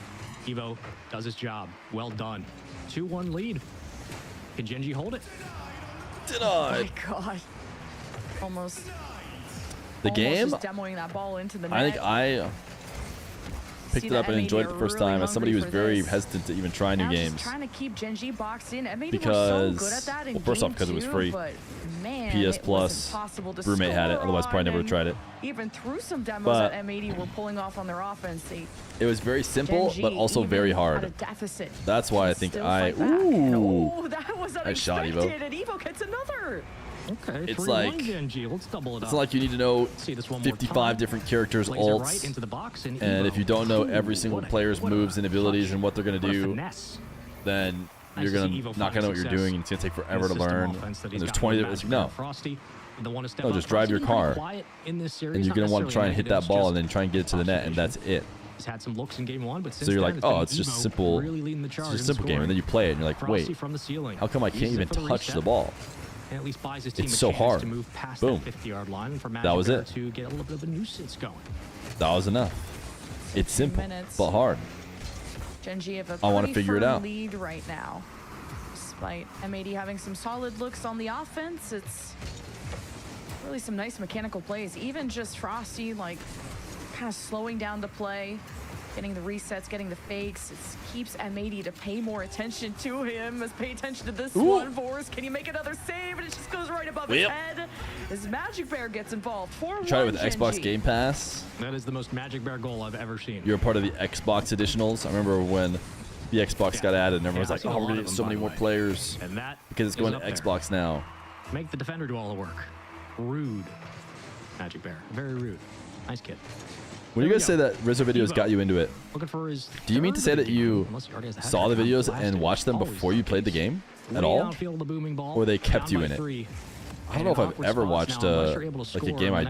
Evo does his job. Well done. 2-1 lead. Can Gen G hold it? Oh my God. Almost. The game, Just demoing that ball into the net. I think I picked See it that up and M80 enjoyed it are the first really time as somebody who's hungry for very this. hesitant to even try new Now games. Just trying to keep Gen G boxed in. M80 Because- were so good at that in well, first off, game because it was 2, free. But man, PS it Plus, was impossible to roommate had it, score otherwise probably on, never and tried it. Even through some demos But- that M80 were pulling off on their offense, they It was very simple, Gen but G also even very had a hard. deficit. That's why I Can think still I. fight back. And, Ooh. oh, that was Nice shot, unexpected, Evo. and Evo gets another. Okay, It's 3-1 like Gen G. Let's double it it's up. not like you need to know See this one more 55 time. different characters' Lays it ults, right into the box, and and if Evo. you don't know Ooh, every single what a- player's what a moves and abilities clutch. and what they're gonna What a do, finesse. then Nice you're to gonna see Evo not find gonna know what you're success doing. It's gonna take in forever the to system learn. offense that And he's there's got 20. with It's, Magic no, Bear. Frosty, the one to step no, up. just drive your Frosty been car, pretty quiet in this series, and you're not gonna want to try and hit that necessarily ball and negative, then try and get it to the net, and that's it. He's had some looks in game one, but since So you're then, like, oh, been it's just Evo simple. really leading the It's charge just a in simple game, and then you play it, and you're like, Frosty wait, from the ceiling. how come I can't Uses it even for the touch the reset, ball? and at least buys his team It's a so chance hard. to move past Boom. that 50-yard line and for That Magic was Bear it. to get a little bit of a nuisance going. That was enough. It's simple, minutes. but hard. Gen G have a I wanna pretty figure it firm out. lead right now. Despite M80 having some solid looks on the offense, it's really some nice mechanical plays. Even just Frosty, like, kind of slowing down the play, getting the resets, getting the fakes. It keeps M80 to pay more attention to him. Let's pay attention to this one. Force, can you make another save? And it just goes right above his Yep. head. As Magic Bear gets involved. 4-1 Try it with Gen Xbox G. Game Pass. That is the most Magic Bear goal I've ever seen. You're a part of the Xbox Additionals. I remember when the Xbox got added, and everyone was Yeah, like, I've seen oh, a we're lot gonna of get them, so by many the more way. players And that because it's is going to up there. Xbox now. Make the defender do all the work. Rude. Magic Bear. Very rude. Nice kid. When you There we guys say go. that Rizzo videos Evo. got you into it, Looking for his do you mean to say third that you unless he already has a hat saw the trick. videos Blasted. and watched them Always before you played the game at Way all? downfield, the booming ball, Or they kept down you by in it? 3. I don't know if I've ever watched like a game I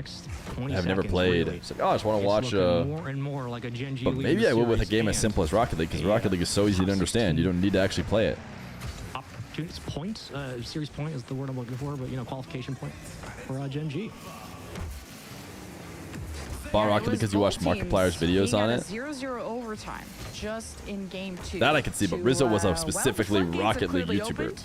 have never played. It's like, oh, I just want to watch. More and more like a Gen G But League maybe I would with a series game as and simple as Rocket League, because Rocket League is so easy to understand. You don't need to actually play it. opportunities. Point, series point is the word I'm looking for, but qualification point for Gen G. Bought Yeah, it Rocket League was because you watched both Markiplier's teams videos being on at a it. 0-0 overtime just in game 2. That I could see, but to, Rizzo was well, a the specifically floodgates are Rocket League clearly YouTuber. opened.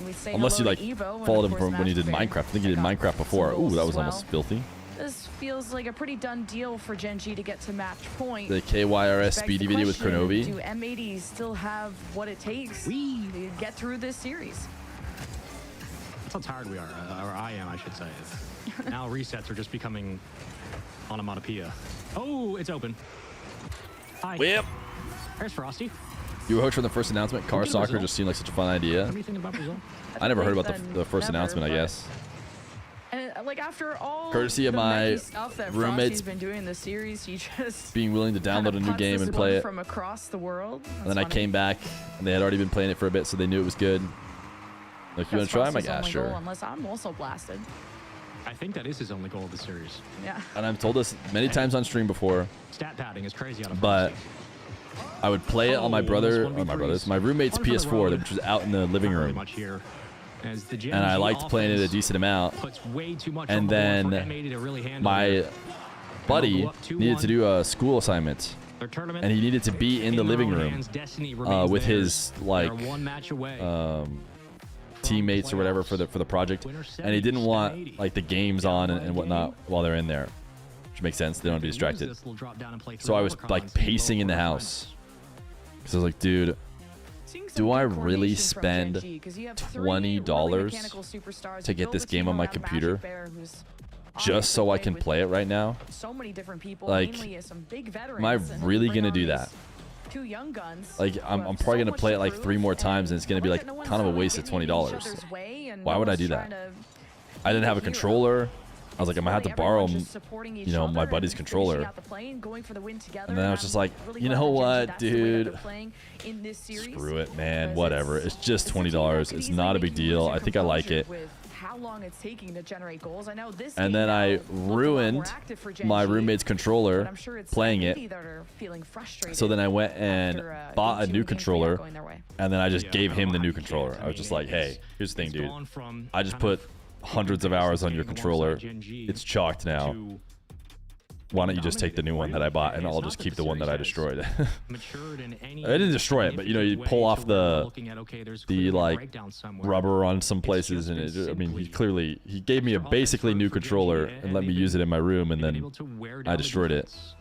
We say Unless you hello like to Evo, and followed of him course from when he did Magic Minecraft. I think he did got Minecraft some before. Ooh, goals that as was almost well. filthy. This feels like a pretty done deal for Gen G to get to match point. The KYRS Begs Speedy the video with question, Kronovi. Do M80 still have what it takes to get through this series? That's how tired we are, or I am, I should say. Now resets are just becoming onomatopoeia. Oh, it's open. Hi. Whip. There's Frosty. You were hooked from the first announcement. Car Okay, soccer Brazil. just seemed like such a fun idea. What do you think about Brazil? I never heard about Then the first never, announcement, I but- guess. And like after all Courtesy of the my messy stuff that roommates Frosty's been doing in the series, he just Being willing to kinda download a new puts game this and play one it. from across the world. And then I came back, and they had already been playing it for a bit, so they knew it was good. Like, you want to try? I'm like, ah, sure. Unless I'm also blasted. I think that is his only goal of the series. Yeah. And I've told this many times on stream before, Stat padding is crazy out of but Frosty. I would play it on my Oh, brother, almost or my 1v3s. brother's, my roommate's One for the PS4, road. which was out in the living Not really room. much here, as the Gen And I G liked playing it a offense decent amount. puts way too much And on the board then for M80 to really handle My their buddy go up 2-1. needed to do a school assignment, tournament. and he needed to be in the their living own room hands, destiny remains with theirs. his, like, They're one match away. teammates or whatever for the project, and he didn't want like the games on and whatnot while they're in there, which makes sense. They don't want to be distracted. So I was like pacing in the house because I was like, dude, do I really spend $20 to get this game on my computer just so I can play it right now? So many different people, Like, mainly some big veterans, am I and really bring gonna on do these that? two young guns Like, who I'm have probably so gonna much play to it like prove, 3 more times, and it's gonna be like no one's kind of a really waste of getting in each $20. other's way, and Why no would I one's do trying that? to I didn't have a be hero. controller. I was like, I'm gonna have to borrow, Everyone's just supporting each my other buddy's and controller. finishing out the play and going for the win together, And then I was I'm just like, really you glad know that Gen G, what, that's the way that they're dude? playing in this series, Screw it, man. because Whatever. It's just a team that $20. could It's easily not a make big you lose deal. your I think I like composure it. with how long it's taking to generate goals. I know this And game then now I looked a lot more ruined active for Gen my G, roommate's but controller I'm sure it's playing M80 it. that are feeling frustrated So then I went and after, bought a game new 2 and game 3 controller, not going their way. and then I just Yeah, gave I him don't the know new how you controller. can't. I was just like, hey, here's the thing, It's dude. gone from I just kind put of hundreds of hours on your alongside controller. Gen G It's chalked now. to Why don't you just take the new one that I bought, and It's I'll not just that keep the the one that I series destroyed? matured in any I didn't destroy it, but you know, you significant pull way off to where we're the looking at, okay, there's the clearly a like breakdown somewhere. rubber on some It's places, just and been it, I mean, simply he gave me a extra basically offense new for Gen G, controller and let me they've use it in my room, and been then able to wear I down the destroyed it. defense.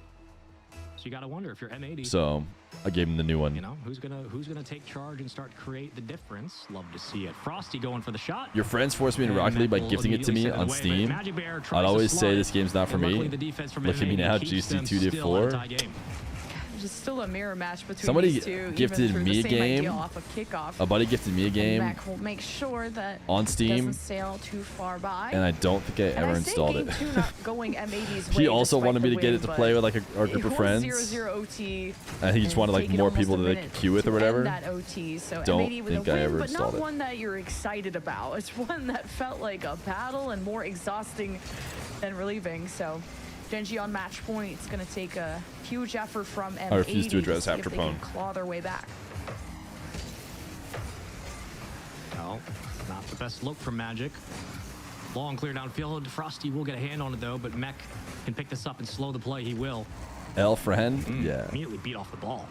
So you gotta wonder if you're M80. So I gave him the new one. You know, who's gonna take charge and start create the difference? Love to see it. Frosty going for the shot. Your friends forced me in And Rocket League by that will gifting it to me immediately on send it away, Steam. but Magic Bear tries I'd to always slide say it, this game's not for and luckily me. the defense from Look at me M80 now, keeps them GC2 Div still in a 4. tie game. Just still a mirror match between Somebody these two. gifted even through me a the same game. idea off of kickoff. A buddy gifted me a game Mac will make sure that on Steam, doesn't sail too far by. and I don't think I ever installed it. Going M80's He way also wanted me to get it to play with like our group of friends. 0-0 OT. And he just wanted like more people that they could queue with or whatever. That OT, so Don't M80 with think a I win, ever but installed not it. one that you're excited about. It's one that felt like a battle and more exhausting than relieving. So Genji on match point. It's going to take a huge effort from M80 I refuse to address see half if they Trapone. can claw their way back. No, not the best look from Magic. Long clear downfield. Frosty will get a hand on it though, but Mech can pick this up and slow the play. He will. L friend, yeah. Immediately beat off the ball.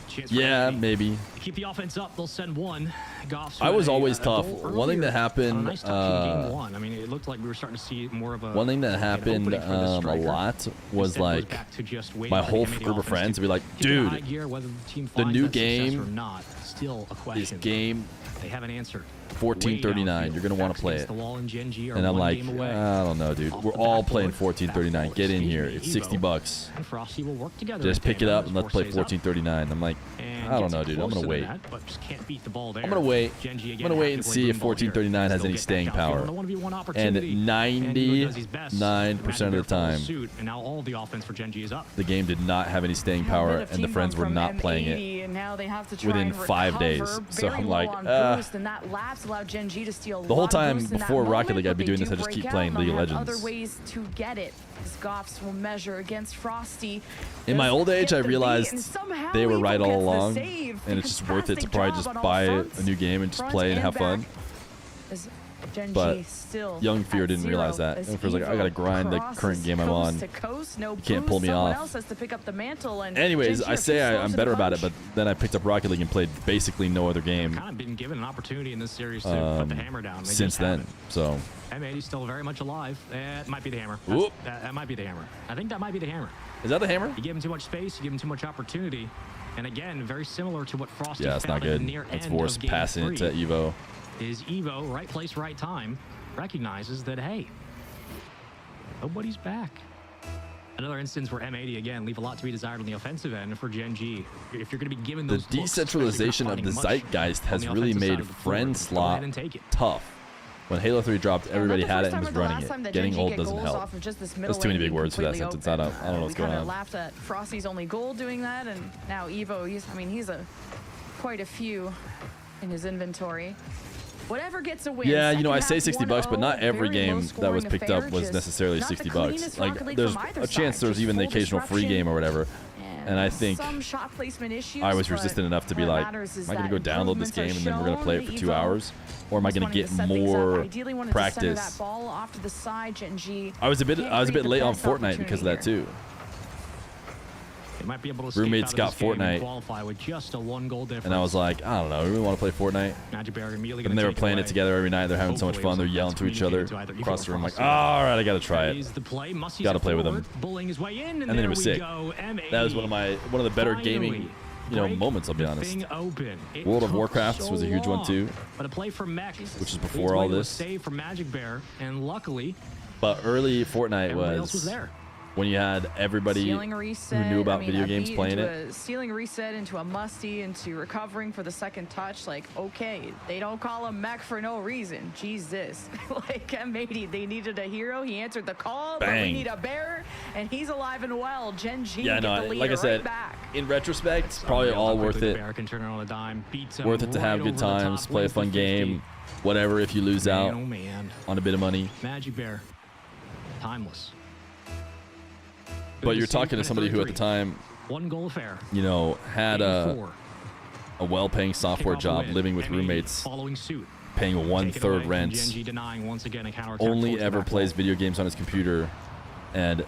Chance for Yeah, M80. maybe. To keep the offense up, they'll send one. Goff's I was with always a tough. goal One thing that earlier happened, on a nice touch in game one. I mean, it looked like we were starting to see more of a. One thing that an happened opening for the a striker. lot was Instead, it goes like back to just waiting my for the whole M80 group of offense friends to would be like, kick it in dude, high gear, whether the team the finds new that success game or not, still a this question. game They haven't answered. 1439. You're gonna want to play it. And I'm like, I don't know, dude. We're all playing 1439. Get in here. It's $60. And Frosty will work together Just in pick it tandem up as and let's four play stays up 1439. I'm like, and I don't gets know, dude. I'm closer gonna than wait. that, but just can't beat the ball there. I'm gonna wait. Genji I'm again gonna wait and actively see if moving the ball here. 1439 has They'll any get staying back downfield power. on a 1v1 And opportunity. And Evo does his best. 99% of the time, Suit, and now all the offense for Genji is up. the game did not have any staying A power, bit of and the team friends bump were from not playing it. M80, and now they have to try within and 5 days. recover. So Very I'm low like, on boost, and that lapse allowed Genji to steal The whole lot of time boost in that before Rocket moment, League, I'd but be they doing do this, I'd just break keep out, playing and League of they'll have Legends. Other ways to get it. As Goffs will measure against Frosty. In my Just old age, hit I the beat, realized and somehow they were Evo right all gets the along, save. and it's just worth it to Fantastic probably job just on all buy fronts, a new game and just front play and have fun. back. As Genji But still young Feer at didn't realize zero, that. as And Feer's like, I gotta Evo grind the crosses current game I'm coast on. to coast, no You can't pull boost. me Someone off. else has to pick up the mantle, and Anyways, Genji I say slows I'm to better the about it, punch. but then I picked up Rocket League and played basically no other game Kind of been given an opportunity in this series to put the hammer down. They since just then. haven't. So M80 still very much alive. That might be the hammer. Whoop. That might be the hammer. I think that might be the hammer. is that the hammer? You give him too much space, you give him too much opportunity. And again, very similar to what Frosty Yeah, it's found not at good. the near It's end Force of game passing it to 3. Evo. Is Evo, right place, right time, recognizes that, hey, nobody's back. Another instance where M80, again, leave a lot to be desired on the offensive end for Genji. If you're going to be given The those looks, decentralization of the especially if you're not zeitgeist finding has much on really the offensive made side of the floor, friend go slot ahead and take it. tough. When Halo 3 dropped, everybody had it and was running it. Getting old doesn't help. There's too many big words for that sentence. I don't know what's going We kind on. of laughed at Frosty's only goal doing that, and now Evo, he's quite a few in his inventory. Whatever gets a win. Yeah, you know, I say Second $60, half, but not 1-0, every very game that was low-scoring picked up affair, was just necessarily not the $60. cleanest Like, Rocket League there's from either a chance side, there's just even the full occasional free disruption. game or whatever. And I think some shot placement issues, I was but resistant enough to be what like, matters is am I going to that go download this game improvements and then we're going to play it are for 2 shown. hours? Or am I Just going to wanted get set things up. more Ideally wanted to center practice? that ball off to the side, Genji. I was a bit Can't create the late on best Fortnite because of that opportunity too. They might be able to escape Roommates out got of this game and Fortnite. qualify with just a 1-goal difference. And I was like, I don't know, we really want to play Fortnite. Magic Bear immediately And gonna they were take playing away. it together every night. They're having so much Hopefully fun. They're it was yelling to each other communicated to either across the room. I'm like, Frosty. all right, I got to try it. Plays the play. Mussey's Gotta play with him. forward, bullying his way in, And then it there was we sick. go. M80 That was one of the better gaming, finally moments, I'll be break honest. the thing open. It World of took Warcraft so was a huge one long, too. But a play from Mech, Which is leads before all way to a this. save from Magic Bear, and luckily But early Fortnite everybody else was was there. when you had everybody Ceiling reset, who knew about I mean, video a games beat playing into it. A ceiling reset into a musty, into recovering for the second touch. Like, okay, they don't call him Mech for no reason. Jesus. Like, M80, they needed a hero. He answered the call, but we Bang. need a bear, and he's alive and well. Genji Yeah, get no, the lead like I said, right back. in retrospect, it's probably Unreal all how worth quickly it. Bear can turn it on a dime, beats him Worth it to have right good over the times, top, play a wins the fun 50. game, whatever if you lose Man, out oh man. on a bit of money. Magic Bear, timeless. But you're talking to somebody who at the time, 1-goal affair. had a well-paying software Kickoff job, win. living with M80 roommates, following suit. paying Taken away 1/3 from rent, Genji denying once again a counterattack only towards the ever back plays wall. video games on his computer, and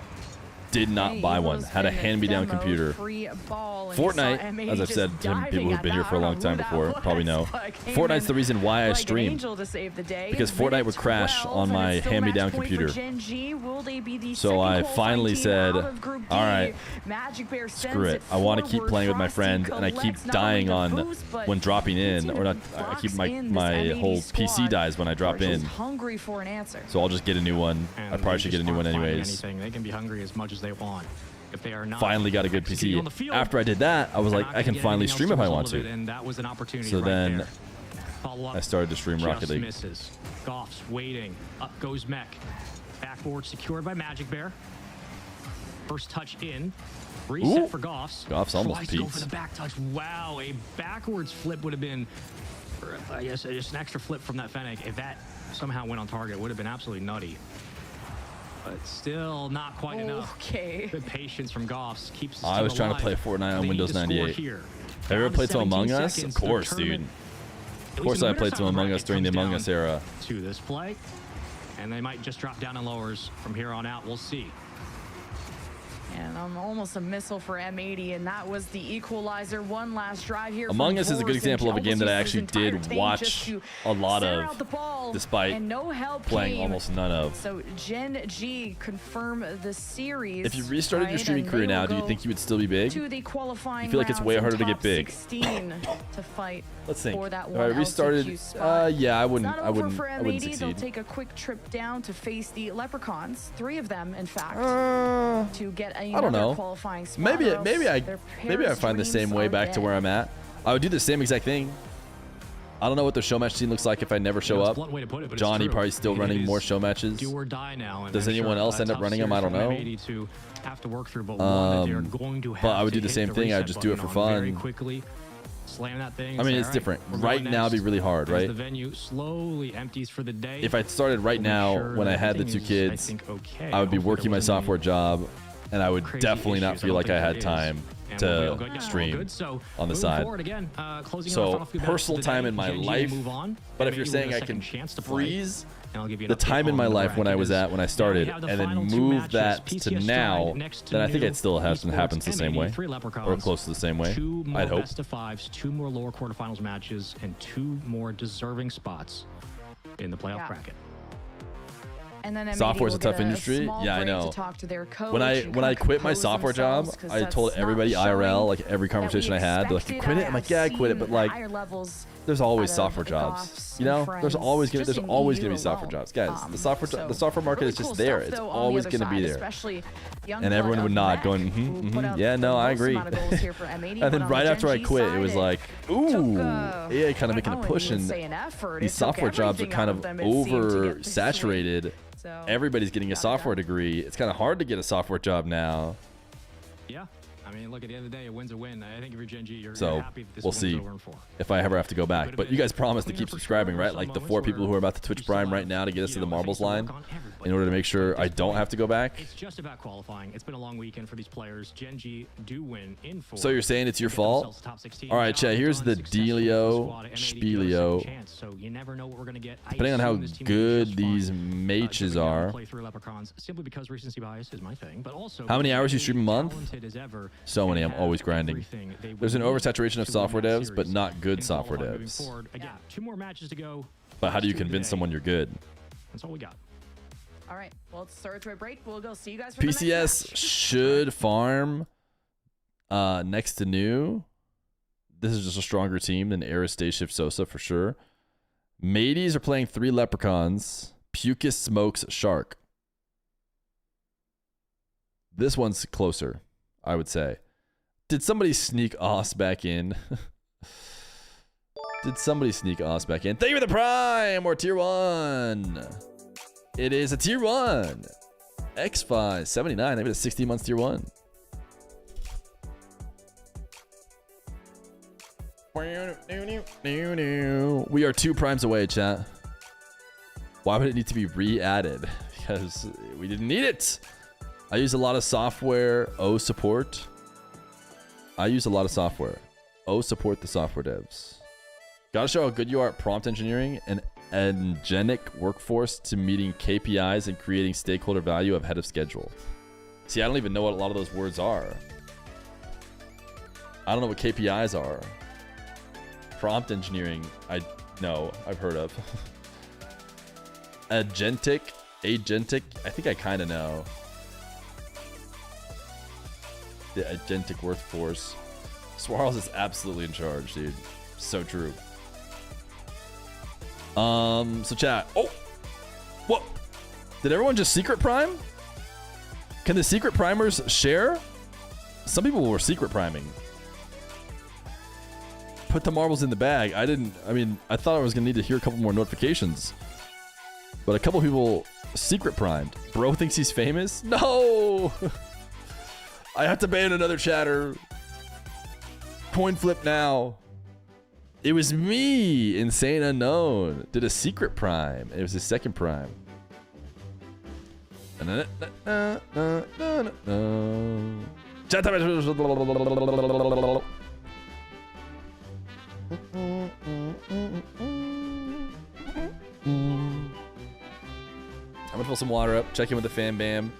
did not Hey, buy one. Evo's Had a been hand-me-down demo, computer. free ball, and you saw Fortnite, M80 as I've just said to diving people who've at been here that. for a I long don't know time who that before, was, probably know. but came Fortnite's in the reason why I like an stream. angel to save the day. Because Minute Fortnite would crash 12, on and my it's still hand-me-down match point for computer. Genji. Will they be the So second I qualifying finally team said, out of Group D? all right, Magic Bear Screw sends it. I want to keep forward. playing with my Frosty friend, and I keep collects not dying only the on boost, but when dropping in, he or not. I locks keep my in this M80 whole PC squad. dies when I drop They're just in. hungry for an answer. So I'll just get a new one. And I probably they should get a just new one aren't finding anyways. anything. They can be hungry as much as they want. if they are not finally got a good executing on the PC. field, After I did that, I was they're like, not I gonna can get finally anything stream else if I to want result of to. it, and that was an opportunity So right then there. Follow-up I started to stream Rocket just League. misses. Goff's waiting. Up goes Mech. Backboard secured by Magic Bear. First touch in. Reset Ooh. for Goff's. Goff's almost Tries to go for peaked. the back touch. Wow, a backwards flip would have been, or I guess, just an extra flip from that Fennec. If that somehow went on target, it would have been absolutely nutty. But still not quite enough. Okay. Good patience from Goff's keeps. I was trying to play Fortnite on Windows 98. Have you ever played some Among Us? Of course, dude. Of course I played some Among Us during the Among Us era. To this play, and they might just drop down in lowers from here on out. We'll see. And almost a missile for M80, and that was the equalizer. One last drive here. Among from Us is a good Forrest, example of a and game that I almost actually used his entire did tank watch just to a lot center of, out the ball, despite and no help playing came. almost none of. So Gen G confirm the series. If you restarted your right? streaming And career they now, will do you go think you would still be big? to the qualifying You feel like it's rounds way in harder to get top big? 16 to fight Let's think. for that If one I restarted, LCQ spot. yeah, I It's wouldn't. not I over wouldn't. for I wouldn't M80. They'll succeed. take a quick trip down to face the Leprechauns, 3 of them, in fact, to get I don't another know. qualifying spot. Maybe or else I their find the parents' same dreams way are back to dead. where I'm at. I would do the same exact thing. I don't know what the show match scene looks like if I never show It's a up. blunt way to put it, but it's Johnny true. probably still It running is more show matches. Do or die now. And Does I'm anyone sure else end up tough running them? I series don't for know. M80 to have to work through, but one that they're going to have But I would to do the hit same thing. I'd reset just do it button for on very fun. quickly. Slam that thing. I mean, and it's say, different. "All Right we're now it'd be next." really hard, As right? The venue slowly empties for the day. If I started right We'll make now sure when that I had the 2 everything is, kids, I think, okay. I would be Hopefully working there my wasn't any software job, and I would crazy definitely not issues. I feel don't like think I had there is. time And we'll be all to good. Yeah, all stream good. So, on the moving side. forward again, closing So, off on a few personal matches today, time in my Gen G life, move on. but if Maybe you're we'll saying get a I can second chance to play. freeze And I'll give you the an update time in my on the life when I was bracket. at when I Now we started, have the and then final 2 move matches, that to PCS now, tied next to then I think new it still esports happens the same way, M83 or Leprechauns. close to the same way. 2 more I'd hope. best of 5s, 2 more lower quarterfinals matches, and 2 more deserving spots in the playoff Yeah. bracket. And then Software's M80 a will tough get industry. small Yeah, I break know. To talk to their coach When I and quit my compose software job, themselves, 'cause I that's told not everybody showing IRL, like every that we conversation I had, they're like, "You expected. quit it?" I'm like, "Yeah, I quit it," but seen like, higher levels there's always out of software the jobs. Goffs You know, and there's friends always gonna just there's in always EU gonna be software alone. jobs, guys. So The software market really is just cool there. stuff, It's though, on the always other gonna be side, there. especially young And everyone blood would of nod, Mech, going, who put up yeah, the no, I most agree. amount of goals here for M80, And but then on right the after I Gen G quit, it side, was like, took, ooh, yeah, kind of I making a don't push, even and say an effort. these It took software jobs are everything kind out of them, it seemed, to get this oversaturated. league. So, Everybody's getting a got it software done. degree. It's kind of hard to get a software job now. Yeah. I mean, look, at the end of the day, a win's a win. I think if you're Gen G, you're So, happy that this we'll one's see over in 4. if I ever have to go back. Could've But you been guys promised to cleaner keep for subscribing, sure. right? Some Like the moments 4 people where who are about to you Twitch still Prime have, right now to get us to the a marbles face to line work on everybody. in order to make sure At I this don't point, have to go back. It's just about qualifying. It's been a long weekend for these players. Gen G do win in 4. So you're saying it's your Get fault? themselves top 16. All right, Now Chad, here's done the successfully with the dealio, squad. M80 spielio. got a second chance, so you never know what we're gonna get. I Depending on how assume this team will do good just these fine. matches Dipping down to are. play through Leprechauns simply because recency bias is my thing, but also How many hours you because stream a month? talented as ever So many. and I'm always have grinding. everything they There's an would need oversaturation of to win software that devs, but series. not good In software qualifying moving devs. forward, again, 2 more matches to go. But how do you Last 2 of the convince day. someone you're good? That's all we got. All right, well, it's Surgery break. We'll go see you guys for the next PCS match. should farm next to new. This is just a stronger team than Aris, Day Shift, Sosa for sure. Mateys are playing 3 Leprechauns. Pucus, Smokes, Shark. This one's closer, I would say. Did somebody sneak Os back in? Did somebody sneak Os back in? Thank you for the Prime! Or Tier 1. It is a Tier 1. X5 79. Maybe it's 16 months Tier 1. We are 2 primes away, chat. Why would it need to be re-added? Because we didn't need it. I use a lot of software. Support. I use a lot of software. Support the software devs. Gotta show how good you are at prompt engineering and angenic workforce to meeting KPIs and creating stakeholder value ahead of schedule. See, I don't even know what a lot of those words are. I don't know what KPIs are. Prompt engineering, I know, I've heard of. Agentic, I think I kind of know. The agentic workforce. Swarls is absolutely in charge, dude. So true. So chat. Oh, what? Did everyone just secret prime? Can the secret primers share? some people were secret priming. Put the marbles in the bag. I thought I was gonna need to hear a couple more notifications. But a couple people secret primed. Bro thinks he's famous? No! I have to ban another chatter. Coin flip now. It was me, Insane Unknown. Did a secret prime. It was his second prime. Chat time. I'm gonna fill some water up, check in with the fan bam.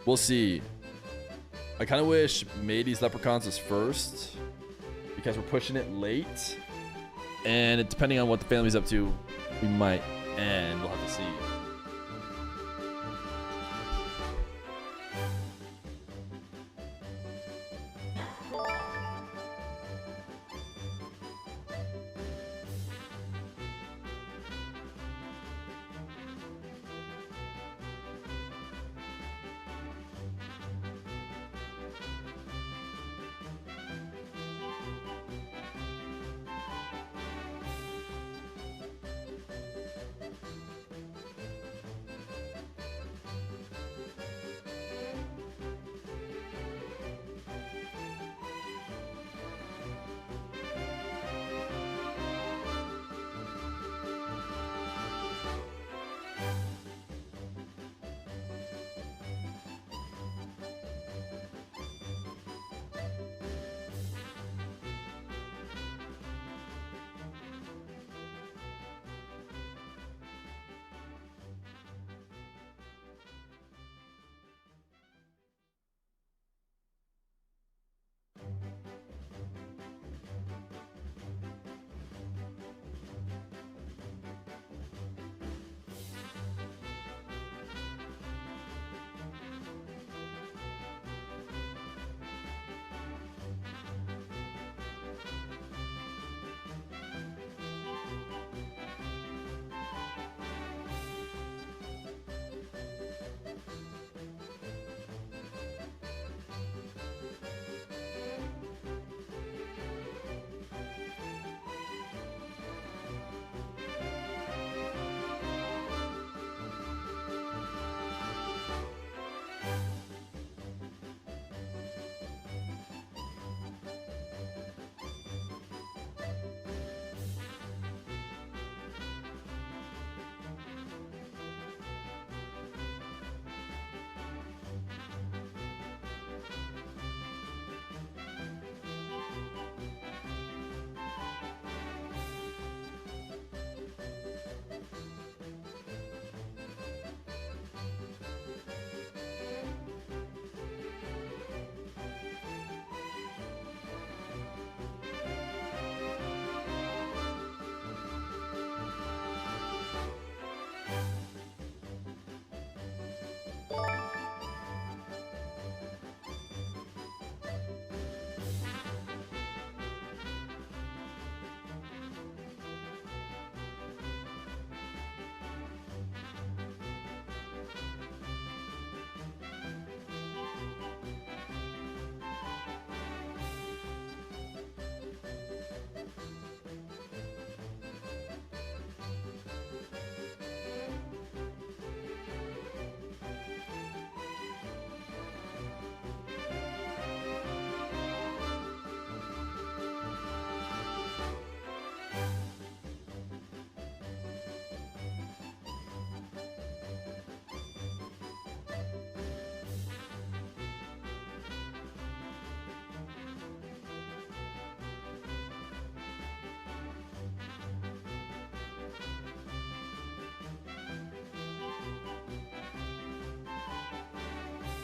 We'll see. I kind of wish Matey's Leprechauns was first because we're pushing it late, and depending on what the family's up to, we might end. We'll have to see.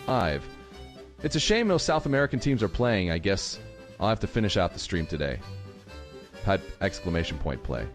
Ive. It's a shame no South American teams are playing. I guess I'll have to finish out the stream today. Type exclamation point play.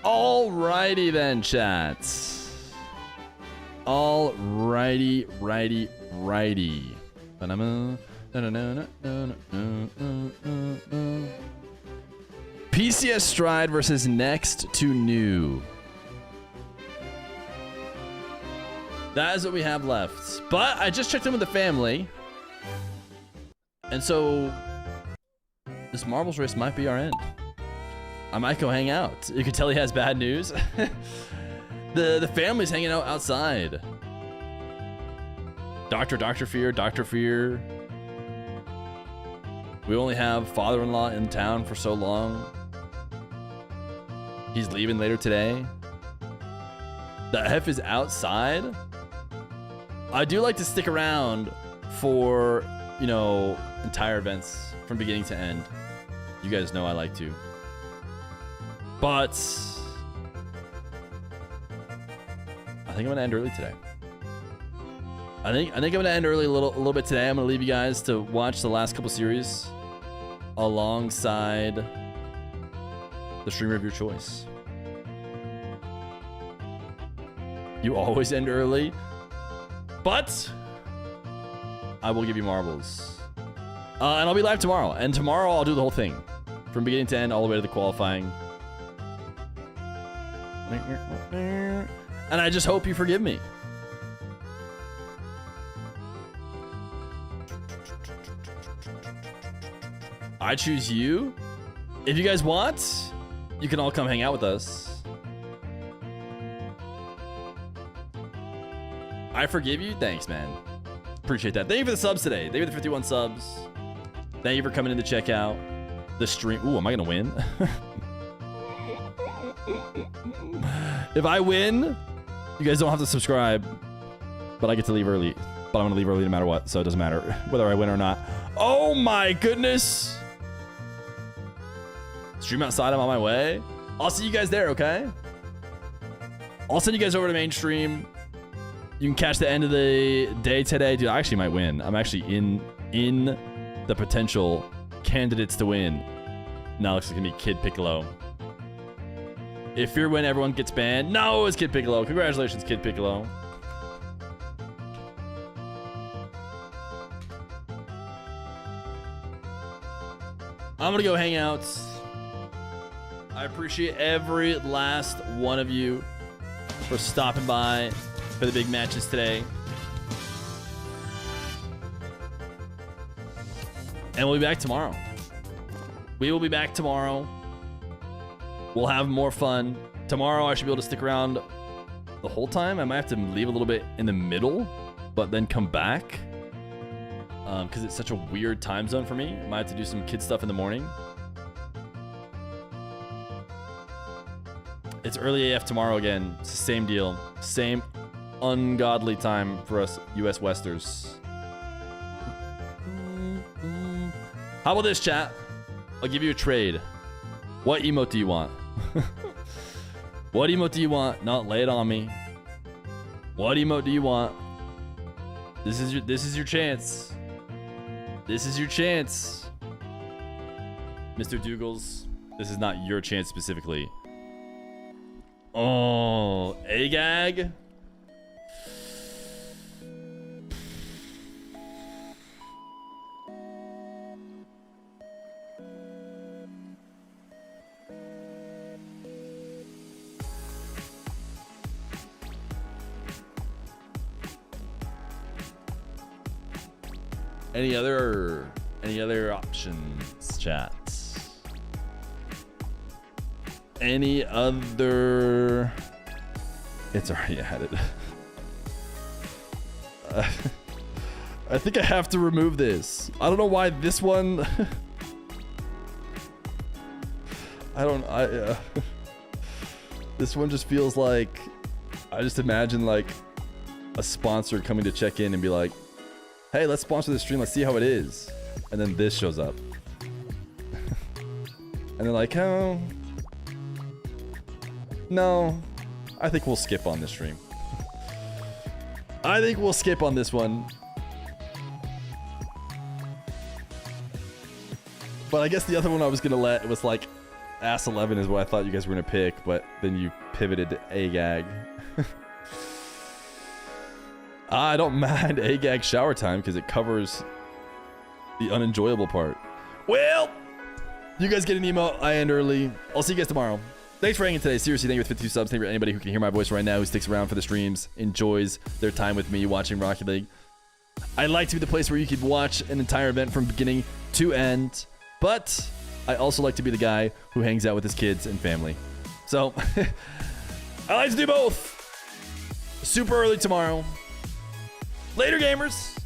Alrighty then, chats. Alrighty, righty. PCS Stride versus Next to New. That is what we have left. But I just checked in with the family. And so this marbles race might be our end. I might go hang out. You can tell he has bad news. The family's hanging out outside. Dr. Feer. We only have father-in-law in town for so long. He's leaving later today. The F is outside. I do like to stick around for, you know, entire events from beginning to end. You guys know I like to. But I think I'm gonna end early today. I think I'm gonna end early a little bit today. I'm gonna leave you guys to watch the last couple series alongside the streamer of your choice. You always end early, but I will give you marbles. And I'll be live tomorrow. And tomorrow I'll do the whole thing from beginning to end, all the way to the qualifying. And I just hope you forgive me. I choose you. If you guys want, you can all come hang out with us. I forgive you. Thanks, man. Appreciate that. Thank you for the subs today. Thank you for the 51 subs. Thank you for coming in to check out the stream. Ooh, am I gonna win? If I win, you guys don't have to subscribe, but I get to leave early. But I'm gonna leave early no matter what, so it doesn't matter whether I win or not. Oh my goodness! Stream outside, I'm on my way. I'll see you guys there, okay? I'll send you guys over to mainstream. You can catch the end of the day today. Dude, I actually might win. I'm actually in the potential candidates to win. Now it looks like it's gonna be Kid Piccolo. If Fear win, everyone gets banned. No, it's Kid Piccolo. Congratulations, Kid Piccolo. I'm gonna go hang out. I appreciate every last one of you for stopping by for the big matches today. And we'll be back tomorrow. We will be back tomorrow. We'll have more fun. Tomorrow I should be able to stick around the whole time. I might have to leave a little bit in the middle, but then come back. Because it's such a weird time zone for me. I might have to do some kid stuff in the morning. It's early AF tomorrow again. It's the same deal. Same ungodly time for us US Westers. How about this, chat? I'll give you a trade. What emote do you want? What emote do you want? No, lay it on me. What emote do you want? This is your chance. This is your chance. Mr. Dougals, this is not your chance specifically. Oh, Agag? Any other options, chat? Any other? It's already added. I think I have to remove this. I don't know why this one. This one just feels like, I just imagine like a sponsor coming to check in and be like, hey, let's sponsor this stream. Let's see how it is. And then this shows up. And they're like, oh, no, I think we'll skip on this stream. I think we'll skip on this one. But I guess the other one I was going to let was like Ass 11 is what I thought you guys were going to pick, but then you pivoted to AGAG. I don't mind AGAG shower time because it covers the unenjoyable part. Well, you guys get an email. I end early. I'll see you guys tomorrow. Thanks for hanging today. Seriously, thank you with 52 subs. Thank you for anybody who can hear my voice right now, who sticks around for the streams, enjoys their time with me watching Rocket League. I like to be the place where you can watch an entire event from beginning to end, but I also like to be the guy who hangs out with his kids and family. So, I like to do both. Super early tomorrow. Later, gamers.